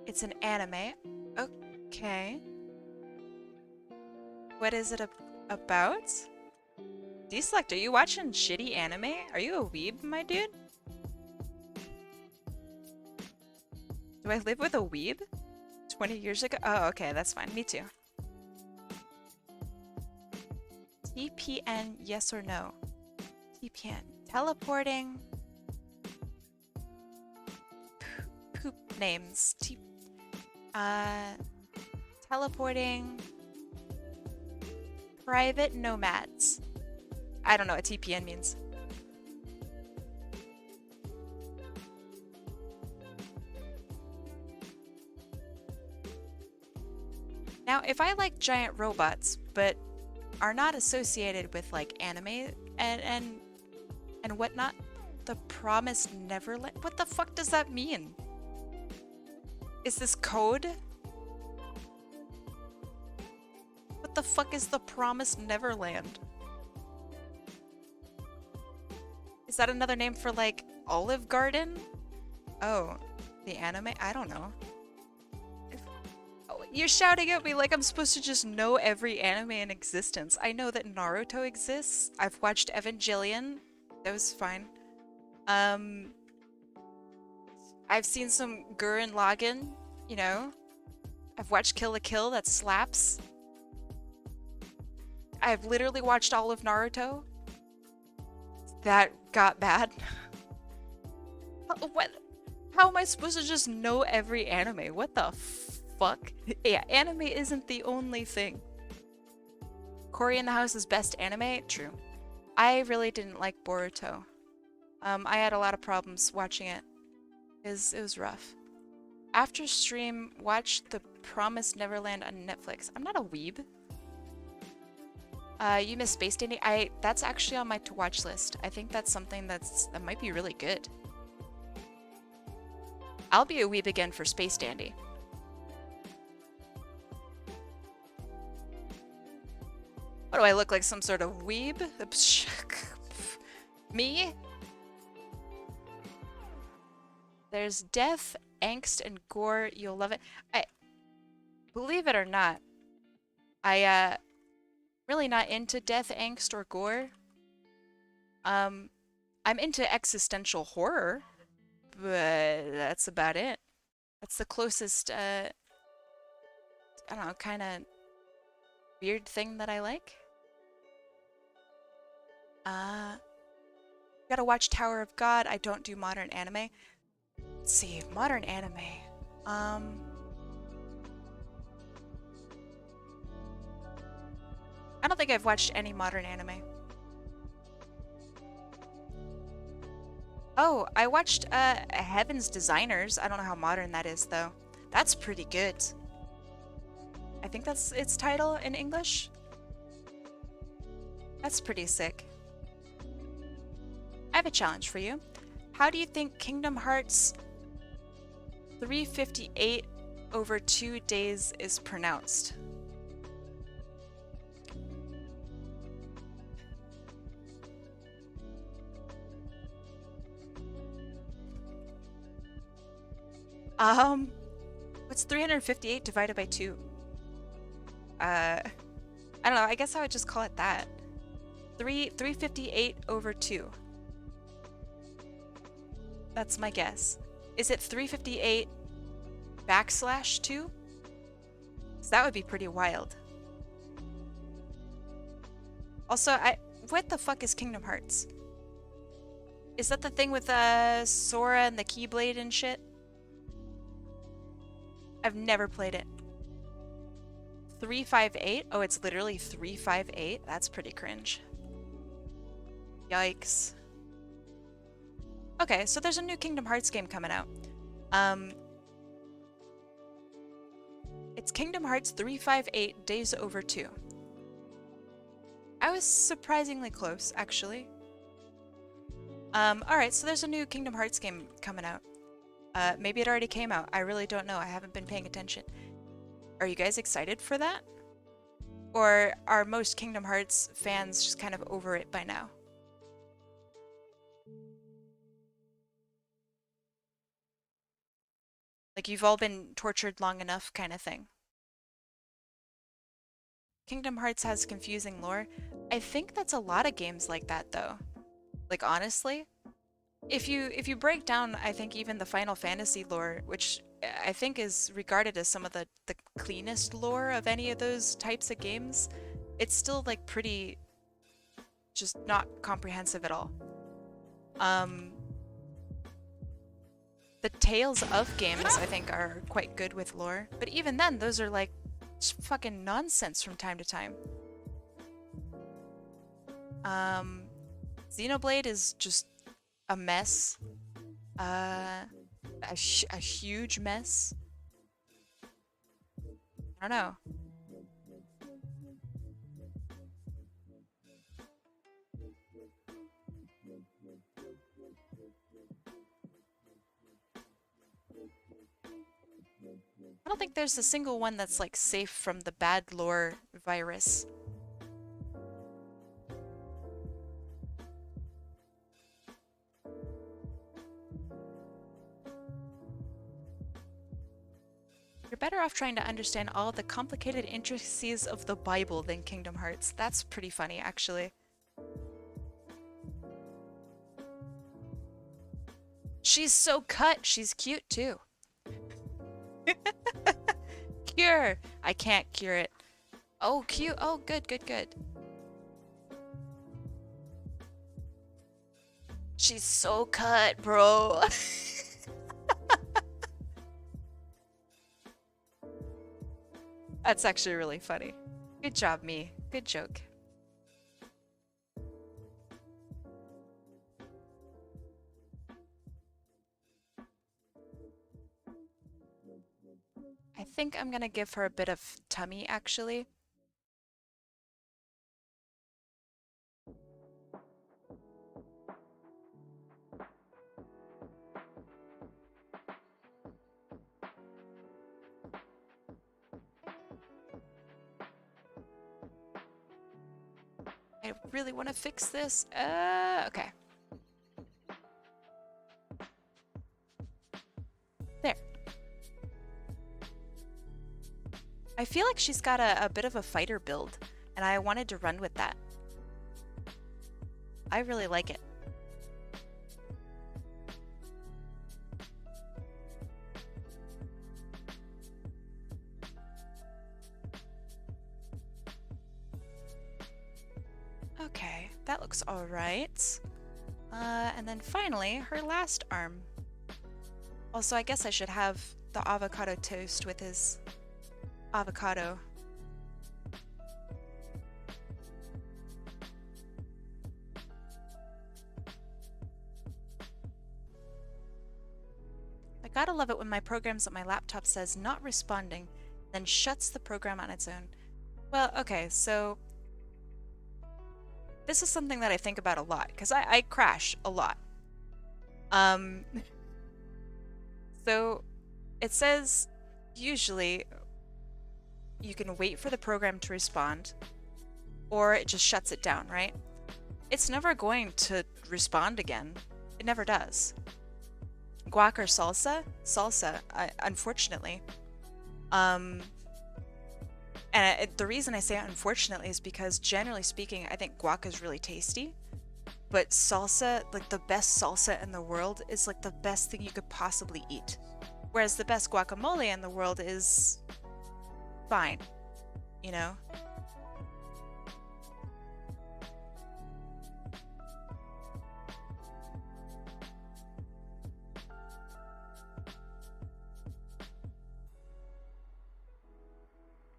It's an anime. Okay. What is it about? Deselect, are you watching shitty anime? Are you a weeb, my dude? Do I live with a weeb? 20 years ago? Oh, okay, that's fine. Me too. TPN, yes or no? TPN. Teleporting. Poop names. Teleporting. Private nomads. I don't know what TPN means. Now, if I like giant robots, but are not associated with like anime and whatnot, the Promised Neverland. What the fuck does that mean? Is this code? What the fuck is the Promised Neverland? Is that another name for like Olive Garden? Oh, the anime? I don't know. You're shouting at me like I'm supposed to just know every anime in existence. I know that Naruto exists. I've watched Evangelion. That was fine. I've seen some Gurren Lagann, you know. I've watched Kill la Kill, that slaps. I've literally watched all of Naruto. That got bad. What? How am I supposed to just know every anime? What the fuck? Yeah, anime isn't the only thing. Cory in the House's best anime? True. I really didn't like Boruto. I had a lot of problems watching it. It was rough. After stream, watch The Promised Neverland on Netflix. I'm not a weeb. You miss Space Dandy? That's actually on my to-watch list. I think that's something that might be really good. I'll be a weeb again for Space Dandy. What do I look like, some sort of weeb? Me? There's death, angst, and gore. You'll love it. Believe it or not, really not into death, angst, or gore. I'm into existential horror, but that's about it. That's the closest, I don't know, kind of weird thing that I like. Gotta watch Tower of God. I don't do modern anime. Let's see, modern anime. I don't think I've watched any modern anime. Oh, I watched Heaven's Designers. I don't know how modern that is though. That's pretty good. I think that's its title in English. That's pretty sick. I have a challenge for you. How do you think Kingdom Hearts 358 over 2 days is pronounced? What's 358 divided by 2? I don't know, I guess I would just call it that. 358 over 2. That's my guess. Is it 358 backslash 2? So that would be pretty wild. Also, what the fuck is Kingdom Hearts? Is that the thing with Sora and the Keyblade and shit? I've never played it. 358? Oh, it's literally 358? That's pretty cringe. Yikes. Okay, so there's a new Kingdom Hearts game coming out. It's Kingdom Hearts 358 Days Over 2. I was surprisingly close, actually. Alright, so there's a new Kingdom Hearts game coming out. Maybe it already came out. I really don't know. I haven't been paying attention. Are you guys excited for that? Or are most Kingdom Hearts fans just kind of over it by now? Like you've all been tortured long enough kind of thing. Kingdom Hearts has confusing lore. I think that's a lot of games like that though. Like honestly, if you break down, I think even the Final Fantasy lore, which I think is regarded as some of the cleanest lore of any of those types of games, it's still like pretty just not comprehensive at all. The Tales of games, I think, are quite good with lore. But even then, those are like just fucking nonsense from time to time. Xenoblade is just a mess. A huge mess. I don't know. I don't think there's a single one that's like safe from the bad lore virus. You're better off trying to understand all the complicated intricacies of the Bible than Kingdom Hearts. That's pretty funny, actually. She's so cut. She's cute, too. Cure! I can't cure it. Oh, cute. Oh, good, good, good. She's so cut, bro. That's actually really funny. Good job, me. Good joke. I think I'm gonna give her a bit of tummy, actually. I really want to fix this. Okay. There. I feel like she's got a bit of a fighter build, and I wanted to run with that. I really like it. Okay, that looks all right. And then finally, her last arm. Also, I guess I should have the avocado toast with his avocado. I gotta love it when my programs on my laptop says not responding, then shuts the program on its own. Well, okay, so this is something that I think about a lot, because I crash a lot. So it says usually you can wait for the program to respond, or it just shuts it down, right? It's never going to respond again. It never does. Guac or salsa? Salsa, unfortunately. And the reason I say unfortunately is because generally speaking, I think guac is really tasty. But salsa, like the best salsa in the world, is like the best thing you could possibly eat. Whereas the best guacamole in the world is fine, you know?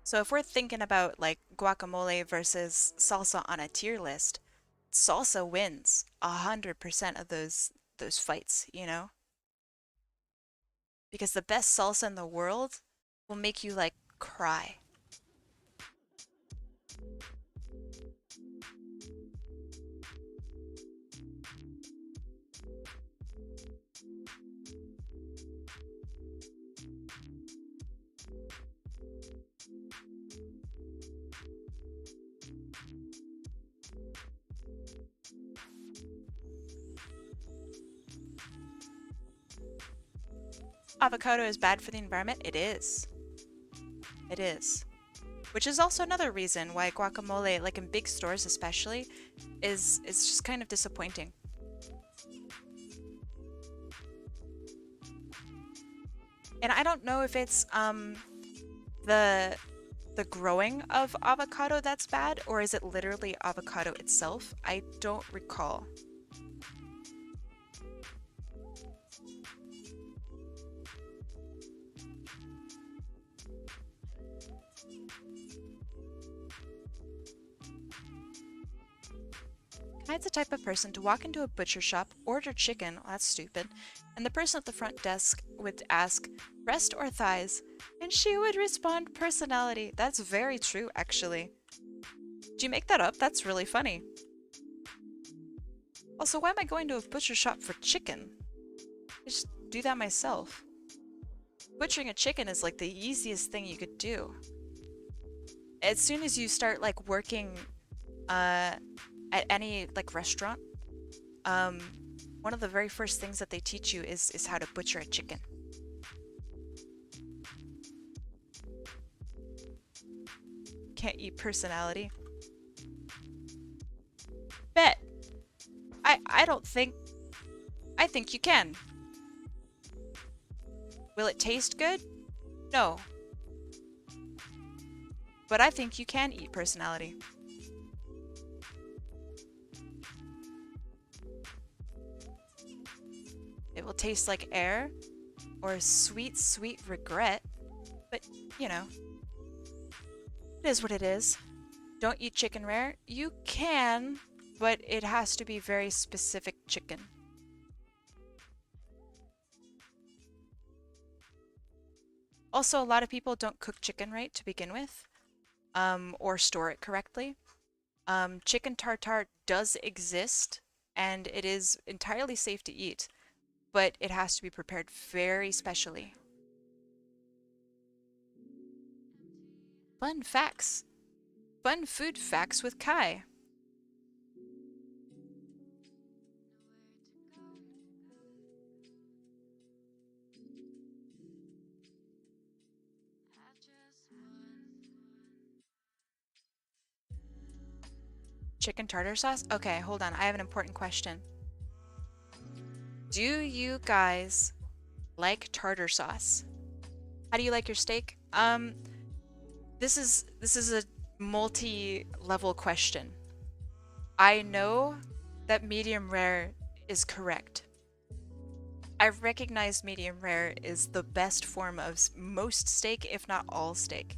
So if we're thinking about like guacamole versus salsa on a tier list, salsa wins 100% of those fights, you know? Because the best salsa in the world will make you like cry. Avocado is bad for the environment? It is. It is. Which is also another reason why guacamole, like in big stores especially, is just kind of disappointing. And I don't know if it's the growing of avocado that's bad, or is it literally avocado itself? I don't recall. Kai's the type of person to walk into a butcher shop, order chicken, well, that's stupid, and the person at the front desk would ask, breast or thighs? And she would respond, personality. That's very true, actually. Did you make that up? That's really funny. Also, why am I going to a butcher shop for chicken? I just do that myself. Butchering a chicken is like the easiest thing you could do. As soon as you start like working at any like restaurant, one of the very first things that they teach you is how to butcher a chicken. Can't eat personality. Bet. I don't think... I think you can. Will it taste good? No. But I think you can eat personality. It will taste like air or sweet, sweet regret. But, you know, it is what it is. Don't eat chicken rare. You can, but it has to be very specific chicken. Also, a lot of people don't cook chicken right to begin with, or store it correctly. Chicken tartare does exist, and it is entirely safe to eat, but it has to be prepared very specially. Fun facts. Fun food facts with Kai. Chicken tartar sauce? Okay, hold on. I have an important question. Do you guys like tartar sauce? How do you like your steak? This is a multi-level question. I know that medium rare is correct. I recognize medium rare is the best form of most steak, if not all steak.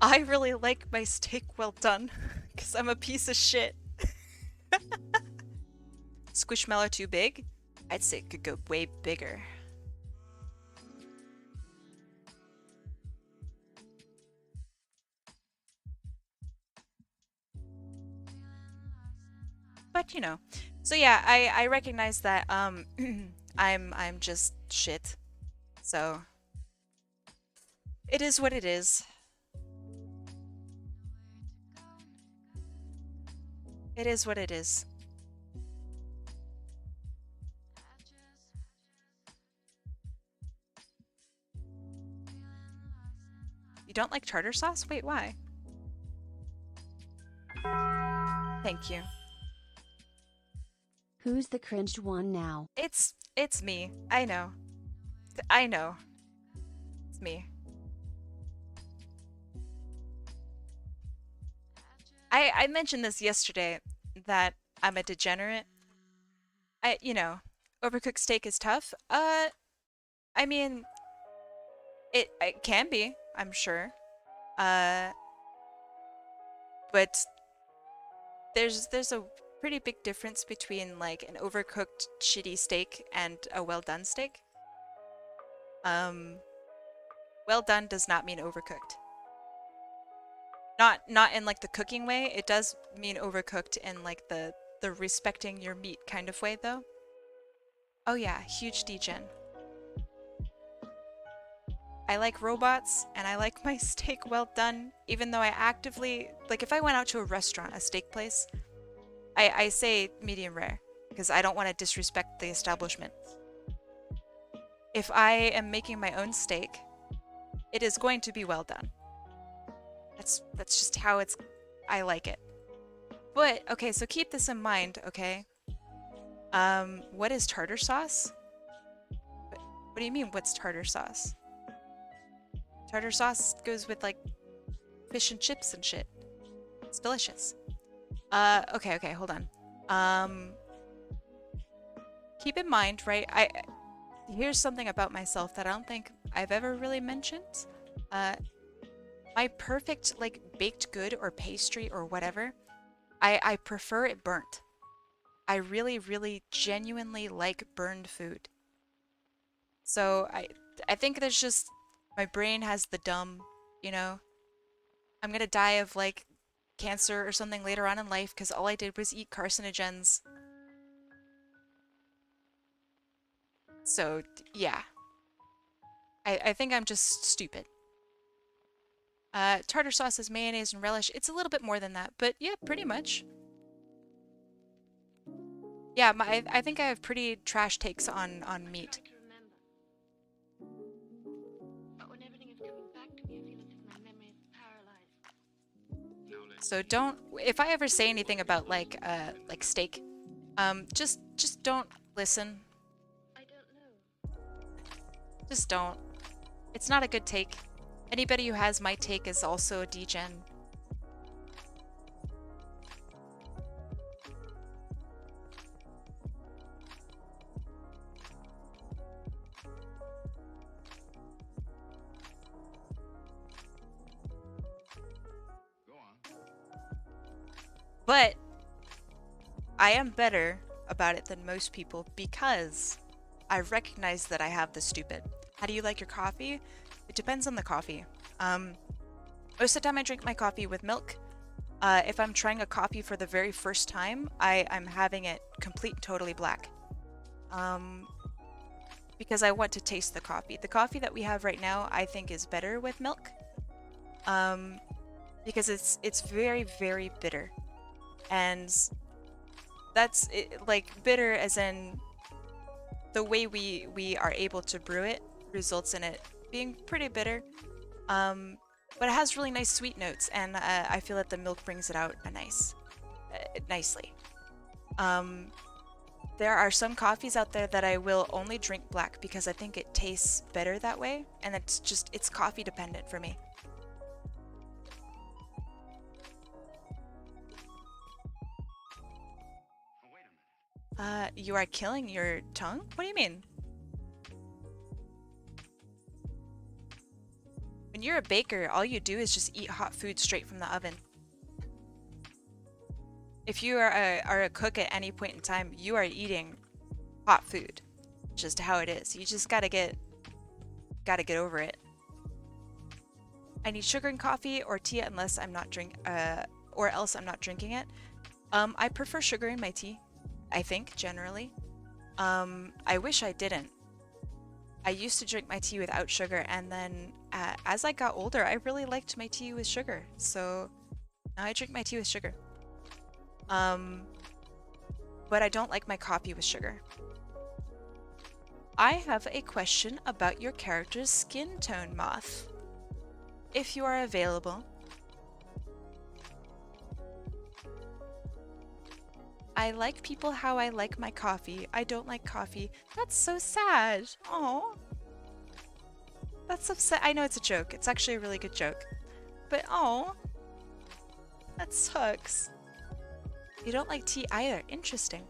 I really like my steak well done, because I'm a piece of shit. Squishmallow too big? I'd say it could go way bigger. But you know, so yeah, I recognize that I'm just shit. So it is what it is. It is what it is. You don't like tartar sauce? Wait, why? Thank you. Who's the cringed one now? It's me. I know. I know. It's me. I mentioned this yesterday that I'm a degenerate. You know, overcooked steak is tough. I mean, it can be, I'm sure. But there's a pretty big difference between like an overcooked shitty steak and a well done steak. Well done does not mean overcooked. Not in like the cooking way. It does mean overcooked in like the respecting your meat kind of way though. Oh yeah, huge degen. I like robots and I like my steak well done, even though I actively, like if I went out to a restaurant, a steak place, I say medium rare because I don't want to disrespect the establishment. If I am making my own steak, it is going to be well done. That's just how I like it. But okay, so keep this in mind, okay? What is tartar sauce? What do you mean what's tartar sauce? Tartar sauce goes with like fish and chips and shit. It's delicious. Okay, hold on. Keep in mind, right? Here's something about myself that I don't think I've ever really mentioned. My perfect like baked good or pastry or whatever, I prefer it burnt. I really, really genuinely like burned food. So I think there's just my brain has the dumb, you know. I'm gonna die of like cancer or something later on in life because all I did was eat carcinogens. So yeah, I think I'm just stupid. Tartar sauce is mayonnaise and relish. It's a little bit more than that, but yeah, pretty much. Yeah, I think I have pretty trash takes on meat. So don't, if I ever say anything about like steak, just don't listen. I don't know. Just don't. It's not a good take. Anybody who has my take is also a degen. But I am better about it than most people because I recognize that I have the stupid. How do you like your coffee? It depends on the coffee. Most of the time I drink my coffee with milk. If I'm trying a coffee for the very first time, I'm having it complete and totally black. Because I want to taste the coffee. The coffee that we have right now, I think, is better with milk. Because it's very, very bitter. And that's it, like bitter as in the way we are able to brew it results in it being pretty bitter. But it has really nice sweet notes, and I feel that the milk brings it out nicely. There are some coffees out there that I will only drink black because I think it tastes better that way, and it's coffee dependent for me. You are killing your tongue? What do you mean? When you're a baker, all you do is just eat hot food straight from the oven. If you are a cook at any point in time, you are eating hot food. Just how it is. You just gotta get over it. I need sugar in coffee or tea unless I'm not or else I'm not drinking it. I prefer sugar in my tea, I think, generally. I wish I didn't. I used to drink my tea without sugar, and then as I got older, I really liked my tea with sugar. So now I drink my tea with sugar. But I don't like my coffee with sugar. I have a question about your character's skin tone, Moth. If you are available. I like people how I like my coffee. I don't like coffee. That's so sad. Oh, that's upset. I know it's a joke. It's actually a really good joke. But oh, that sucks. You don't like tea either. Interesting.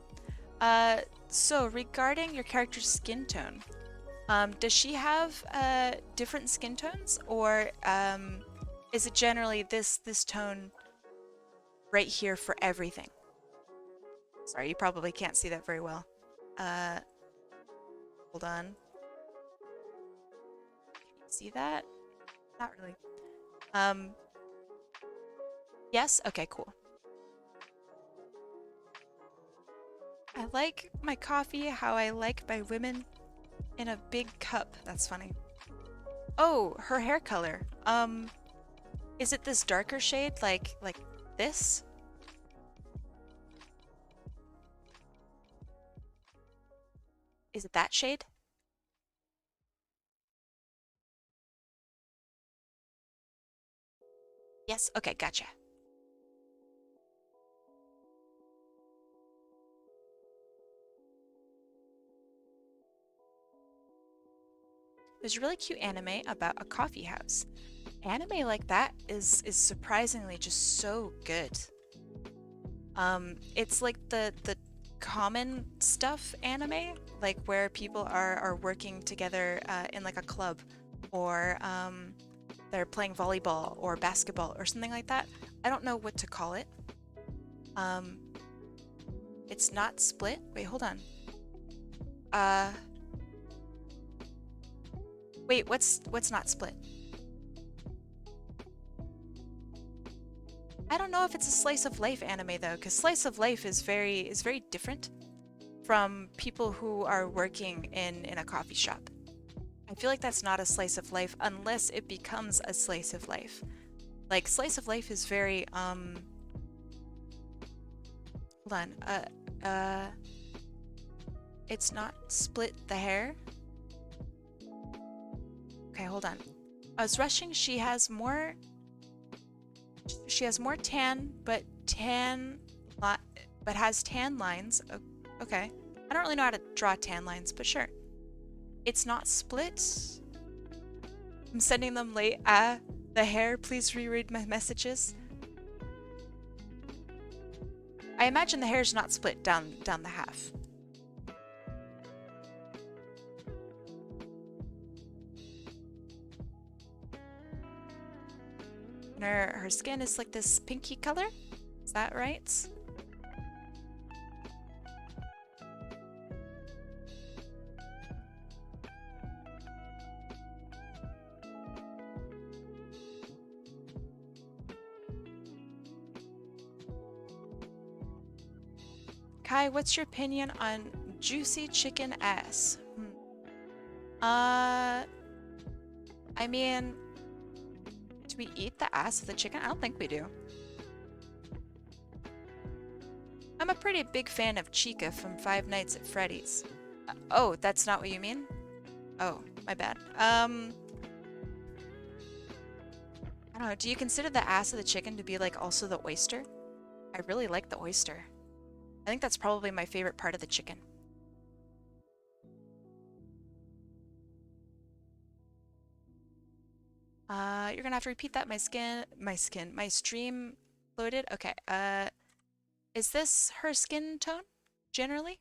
So regarding your character's skin tone, does she have different skin tones, or is it generally this tone right here for everything? Sorry, you probably can't see that very well. Hold on. Can you see that? Not really. Yes? Okay, cool. I like my coffee how I like my women, in a big cup. That's funny. Oh, her hair color. Is it this darker shade like this? Is it that shade? Yes? Okay, gotcha. There's a really cute anime about a coffee house. Anime like that is surprisingly just so good. It's like the common stuff anime, like where people are working together in like a club, or they're playing volleyball or basketball or something like that. I don't know what to call it. It's not split. Wait, hold on. Wait, what's not split? I don't know if it's a slice of life anime though, because slice of life is very different from people who are working in a coffee shop. I feel like that's not a slice of life unless it becomes a slice of life. Like slice of life is very hold on. It's not split the hair. Okay, hold on. I was rushing. She has more tan, but has tan lines. Okay. I don't really know how to draw tan lines, but sure. It's not split. I'm sending them late. The hair, please reread my messages. I imagine the hair's not split down the half. And her skin is like this pinky color. Is that right? Kai, what's your opinion on juicy chicken ass? I mean, do we eat the ass of the chicken? I don't think we do. I'm a pretty big fan of Chica from Five Nights at Freddy's. Oh, that's not what you mean? Oh, my bad. I don't know. Do you consider the ass of the chicken to be like also the oyster? I really like the oyster. I think that's probably my favorite part of the chicken. You're gonna have to repeat that. My stream loaded. Okay. Is this her skin tone, generally?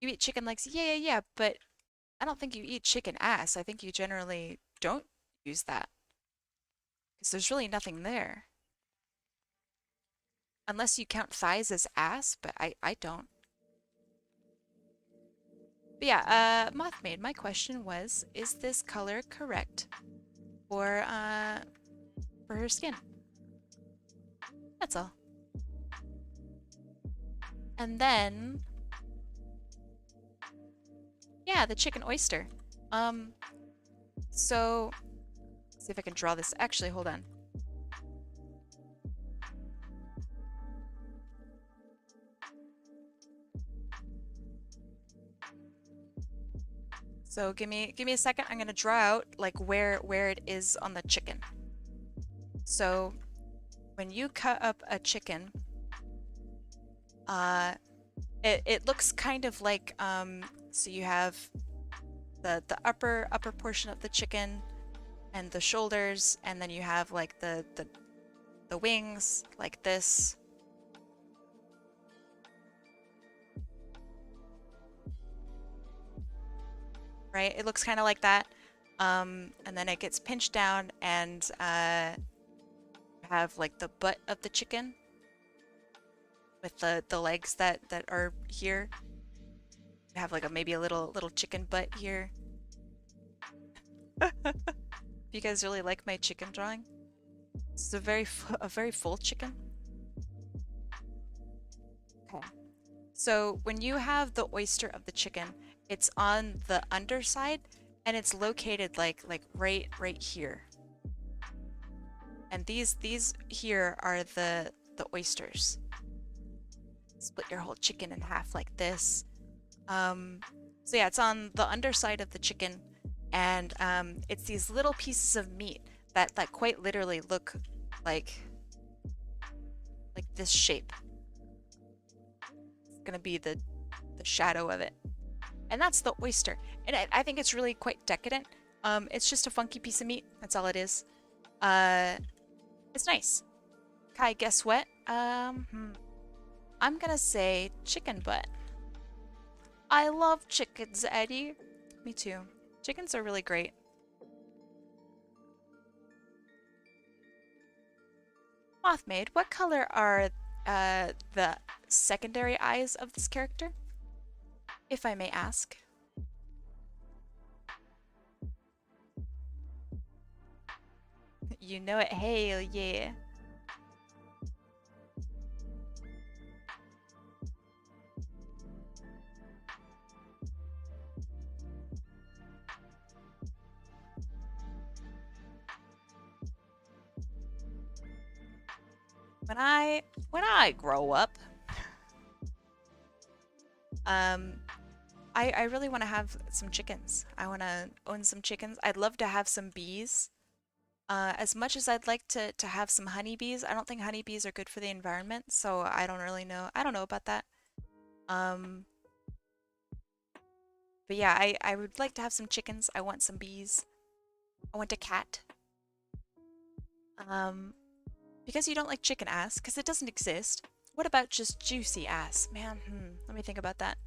You eat chicken legs? Yeah, but I don't think you eat chicken ass. I think you generally don't use that. Because there's really nothing there. Unless you count thighs as ass, but I don't. But yeah, Mothmaid, my question was, is this color correct for her skin? That's all. And then, yeah, the chicken oyster. So, see if I can draw this. Actually, hold on. So give me a second. I'm gonna draw out like where it is on the chicken. So when you cut up a chicken, it looks kind of like so you have the upper portion of the chicken and the shoulders, and then you have like the wings like this. Right? It looks kind of like that. And then it gets pinched down and have like the butt of the chicken with the legs that are here. You have like maybe a little chicken butt here. If you guys really like my chicken drawing, this is a very full chicken. Okay. So when you have the oyster of the chicken, it's on the underside and it's located like right here. And these here are the oysters. Split your whole chicken in half like this. So yeah, it's on the underside of the chicken, and it's these little pieces of meat that quite literally look like this shape. It's gonna be the shadow of it. And that's the oyster. And I think it's really quite decadent. It's just a funky piece of meat. That's all it is. It's nice. Kai, guess what? I'm gonna say chicken butt. I love chickens, Eddie. Me too. Chickens are really great. Mothmaid, what color are the secondary eyes of this character? If I may ask. You know it. Hell yeah. When I grow up, I really want to have some chickens. I want to own some chickens. I'd love to have some bees. As much as I'd like to have some honeybees, I don't think honeybees are good for the environment, so I don't really know. I don't know about that. But yeah, I would like to have some chickens. I want some bees. I want a cat. Because you don't like chicken ass, because it doesn't exist. What about just juicy ass? Man, let me think about that.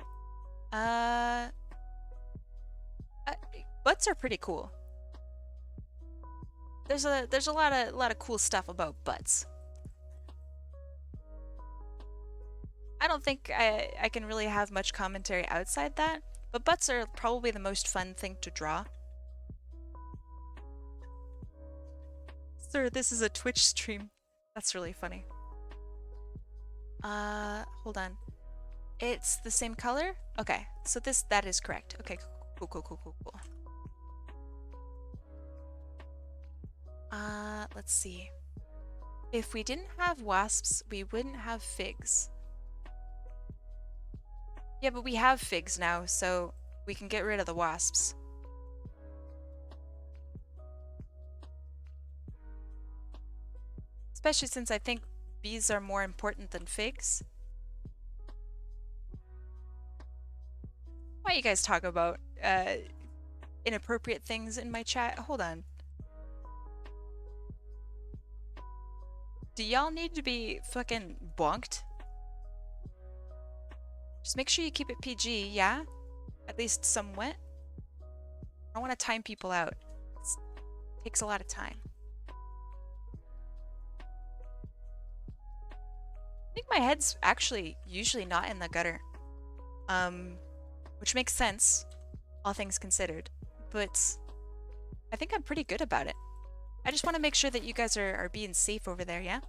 Butts are pretty cool. There's a lot of cool stuff about butts. I don't think I can really have much commentary outside that, but butts are probably the most fun thing to draw. Sir, this is a Twitch stream. That's really funny. Hold on. It's the same color? Okay, so that is correct. Okay, cool. Let's see. If we didn't have wasps, we wouldn't have figs. Yeah, but we have figs now, so we can get rid of the wasps. Especially since I think bees are more important than figs. Why you guys talk about inappropriate things in my chat? Hold on. Do y'all need to be fucking bonked? Just make sure you keep it PG, yeah? At least somewhat. I don't want to time people out. It takes a lot of time. I think my head's actually usually not in the gutter. Which makes sense, all things considered. But I think I'm pretty good about it. I just want to make sure that you guys are being safe over there, yeah?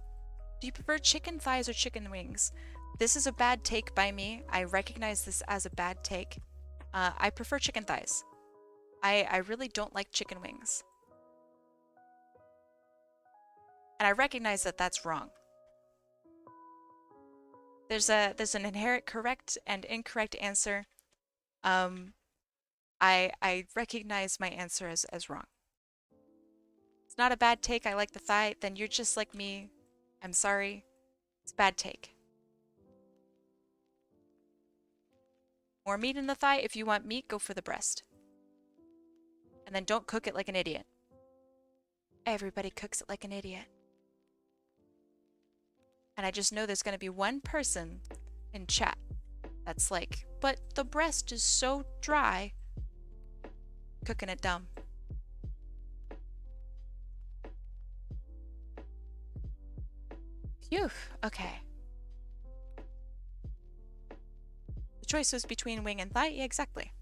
Do you prefer chicken thighs or chicken wings? This is a bad take by me. I recognize this as a bad take. I prefer chicken thighs. I really don't like chicken wings. And I recognize that that's wrong. There's an inherent correct and incorrect answer. I recognize my answer as wrong. It's not a bad take. I like the thigh. Then you're just like me. I'm sorry. It's a bad take. More meat in the thigh. If you want meat, go for the breast. And then don't cook it like an idiot. Everybody cooks it like an idiot. And I just know there's going to be one person in chat that's like, but the breast is so dry. Cooking it dumb. Phew. Okay. The choice was between wing and thigh. Yeah, exactly.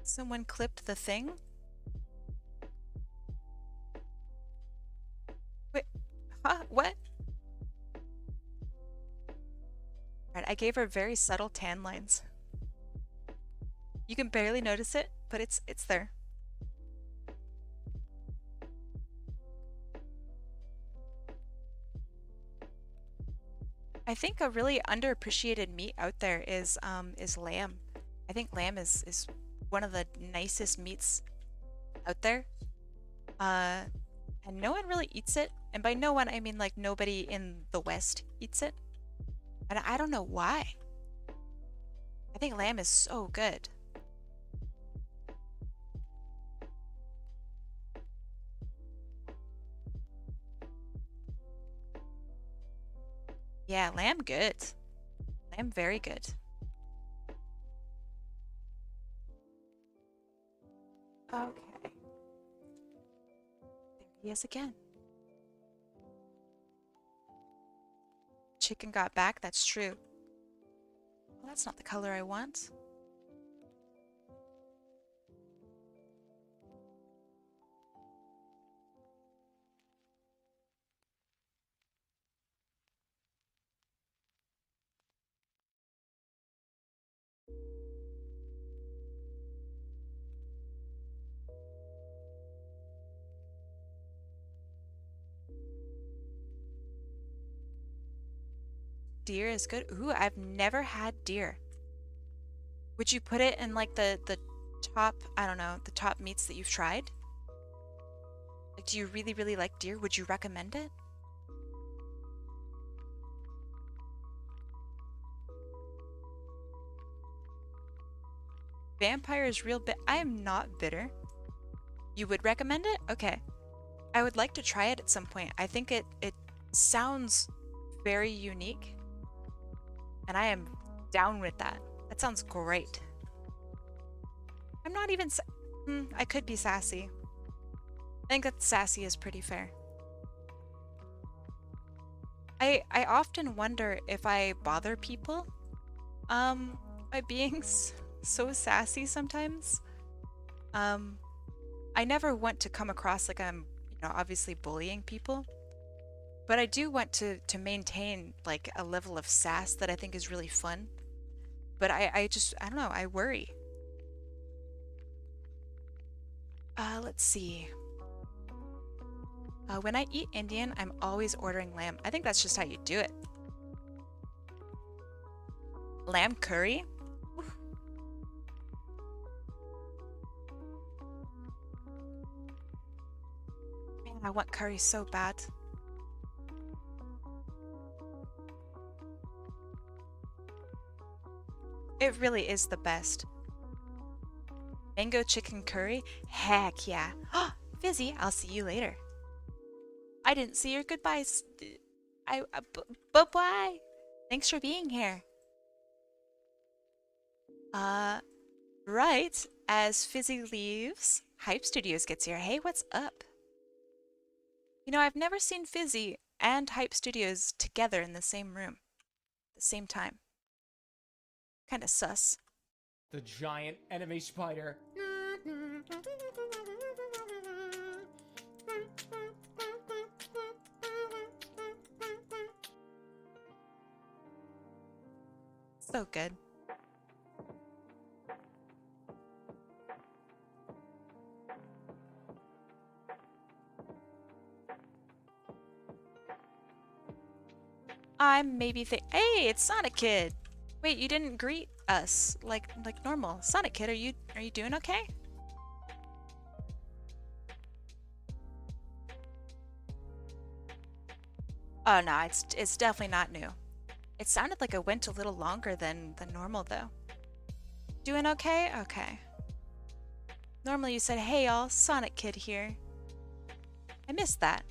Someone clipped the thing? Wait. Huh? What? Alright, I gave her very subtle tan lines. You can barely notice it, but it's there. I think a really underappreciated meat out there is lamb. I think lamb is one of the nicest meats out there. And no one really eats it. And by no one, I mean like nobody in the West eats it. And I don't know why. I think lamb is so good. Yeah, lamb good. Lamb very good. Okay. There he is again. Chicken got back, that's true. Well, that's not the color I want. Deer is good. Ooh, I've never had deer. Would you put it in like the top, I don't know, the top meats that you've tried? Like, do you really, really like deer? Would you recommend it? Vampire is real bit. I am not bitter. You would recommend it? Okay. I would like to try it at some point. I think it sounds very unique. And I am down with that. That sounds great. I'm not even... I could be sassy. I think that sassy is pretty fair. I often wonder if I bother people by being so sassy sometimes. I never want to come across like I'm, obviously bullying people, but I do want to maintain like a level of sass that I think is really fun. But I don't know, I worry. Let's see. When I eat Indian, I'm always ordering lamb. I think that's just how you do it. Lamb curry? Oof. Man, I want curry so bad. It really is the best. Mango chicken curry? Heck yeah. Fizzy, I'll see you later. I didn't see your goodbyes. Bye-bye. Thanks for being here. Right as Fizzy leaves, Hype Studios gets here. Hey, what's up? I've never seen Fizzy and Hype Studios together in the same room at the same time. Kinda sus. The giant enemy spider. So good. I'm maybe hey, it's Sonic Kid. Wait, you didn't greet us like normal. Sonic Kid, are you doing okay? Oh no, it's definitely not new. It sounded like it went a little longer than normal though. Doing okay? Okay. Normally you said, "Hey y'all, Sonic Kid here." I missed that.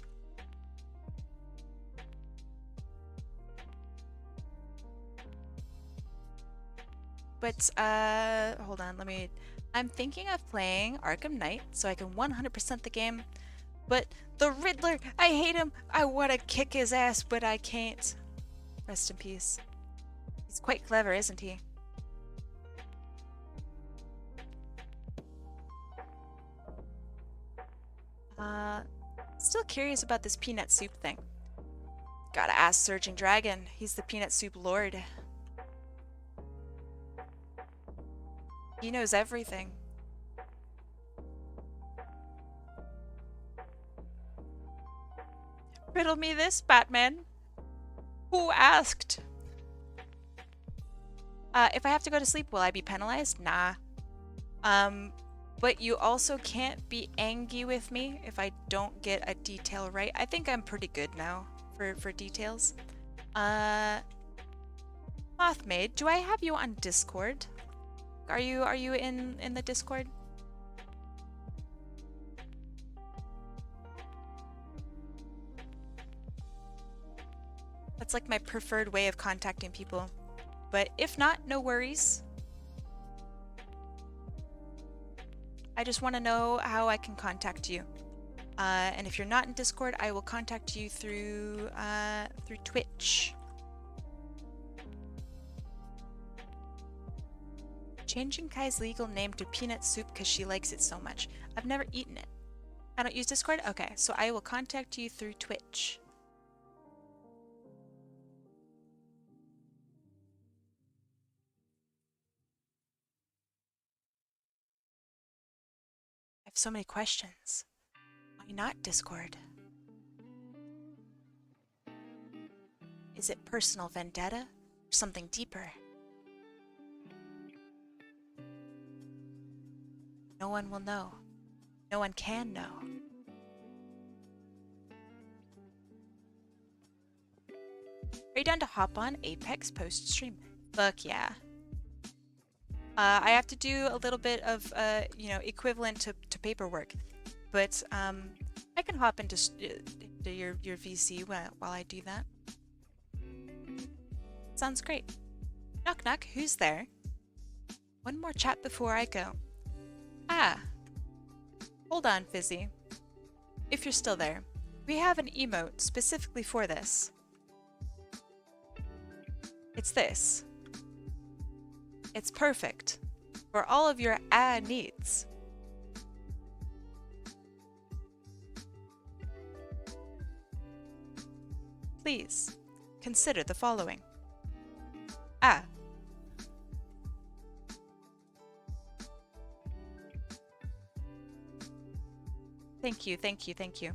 But, hold on, I'm thinking of playing Arkham Knight so I can 100% the game. But the Riddler, I hate him. I want to kick his ass, but I can't. Rest in peace. He's quite clever, isn't he? Still curious about this peanut soup thing. Gotta ask Surging Dragon. He's the peanut soup lord. He knows everything. Riddle me this, Batman. Who asked? If I have to go to sleep, will I be penalized? Nah. But you also can't be angry with me if I don't get a detail right. I think I'm pretty good now for details. Mothmaid, do I have you on Discord? Are you in the Discord? That's like my preferred way of contacting people. But if not, no worries. I just want to know how I can contact you. And if you're not in Discord, I will contact you through Twitch. Changing Kai's legal name to Peanut Soup because she likes it so much. I've never eaten it. I don't use Discord? Okay, so I will contact you through Twitch. I have so many questions. Why not Discord? Is it personal vendetta or something deeper? No one will know. No one can know. Are you down to hop on Apex post-stream? Fuck yeah. I have to do a little bit of, equivalent to paperwork. But I can hop into your VC while I do that. Sounds great. Knock knock, who's there? One more chat before I go. Ah. Hold on, Fizzy. If you're still there, we have an emote specifically for this. It's this. It's perfect for all of your needs. Please consider the following. Ah. Thank you, thank you, thank you.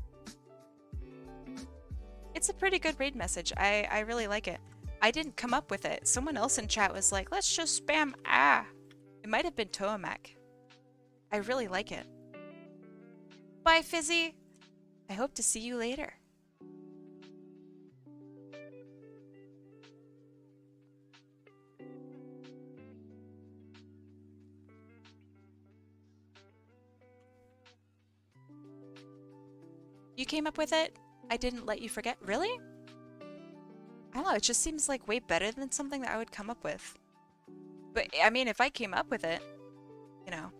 It's a pretty good raid message. I really like it. I didn't come up with it. Someone else in chat was like, let's just spam ah. It might have been Toamak. I really like it. Bye, Fizzy. I hope to see you later. You came up with it? I didn't let you forget. Really? I don't know, it just seems like way better than something that I would come up with. But, I mean, if I came up with it, you know.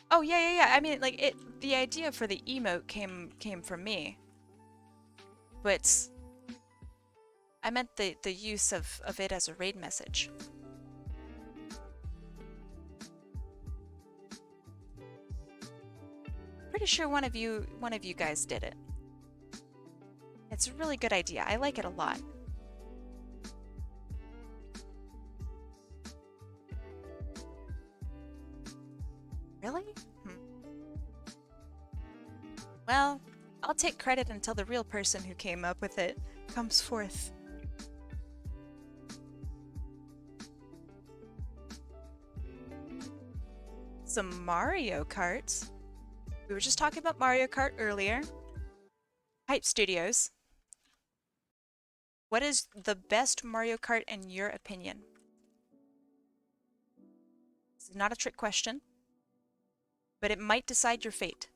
Oh, yeah. I mean, like, the idea for the emote came from me. But I meant the use of it as a raid message. Pretty sure one of you guys did it. It's a really good idea. I like it a lot. Really? Well, I'll take credit until the real person who came up with it comes forth. Some Mario Kart. We were just talking about Mario Kart earlier. Hype Studios. What is the best Mario Kart in your opinion? This is not a trick question, but it might decide your fate.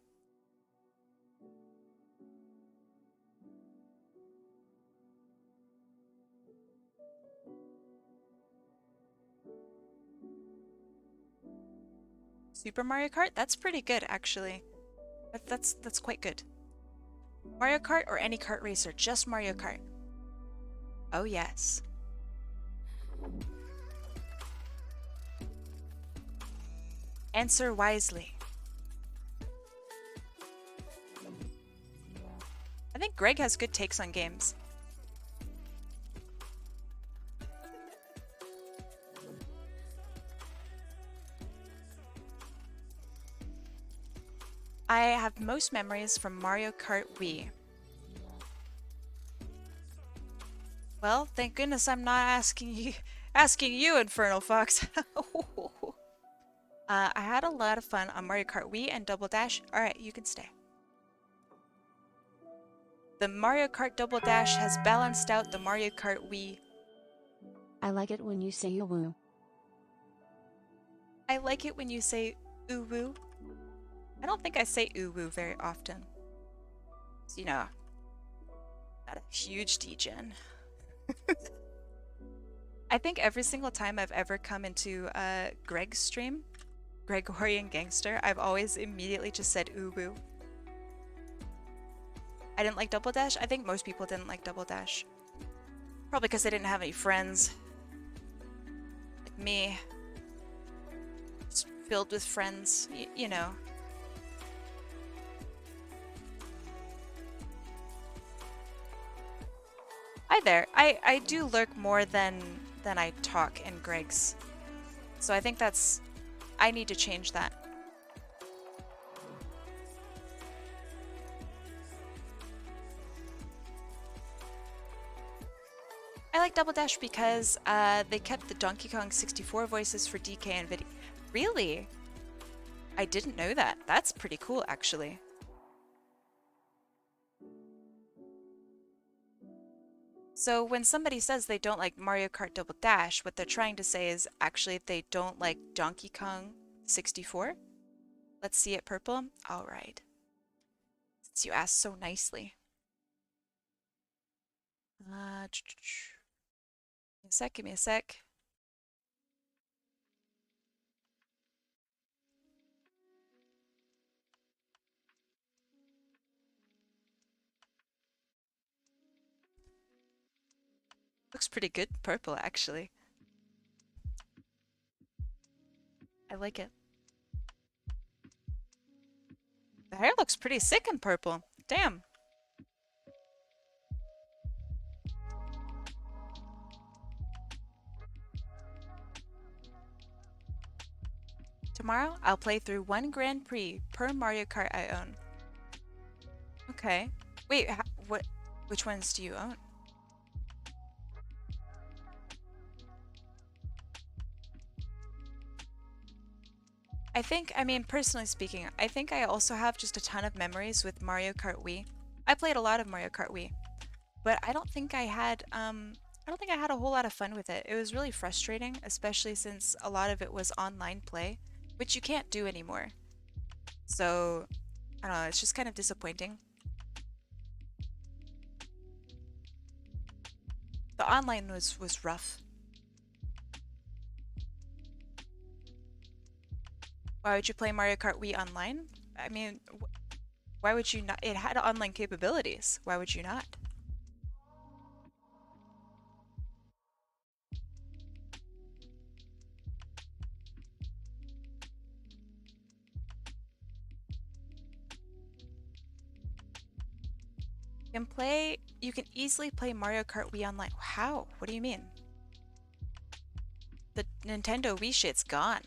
Super Mario Kart? That's pretty good, actually. That's quite good. Mario Kart or any kart racer? Just Mario Kart. Oh, yes. Answer wisely. I think Greg has good takes on games. I have most memories from Mario Kart Wii. Well, thank goodness I'm not asking you, Infernal Fox. I had a lot of fun on Mario Kart Wii and Double Dash. Alright, you can stay. The Mario Kart Double Dash has balanced out the Mario Kart Wii. I like it when you say woo. I like it when you say ooh-woo. I don't think I say ooh-woo very often. So, you know, not a huge degen. I think every single time I've ever come into Greg's stream, Gregorian Gangster, I've always immediately just said ooh-woo. I didn't like Double Dash. I think most people didn't like Double Dash. Probably because they didn't have any friends. Like me. Just filled with friends, you know. Hi there. I do lurk more than I talk in Greg's. So I think that's... I need to change that. I like Double Dash because they kept the Donkey Kong 64 voices for DK and Video. Really? I didn't know that. That's pretty cool, actually. So when somebody says they don't like Mario Kart Double Dash, what they're trying to say is actually they don't like Donkey Kong 64. Let's see it, Purple. All right. Since you asked so nicely. Give me a sec. looks pretty good in purple, actually. I like it. The hair looks pretty sick in purple. Damn. Tomorrow, I'll play through 1 Grand Prix per Mario Kart I own. Okay. Wait, what? Which ones do you own? I mean, personally speaking, I think I also have just a ton of memories with Mario Kart Wii. I played a lot of Mario Kart Wii, but I don't think I had a whole lot of fun with it. It was really frustrating, especially since a lot of it was online play, which you can't do anymore. So, I don't know, it's just kind of disappointing. The online was rough. Why would you play Mario Kart Wii online? I mean, why would you not? It had online capabilities. Why would you not? You can easily play Mario Kart Wii online. How? What do you mean? The Nintendo Wii shit's gone.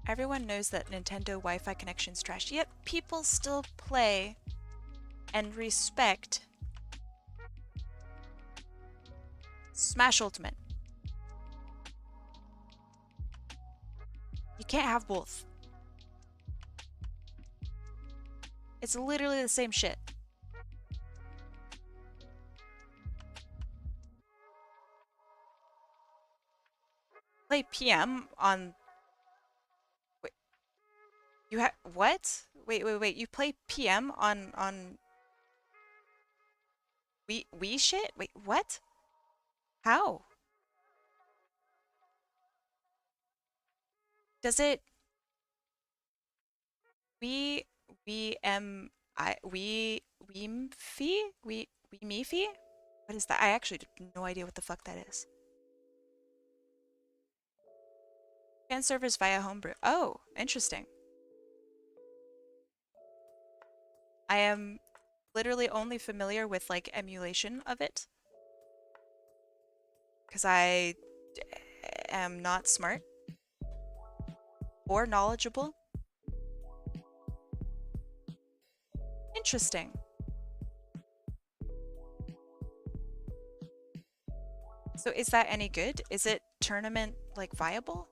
Everyone knows that Nintendo Wi-Fi connection's trash, yet people still play and respect Smash Ultimate. You can't have both. It's literally the same shit. Play PM on... Wait. You have... What? Wait. You play PM on... Wii shit? Wait, what? How? Does it... We Meefy? What is that? I actually have no idea what the fuck that is. Fan servers via homebrew. Oh, interesting. I am literally only familiar with like emulation of it. Because I am not smart or knowledgeable. Interesting. So is that any good? Is it tournament like viable?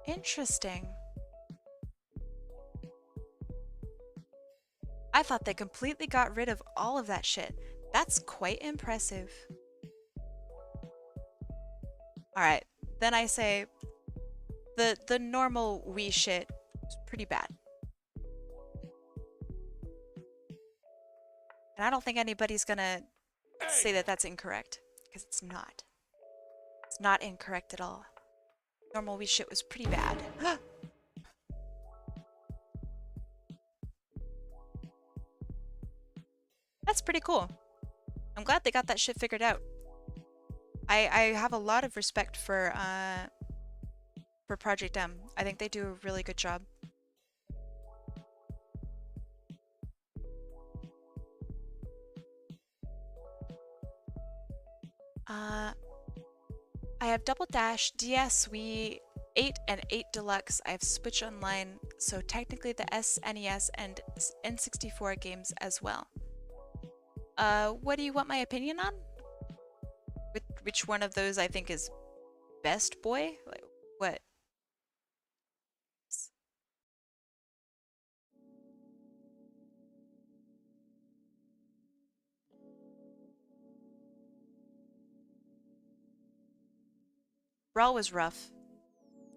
Interesting. I thought they completely got rid of all of that shit. That's quite impressive. Alright, then I say the normal Wii shit is pretty bad. And I don't think anybody's gonna say that that's incorrect, because it's not. It's not incorrect at all. Normal Wii shit was pretty bad. That's pretty cool. I'm glad they got that shit figured out. I have a lot of respect for Project M. I think they do a really good job. I have Double Dash, DS, Wii, 8 and 8 Deluxe. I have Switch Online, so technically the SNES and N64 games as well. What do you want my opinion on? Which one of those I think is best, boy? Like, what? Brawl was rough.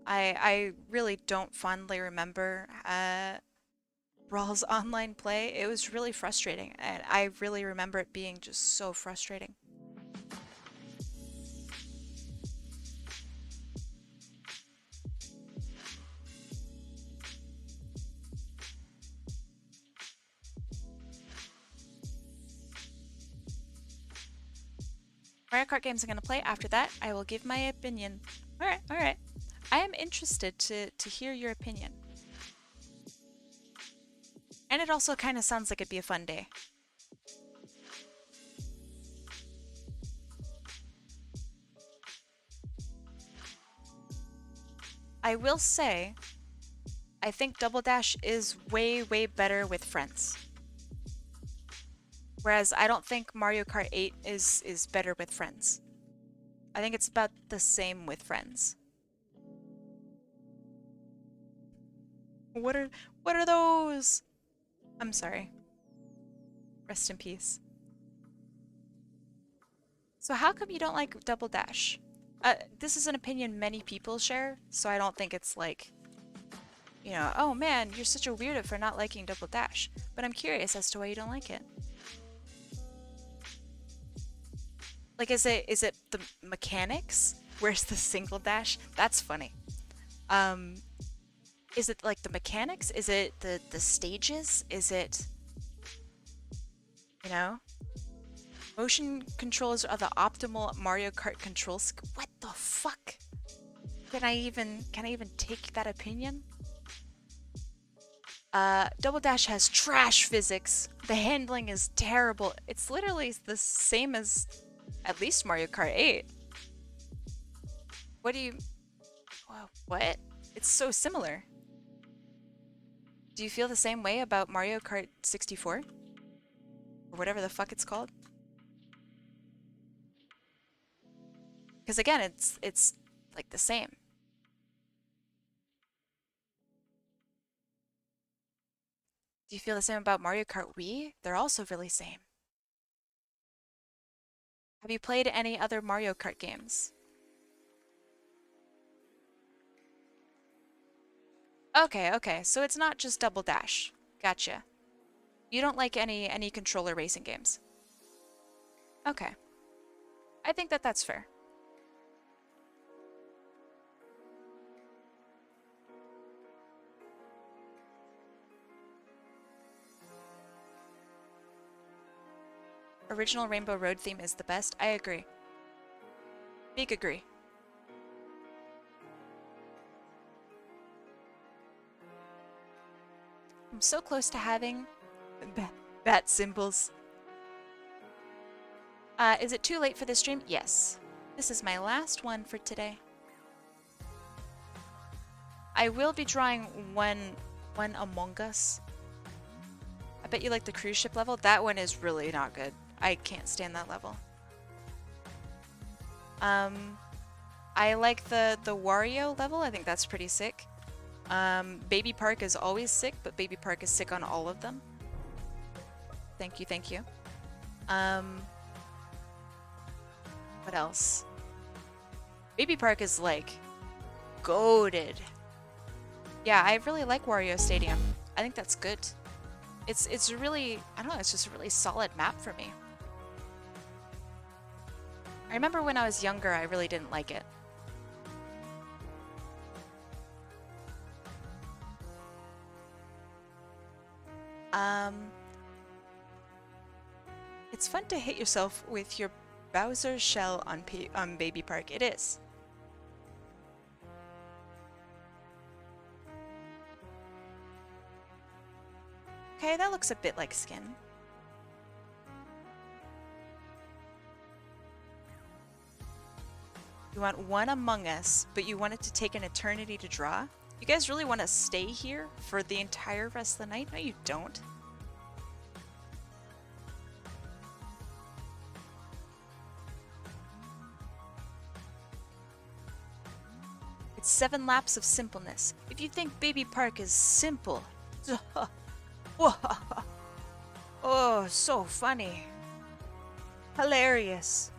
I really don't fondly remember Brawl's online play. It was really frustrating, and I really remember it being just so frustrating. Mario Kart games I'm gonna play. After that, I will give my opinion. Alright, alright. I am interested to hear your opinion. And it also kind of sounds like it'd be a fun day. I will say, I think Double Dash is way, way better with friends. Whereas I don't think Mario Kart 8 is better with friends. I think it's about the same with friends. What are those? I'm sorry. Rest in peace. So how come you don't like Double Dash? This is an opinion many people share, so I don't think it's like, you know, oh man, you're such a weirdo for not liking Double Dash. But I'm curious as to why you don't like it. Like, is it the mechanics? Where's the single dash? That's funny. Is it like the mechanics? Is it the stages? Is it, you know? Motion controls are the optimal Mario Kart controls. What the fuck? Can I even take that opinion? Double Dash has trash physics. The handling is terrible. It's literally the same as at least Mario Kart 8. What do you... what? It's so similar. Do you feel the same way about Mario Kart 64? Or whatever the fuck it's called? Because again, it's like the same. Do you feel the same about Mario Kart Wii? They're also really same. Have you played any other Mario Kart games? Okay, so it's not just Double Dash. Gotcha. You don't like any controller racing games? Okay. I think that's fair. Original Rainbow Road theme is the best. I agree. Big agree. I'm so close to having bat symbols. Is it too late for this stream? Yes. This is my last one for today. I will be drawing one Among Us. I bet you like the cruise ship level. That one is really not good. I can't stand that level. I like the Wario level. I think that's pretty sick. Baby Park is always sick, but Baby Park is sick on all of them. Thank you, thank you. What else? Baby Park is like goated. Yeah, I really like Wario Stadium. I think that's good. It's really, I don't know, it's just a really solid map for me. I remember when I was younger, I really didn't like it. It's fun to hit yourself with your Bowser shell on Baby Park. It is. Okay, that looks a bit like skin. You want one Among Us, but you want it to take an eternity to draw? You guys really want to stay here for the entire rest of the night? No, you don't. It's 7 laps of simpleness. If you think Baby Park is simple... Oh, so funny. Hilarious.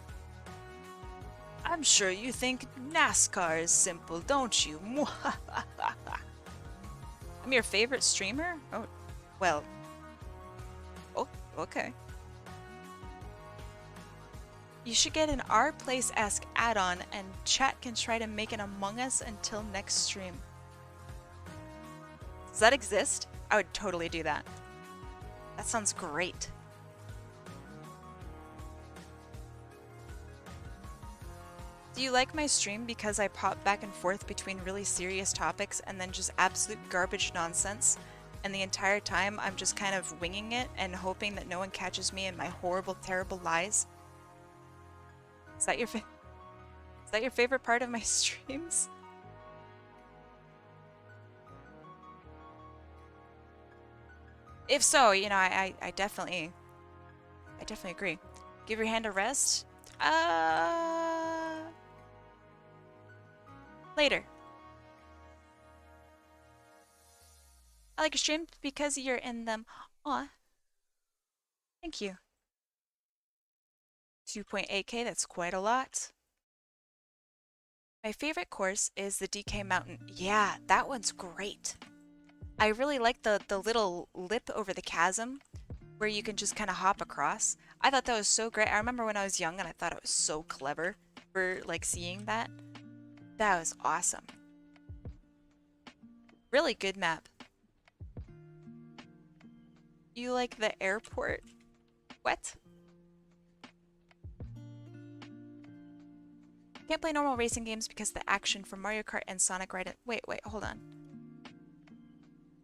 I'm sure you think NASCAR is simple, don't you? I'm your favorite streamer? Oh, well. Oh, okay. You should get an Our Place Ask add-on and chat can try to make an Among Us until next stream. Does that exist? I would totally do that. That sounds great. Do you like my stream because I pop back and forth between really serious topics and then just absolute garbage nonsense? And the entire time I'm just kind of winging it and hoping that no one catches me in my horrible, terrible lies? Is that your favorite part of my streams? If so, you know, I definitely agree. Give your hand a rest. Later. I like your stream because you're in them. Aw. Thank you. 2.8k, that's quite a lot. My favorite course is the DK Mountain. Yeah, that one's great. I really like the little lip over the chasm where you can just kind of hop across. I thought that was so great. I remember when I was young and I thought it was so clever for like seeing that. That was awesome. Really good map. You like the airport? What? Can't play normal racing games because the action from Mario Kart and Sonic Ride. Wait, hold on.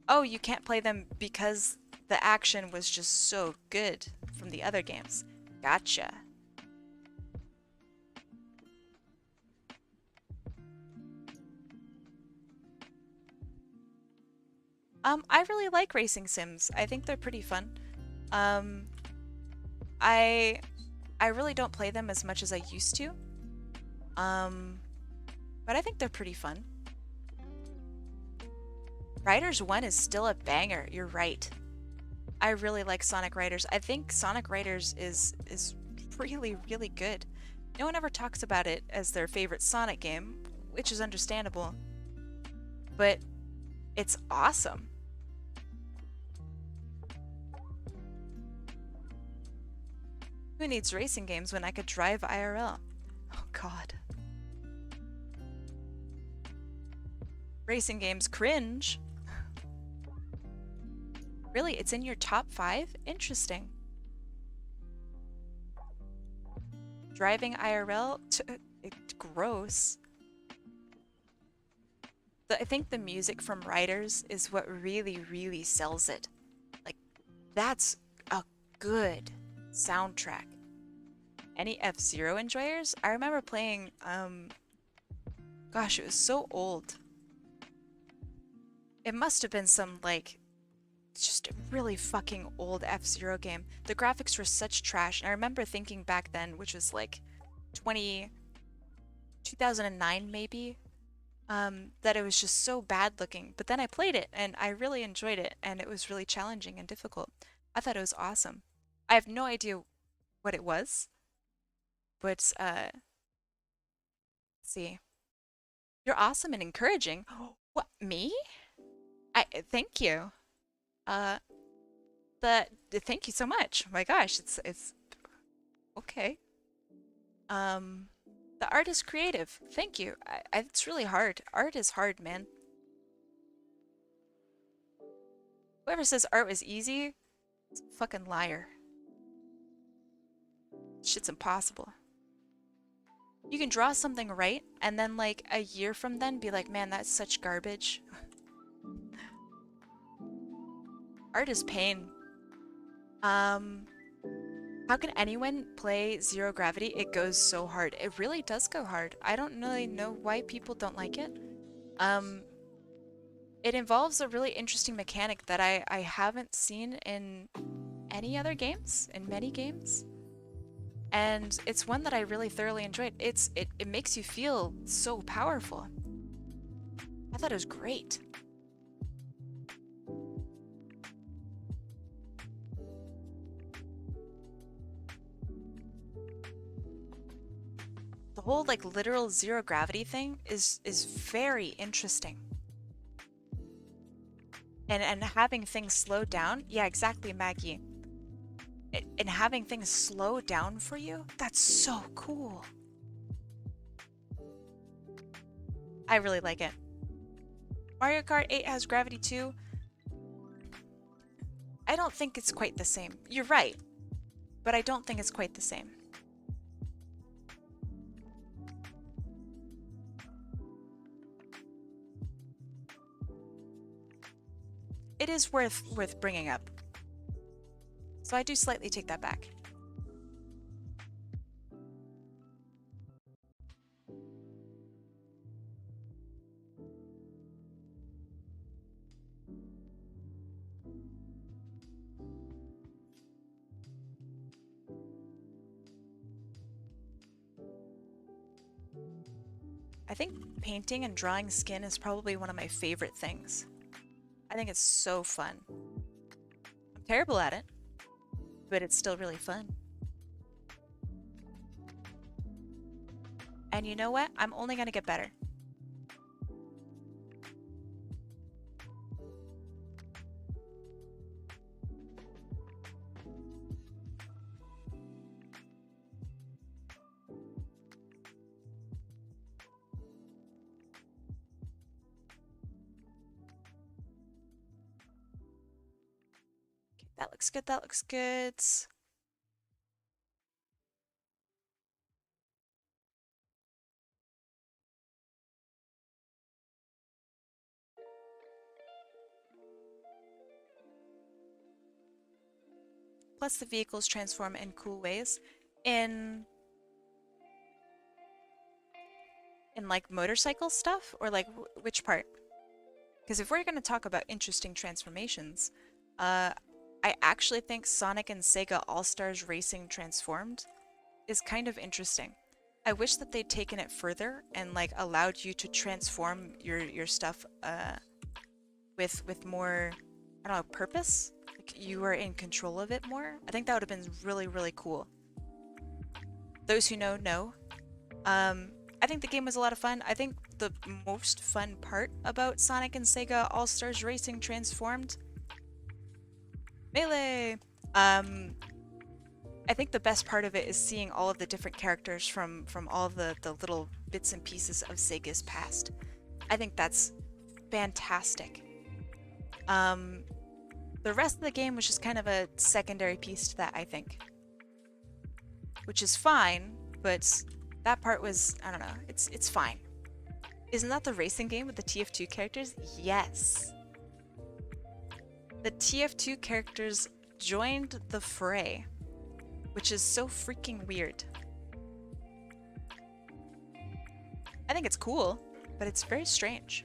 Oh, you can't play them because the action was just so good from the other games. Gotcha. I really like racing sims. I think they're pretty fun. I really don't play them as much as I used to. But I think they're pretty fun. Riders 1 is still a banger, you're right. I really like Sonic Riders. I think Sonic Riders is really, really good. No one ever talks about it as their favorite Sonic game, which is understandable. But it's awesome. Who needs racing games when I could drive IRL? Oh god. Racing games cringe. Really? It's in your top 5? Interesting. Driving IRL? Gross. I think the music from Riders is what really, really sells it. Like, that's a good soundtrack. Any F-Zero enjoyers? I remember playing, gosh, it was so old. It must have been some, like, just a really fucking old F-Zero game. The graphics were such trash, and I remember thinking back then, which was like 2009 maybe, that it was just so bad looking. But then I played it, and I really enjoyed it, and it was really challenging and difficult. I thought it was awesome. I have no idea what it was, but, let's see. You're awesome and encouraging. What, me? Thank you. Thank you so much. Oh my gosh, it's okay. The art is creative. Thank you. It's really hard. Art is hard, man. Whoever says art was easy, is a fucking liar. Shit's impossible. You can draw something right, and then like a year from then be like, man, that's such garbage. Art is pain. How can anyone play Zero Gravity? It goes so hard. It really does go hard. I don't really know why people don't like it. It involves a really interesting mechanic that I haven't seen in any other games, in many games. And it's one that I really thoroughly enjoyed. It makes you feel so powerful. I thought it was great. The whole like literal zero gravity thing is very interesting. And having things slow down, yeah, exactly, Maggie. And having things slow down for you, that's so cool. I really like it. Mario Kart 8 has gravity too. I don't think it's quite the same. You're right, but I don't think it's quite the same. it is worth bringing up. So I do slightly take that back. I think painting and drawing skin is probably one of my favorite things. I think it's so fun. I'm terrible at it, but it's still really fun. And you know what? I'm only gonna get better. That looks good, that looks good. Plus the vehicles transform in cool ways. In like motorcycle stuff? Or like which part? Because if we're going to talk about interesting transformations, I actually think Sonic and Sega All-Stars Racing Transformed is kind of interesting. I wish that they'd taken it further and like allowed you to transform your stuff with more, I don't know, purpose. Like you were in control of it more. I think that would have been really, really cool. Those who know. I think the game was a lot of fun. I think the most fun part about Sonic and Sega All-Stars Racing Transformed, Melee! I think the best part of it is seeing all of the different characters from all the little bits and pieces of Sega's past. I think that's fantastic. The rest of the game was just kind of a secondary piece to that, I think. Which is fine, but that part was, I don't know, it's fine. Isn't that the racing game with the TF2 characters? Yes. The TF2 characters joined the fray, which is so freaking weird. I think it's cool, but it's very strange.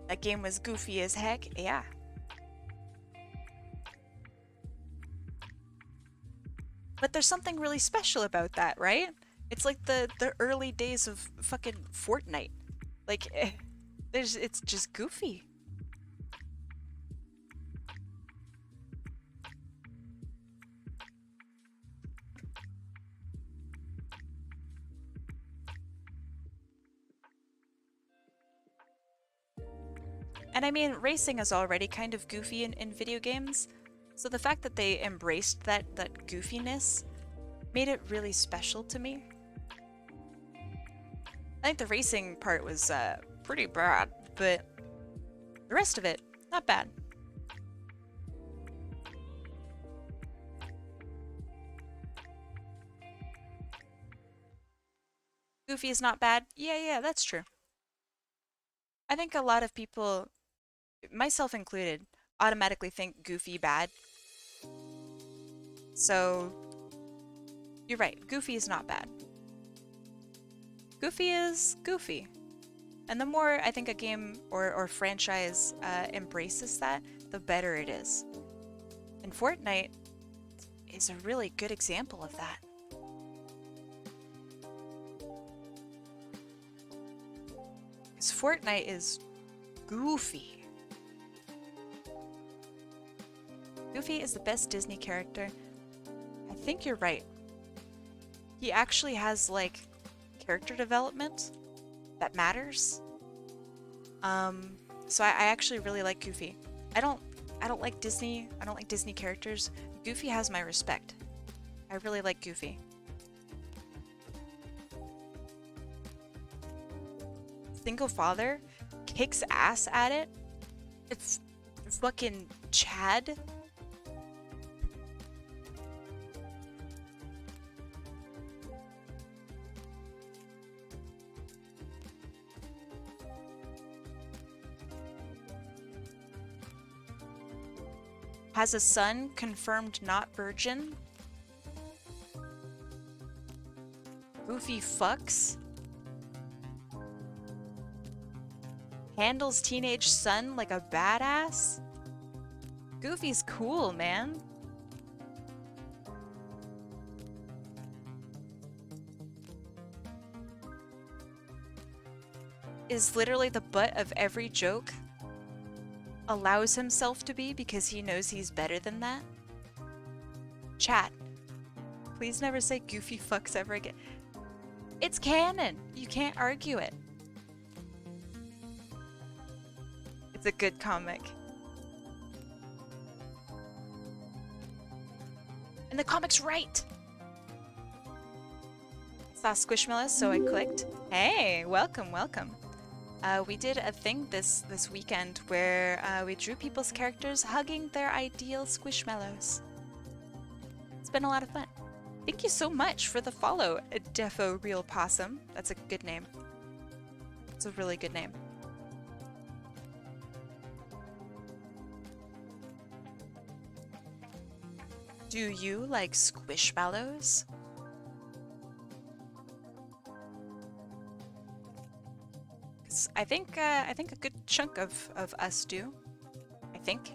That game was goofy as heck, yeah. But there's something really special about that, right? It's like the early days of fucking Fortnite. Like, it's just goofy. And I mean, racing is already kind of goofy in video games, so the fact that they embraced that goofiness made it really special to me. I think the racing part was pretty bad, but the rest of it, not bad. Goofy is not bad? Yeah, that's true. I think a lot of people, myself included, automatically think Goofy bad. So, you're right, Goofy is not bad. Goofy is goofy. And the more I think a game or franchise embraces that, the better it is. And Fortnite is a really good example of that. Because Fortnite is goofy. Goofy is the best Disney character. I think you're right. He actually has, like, character development that matters. So I actually really like Goofy. I don't like Disney. I don't like Disney characters. Goofy has my respect. I really like Goofy. Single father kicks ass at it. It's fucking Chad. Has a son, confirmed not virgin. Goofy fucks. Handles teenage son like a badass. Goofy's cool, man. Is literally the butt of every joke. Allows himself to be because he knows he's better than that. Chat. Please never say goofy fucks ever again. It's canon. You can't argue it. It's a good comic. And the comic's right. I saw Squishmallow, so I clicked. Hey, welcome, welcome. We did a thing this weekend where we drew people's characters hugging their ideal Squishmallows. It's been a lot of fun. Thank you so much for the follow, Defo Real Possum. That's a good name. It's a really good name. Do you like Squishmallows? I think a good chunk of us do. I think.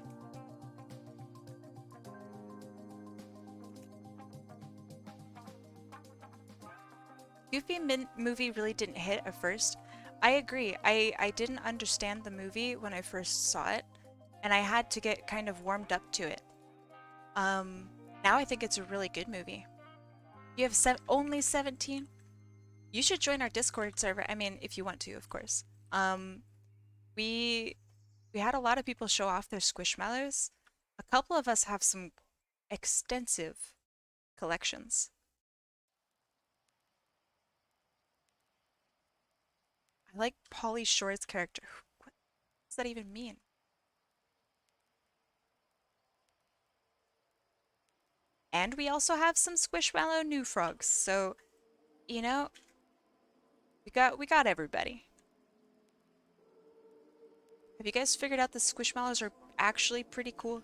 Goofy movie really didn't hit at first. I agree. I didn't understand the movie when I first saw it, and I had to get kind of warmed up to it. Now I think it's a really good movie. You have only 17? You should join our Discord server. I mean, if you want to, of course. We had a lot of people show off their Squishmallows. A couple of us have some extensive collections. I like Pauly Shore's character. What does that even mean? And we also have some Squishmallow new frogs. So, you know, we got everybody. Have you guys figured out the Squishmallows are actually pretty cool?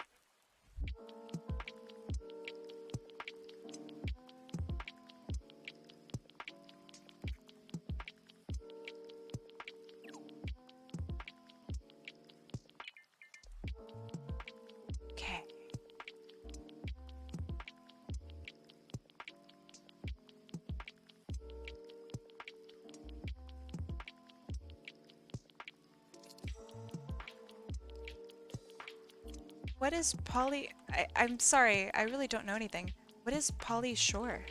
Okay. What is Pauly? I'm sorry, I really don't know anything. What is Pauly Shore?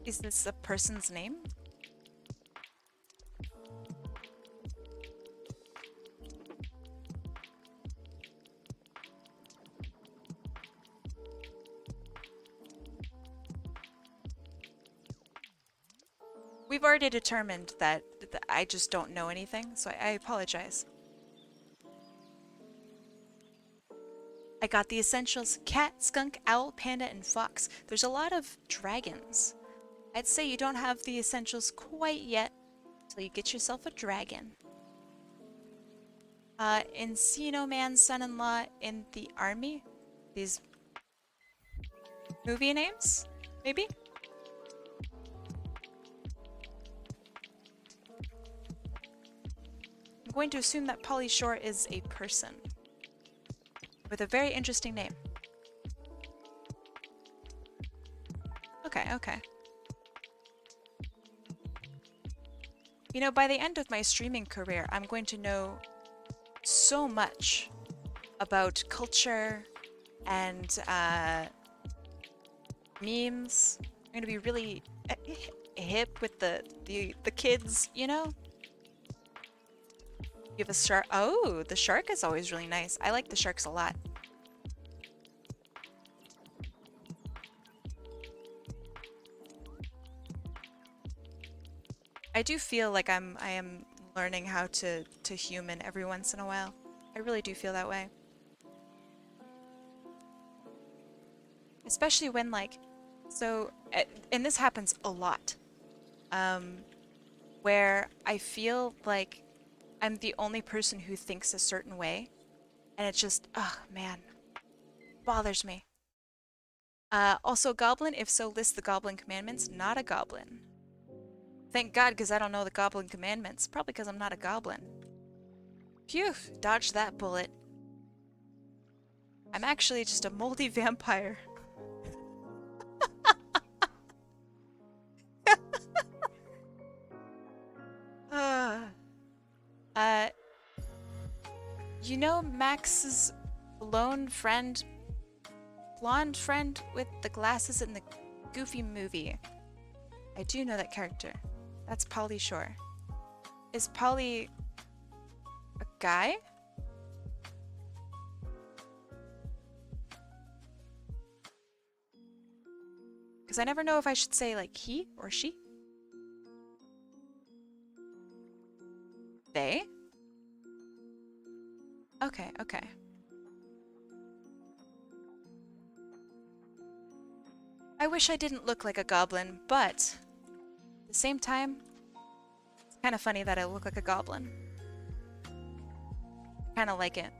Is this a person's name? We've already determined that I just don't know anything, so I apologize. I got the essentials: cat, skunk, owl, panda, and fox. There's a lot of dragons. I'd say you don't have the essentials quite yet until you get yourself a dragon. Encino Man's son-in-law in the army. These movie names, maybe? I'm going to assume that Pauly Shore is a person with a very interesting name. Okay, okay. You know, by the end of my streaming career, I'm going to know so much about culture and memes. I'm going to be really hip with the kids, you know? You have a shark. Oh, the shark is always really nice. I like the sharks a lot. I do feel like I am learning how to human every once in a while. I really do feel that way. Especially when and this happens a lot, where I feel like I'm the only person who thinks a certain way, and it's just, oh man, Bothers me. Also goblin, if so, list the goblin commandments. Not a goblin. Thank God, because I don't know the goblin commandments. Probably because I'm not a goblin. Phew, dodged that bullet. I'm actually just a moldy vampire. uh, you know Max's blonde friend with the glasses in the Goofy movie? I do know that character. That's Polly Shore. Is Polly a guy? Because I never know if I should say like he or she. They? Okay, okay. I wish I didn't look like a goblin, but at the same time, it's kind of funny that I look like a goblin. Kind of like it.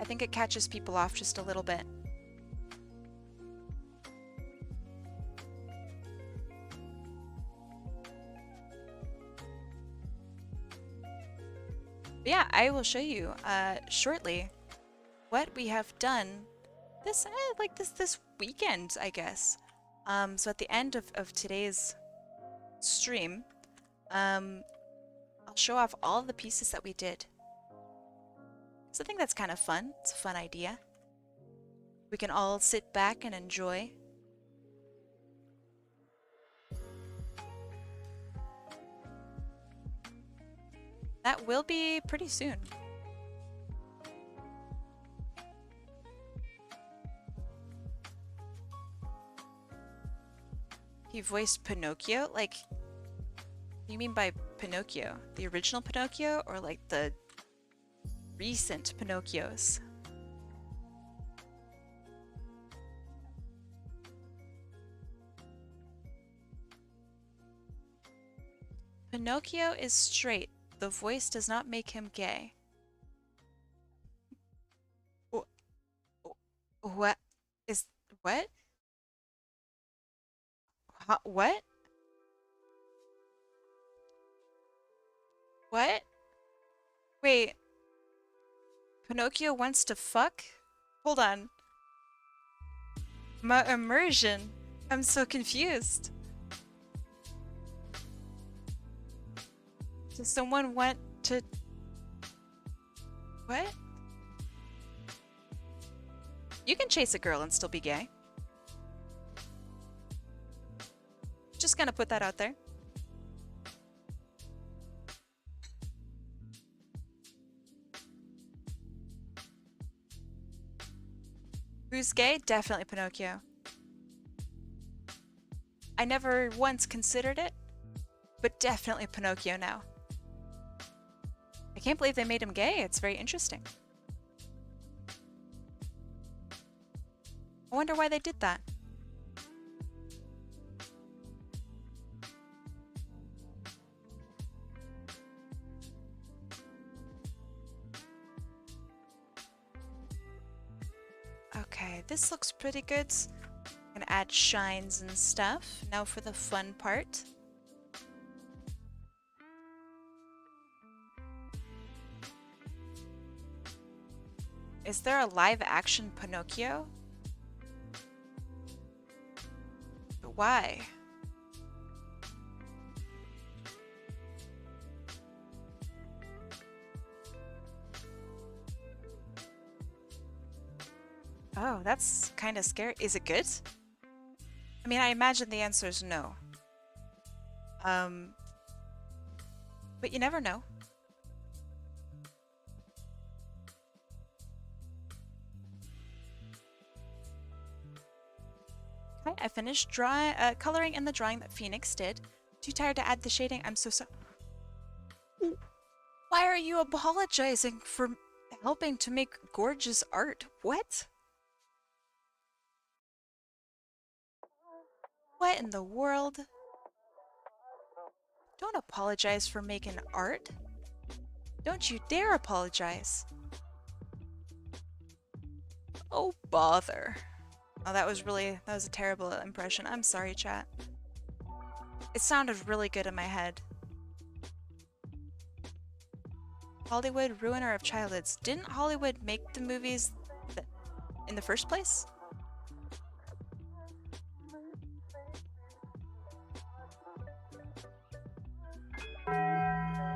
I think it catches people off just a little bit. But yeah, I will show you shortly what we have done this this weekend, I guess. So at the end of today's stream, I'll show off all the pieces that we did. So I think that's kind of fun. It's a fun idea. We can all sit back and enjoy. That will be pretty soon. He voiced Pinocchio? Like, what do you mean by Pinocchio? The original Pinocchio or like the recent Pinocchios? Pinocchio is straight. The voice does not make him gay. What is what? What? What? Wait. Pinocchio wants to fuck? Hold on. My immersion. I'm so confused. Does someone want to... What? You can chase a girl and still be gay. Just gonna put that out there. Who's gay? Definitely Pinocchio. I never once considered it, but definitely Pinocchio now. I can't believe they made him gay. It's very interesting. I wonder why they did that. Okay, this looks pretty good. I'm gonna add shines and stuff. Now for the fun part. Is there a live action Pinocchio? But why? Oh, that's kind of scary. Is it good? I mean, I imagine the answer is no. But you never know. Okay, I finished coloring in the drawing that Phoenix did. Too tired to add the shading. I'm so sorry. Why are you apologizing for helping to make gorgeous art? What? What in the world? Don't apologize for making art. Don't you dare apologize. Oh, bother. Oh, that was a terrible impression. I'm sorry, chat. It sounded really good in my head. Hollywood, ruiner of childhoods. Didn't Hollywood make the movies in the first place?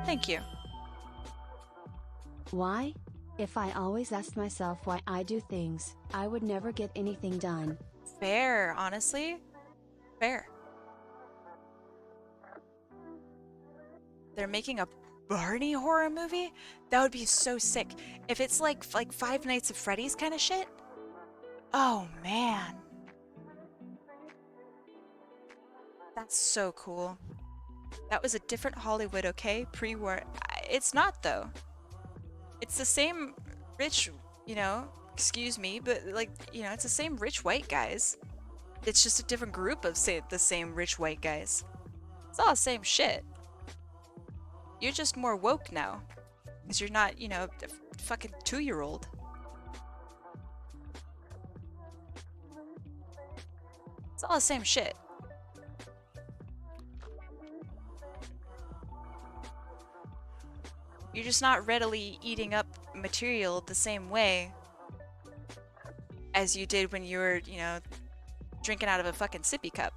Thank you. Why? If I always asked myself why I do things, I would never get anything done. Fair, honestly. Fair. They're making a Barney horror movie? That would be so sick. If it's like Five Nights at Freddy's kind of shit? Oh, man. That's so cool. That was a different Hollywood, okay? Pre-war. It's not, though. It's the same rich, you know, excuse me, but like, you know, it's the same rich white guys. It's just a different group of, say, the same rich white guys. It's all the same shit. You're just more woke now. Because you're not, you know, a fucking 2-year-old. It's all the same shit. You're just not readily eating up material the same way as you did when you were, you know, drinking out of a fucking sippy cup.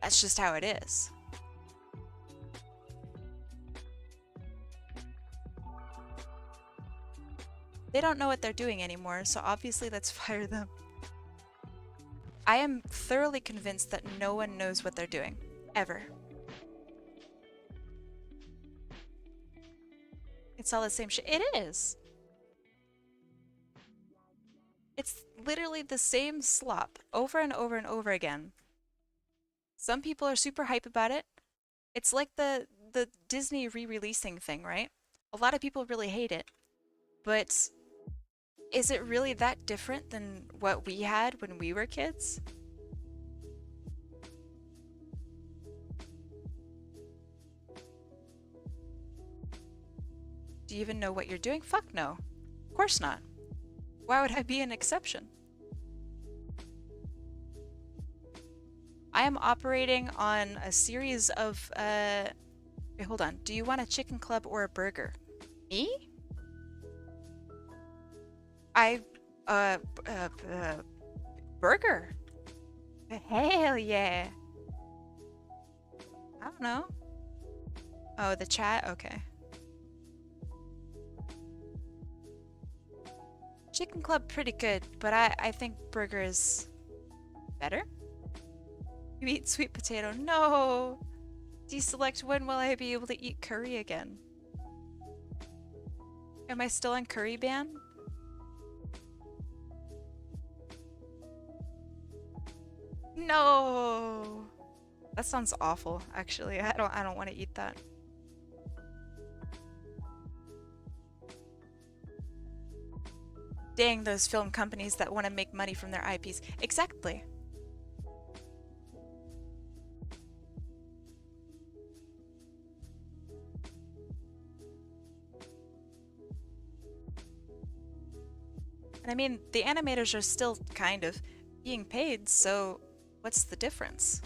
That's just how it is. They don't know what they're doing anymore, so obviously let's fire them. I am thoroughly convinced that no one knows what they're doing. Ever. It's all the same shit. It is. It's literally the same slop over and over and over again. Some people are super hype about it. It's like the Disney re-releasing thing, right? A lot of people really hate it. But is it really that different than what we had when we were kids? Do you even know what you're doing? Fuck no. Of course not. Why would I be an exception? I am operating on a series of, wait, hold on. Do you want a chicken club or a burger? Me? Burger. Hell yeah. I don't know. Oh, the chat? Okay. Chicken club pretty good, but I think burger is better. You eat sweet potato. No! Deselect when will I be able to eat curry again? Am I still on curry ban? No! That sounds awful, actually. I don't want to eat that. Dang those film companies that want to make money from their IPs. Exactly. And I mean, the animators are still kind of being paid, so what's the difference?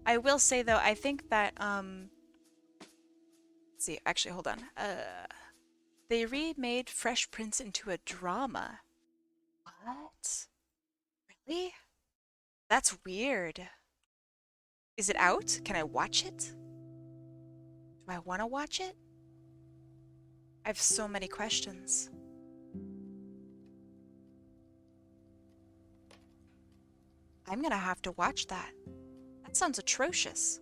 I will say though, I think that let's see, actually hold on. They remade Fresh Prince into a drama. What? Really? That's weird. Is it out? Can I watch it? Do I want to watch it? I have so many questions. I'm gonna have to watch that. That sounds atrocious.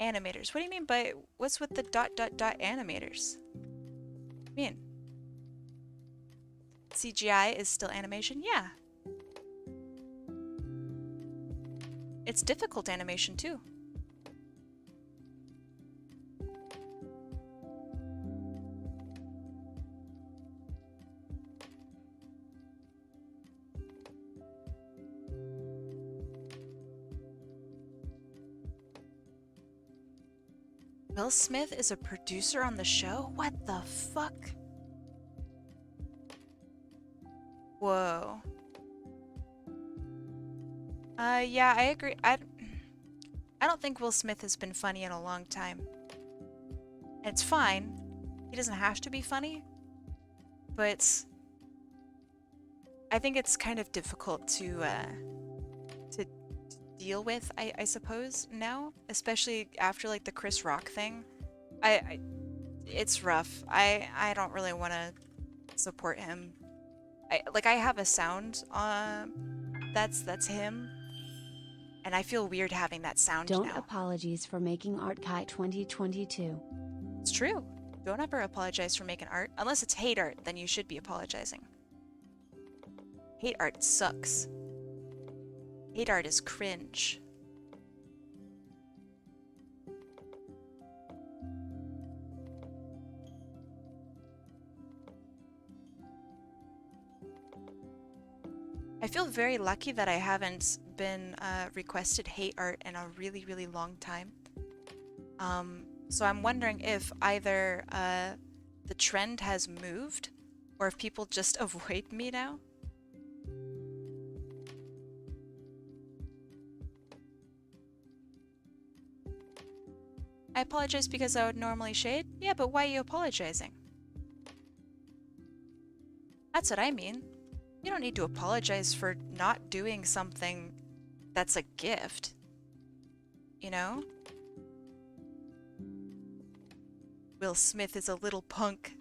Animators. What do you mean by... What's with the ... animators? What do you mean? CGI is still animation? Yeah. It's difficult animation too. Will Smith is a producer on the show? What the fuck? Whoa. Yeah, I agree. I don't think Will Smith has been funny in a long time. It's fine. He doesn't have to be funny, but I think it's kind of difficult to deal with, I suppose, now, especially after like the Chris Rock thing. It's rough. I don't really want to support him. I have a sound that's him, and I feel weird having that sound Don't now. apologies for making art Kai 2022. It's true. Don't ever apologize for making art. Unless it's hate art, then you should be apologizing. Hate art sucks. Hate art is cringe. I feel very lucky that I haven't been requested hate art in a really, really long time. So I'm wondering if either the trend has moved or if people just avoid me now. I apologize because I would normally shade? Yeah, but why are you apologizing? That's what I mean. You don't need to apologize for not doing something that's a gift. You know? Will Smith is a little punk.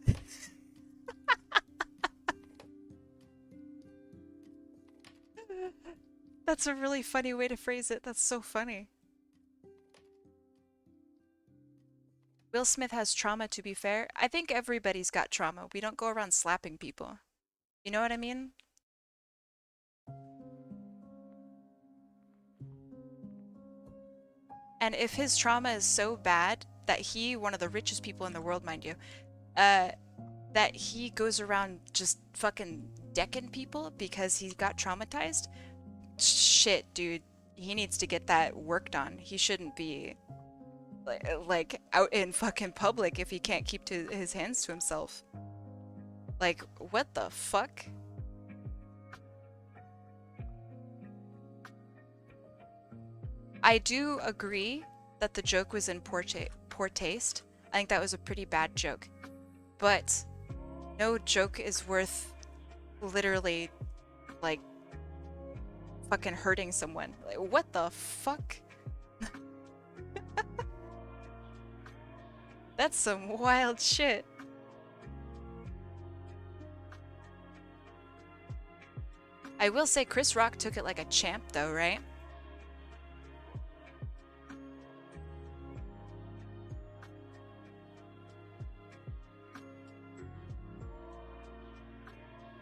That's a really funny way to phrase it. That's so funny. Will Smith has trauma, to be fair. I think everybody's got trauma. We don't go around slapping people. You know what I mean? And if his trauma is so bad that he, one of the richest people in the world, mind you, that he goes around just fucking decking people because he got traumatized, shit, dude, he needs to get that worked on. He shouldn't be like out in fucking public if he can't keep his hands to himself. Like, what the fuck? I do agree that the joke was in poor taste. I think that was a pretty bad joke. But no joke is worth literally, like, fucking hurting someone. Like, what the fuck? That's some wild shit. I will say Chris Rock took it like a champ though, right?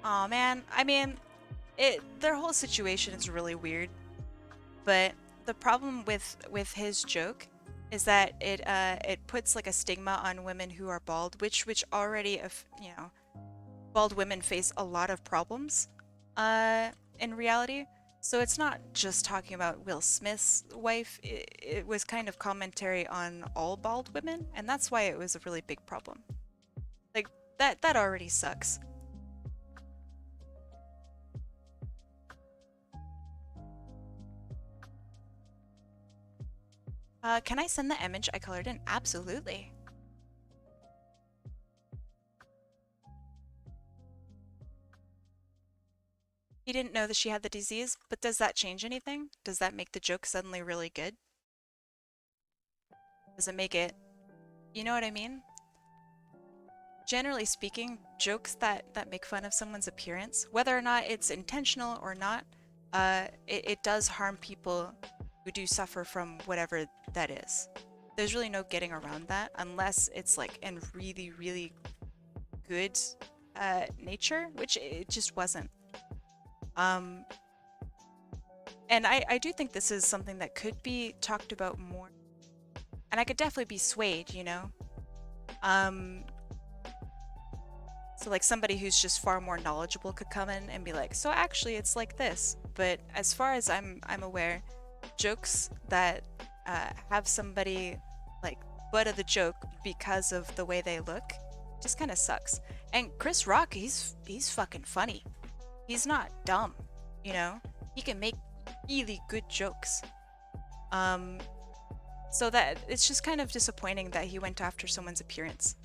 Aw, man. I mean, their whole situation is really weird. But the problem with his joke is that it puts like a stigma on women who are bald, which already, you know, bald women face a lot of problems in reality. So it's not just talking about Will Smith's wife. It was kind of commentary on all bald women, and that's why it was a really big problem. Like, that already sucks. Can I send the image I colored in? Absolutely. He didn't know that she had the disease, but does that change anything? Does that make the joke suddenly really good? Does it make it... You know what I mean? Generally speaking, jokes that make fun of someone's appearance, whether or not it's intentional or not, it does harm people who do suffer from whatever that is. There's really no getting around that unless it's like in really, really good nature, which it just wasn't. And I do think this is something that could be talked about more. And I could definitely be swayed, you know? So like somebody who's just far more knowledgeable could come in and be like, so actually it's like this. But as far as I'm aware, jokes that have somebody like butt of the joke because of the way they look. Just kind of sucks. And Chris Rock, he's fucking funny. He's not dumb, you know? He can make really good jokes. So that it's just kind of disappointing that he went after someone's appearance.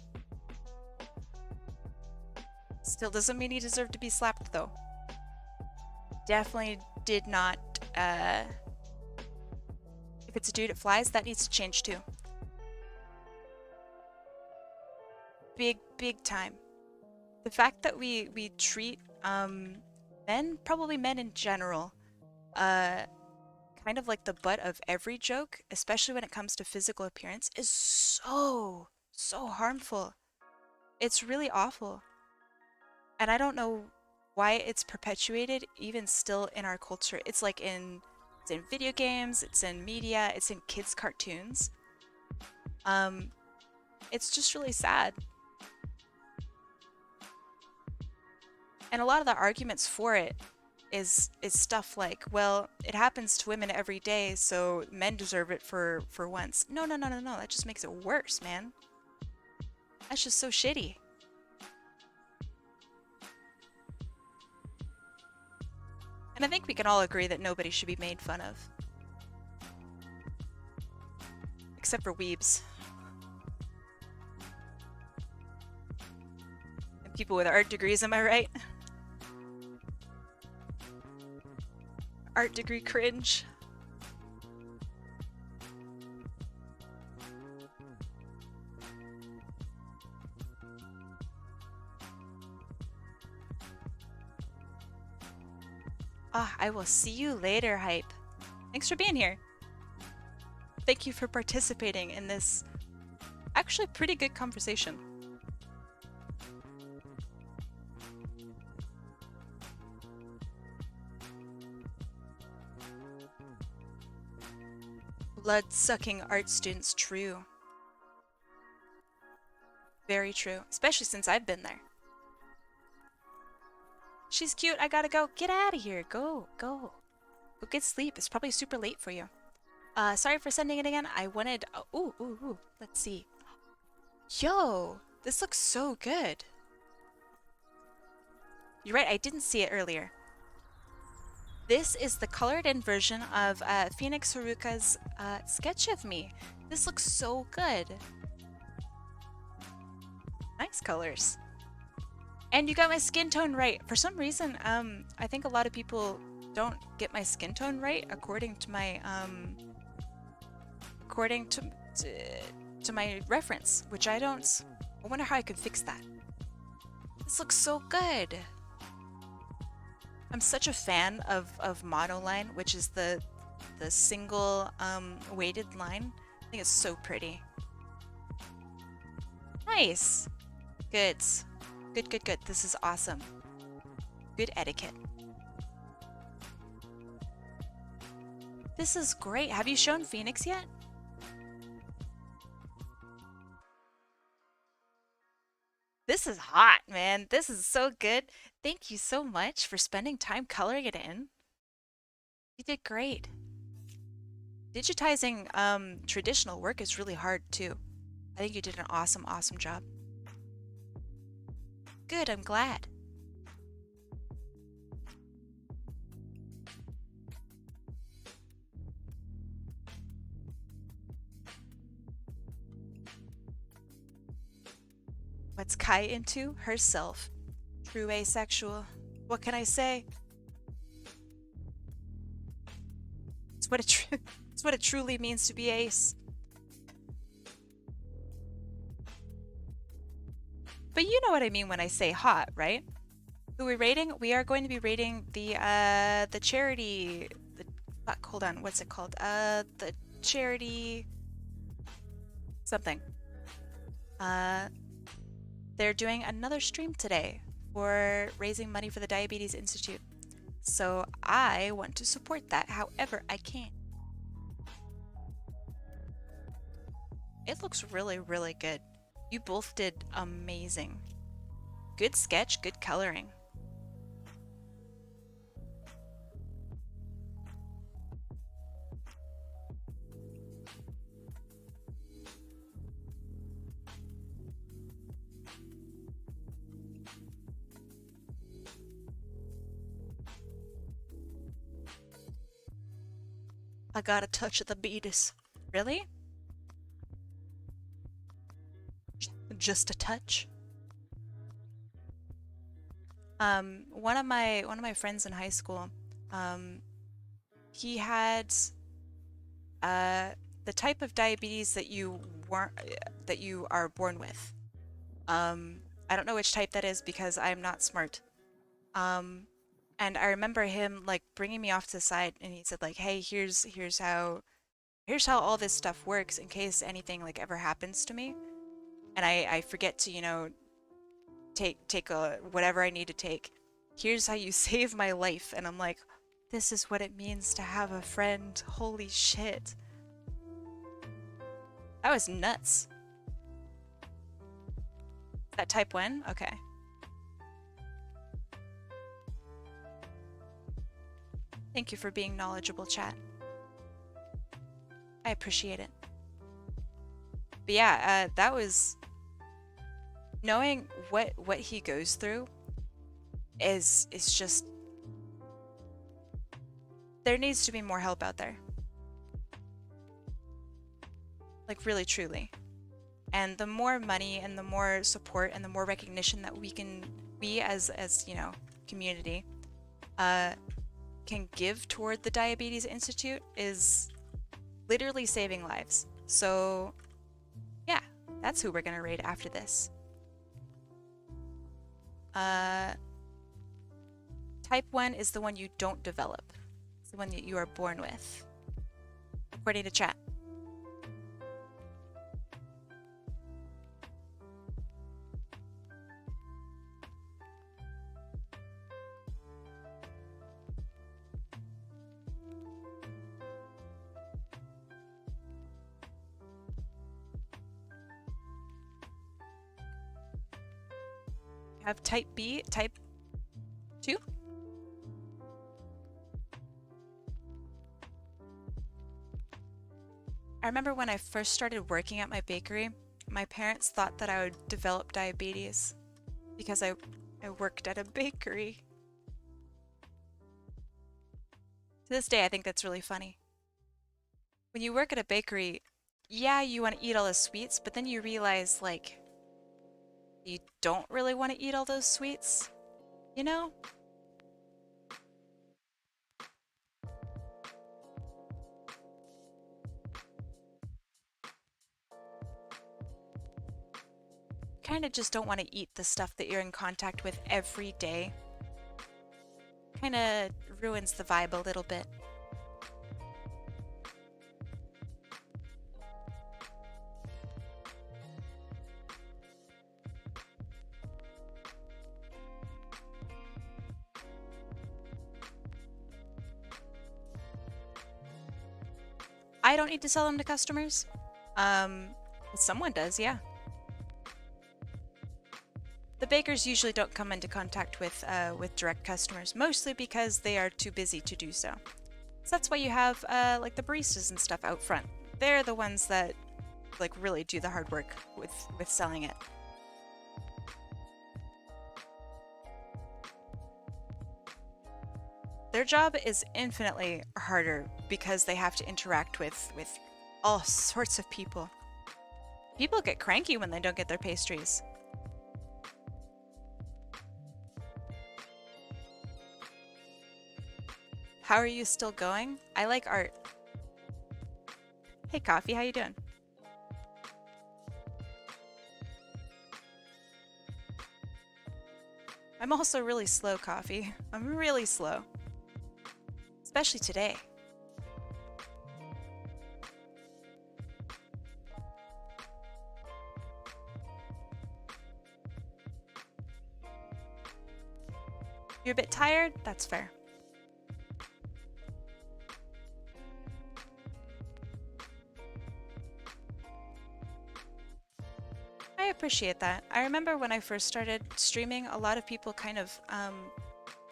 Still doesn't mean he deserved to be slapped though. Definitely did not, if it's a dude it flies, that needs to change too. Big time. The fact that we treat men, probably men in general, kind of like the butt of every joke, especially when it comes to physical appearance, is so harmful. It's really awful. And I don't know why it's perpetuated even still in our culture. It's like it's in video games, it's in media, it's in kids' cartoons. It's just really sad. And a lot of the arguments for it is stuff like, well, it happens to women every day, so men deserve it for once. No. That just makes it worse, man. That's just so shitty. And I think we can all agree that nobody should be made fun of. Except for weebs. And people with art degrees, am I right? Art degree cringe. I will see you later, Hype. Thanks for being here. Thank you for participating in this actually pretty good conversation. Blood-sucking art students, true. Very true, especially since I've been there. She's cute, I gotta go. Get out of here, go. Go get sleep, it's probably super late for you. Sorry for sending it again. I wanted, ooh, let's see. Yo, this looks so good. You're right, I didn't see it earlier. This is the colored in version of pheonixharuka's sketch of me. This looks so good. Nice colors. And you got my skin tone right. For some reason, I think a lot of people don't get my skin tone right according to my to my reference, which I don't. I wonder how I could fix that. This looks so good. I'm such a fan of monoline, which is the single weighted line. I think it's so pretty. Nice. Good. Good. This is awesome. Good etiquette. This is great. Have you shown Phoenix yet? This is hot, man. This is so good. Thank you so much for spending time coloring it in. You did great. Digitizing traditional work is really hard too. I think you did an awesome job. Good, I'm glad. What's Kai into? Herself. True asexual. What can I say? It's what it truly means to be ace. But you know what I mean when I say hot, right? Who are we rating? We are going to be rating the charity. Fuck, hold on. What's it called? The charity something. They're doing another stream today for raising money for the Diabetes Institute. So I want to support that however I can. It looks really good. You both did amazing. Good sketch, good coloring. I got a touch of the beatus. Really? Just a touch? One of my friends in high school, he had the type of diabetes that you weren't that you are born with. I don't know which type that is because I'm not smart. Um, and I remember him like bringing me off to the side, and he said like, "Hey, here's how all this stuff works in case anything like ever happens to me, and I forget to take whatever I need to take. Here's how you save my life." And I'm like, this is what it means to have a friend. Holy shit. That was nuts. Is that type 1? Okay. Thank you for being knowledgeable, chat. I appreciate it. But yeah, that was knowing what he goes through is just, there needs to be more help out there. Like really truly. And the more money and the more support and the more recognition that we as community can give toward the Diabetes Institute is literally saving lives. So yeah, that's who we're gonna raid after this. Type 1 is the one you don't develop. It's the one that you are born with, according to chat. Have type B, type 2? I remember when I first started working at my bakery, my parents thought that I would develop diabetes because I worked at a bakery. To this day, I think that's really funny. When you work at a bakery, yeah, you want to eat all the sweets, but then you realize, like, you don't really want to eat all those sweets, you know? Kind of just don't want to eat the stuff that you're in contact with every day. Kind of ruins the vibe a little bit. I don't need to sell them to customers. Someone does, yeah. The bakers usually don't come into contact with direct customers, mostly because they are too busy to do so. So that's why you have like the baristas and stuff out front. They're the ones that like really do the hard work with selling it. Their job is infinitely harder because they have to interact with all sorts of people. People get cranky when they don't get their pastries. How are you still going? I like art. Hey Coffee, how you doing? I'm also really slow, Coffee. I'm really slow. Especially today. You're a bit tired? That's fair. I appreciate that. I remember when I first started streaming, a lot of people kind of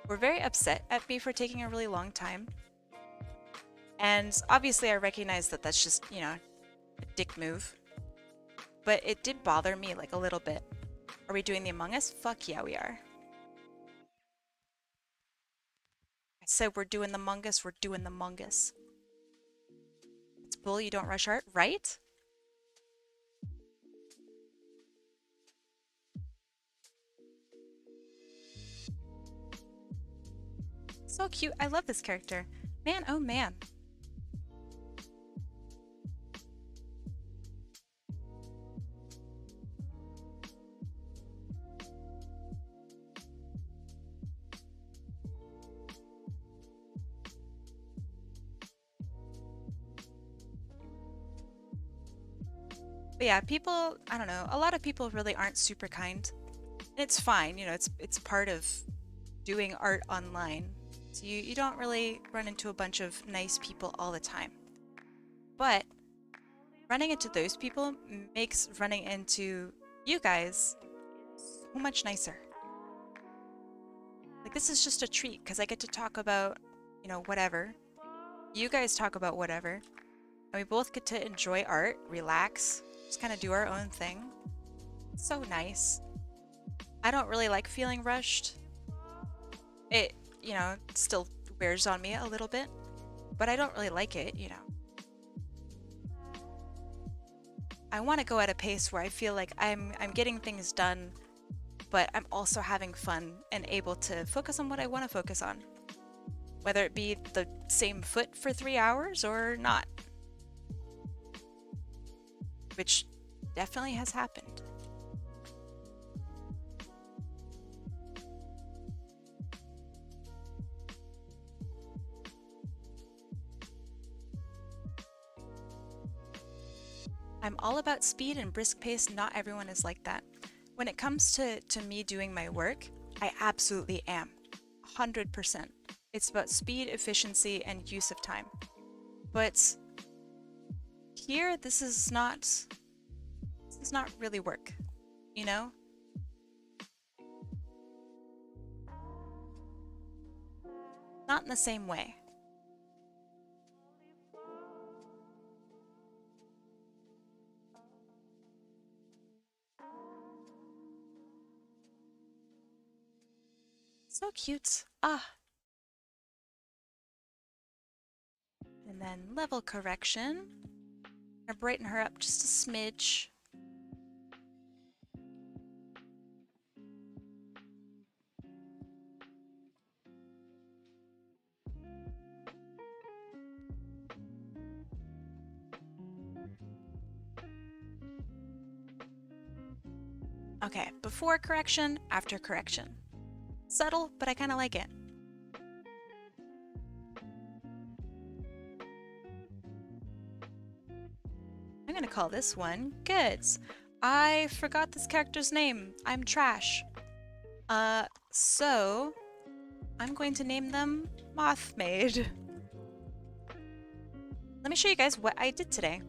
were very upset at me for taking a really long time. And obviously I recognize that that's just, you know, a dick move. But it did bother me like a little bit. Are we doing the Among Us? Fuck yeah, we are. I said we're doing the Among Us, we're doing the Among Us. bull, you don't rush art, right? So cute. I love this character. Man, oh man. But yeah, people, I don't know, a lot of people really aren't super kind. And it's fine, you know, it's part of doing art online. So you don't really run into a bunch of nice people all the time. But running into those people makes running into you guys so much nicer. Like, this is just a treat because I get to talk about, you know, whatever. You guys talk about whatever. And we both get to enjoy art, relax, just kind of do our own thing. It's so nice. I don't really like feeling rushed. It, you know, still wears on me a little bit, but I don't really like it, you know. I want to go at a pace where I feel like I'm getting things done, but I'm also having fun and able to focus on what I want to focus on. Whether it be the same foot for 3 hours or not. Which definitely has happened. I'm all about speed and brisk pace. Not everyone is like that. When it comes to me doing my work, I absolutely am. 100%. It's about speed, efficiency, and use of time. But here, this is not really work, you know? Not in the same way. So cute. Ah. And then level correction. Or brighten her up just a smidge. Okay, before correction, after correction. Subtle, but I kind of like it. I'm gonna call this one Goods. I forgot this character's name. I'm trash. So I'm going to name them Mothmaid. Let me show you guys what I did today.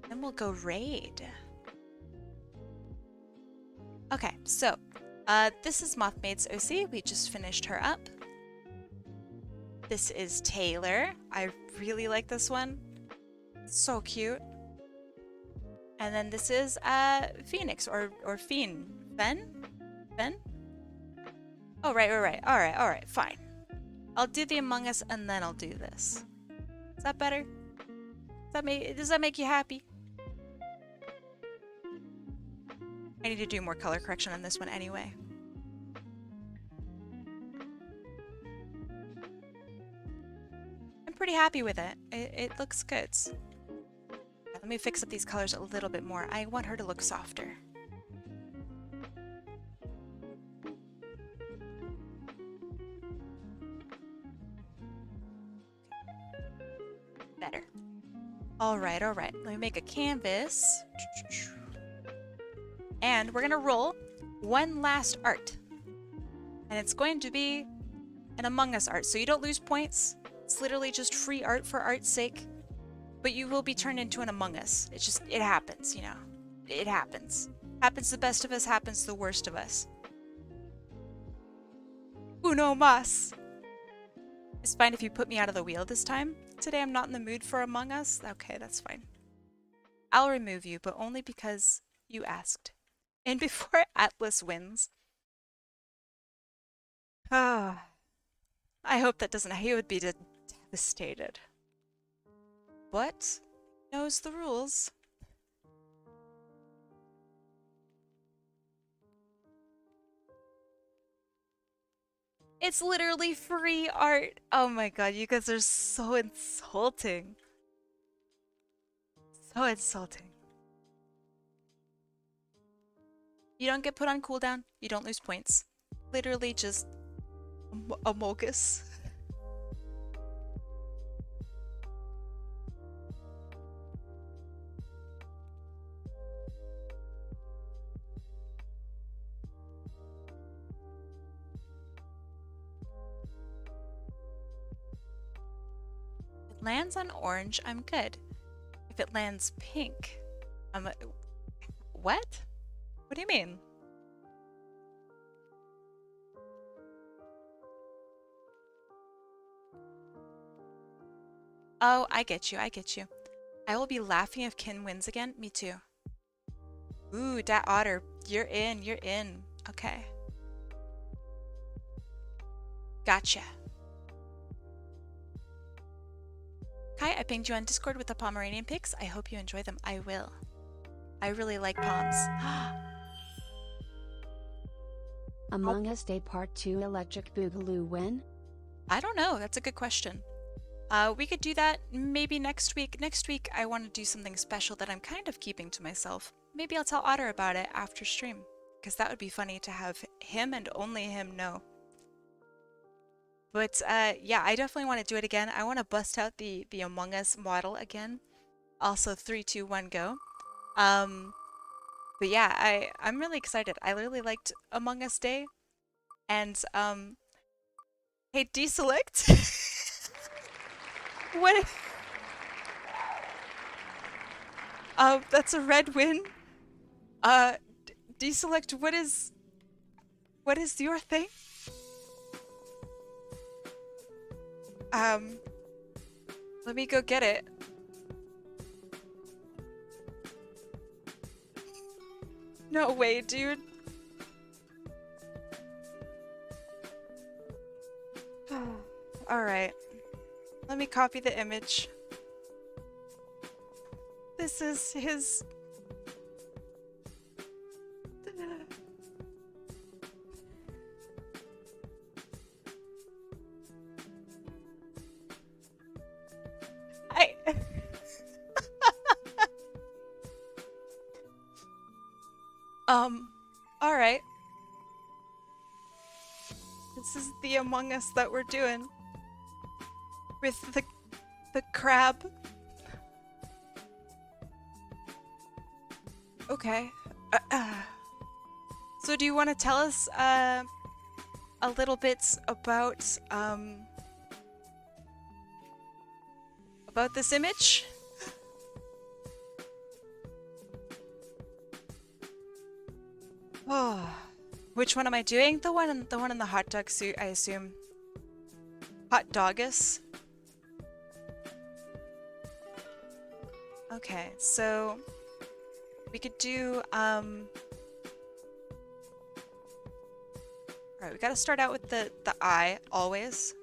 Then we'll go raid. Okay, so this is Mothmaid's OC. We just finished her up. This is Taylor. I really like this one. So cute. And then this is Phoenix or Phen. Phen? Oh, right. All right, fine. I'll do the Among Us and then I'll do this. Is that better? Does that make you happy? I need to do more color correction on this one anyway. I'm pretty happy with it. It looks good. Let me fix up these colors a little bit more. I want her to look softer. Better. All right. Let me make a canvas. And we're gonna roll one last art. And it's going to be an Among Us art. So you don't lose points. It's literally just free art for art's sake. But you will be turned into an Among Us. It happens, you know. It happens. Happens the best of us, happens the worst of us. Uno mas. It's fine if you put me out of the wheel this time. Today I'm not in the mood for Among Us. Okay, that's fine. I'll remove you, but only because you asked. And before Atlas wins. I hope that doesn't. He would be devastated. But knows the rules. It's literally free art. Oh my god, you guys are so insulting. So insulting. You don't get put on cooldown. You don't lose points. Literally just a mogus. If it lands on orange, I'm good. If it lands pink, I'm what? What do you mean? Oh, I get you, I get you. I will be laughing if Kin wins again. Me too. Ooh, Dat Otter. You're in, you're in. Okay. Gotcha. Kai, I pinged you on Discord with the Pomeranian pics. I hope you enjoy them. I will. I really like Poms. Among Us Day Part 2 Electric Boogaloo when? I don't know. That's a good question. We could do that maybe next week. Next week, I want to do something special that I'm kind of keeping to myself. Maybe I'll tell Otter about it after stream, because that would be funny to have him and only him know. But yeah, I definitely want to do it again. I want to bust out the Among Us model again. Also, 3, 2, 1, go. But yeah, I'm really excited. I really liked Among Us Day, and hey, deselect. What? That's a red win. Deselect. What is your thing? Let me go get it. No way, dude. Alright. Let me copy the image. This is his... Alright. This is the Among Us that we're doing. With the crab. Okay. So do you want to tell us a little bit about this image? Oh, which one am I doing? The one in the hot dog suit, I assume. Hot doggus. Okay, so we could do alright, we gotta start out with the eye, always.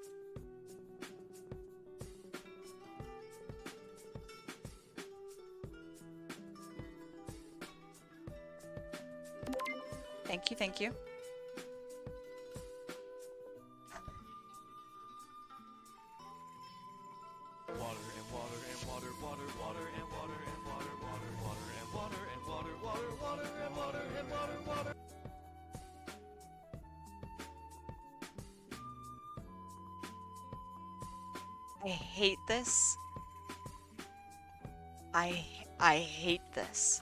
Thank you, thank you. I hate this. I hate this.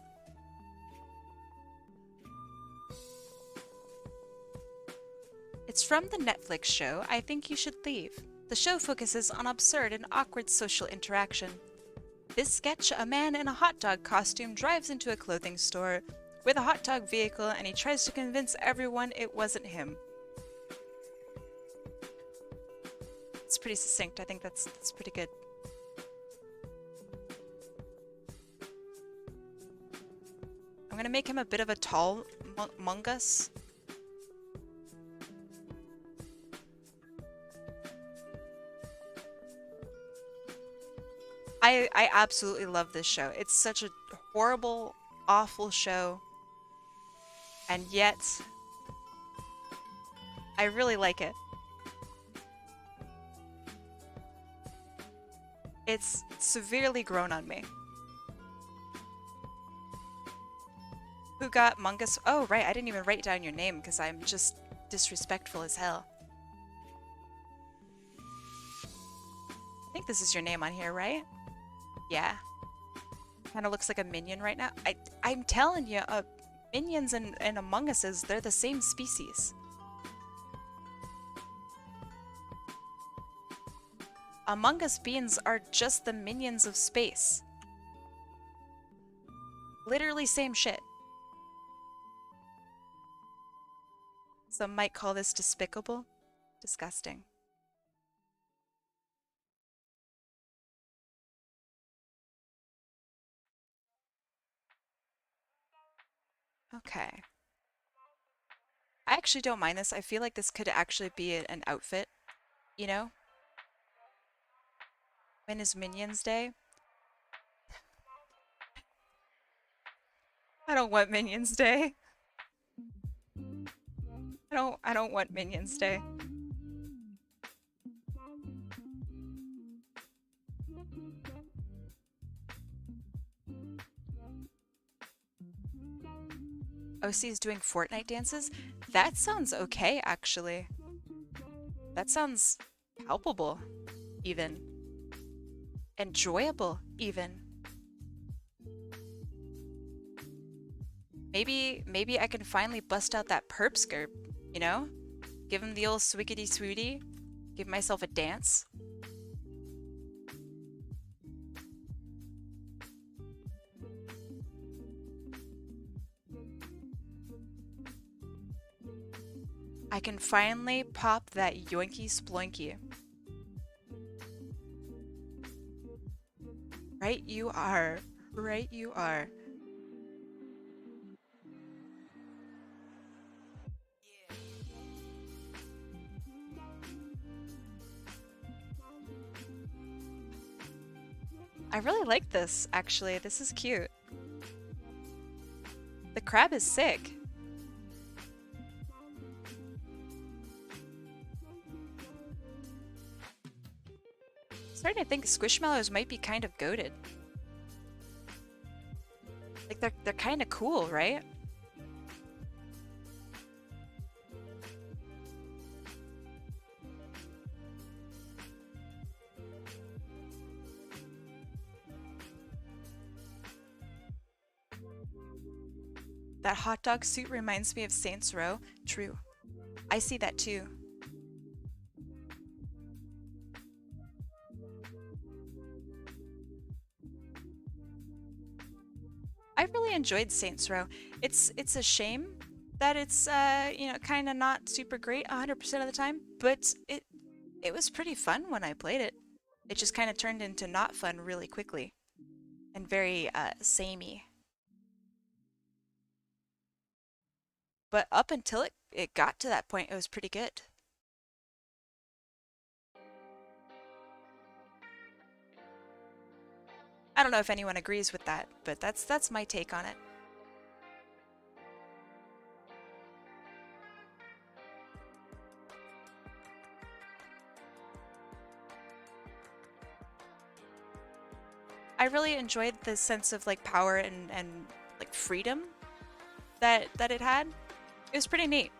It's from the Netflix show I Think You Should Leave. The show focuses on absurd and awkward social interaction. This sketch, a man in a hot dog costume drives into a clothing store with a hot dog vehicle and he tries to convince everyone it wasn't him. It's pretty succinct. I think that's pretty good. I'm gonna make him a bit of a tall mungus. I absolutely love this show. It's such a horrible, awful show. And yet, I really like it. It's severely grown on me. Who got Mungus? Oh, right. I didn't even write down your name because I'm just disrespectful as hell. I think this is your name on here, right? Yeah. Kind of looks like a minion right now. I'm telling you, minions and Among Us, they're the same species. Among Us beings are just the minions of space. Literally same shit. Some might call this despicable. Disgusting. Okay. I actually don't mind this. I feel like this could actually be an outfit, you know? When is Minions Day? I don't want Minions Day. I don't want Minions Day. OC is doing Fortnite dances? That sounds okay, actually. That sounds palpable, even. Enjoyable, even. Maybe I can finally bust out that perp skirt, you know? Give him the old swiggity swooty. Give myself a dance. I can finally pop that yoinky sploinky. Right you are. Right you are. I really like this, actually. This is cute. The crab is sick. Starting to think Squishmallows might be kind of goated. Like they're kind of cool, right? That hot dog suit reminds me of Saints Row. True. I see that too. I really enjoyed Saints Row. It's a shame that it's you know, kind of not super great 100% of the time, but it was pretty fun when I played it. It just kind of turned into not fun really quickly and very samey. But up until it got to that point, it was pretty good. I don't know if anyone agrees with that, but that's my take on it. I really enjoyed the sense of like power and like freedom that it had. It was pretty neat.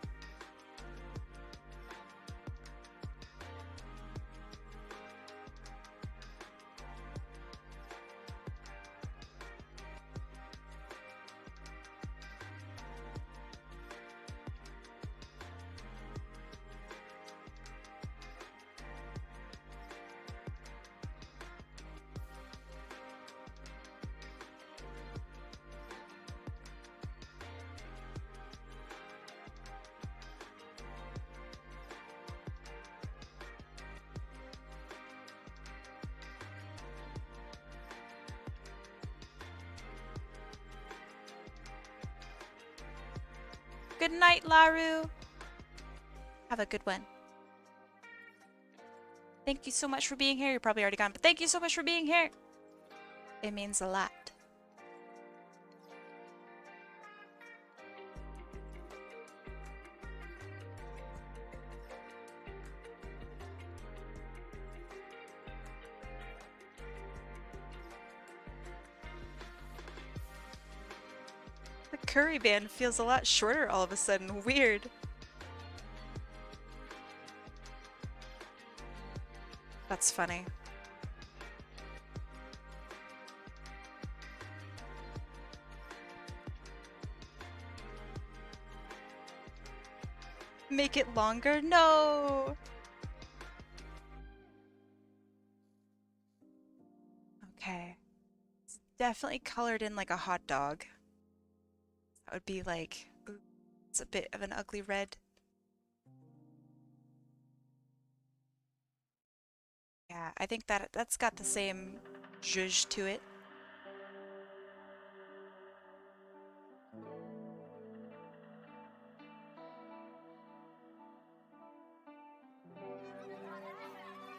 Good night, Laru. Have a good one. Thank you so much for being here. You're probably already gone, but thank you so much for being here. It means a lot. The curry band feels a lot shorter all of a sudden. Weird. That's funny. Make it longer? No! Okay. It's definitely colored in like a hot dog. That would be like, ooh, it's a bit of an ugly red. Yeah, I think that's got the same zhuzh to it.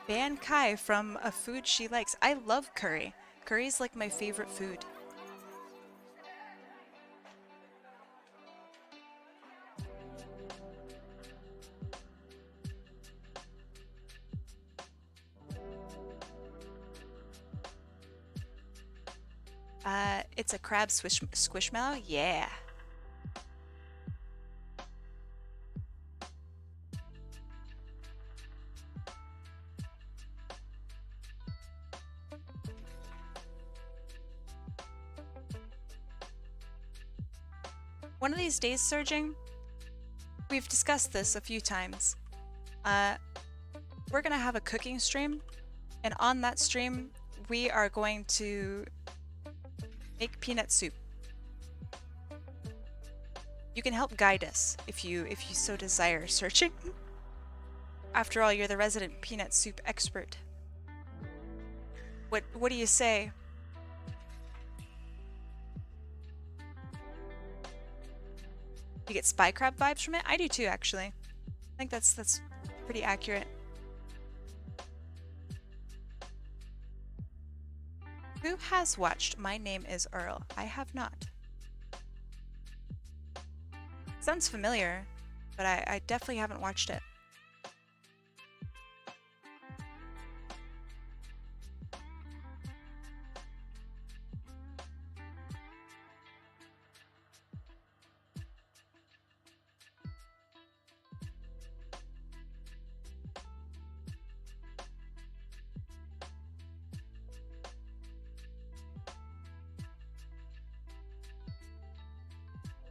Ban Kai from a food she likes. I love curry. Curry is like my favorite food. It's a crab squishmallow? Yeah. One of these days, Surging, we've discussed this a few times. We're gonna have a cooking stream, and on that stream, we are going to make peanut soup. You can help guide us if you so desire, Searching. After all, you're the resident peanut soup expert. What do you say? You get spy crab vibes from it? I do too, actually. I think that's pretty accurate. Who has watched My Name is Earl? I have not. Sounds familiar, but I definitely haven't watched it.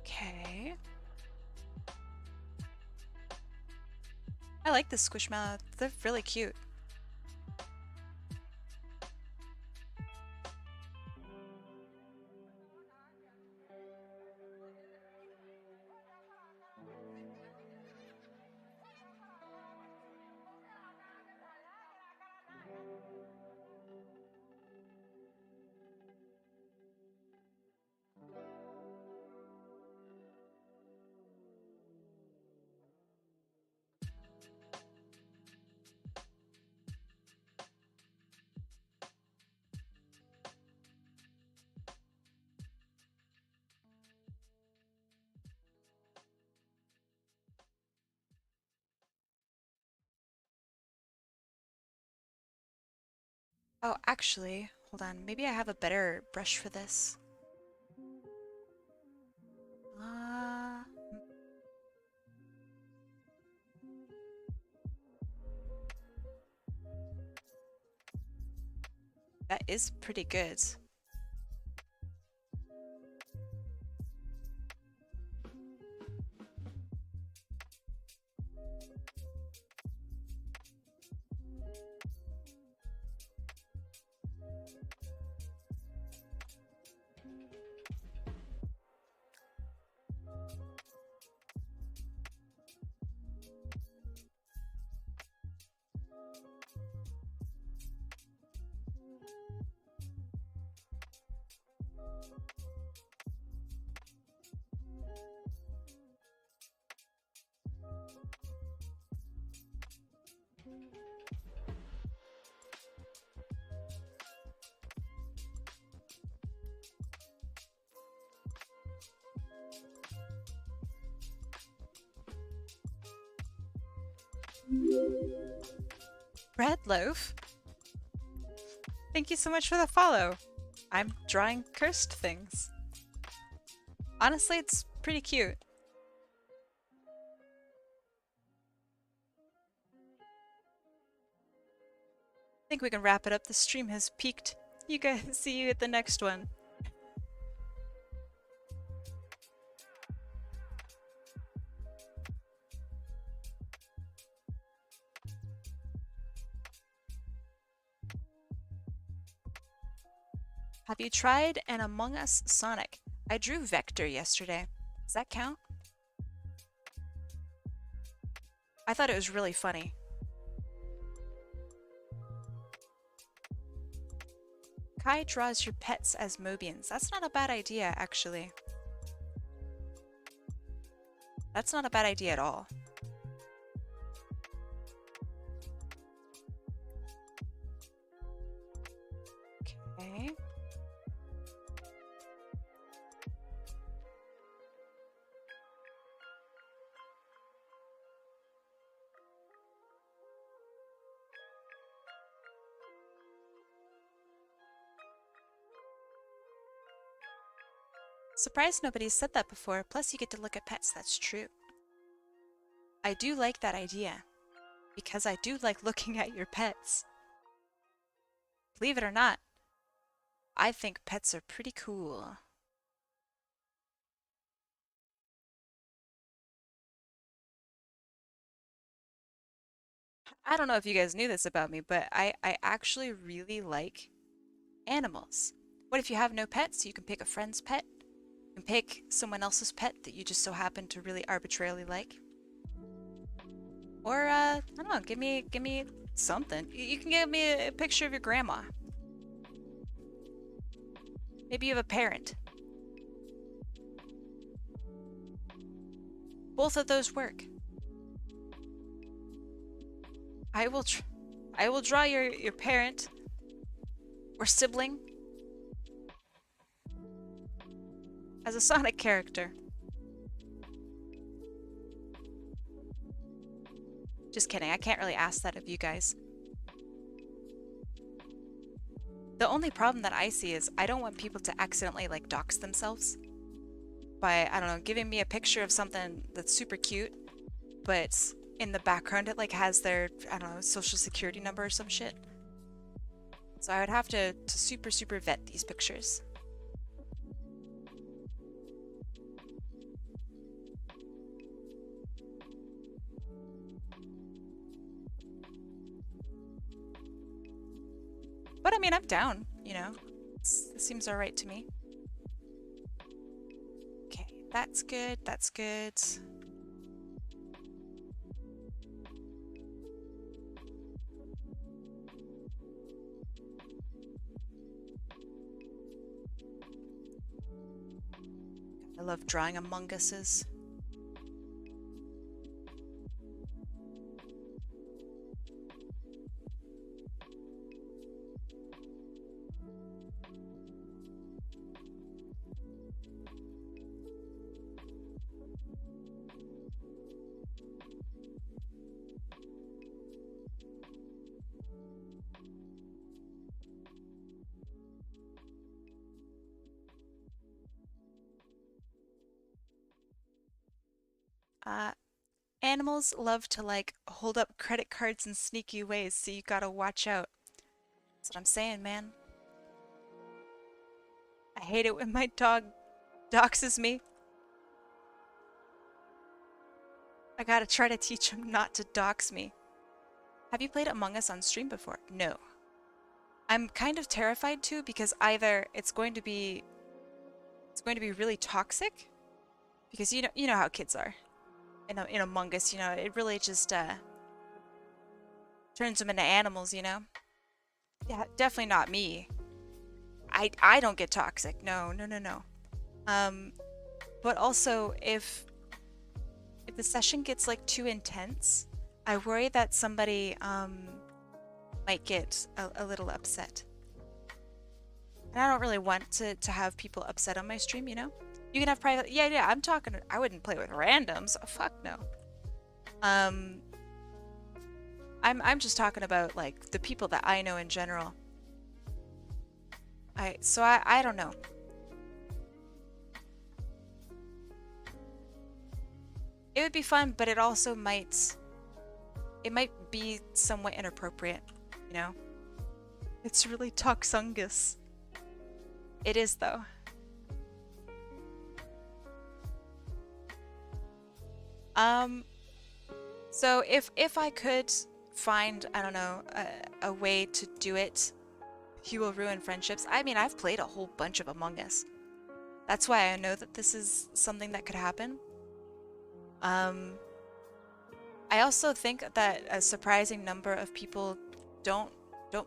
Okay. I like the Squishmallow. They're really cute. Oh, actually, hold on. Maybe I have a better brush for this. Uh, that is pretty good. Bread loaf? Thank you so much for the follow. I'm drawing cursed things. Honestly, it's pretty cute. I think we can wrap it up. The stream has peaked. You guys, see you at the next one. Have you tried an Among Us Sonic? I drew Vector yesterday. Does that count? I thought it was really funny. Kai draws your pets as Mobians. That's not a bad idea, actually. That's not a bad idea at all. Okay. Surprised nobody's said that before, plus you get to look at pets, that's true. I do like that idea, because I do like looking at your pets. Believe it or not, I think pets are pretty cool. I don't know if you guys knew this about me, but I actually really like animals. What if you have no pets? You can pick a friend's pet. You can pick someone else's pet that you just so happen to really arbitrarily like. Or, I don't know, give me something. You can give me a picture of your grandma. Maybe you have a parent. Both of those work. I will draw your parent or sibling as a Sonic character. Just kidding, I can't really ask that of you guys. The only problem that I see is I don't want people to accidentally like dox themselves by, I don't know, giving me a picture of something that's super cute, but in the background it like has their, I don't know, social security number or some shit. So I would have to super vet these pictures. But I mean, I'm down, you know. It seems alright to me. Okay, that's good, that's good. I love drawing Among Us's. Animals love to like hold up credit cards in sneaky ways, so you gotta watch out. That's what I'm saying, man. I hate it when my dog doxes me. I gotta try to teach him not to dox me. Have you played Among Us on stream before? No. I'm kind of terrified too, because either it's going to be really toxic, because you know how kids are. In Among Us, you know, it really just turns them into animals, you know? Yeah, definitely not me. I don't get toxic. No. But also if the session gets like too intense, I worry that somebody might get a little upset. And I don't really want to have people upset on my stream, you know? You can have private... Yeah, I'm talking... I wouldn't play with randoms. Oh, fuck no. I'm just talking about like the people that I know in general. I don't know. It would be fun, but it also might be somewhat inappropriate, you know? It's really toxungus. It is though. So if I could find, I don't know, a way to do it, you will ruin friendships. I mean, I've played a whole bunch of Among Us. That's why I know that this is something that could happen. I also think that a surprising number of people don't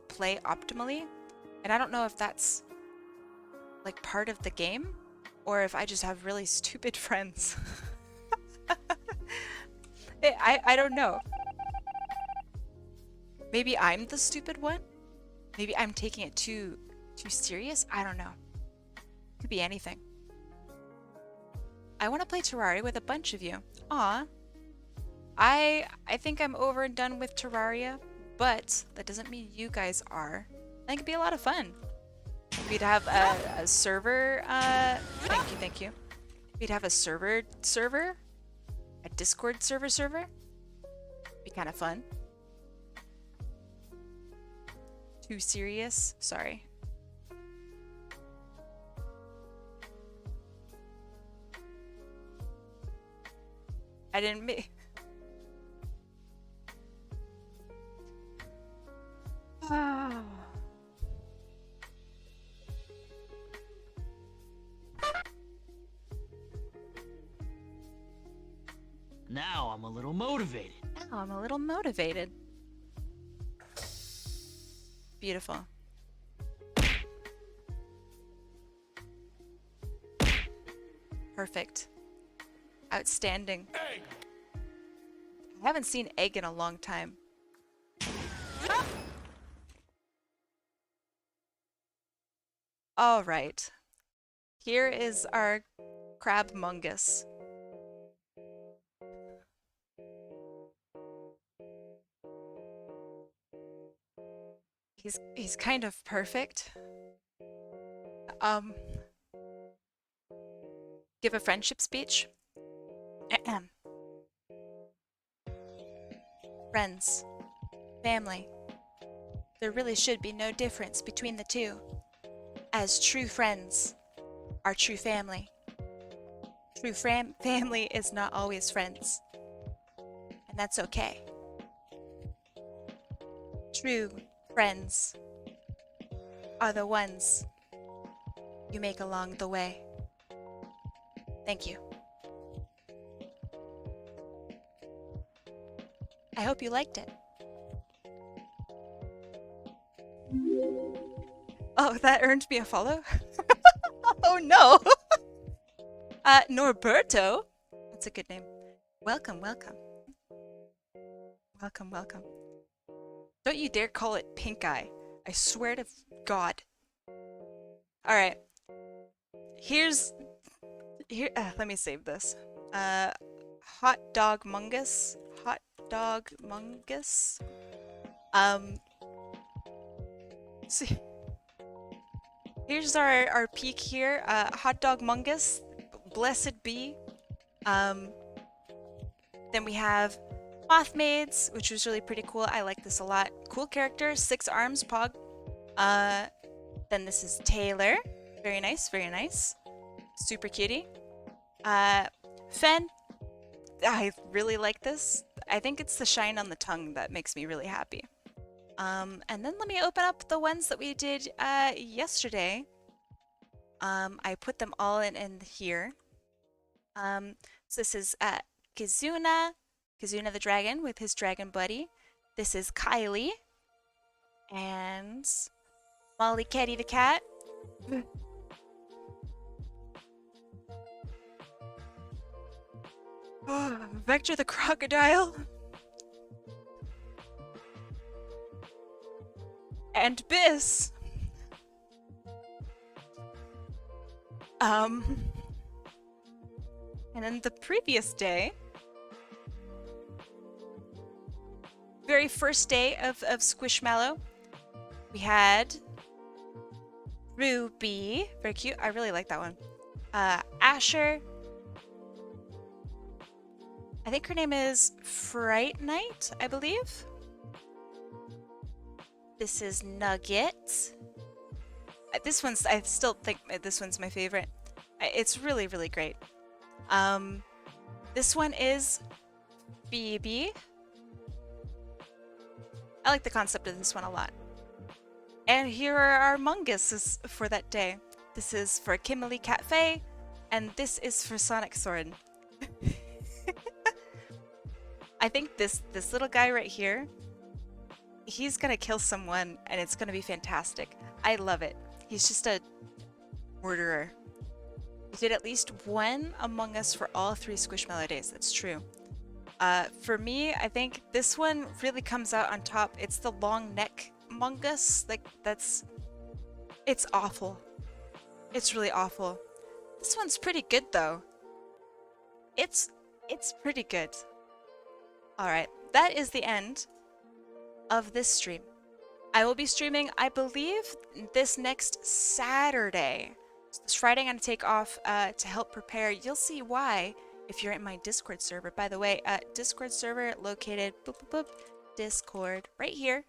play optimally, and I don't know if that's like part of the game or if I just have really stupid friends. I don't know. Maybe I'm the stupid one? Maybe I'm taking it too serious? I don't know. Could be anything. I want to play Terraria with a bunch of you. Aw. I think I'm over and done with Terraria, but that doesn't mean you guys are. I think it'd be a lot of fun. We'd have a server, thank you. We'd have a server, a Discord server. Be kind of fun. Too serious? Sorry. I didn't mean. Oh. Now I'm a little motivated. Now I'm a little motivated. Beautiful. Perfect. Outstanding. Egg. I haven't seen egg in a long time. All right. Here is our crab mungus. He's kind of perfect. Give a friendship speech. Friends. Family. There really should be no difference between the two. As true friends are true family. True family is not always friends. And that's okay. True friends are the ones you make along the way. Thank you. I hope you liked it. Oh, that earned me a follow? Oh no! Norberto? That's a good name. Welcome, welcome. Welcome, welcome. Don't you dare call it pink eye. I swear to God. Alright. Let me save this. Hot dog mungus. Hot dog mungus. See. Here's our peak here. Hot dog mungus. Blessed be. Then we have mothmaids, which was really pretty cool. I like this a lot. Cool character. 6 arms, Pog. Then this is Taylor. Very nice, very nice. Super cutie. Phen. I really like this. I think it's the shine on the tongue that makes me really happy. And then let me open up the ones that we did yesterday. I put them all in here. So this is Kizuna the dragon with his dragon buddy. This is Kylie. And Molly Kitty the cat. Vector the crocodile. And Biss. And then the previous day, very first day of Squishmallow, we had Ruby, very cute. I really like that one. Asher. I think her name is Fright Night, I believe. This is Nugget. This one's, I still think this one's my favorite. It's really, really great. This one is Phoebe. I like the concept of this one a lot. And here are our munguses for that day. This is for Kimberly Cafe, and this is for Sonic Sword. I think this little guy right here, he's gonna kill someone, and it's gonna be fantastic. I love it. He's just a murderer. We did at least one Among Us for all 3 Squishmallow days. That's true. For me, I think this one really comes out on top. It's the long neck Among Us. Like, it's awful. It's really awful. This one's pretty good though. It's pretty good. Alright, that is the end of this stream. I will be streaming, I believe, this next Saturday. So this Friday I'm going to take off to help prepare. You'll see why if you're in my Discord server. By the way, Discord server located, boop, boop, boop, Discord, right here.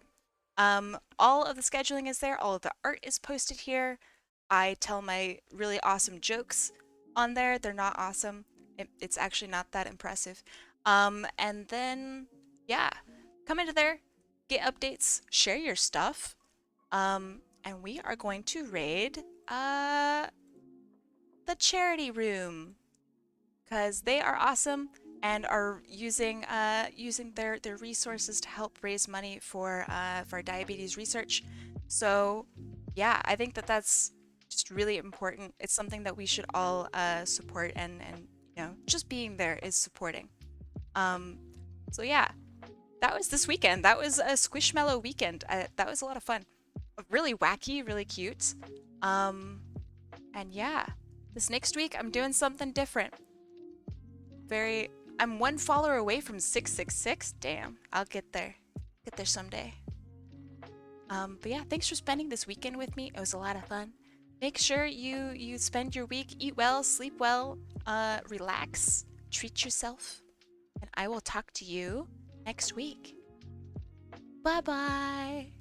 All of the scheduling is there. All of the art is posted here. I tell my really awesome jokes on there. They're not awesome. It's actually not that impressive. And then, yeah, come into there, get updates, share your stuff. And we are going to raid the charity room because they are awesome and are using their resources to help raise money for diabetes research. So yeah, I think that's just really important. It's something that we should all support, and you know, just being there is supporting. So yeah, that was this weekend. That was a Squishmallow weekend. That was a lot of fun. Really wacky, really cute. And yeah, this next week I'm doing something different. I'm 1 follower away from 666. Damn, I'll get there. Get there someday. But yeah, thanks for spending this weekend with me. It was a lot of fun. Make sure you spend your week, eat well, sleep well, relax, treat yourself. And I will talk to you next week. Bye-bye.